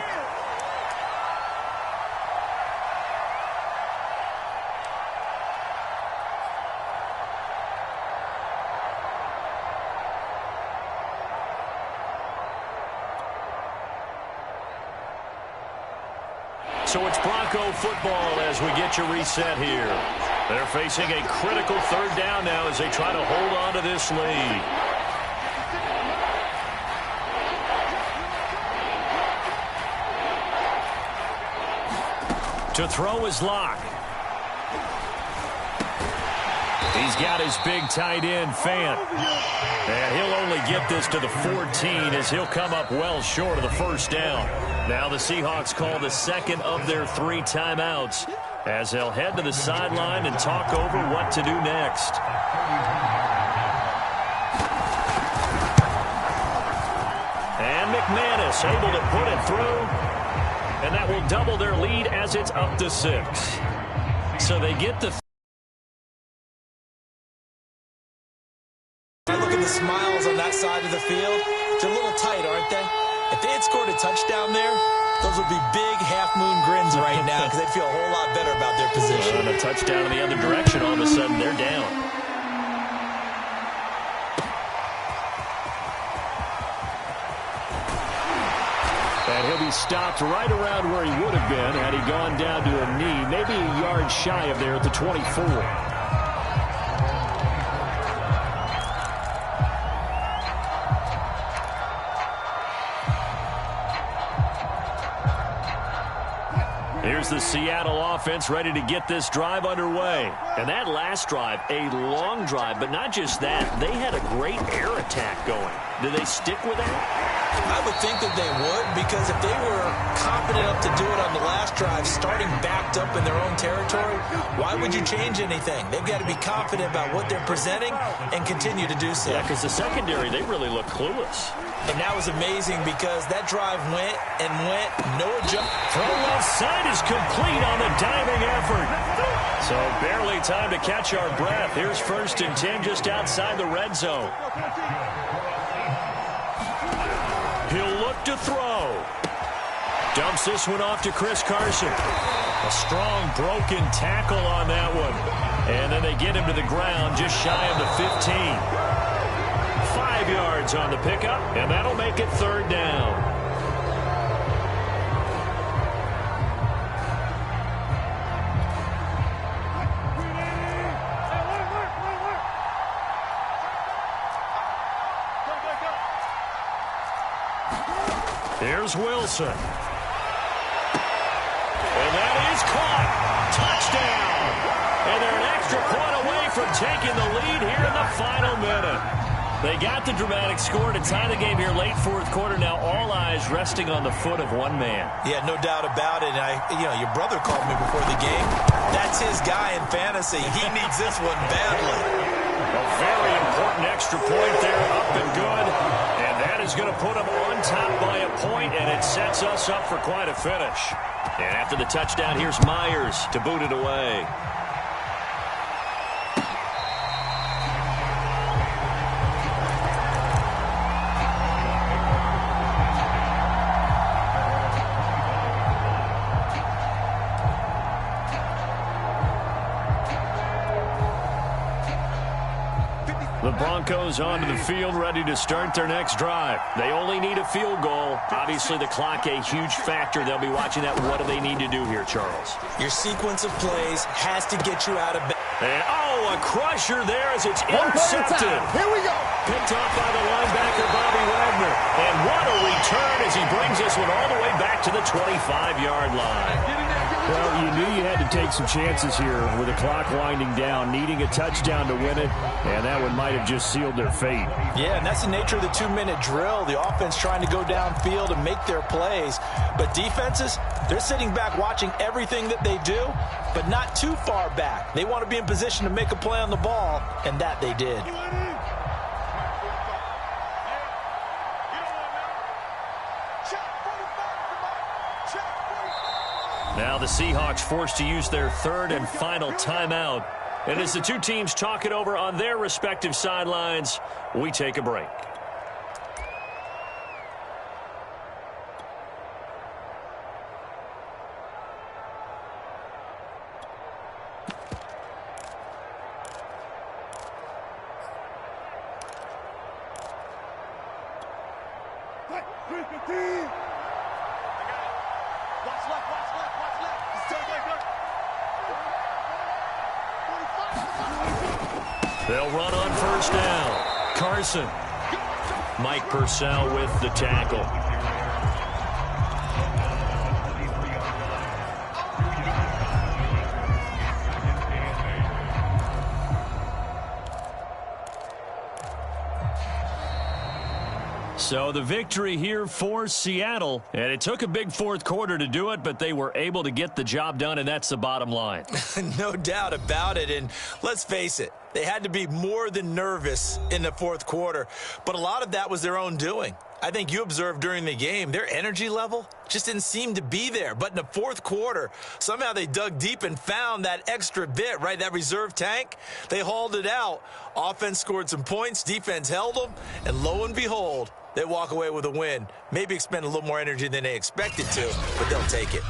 Speaker 1: So it's Bronco football as we get you reset here. They're facing a critical 3rd down now as they try to hold on to this lead. To throw is Locke. He's got his big tight end, Fant. And he'll only get this to the 14 as he'll come up well short of the first down. Now the Seahawks call the second of their 3 timeouts as they'll head to the sideline and talk over what to do next. And McManus able to put it through. And that will double their lead as it's up to 6. So they get the...
Speaker 2: Look at the smiles on that side of the field. They're a little tight, aren't they? If they had scored a touchdown there, those would be big half-moon grins right now because they'd feel a whole lot better about their position.
Speaker 1: And a touchdown in the other direction, all of a sudden they're down. he stopped right around where he would have been had he gone down to a knee, maybe a yard shy of there at the 24. Here's the Seattle offense ready to get this drive underway. And that last drive, a long drive, but not just that. They had a great air attack going. Do they stick with that?
Speaker 3: I would think that they would, because if they were confident enough to do it on the last drive, starting backed up in their own territory, why would you change anything? They've got to be confident about what they're presenting and continue to do so.
Speaker 1: Yeah, because the secondary, they really look clueless.
Speaker 3: And that was amazing because that drive went and went, no adjustment.
Speaker 1: Throw left side is complete on the diving effort. So barely time to catch our breath. Here's 1st and 10 just outside the red zone. He'll look to throw. Dumps this one off to Chris Carson. A strong broken tackle on that one. And then they get him to the ground just shy of the 15. 5 yards on the pickup, and that'll make it 3rd down. Here's Wilson. And that is caught. Touchdown. And they're an extra point away from taking the lead here in the final minute. They got the dramatic score to tie the game here late 4th quarter. Now all eyes resting on the foot of one man.
Speaker 3: Yeah, no doubt about it. And your brother called me before the game. That's his guy in fantasy. He needs this one badly.
Speaker 1: A very important extra point there, up and good. And that is going to put them on top by a point, and it sets us up for quite a finish. And after the touchdown, here's Myers to boot it away. The Broncos onto the field, ready to start their next drive. They only need a field goal. Obviously, the clock a huge factor. They'll be watching that. What do they need to do here, Charles?
Speaker 3: Your sequence of plays has to get you out of bed.
Speaker 1: And, a crusher there as it's intercepted.
Speaker 5: Here we go.
Speaker 1: Picked off by the linebacker, Bobby Wagner. And what a return as he brings this one all the way back to the 25-yard line. Well, you knew you had to take some chances here with the clock winding down, needing a touchdown to win it, and that one might have just sealed their fate.
Speaker 6: Yeah, and that's the nature of the 2-minute drill. The offense trying to go downfield and make their plays. But defenses, they're sitting back watching everything that they do, but not too far back. They want to be in position to make a play on the ball, and that they did.
Speaker 1: Now the Seahawks forced to use their 3rd and final timeout. And as the two teams talk it over on their respective sidelines, we take a break. They'll run on 1st down. Carson. Mike Purcell with the tackle. So the victory here for Seattle, and it took a big 4th quarter to do it, but they were able to get the job done, and that's the bottom line.
Speaker 3: No doubt about it, and let's face it, they had to be more than nervous in the 4th quarter, but a lot of that was their own doing. I think you observed during the game, their energy level just didn't seem to be there. But in the 4th quarter, somehow they dug deep and found that extra bit, right, that reserve tank. They hauled it out. Offense scored some points, defense held them, and lo and behold, they walk away with a win. Maybe expend a little more energy than they expected to, but they'll take it.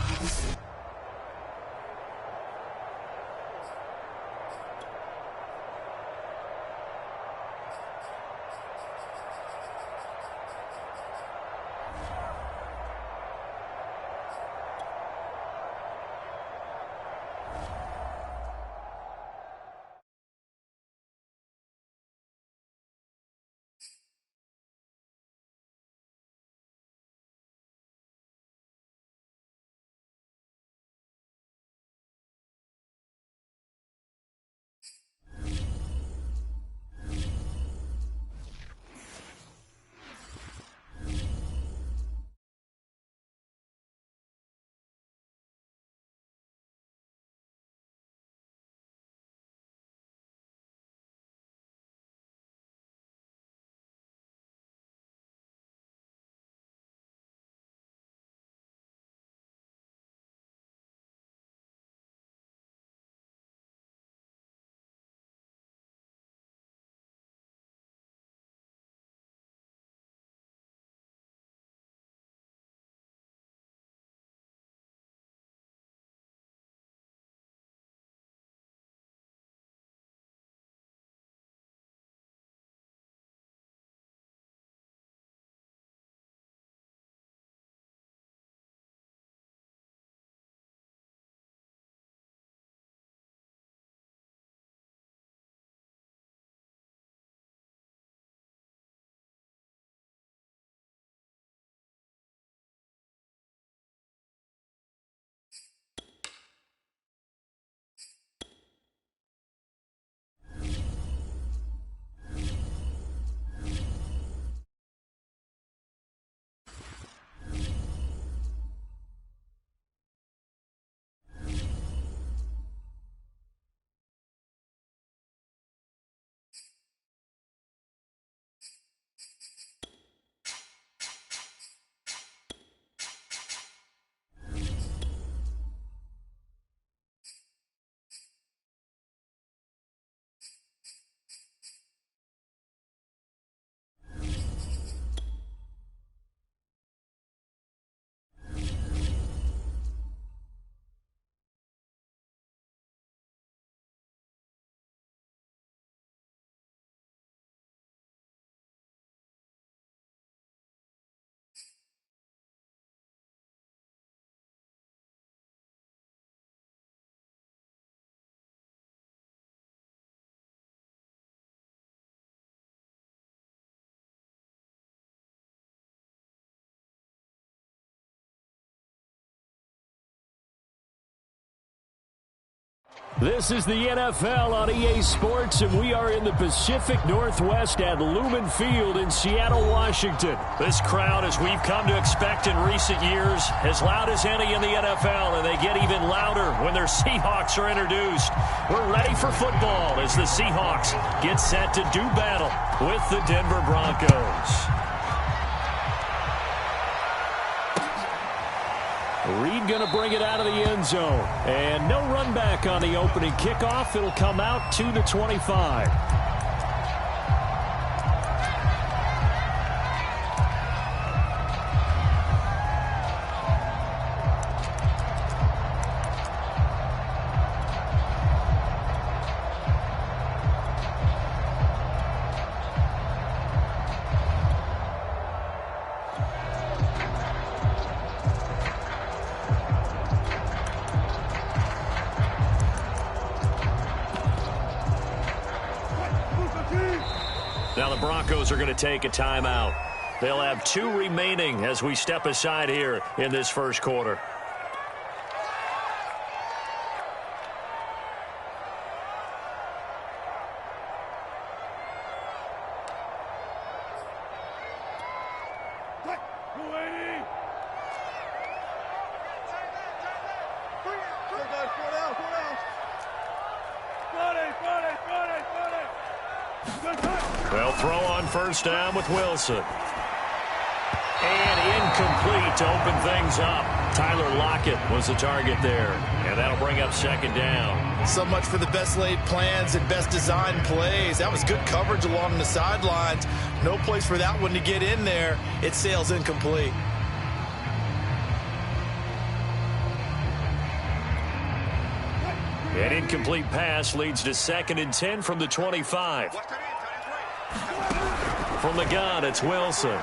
Speaker 1: This is the NFL on EA Sports, and we are in the Pacific Northwest at Lumen Field in Seattle, Washington. This crowd, as we've come to expect in recent years, as loud as any in the NFL, and they get even louder when their Seahawks are introduced. We're ready for football as the Seahawks get set to do battle with the Denver Broncos. Reed going to bring it out of the end zone. And no run back on the opening kickoff. It'll come out to the 25. Now the Broncos are going to take a timeout. They'll have 2 remaining as we step aside here in this first quarter. They'll throw on first down with Wilson. And incomplete to open things up. Tyler Lockett was the target there. And that'll bring up second down.
Speaker 6: So much for the best laid plans and best designed plays. That was good coverage along the sidelines. No place for that one to get in there. It sails incomplete.
Speaker 1: An incomplete pass leads to 2nd and 10 from the 25. From the gun, it's Wilson.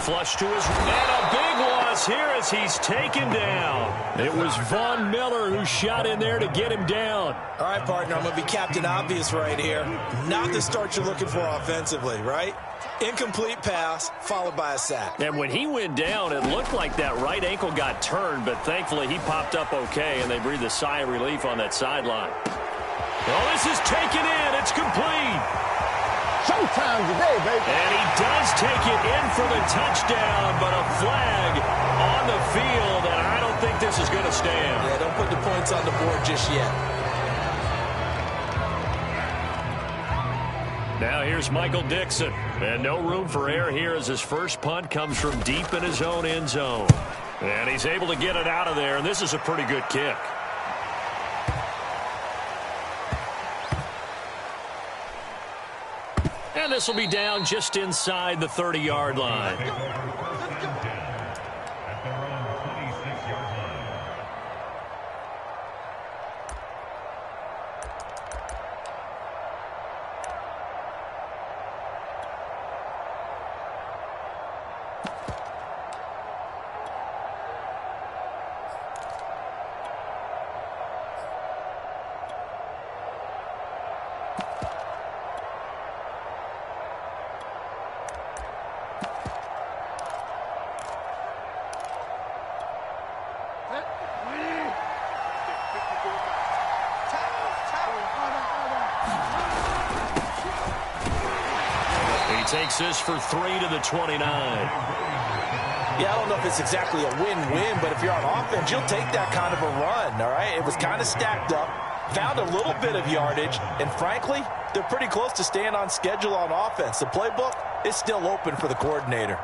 Speaker 1: Flush to his... And a big loss here as he's taken down. It was Von Miller who shot in there to get him down.
Speaker 3: All right, partner, I'm going to be Captain Obvious right here. Not the start you're looking for offensively, right? Incomplete pass, followed by a sack.
Speaker 1: And when he went down, it looked like that right ankle got turned, but thankfully he popped up okay, and they breathed a sigh of relief on that sideline. Oh, this is taken in. It's complete.
Speaker 5: Showtime today, baby.
Speaker 1: And he does take it in for the touchdown, but a flag on the field, and I don't think this is going to stand.
Speaker 3: Yeah, don't put the points on the board just yet.
Speaker 1: Now here's Michael Dixon. And no room for error here as his first punt comes from deep in his own end zone. And he's able to get it out of there, and this is a pretty good kick. And this will be down just inside the 30-yard line.
Speaker 8: At their own 26-yard line.
Speaker 1: Takes this for 3 to the 29.
Speaker 3: Yeah, I don't know if it's exactly a win-win, but if you're on offense, you'll take that kind of a run, all right? It was kind of stacked up, found a little bit of yardage, and frankly, they're pretty close to staying on schedule on offense. The playbook is still open for the coordinator.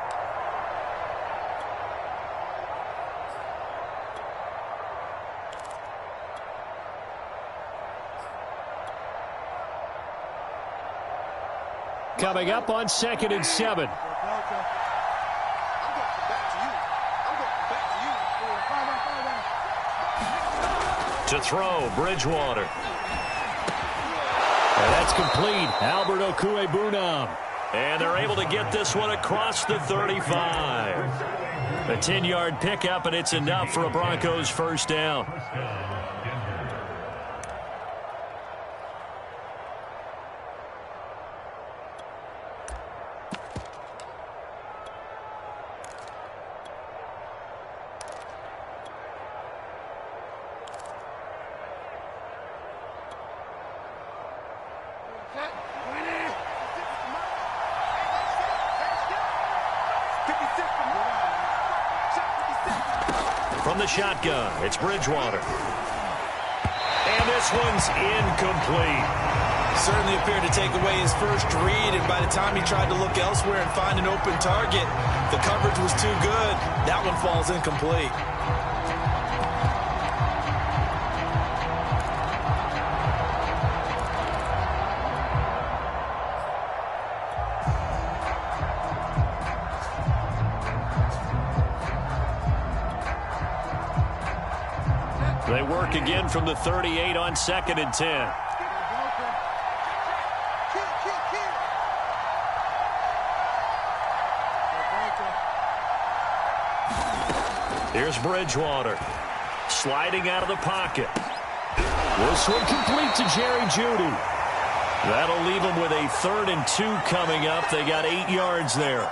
Speaker 1: Coming up on 2nd and 7. To throw, Bridgewater. And that's complete. Albert Okwuegbunam. And they're able to get this one across the 35. A 10-yard pickup, and it's enough for a Broncos first down. From the shotgun, it's Bridgewater. And this one's incomplete.
Speaker 3: Certainly appeared to take away his first read, and by the time he tried to look elsewhere and find an open target, the coverage was too good. That one falls incomplete.
Speaker 1: They work again from the 38 on 2nd and 10. Here's Bridgewater. Sliding out of the pocket. This one complete to Jerry Jeudy. That'll leave them with a 3rd and 2 coming up. They got 8 yards there.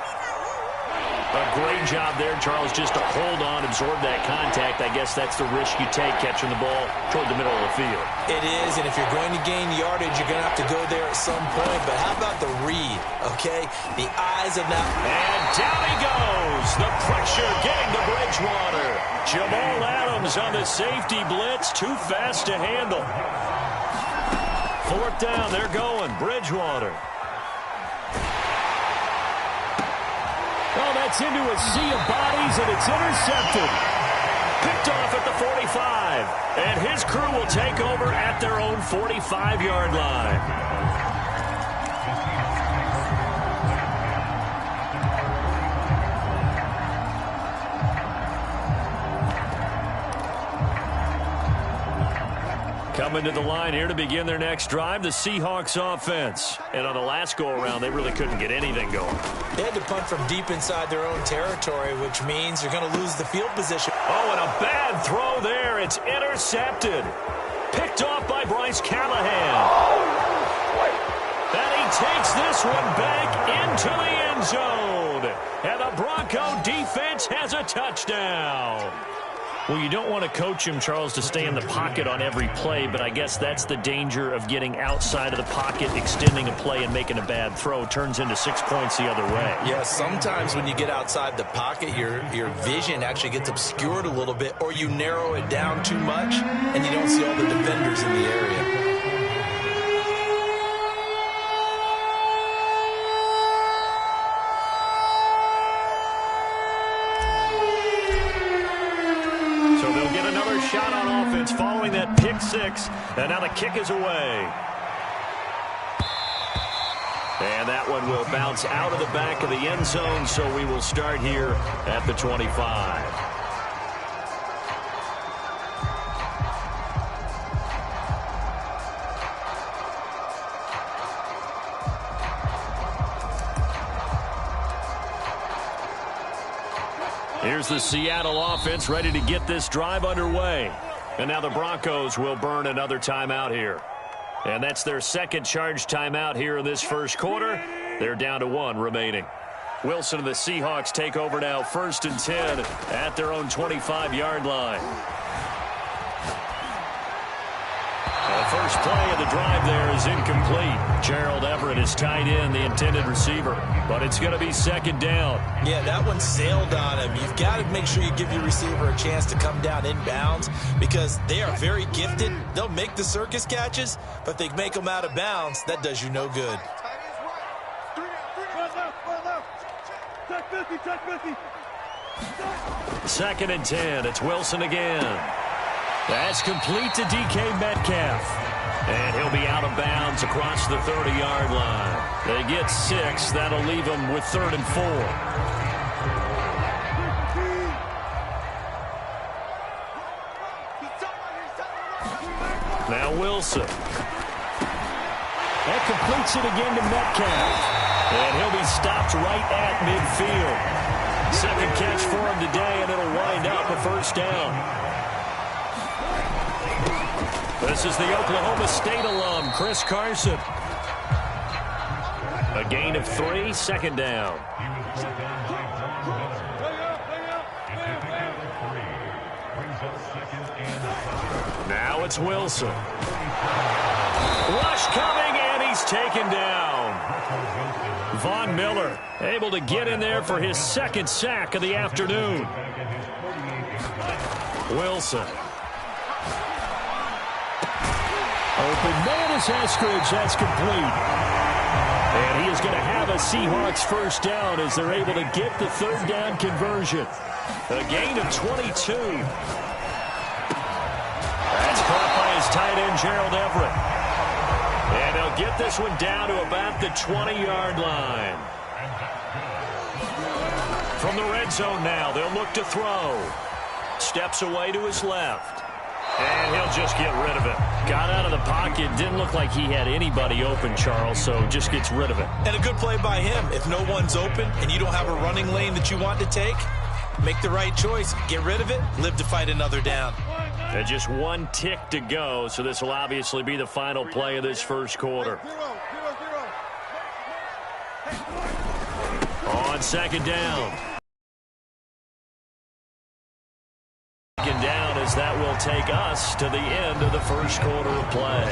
Speaker 1: A great job there, Charles, just to hold on, absorb that contact. I guess that's the risk you take catching the ball toward the middle of the field.
Speaker 3: It is, and if you're going to gain yardage, you're going to have to go there at some point. But how about the read, okay? The eyes of that.
Speaker 1: And down he goes. The pressure getting to Bridgewater. Jamal Adams on the safety blitz. Too fast to handle. 4th down, they're going. Bridgewater. Oh, that's into a sea of bodies, and it's intercepted. Picked off at the 45. And his crew will take over at their own 45-yard line. Coming to the line here to begin their next drive, the Seahawks offense. And on the last go-around, they really couldn't get anything going.
Speaker 3: They had to punt from deep inside their own territory, which means you're going to lose the field position.
Speaker 1: Oh, and a bad throw there. It's intercepted. Picked off by Bryce Callahan. And he takes this one back into the end zone. And the Bronco defense has a touchdown. Well, you don't want to coach him, Charles, to stay in the pocket on every play, but I guess that's the danger of getting outside of the pocket, extending a play, and making a bad throw. Turns into 6 points the other way.
Speaker 3: Yeah, sometimes when you get outside the pocket, your vision actually gets obscured a little bit, or you narrow it down too much, and you don't see all the defenders in the area.
Speaker 1: Shot on offense following that pick 6, and now the kick is away. And that one will bounce out of the back of the end zone, so we will start here at the 25. Here's the Seattle offense ready to get this drive underway. And now the Broncos will burn another timeout here. And that's their second charge timeout here in this first quarter. They're down to 1 remaining. Wilson and the Seahawks take over now, 1st and 10 at their own 25-yard line. The first play of the drive there is incomplete. Gerald Everett is tied in, the intended receiver. But it's going to be 2nd down.
Speaker 3: Yeah, that one sailed on him. You've got to make sure you give your receiver a chance to come down inbounds because they are very gifted. They'll make the circus catches, but they make them out of bounds. That does you no good.
Speaker 5: Check 50, check 50.
Speaker 1: 2nd and 10. It's Wilson again. That's complete to DK Metcalf. And he'll be out of bounds across the 30-yard line. They get 6. That'll leave them with 3rd and 4. Now Wilson. That completes it again to Metcalf. And he'll be stopped right at midfield. 2nd catch for him today, and it'll wind up a 1st down. This is the Oklahoma State alum, Chris Carson. A gain of 3, 2nd down. Now it's Wilson. Rush coming, and he's taken down. Von Miller able to get in there for his second sack of the afternoon. Wilson. Open man is Eskridge. That's complete. And he is going to have a Seahawks first down as they're able to get the third down conversion. A gain of 22. That's caught by his tight end, Gerald Everett. And they'll get this one down to about the 20-yard line. From the red zone now, they'll look to throw. Steps away to his left. And he'll just get rid of it. Got out of the pocket. Didn't look like he had anybody open, Charles, so just gets rid of it.
Speaker 2: And a good play by him. If no one's open and you don't have a running lane that you want to take, make the right choice. Get rid of it. Live to fight another down.
Speaker 1: And just one tick to go, so this will obviously be the final play of this first quarter. On second down. Second down as that will take us to the end of the first quarter of play.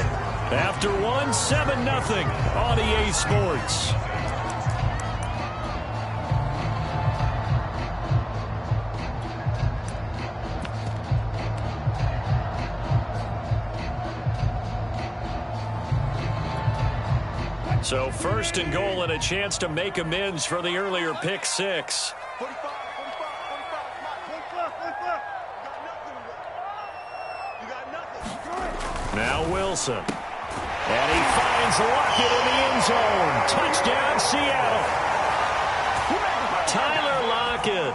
Speaker 1: After one, 7-0 on EA Sports. So first and goal and a chance to make amends for the earlier pick six. Now Wilson. And he finds Lockett in the end zone. Touchdown, Seattle. Tyler Lockett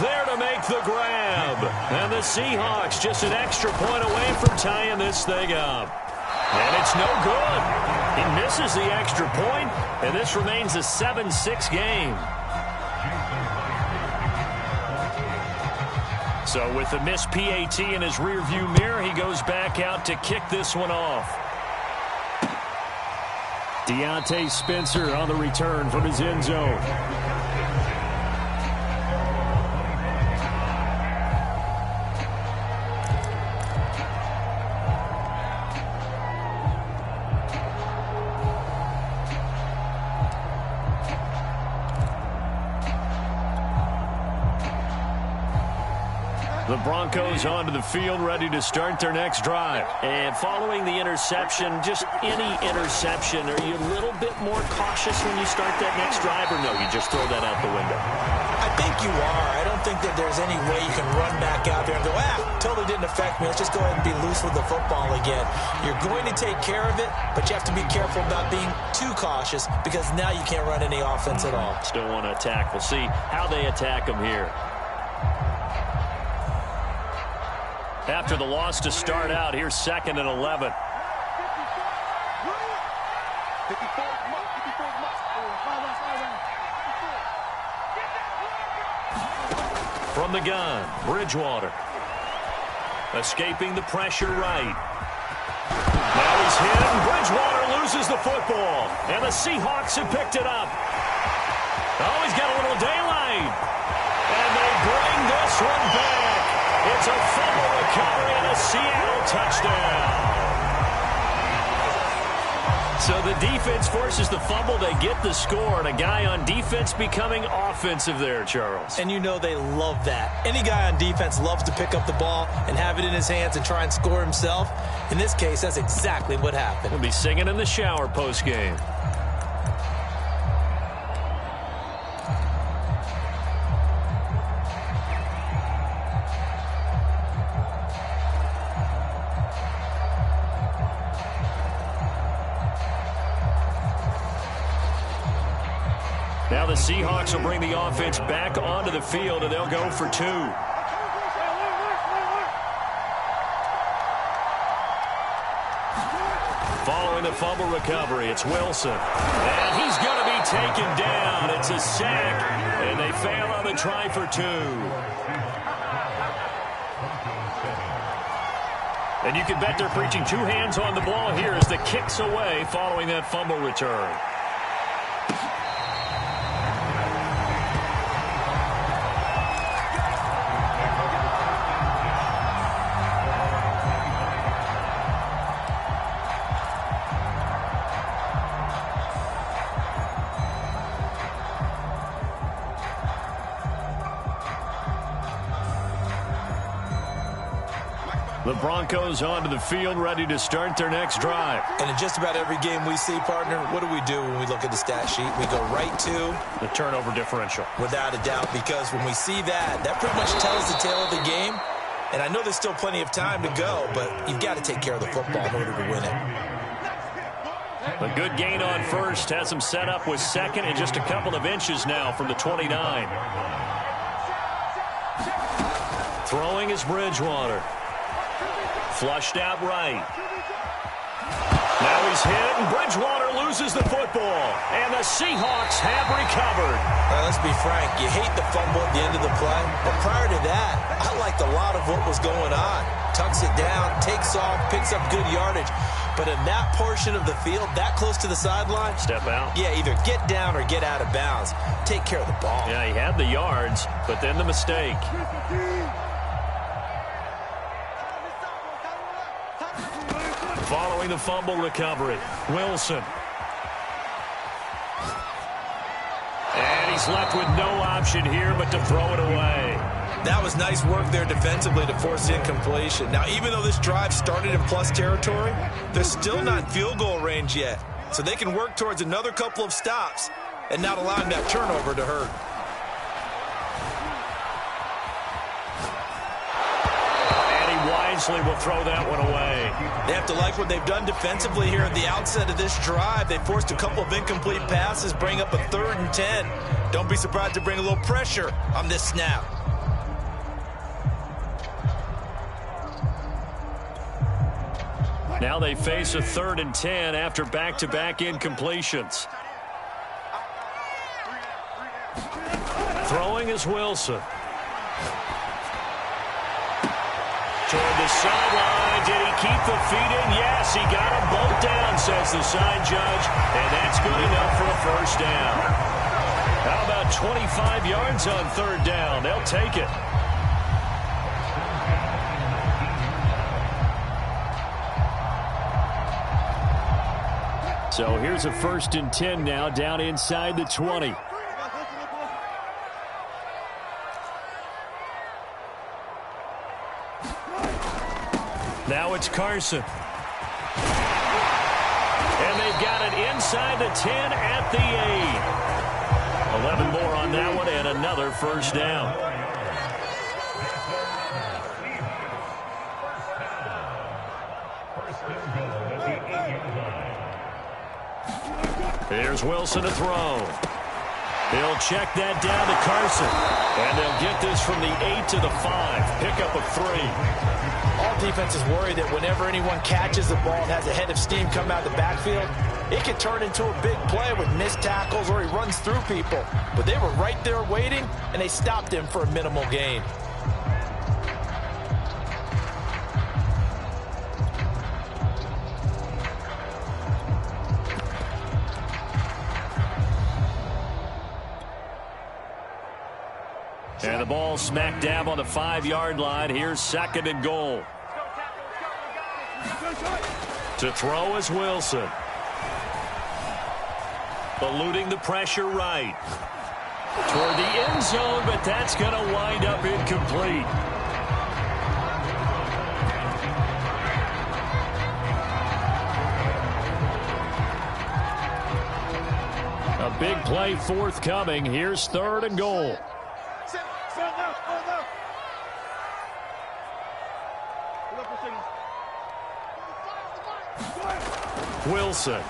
Speaker 1: there to make the grab. And the Seahawks just an extra point away from tying this thing up. And it's no good. He misses the extra point, and this remains a 7-6 game. So with the missed PAT in his rearview mirror, he goes back out to kick this one off. Deontay Spencer on the return from his end zone. The Broncos onto the field, ready to start their next drive. And following the interception, just any interception, are you a little bit more cautious when you start that next drive, or no, you just throw that out the window?
Speaker 3: I think you are. I don't think that there's any way you can run back out there and go, totally didn't affect me. Let's just go ahead and be loose with the football again. You're going to take care of it, but you have to be careful about being too cautious because now you can't run any offense at all.
Speaker 1: Still want to attack. We'll see how they attack them here. After the loss to start out, here's 2nd and 11. From the gun, Bridgewater. Escaping the pressure right. Now he's hit, and Bridgewater loses the football. And the Seahawks have picked it up. Oh, he's got a little daylight. And they bring this one back. It's a fumble recovery and a Seattle touchdown. So the defense forces the fumble. They get the score, and a guy on defense becoming offensive there, Charles.
Speaker 3: And you know they love that. Any guy on defense loves to pick up the ball and have it in his hands and try and score himself. In this case, that's exactly what happened.
Speaker 1: He'll be singing in the shower post-game. Now the Seahawks will bring the offense back onto the field, and they'll go for 2. Following the fumble recovery, it's Wilson. And he's going to be taken down. It's a sack, and they fail on the try for 2. And you can bet they're preaching 2 hands on the ball here as the kick's away following that fumble return. The Broncos onto the field, ready to start their next drive.
Speaker 3: And in just about every game we see, partner, what do we do when we look at the stat sheet? We go right to
Speaker 1: the turnover differential.
Speaker 3: Without a doubt, because when we see that, that pretty much tells the tale of the game. And I know there's still plenty of time to go, but you've got to take care of the football in order to win it.
Speaker 1: A good gain on first has him set up with second and just a couple of inches now from the 29. Throwing is Bridgewater. Flushed out right. Now he's hit, and Bridgewater loses the football. And the Seahawks have recovered.
Speaker 3: All right, let's be frank. You hate the fumble at the end of the play. But prior to that, I liked a lot of what was going on. Tucks it down, takes off, picks up good yardage. But in that portion of the field, that close to the sideline,
Speaker 1: step out.
Speaker 3: Yeah, either get down or get out of bounds. Take care of the ball.
Speaker 1: Yeah, he had the yards, but then the mistake. Following the fumble recovery, Wilson. And he's left with no option here but to throw it away.
Speaker 3: That was nice work there defensively to force the incompletion. Now, even though this drive started in plus territory, they're still not in field goal range yet. So they can work towards another couple of stops and not allowing that turnover to hurt.
Speaker 1: Wisely will throw that one away.
Speaker 3: They have to like what they've done defensively here at the outset of this drive. They forced a couple of incomplete passes, bring up a 3rd and 10. Don't be surprised to bring a little pressure on this snap.
Speaker 1: Now they face a 3rd and 10 after back-to-back incompletions. Throwing is Wilson. Toward the sideline. Did he keep the feet in? Yes, he got them both down, says the side judge. And that's good enough for a first down. How about 25 yards on 3rd down? They'll take it. So here's a 1st and 10 now, down inside the 20. Now it's Carson. And they've got it inside the 10 at the 8. 11 more on that one and another first down. Here's Wilson to throw. He'll check that down to Carson. And they'll get this from the 8 to the 5. Pickup of 3.
Speaker 6: All defenses worry that whenever anyone catches the ball and has a head of steam come out of the backfield, it can turn into a big play with missed tackles or he runs through people. But they were right there waiting, and they stopped him for a minimal gain.
Speaker 1: And the ball smack dab on the 5-yard line. Here's 2nd and goal. To throw is Wilson. Eluding the pressure right. Toward the end zone, but that's going to wind up incomplete. A big play forthcoming. Here's 3rd and goal. Wilson.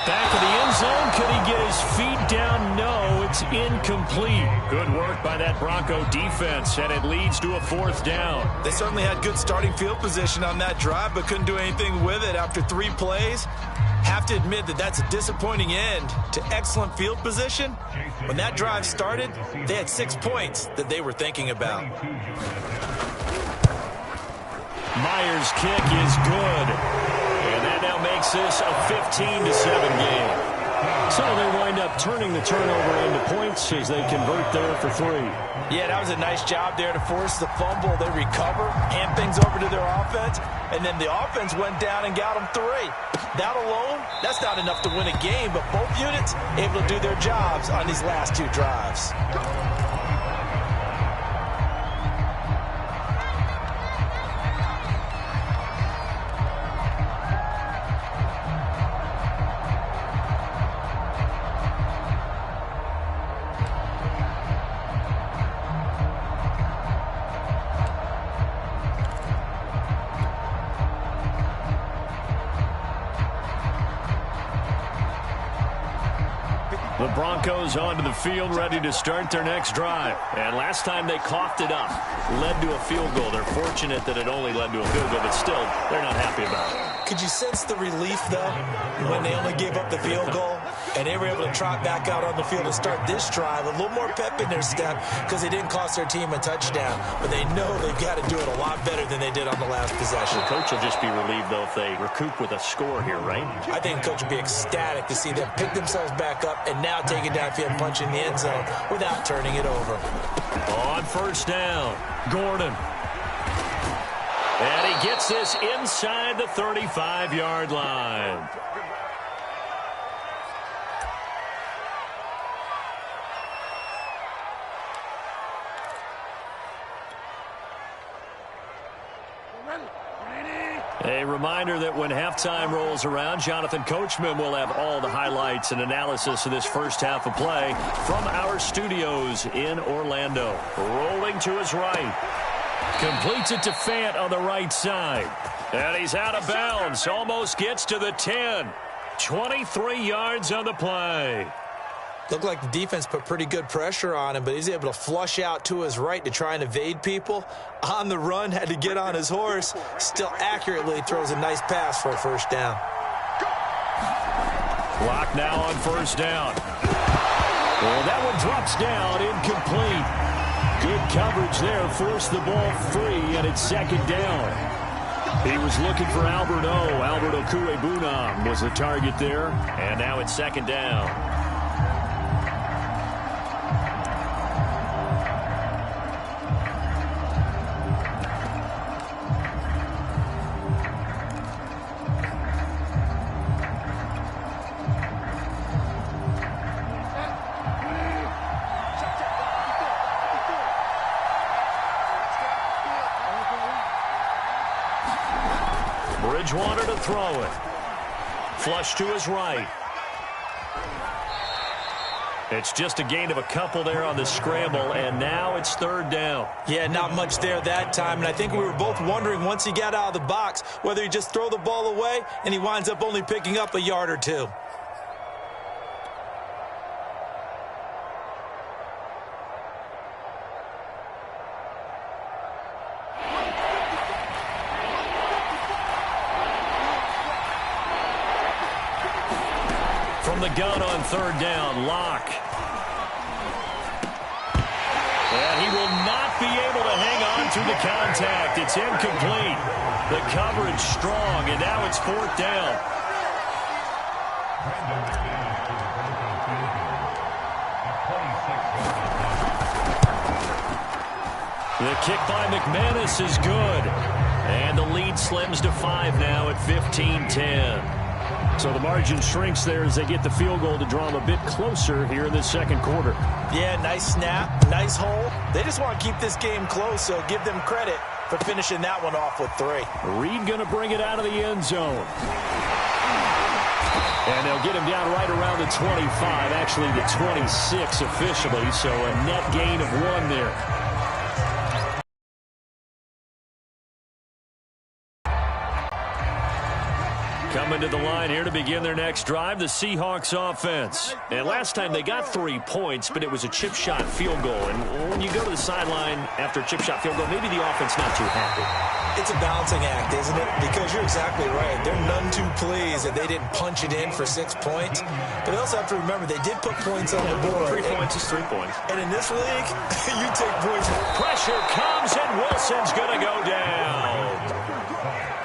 Speaker 1: Back of the end zone. Could he get his feet down? No, it's incomplete. Good work by that Bronco defense, and it leads to a 4th down.
Speaker 3: They certainly had good starting field position on that drive, but couldn't do anything with it after 3 plays. Have to admit that that's a disappointing end to excellent field position. When that drive started, they had 6 points that they were thinking about.
Speaker 1: Myers' kick is good. And that now makes this a 15-7 game. So they wind up turning the turnover into points as they convert there for 3.
Speaker 6: Yeah, that was a nice job there to force the fumble. They recover, hand things over to their offense, and then the offense went down and got them 3. That alone, that's not enough to win a game, but both units able to do their jobs on these last 2 drives.
Speaker 1: The Broncos onto the field, ready to start their next drive. And last time they coughed it up, led to a field goal. They're fortunate that it only led to a field goal, but still, they're not happy about it.
Speaker 3: Could you sense the relief, though, when they only gave up the field goal and they were able to trot back out on the field and start this drive? A little more pep in their step because they didn't cost their team a touchdown. But they know they've got to do it a lot better than they did on the last possession.
Speaker 1: The coach will just be relieved, though, if they recoup with a score here, right?
Speaker 3: I think the coach will be ecstatic to see them pick themselves back up and now take it downfield and punch in the end zone without turning it over.
Speaker 1: On first down, Gordon. And he gets this inside the 35-yard line. A reminder that when halftime rolls around, Jonathan Coachman will have all the highlights and analysis of this first half of play from our studios in Orlando. Rolling to his right. Completes it to Fant on the right side. And he's out of bounds. Almost gets to the 10. 23 yards on the play.
Speaker 3: Looked like the defense put pretty good pressure on him, but he's able to flush out to his right to try and evade people. On the run, had to get on his horse. Still accurately throws a nice pass for a first down.
Speaker 1: Clock now on first down. Well, that one drops down, incomplete. Good coverage there, forced the ball free, and it's second down. He was looking for Albert O. Albert Okwuegbunam was the target there, and now it's second down. Wanted to throw it. Flush to his right. It's just a gain of a couple there on the scramble, and now it's third down.
Speaker 3: Yeah, not much there that time, and I think we were both wondering once he got out of the box whether he'd just throw the ball away, and he winds up only picking up a yard or two.
Speaker 1: The gun on third down, Locke. And he will not be able to hang on through the contact. It's incomplete. The coverage strong, and now it's fourth down. The kick by McManus is good. And the lead slims to 5 now at 15-10. So the margin shrinks there as they get the field goal to draw them a bit closer here in the second quarter.
Speaker 3: Yeah, nice snap, nice hole. They just want to keep this game close, so give them credit for finishing that one off with 3.
Speaker 1: Reed going to bring it out of the end zone. And they'll get him down right around the 25, actually the 26 officially, so a net gain of 1 there. Coming to the line here to begin their next drive, the Seahawks offense. And last time they got 3 points, but it was a chip shot field goal. And when you go to the sideline after a chip shot field goal, maybe the offense not too happy.
Speaker 3: It's a balancing act, isn't it? Because you're exactly right. They're none too pleased that they didn't punch it in for 6 points. But they also have to remember they did put points on the board.
Speaker 1: 3 points is 3 points.
Speaker 3: And in this league, you take points.
Speaker 1: Pressure comes, and Wilson's going to go down.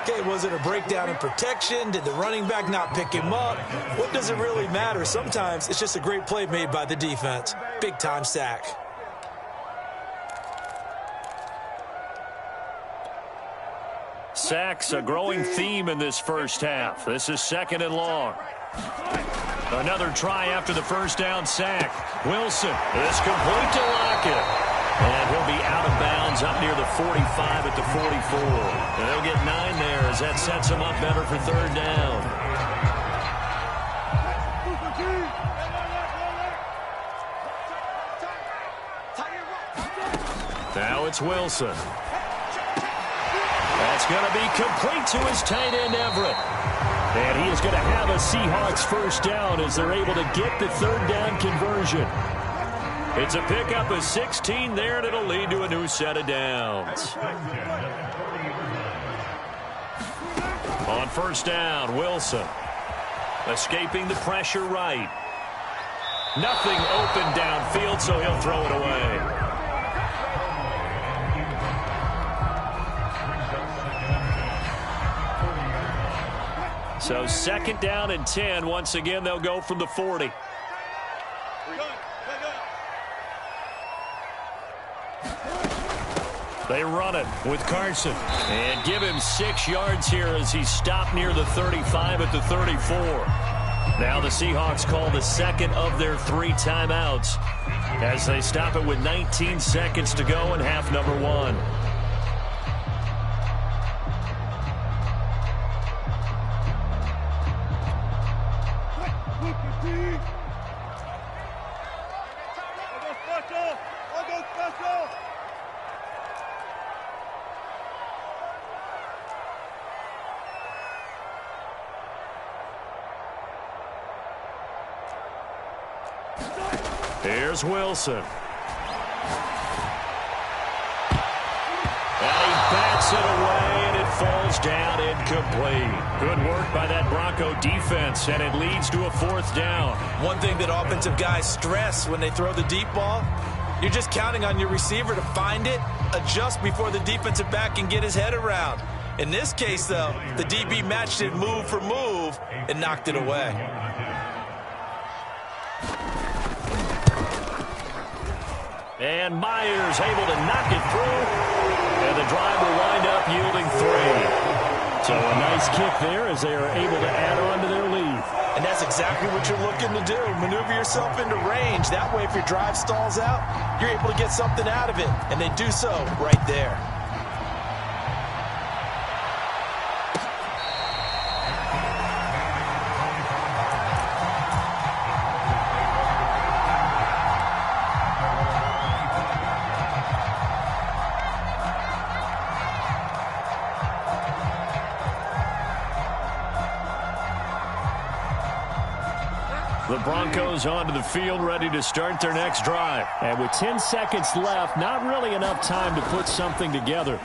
Speaker 3: Okay, was it a breakdown in protection? Did the running back not pick him up? What does it really matter? Sometimes it's just a great play made by the defense. Big-time sack.
Speaker 1: Sacks, a growing theme in this first half. This is second and long. Another try after the first down sack. Wilson is complete to Lockett. And he'll be out of bounds up near the 45 at the 44. And they'll get 9 there as that sets them up better for third down. Now it's Wilson. That's going to be complete to his tight end, Everett. And he is going to have a Seahawks first down as they're able to get the third down conversion. It's a pickup of 16 there, and it'll lead to a new set of downs. On first down, Wilson. Escaping the pressure right. Nothing open downfield, so he'll throw it away. So second down and 10. Once again, they'll go from the 40. They run it with Carson. And give him 6 yards here as he stopped near the 35 at the 34. Now the Seahawks call the second of their 3 timeouts as they stop it with 19 seconds to go in half number 1. Here's Wilson. And he bats it away, and it falls down incomplete. Good work by that Bronco defense, and it leads to a 4th down.
Speaker 3: One thing that offensive guys stress when they throw the deep ball, you're just counting on your receiver to find it, adjust before the defensive back can get his head around. In this case, though, the DB matched it move for move and knocked it away.
Speaker 1: And Myers able to knock it through. And the drive will wind up yielding 3. So a nice kick there as they are able to add on to their lead.
Speaker 3: And that's exactly what you're looking to do. Maneuver yourself into range. That way, if your drive stalls out, you're able to get something out of it. And they do so right there.
Speaker 1: The Broncos onto the field, ready to start their next drive. And with 10 seconds left, not really enough time to put something together.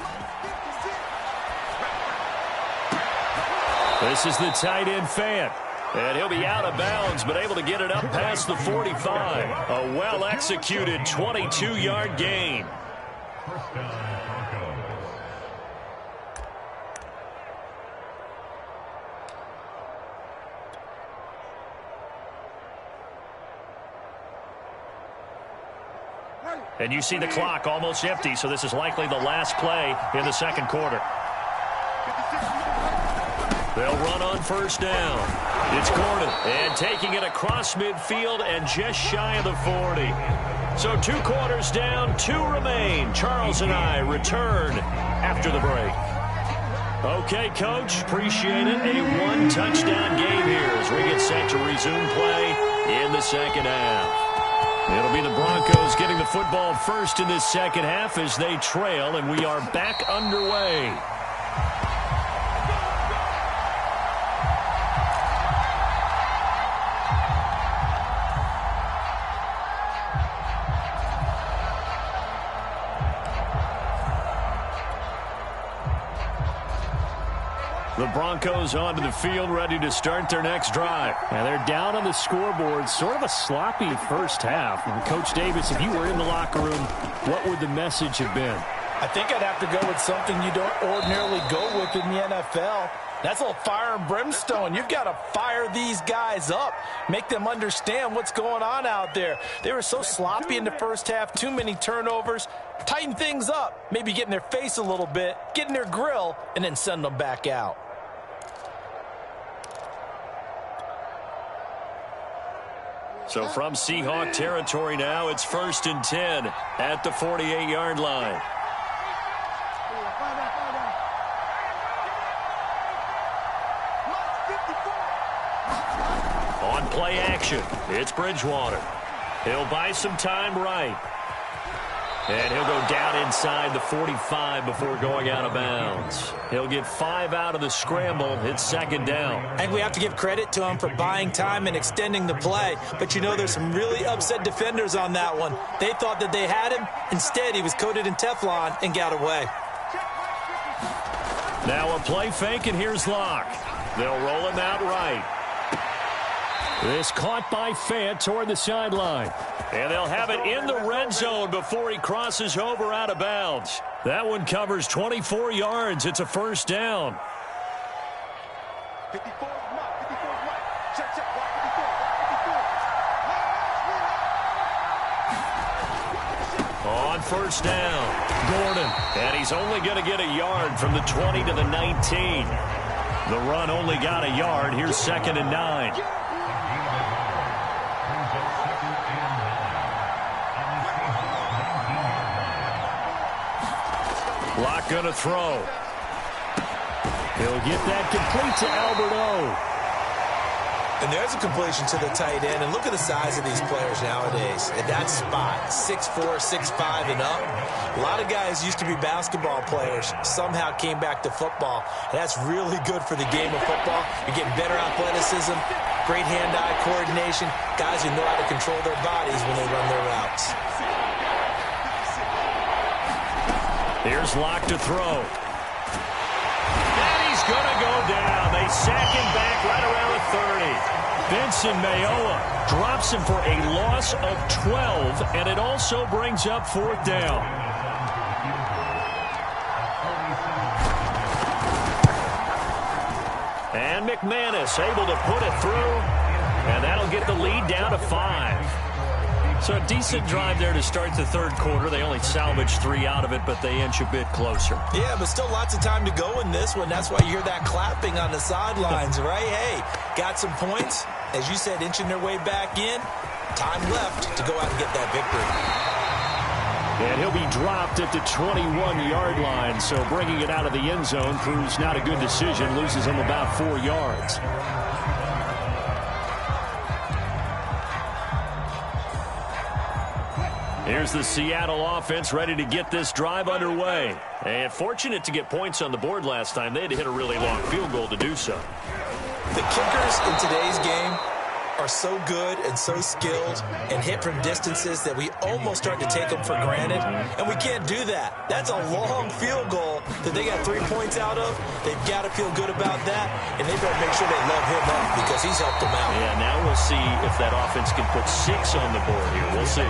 Speaker 1: This is the tight end Fant. And he'll be out of bounds, but able to get it up past the 45. A well-executed 22-yard gain.
Speaker 8: First down, Broncos.
Speaker 1: And you see the clock almost empty, so this is likely the last play in the second quarter. They'll run on first down. It's Gordon, and taking it across midfield and just shy of the 40. So 2 quarters down, 2 remain. Charles and I return after the break. Okay, Coach, appreciate it. A 1-touchdown game here as we get set to resume play in the second half. It'll be the Broncos getting the football first in this second half as they trail, and we are back underway. The Broncos onto the field, ready to start their next drive. And they're down on the scoreboard, sort of a sloppy first half. And Coach Davis, if you were in the locker room, what would the message have been?
Speaker 6: I think I'd have to go with something you don't ordinarily go with in the NFL. That's a little fire and brimstone. You've got to fire these guys up, make them understand what's going on out there. They were so sloppy in the first half, too many turnovers. Tighten things up, maybe get in their face a little bit, get in their grill, and then send them back out.
Speaker 1: So from Seahawk territory now, it's 1st and 10 at the 48-yard line. On play action, it's Bridgewater. He'll buy some time right. And he'll go down inside the 45 before going out of bounds. He'll get 5 out of the scramble. It's second down.
Speaker 3: And we have to give credit to him for buying time and extending the play. But, you know, there's some really upset defenders on that one. They thought that they had him. Instead, he was coated in Teflon and got away.
Speaker 1: Now a play fake, and here's Locke. They'll roll him out right. This caught by Fant toward the sideline. And they'll have it in the red zone before he crosses over out of bounds. That one covers 24 yards. It's a first down.
Speaker 5: 54 is Mike. 54 is Mike. Check, check. Watch 54.
Speaker 1: On first down, Gordon. And he's only going to get a yard from the 20 to the 19. The run only got a yard. Here's second and 9. Locke going to throw. He'll get that complete to Alberto.
Speaker 3: And there's a completion to the tight end. And look at the size of these players nowadays. At that spot, 6'4", 6'5", and up. A lot of guys used to be basketball players, somehow came back to football. And that's really good for the game of football. You're getting better athleticism, great hand-eye coordination, guys who know how to control their bodies when they run their routes.
Speaker 1: Here's Locke to throw. And he's going to go down. They sack him back right around the 30. Vincent Mayoa drops him for a loss of 12, and it also brings up fourth down. And McManus able to put it through, and that'll get the lead down to 5. So a decent drive there to start the third quarter. They only salvaged 3 out of it, but they inch a bit closer.
Speaker 3: Yeah, but still lots of time to go in this one. That's why you hear that clapping on the sidelines, right? Hey, got some points. As you said, inching their way back in. Time left to go out and get that victory.
Speaker 1: And he'll be dropped at the 21-yard line, so bringing it out of the end zone proves not a good decision. Loses him about 4 yards. Here's the Seattle offense ready to get this drive underway. And fortunate to get points on the board last time. They had to hit a really long field goal to do so.
Speaker 3: The kickers in today's game are so good and so skilled and hit from distances that we almost start to take them for granted. And we can't do that. That's a long field goal that they got 3 points out of. They've got to feel good about that. And they better make sure they love him up because he's helped them out.
Speaker 1: Yeah, now we'll see if that offense can put 6 on the board here. We'll see.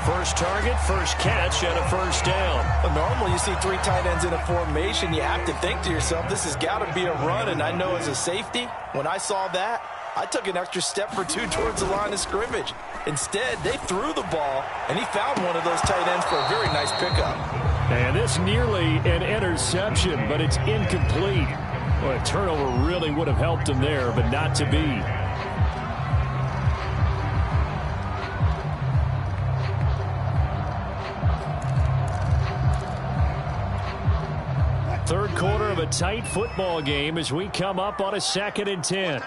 Speaker 1: First target, first catch, and a first down.
Speaker 6: Well, normally you see 3 tight ends in a formation. You have to think to yourself, this has got to be a run. And I know as a safety, when I saw that, I took an extra step or 2 towards the line of scrimmage. Instead, they threw the ball, and he found one of those tight ends for a very nice pickup.
Speaker 1: And this nearly an interception, but it's incomplete. Well, a turnover really would have helped him there, but not to be. Third quarter of a tight football game as we come up on a 2nd and 10.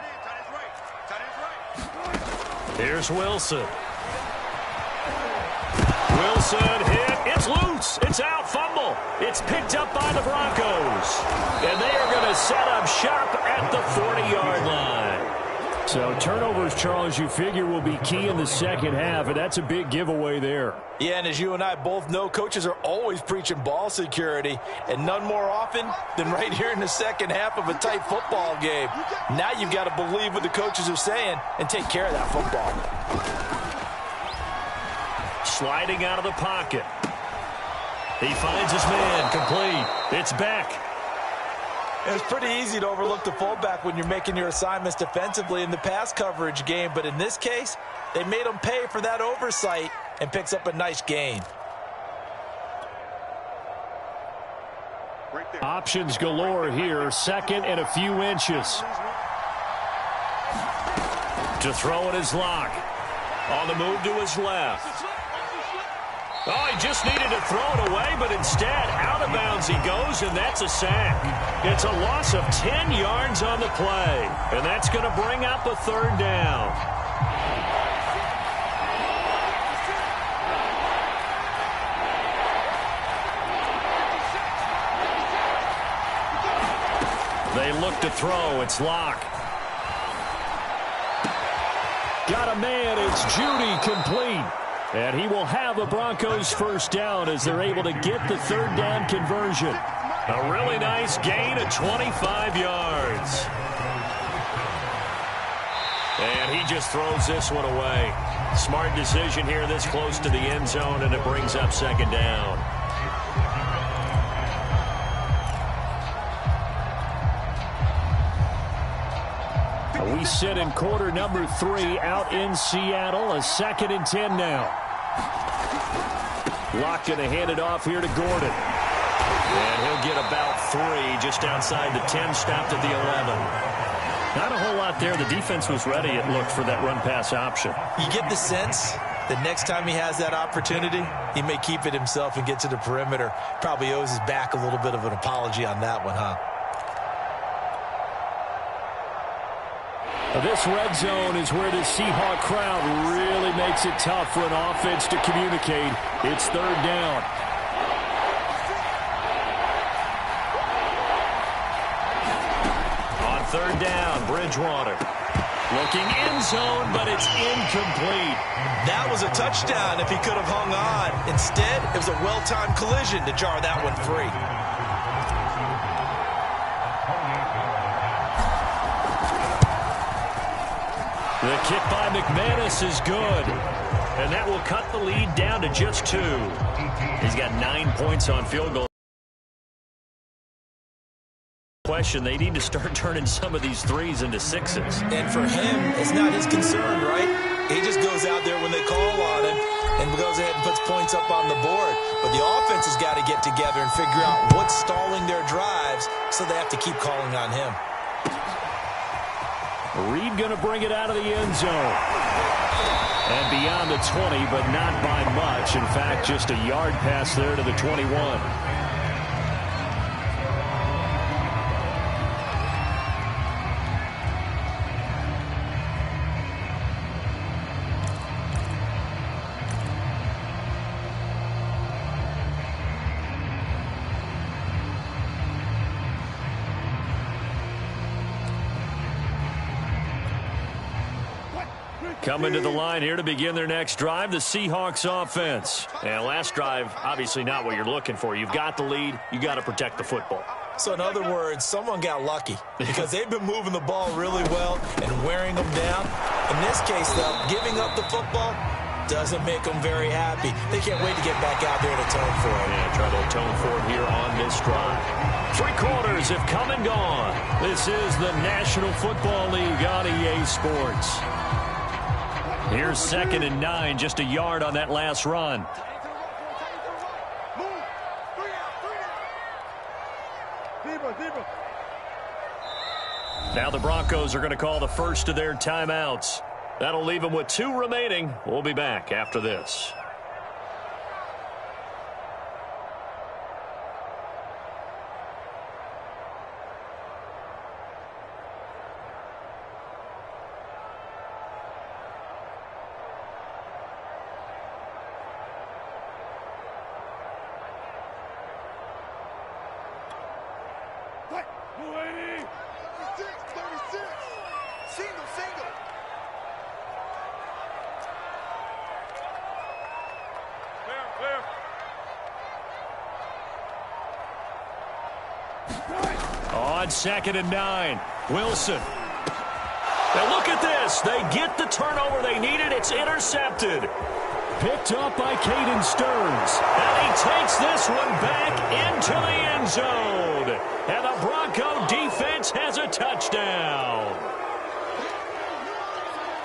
Speaker 1: Here's Wilson. Wilson hit. It's loose. It's out. Fumble. It's picked up by the Broncos. And they are going to set up shop at the 40-yard line. So turnovers, Charles, you figure will be key in the second half, and that's a big giveaway there.
Speaker 6: Yeah, and as you and I both know, coaches are always preaching ball security, and none more often than right here in the second half of a tight football game. Now you've got to believe what the coaches are saying and take care of that football.
Speaker 1: Sliding out of the pocket. He finds his man, complete. It's Beck.
Speaker 6: It's pretty easy to overlook the fullback when you're making your assignments defensively in the pass coverage game, but in this case, they made him pay for that oversight and picks up a nice gain.
Speaker 1: Options galore here, 2nd and a few inches. To throw it is Locke. On the move to his left. Oh, he just needed to throw it away, but instead, out of bounds he goes, and that's a sack. It's a loss of 10 yards on the play, and that's going to bring up a 3rd down. They look to throw. It's Locke. Got a man. It's Judy complete. And he will have a Broncos first down as they're able to get the third down conversion. A really nice gain of 25 yards. And he just throws this one away. Smart decision here this close to the end zone, and it brings up second down. We sit in quarter number 3 out in Seattle. A 2nd and 10 now. Locke going to hand it off here to Gordon. And he'll get about 3 just outside the 10, stopped at the 11. Not a whole lot there. The defense was ready, it looked, for that run-pass option.
Speaker 3: You get the sense that next time he has that opportunity, he may keep it himself and get to the perimeter. Probably owes his back a little bit of an apology on that one, huh?
Speaker 1: This red zone is where the Seahawk crowd really makes it tough for an offense to communicate. It's third down. On third down, Bridgewater. Looking end zone, but it's incomplete.
Speaker 3: That was a touchdown if he could have hung on. Instead, it was a well-timed collision to jar that one free.
Speaker 1: The kick by McManus is good. And that will cut the lead down to just 2. He's got 9 points on field goal. Question, they need to start turning some of these 3s into 6s.
Speaker 3: And for him, it's not his concern, right? He just goes out there when they call on him and goes ahead and puts points up on the board. But the offense has got to get together and figure out what's stalling their drives, so they have to keep calling on him.
Speaker 1: Reed going to bring it out of the end zone. And beyond the 20, but not by much. In fact, just a yard pass there to the 21. Coming to the line here to begin their next drive, the Seahawks offense. And last drive, obviously not what you're looking for. You've got the lead. You got to protect the football.
Speaker 3: So in other words, someone got lucky because they've been moving the ball really well and wearing them down. In this case, though, giving up the football doesn't make them very happy. They can't wait to get back out there and atone for it.
Speaker 1: Yeah, try to atone for it here on this drive. 3 quarters have come and gone. This is the National Football League on EA Sports. Here's 2nd and 9, just a yard on that last run. Now the Broncos are going to call the first of their timeouts. That'll leave them with 2 remaining. We'll be back after this. On 2nd and 9, Wilson. Now look at this. They get the turnover they needed. It's intercepted. Picked up by Caden Stearns. And he takes this one back into the end zone. And the Bronco defense has a touchdown.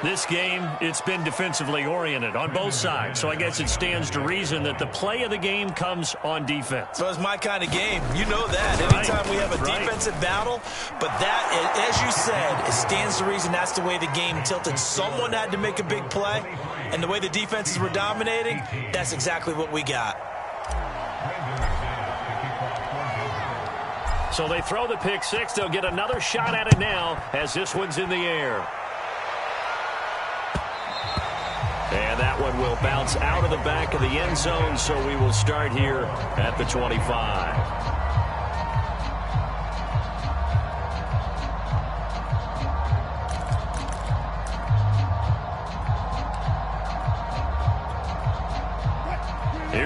Speaker 1: This game, it's been defensively oriented on both sides, so I guess it stands to reason that the play of the game comes on defense.
Speaker 3: So it's my kind of game. You know that. Anytime we have a defensive battle, but that, as you said, it stands to reason that's the way the game tilted. Someone had to make a big play, and the way the defenses were dominating, that's exactly what we got.
Speaker 1: So they throw the pick 6. They'll get another shot at it now as this one's in the air. And that one will bounce out of the back of the end zone, so we will start here at the 25.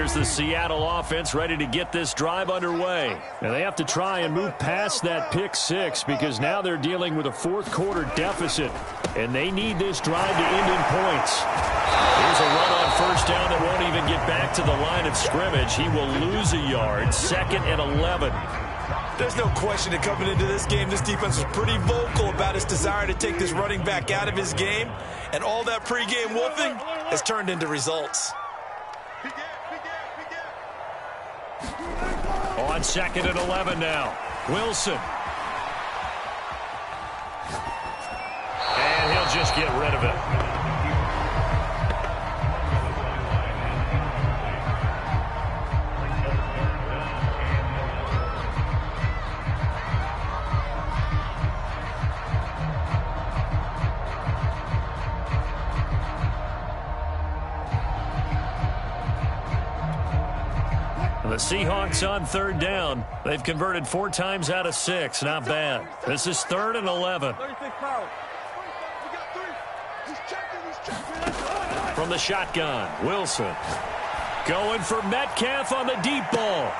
Speaker 1: here's the Seattle offense ready to get this drive underway. And they have to try and move past that pick six because now they're dealing with a fourth-quarter deficit, and they need this drive to end in points. Here's a run on first down that won't even get back to the line of scrimmage. He will lose a yard, 2nd and 11.
Speaker 3: There's no question that coming into this game, this defense was pretty vocal about its desire to take this running back out of his game, and all that pregame wolfing has turned into results.
Speaker 1: On 2nd and 11 now, Wilson. And he'll just get rid of it. The Seahawks on 3rd down. They've converted 4 times out of 6. Not bad. This is 3rd and 11. From the shotgun, Wilson. Going for Metcalf on the deep ball.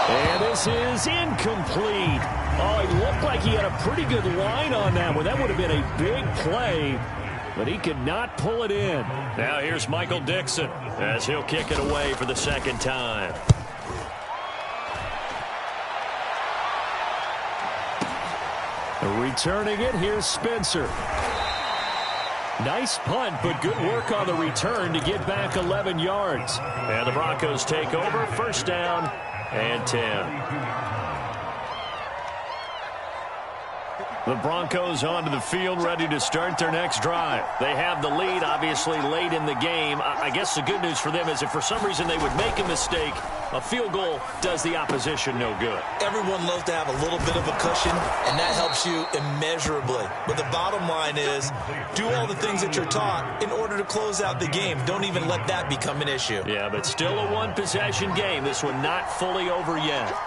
Speaker 1: And this is incomplete. Oh, it looked like he had a pretty good line on that one. That would have been a big play, but he could not pull it in. Now here's Michael Dixon as he'll kick it away for the 2nd time. Returning it, here's Spencer. Nice punt, but good work on the return to get back 11 yards. And the Broncos take over, 1st down and 10. The Broncos onto the field, ready to start their next drive. They have the lead, obviously, late in the game. I guess the good news for them is if for some reason they would make a mistake, a field goal does the opposition no good.
Speaker 3: Everyone loves to have a little bit of a cushion, and that helps you immeasurably. But the bottom line is, do all the things that you're taught in order to close out the game. Don't even let that become an issue.
Speaker 1: Yeah, but still a one-possession game. This one not fully over yet.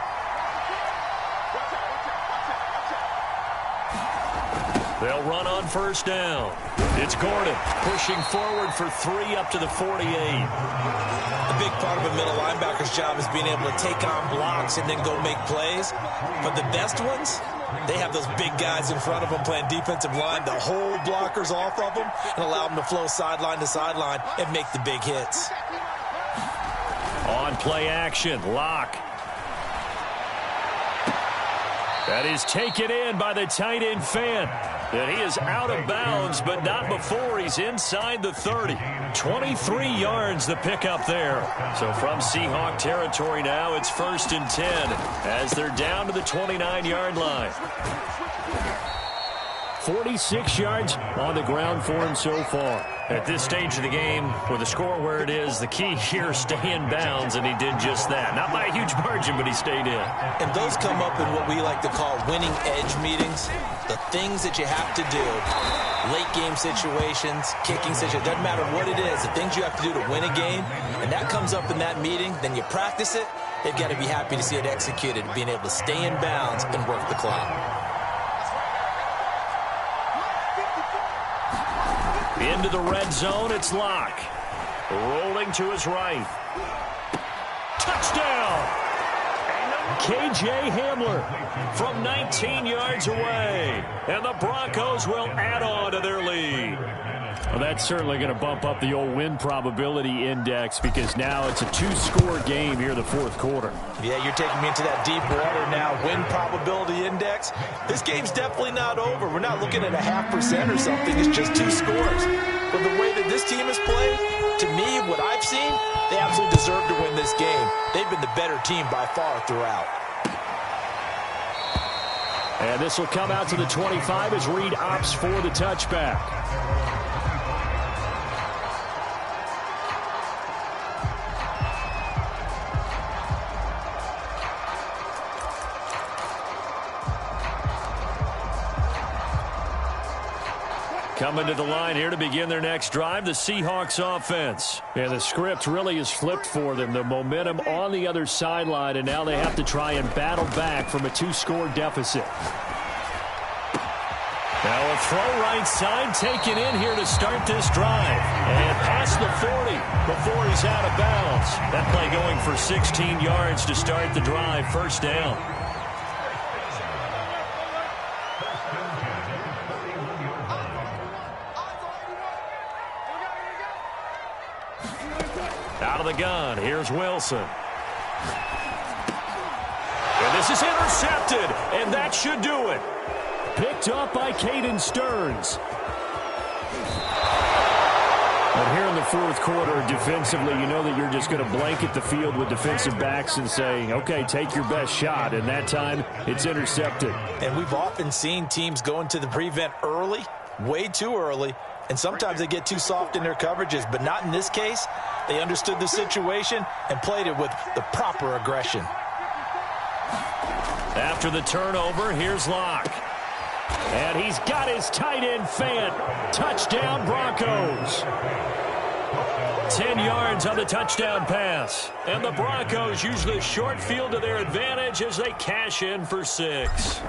Speaker 1: They'll run on 1st down. It's Gordon pushing forward for 3 up to the 48.
Speaker 3: A big part of a middle linebacker's job is being able to take on blocks and then go make plays. But the best ones, they have those big guys in front of them playing defensive line to hold blockers off of them and allow them to flow sideline to sideline and make the big hits.
Speaker 1: On play action, Locke. That is taken in by the tight end Fant. And he is out of bounds, but not before he's inside the 30. 23 yards the pickup there. So from Seahawk territory now, it's 1st and 10 as they're down to the 29-yard line. 46 yards on the ground for him so far. At this stage of the game, with the score where it is, the key here is stay in bounds, and he did just that. Not by a huge margin, but he stayed in.
Speaker 3: And those come up in what we like to call winning edge meetings. The things that you have to do, late game situations, kicking situations, doesn't matter what it is, the things you have to do to win a game, and that comes up in that meeting, then you practice it, they've got to be happy to see it executed, being able to stay in bounds and work the clock.
Speaker 1: Into the red zone, it's Locke. Rolling to his right. Touchdown! K.J. Hamler from 19 yards away. And the Broncos will add on to their lead. Well, that's certainly going to bump up the old win probability index because now it's a 2-score game here in the 4th quarter.
Speaker 3: Yeah, you're taking me into that deep water now. Win probability index. This game's definitely not over. We're not looking at a 0.5% or something. It's just 2 scores. But the way that this team has played, to me, what I've seen, they absolutely deserve to win this game. They've been the better team by far throughout.
Speaker 1: And this will come out to the 25 as Reed opts for the touchback. Coming to the line here to begin their next drive, the Seahawks offense. And the script really is flipped for them. The momentum on the other sideline, and now they have to try and battle back from a 2-score deficit. Now a throw right side taken in here to start this drive. And past the 40 before he's out of bounds. That play going for 16 yards to start the drive. First down. Out of the gun, here's Wilson. And this is intercepted, and that should do it. Picked up by Caden Stearns. But here in the fourth quarter, defensively, you know that you're just going to blanket the field with defensive backs and say, okay, take your best shot. And that time, it's intercepted.
Speaker 3: And we've often seen teams go into the prevent early, way too early, and sometimes they get too soft in their coverages. But not in this case. They understood the situation and played it with the proper aggression.
Speaker 1: After the turnover, here's Locke. And he's got his tight end Fant. Touchdown Broncos. 10 yards on the touchdown pass. And the Broncos use the short field to their advantage as they cash in for 6.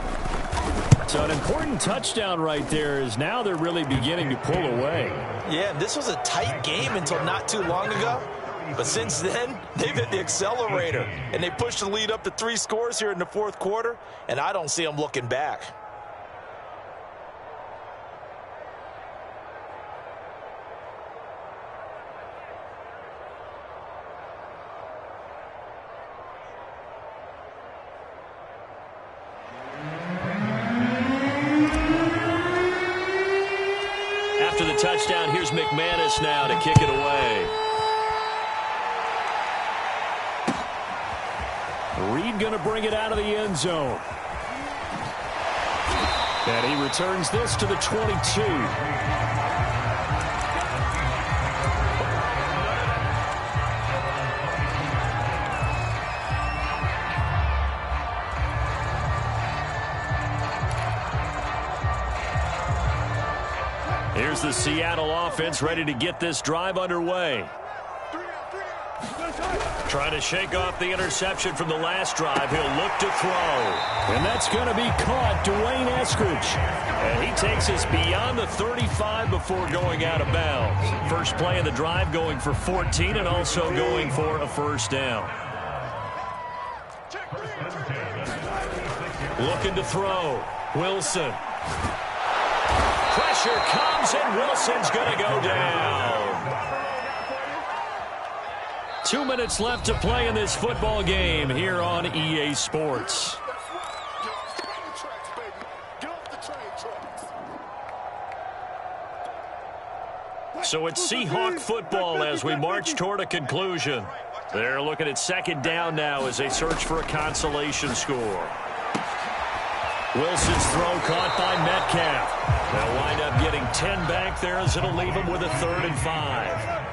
Speaker 1: So an important touchdown right there is now they're really beginning to pull away.
Speaker 3: Yeah, this was a tight game until not too long ago. But since then, they've hit the accelerator. And they pushed the lead up to 3 scores here in the fourth quarter. And I don't see them looking back.
Speaker 1: After the touchdown, here's McManus now to kick it away. Reed going to bring it out of the end zone. And he returns this to the 22. Here's the Seattle offense ready to get this drive underway. Trying to shake off the interception from the last drive. He'll look to throw. And that's going to be caught. Dwayne Eskridge. And he takes us beyond the 35 before going out of bounds. First play of the drive going for 14 and also going for a first down. Looking to throw. Wilson. Pressure comes, and Wilson's going to go down. 2 minutes left to play in this football game here on EA Sports. So it's Seahawk football as we march toward a conclusion. They're looking at second down now as they search for a consolation score. Wilson's throw caught by Metcalf. They'll wind up getting 10 back there as it'll leave them with a 3rd and 5.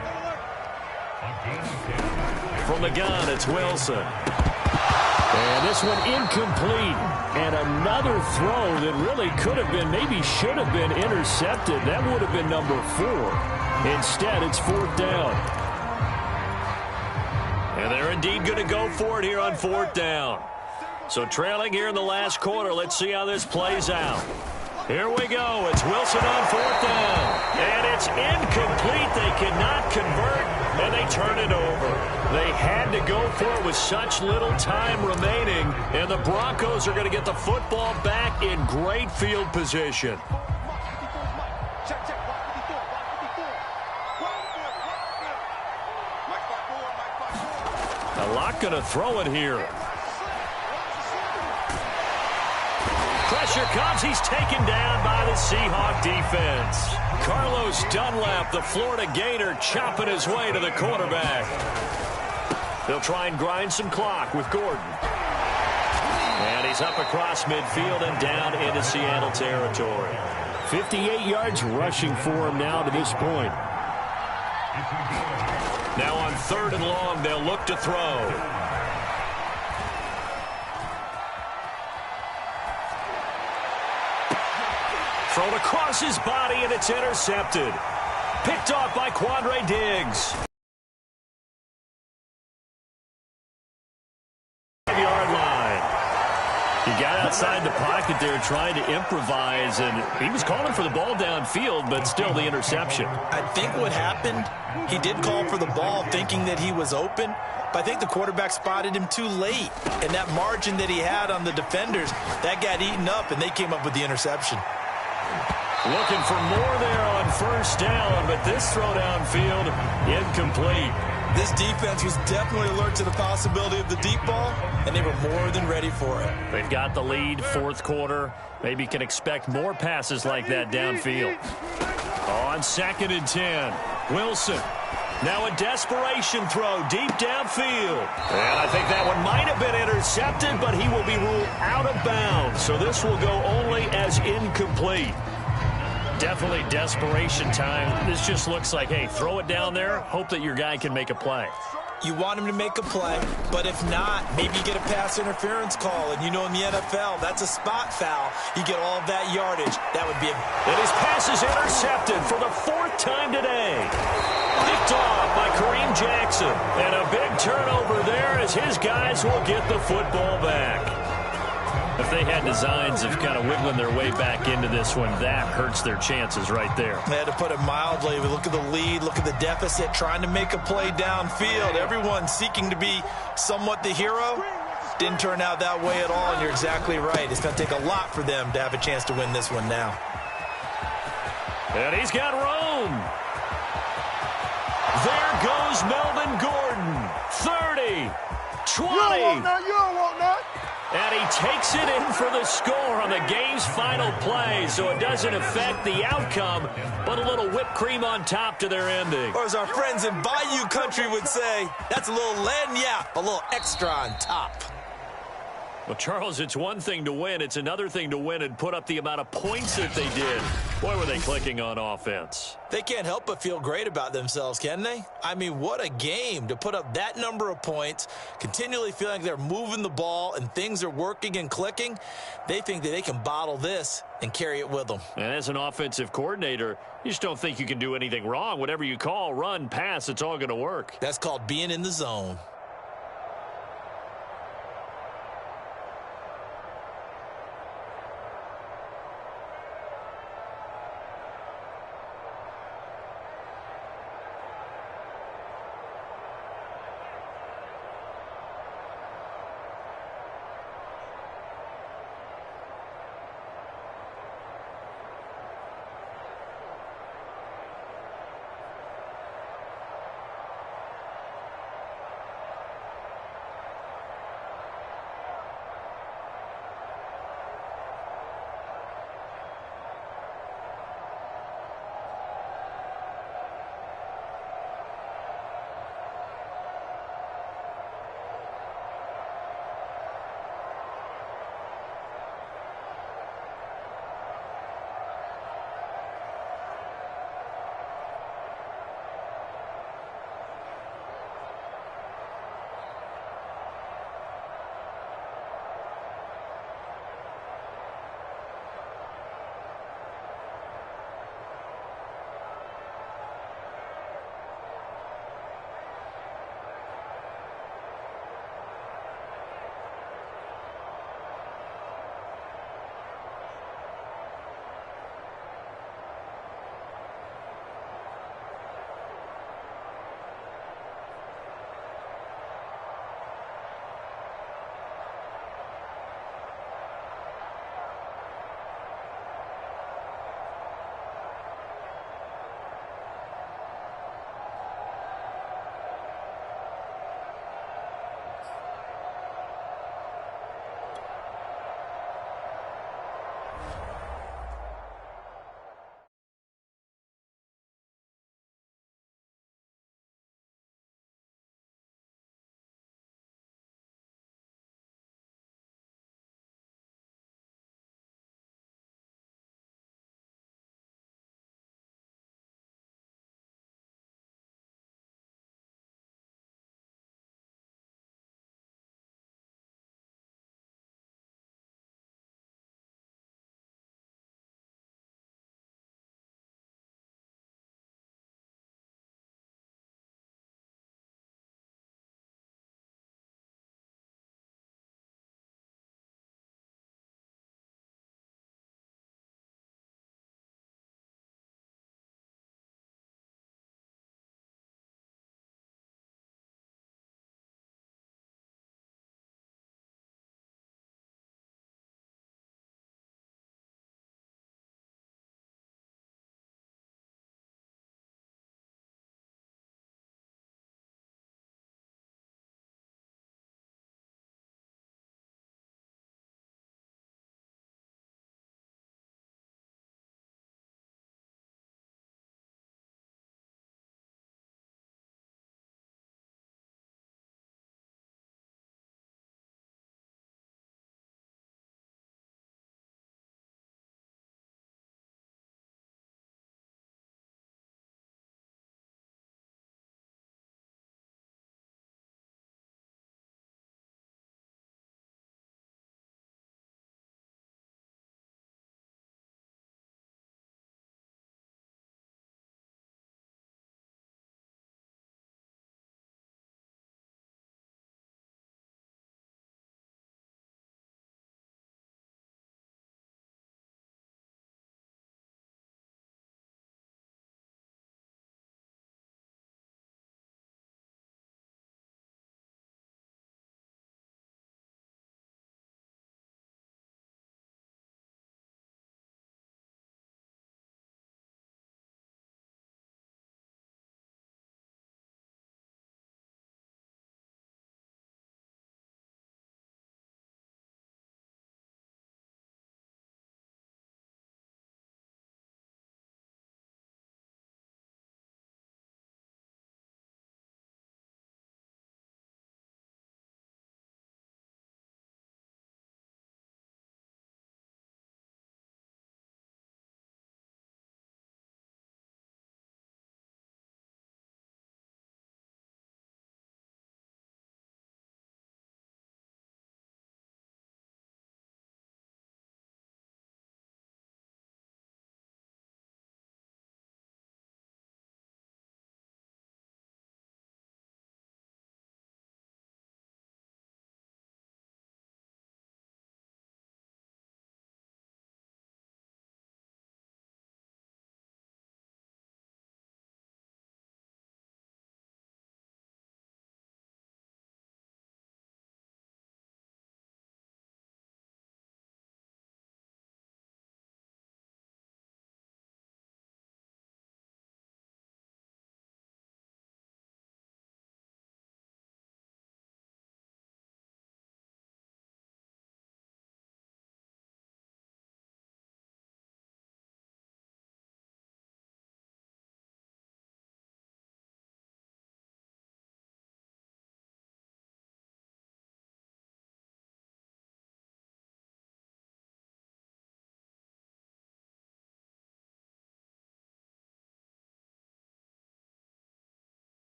Speaker 1: From the gun, it's Wilson. And this one incomplete. And another throw that really could have been, maybe should have been intercepted. That would have been number 4. Instead, it's 4th down. And they're indeed going to go for it here on 4th down. So trailing here in the last quarter, let's see how this plays out. Here we go. It's Wilson on 4th down. And it's incomplete. They cannot convert, and they turn it over. They had to go for it with such little time remaining, and the Broncos are going to get the football back in great field position. A lot going to throw it here. Pressure comes. He's taken down by the Seahawk defense. Carlos Dunlap, the Florida Gator, chopping his way to the quarterback. They'll try and grind some clock with Gordon. And he's up across midfield and down into Seattle territory. 58 yards rushing for him now to this point. Now on 3rd and long, they'll look to throw. Thrown across his body, and it's intercepted. Picked off by Quandre Diggs. 5-yard line. He got outside the pocket. pocket there trying to improvise, and he was calling for the ball downfield, but still the interception.
Speaker 3: I think what happened, he did call for the ball thinking that he was open, but I think the quarterback spotted him too late. And that margin that he had on the defenders, that got eaten up, and they came up with the interception.
Speaker 1: Looking for more there on first down, but this throw downfield, incomplete.
Speaker 3: This defense was definitely alert to the possibility of the deep ball, and they were more than ready for it.
Speaker 1: They've got the lead, fourth quarter. Maybe can expect more passes like that downfield. On 2nd and 10, Wilson. Now a desperation throw deep downfield. And I think that one might have been intercepted, but he will be ruled out of bounds. So this will go only as incomplete. Definitely desperation time. This just looks like, hey, throw it down there, hope that your guy can make a play.
Speaker 3: You want him to make a play, but if not, maybe you get a pass interference call. And you know in the NFL, that's a spot foul. You get all of that yardage. That would be a...
Speaker 1: And his pass is intercepted for the 4th time today. Picked off by Kareem Jackson. And a big turnover there as his guys will get the football back. If they had designs of kind of wiggling their way back into this one, that hurts their chances right there.
Speaker 3: They had to put it mildly. We look at the lead, look at the deficit, trying to make a play downfield. Everyone seeking to be somewhat the hero. Didn't turn out that way at all, and you're exactly right. It's going to take a lot for them to have a chance to win this one now.
Speaker 1: And he's got room. There goes Melvin Gordon. 30, 20.
Speaker 5: You don't want none. You don't want none.
Speaker 1: And he takes it in for the score on the game's final play, so it doesn't affect the outcome, but a little whipped cream on top to their ending.
Speaker 3: Or as our friends in Bayou Country would say, that's a little lagniappe, a little extra on top.
Speaker 1: Well, Charles, it's one thing to win. It's another thing to win and put up the amount of points that they did. Boy, were they clicking on offense.
Speaker 3: They can't help but feel great about themselves, can they? I mean, what a game to put up that number of points, continually feeling like they're moving the ball and things are working and clicking. They think that they can bottle this and carry it with them.
Speaker 1: And as an offensive coordinator, you just don't think you can do anything wrong. Whatever you call, run, pass, it's all going to work.
Speaker 3: That's called being in the zone.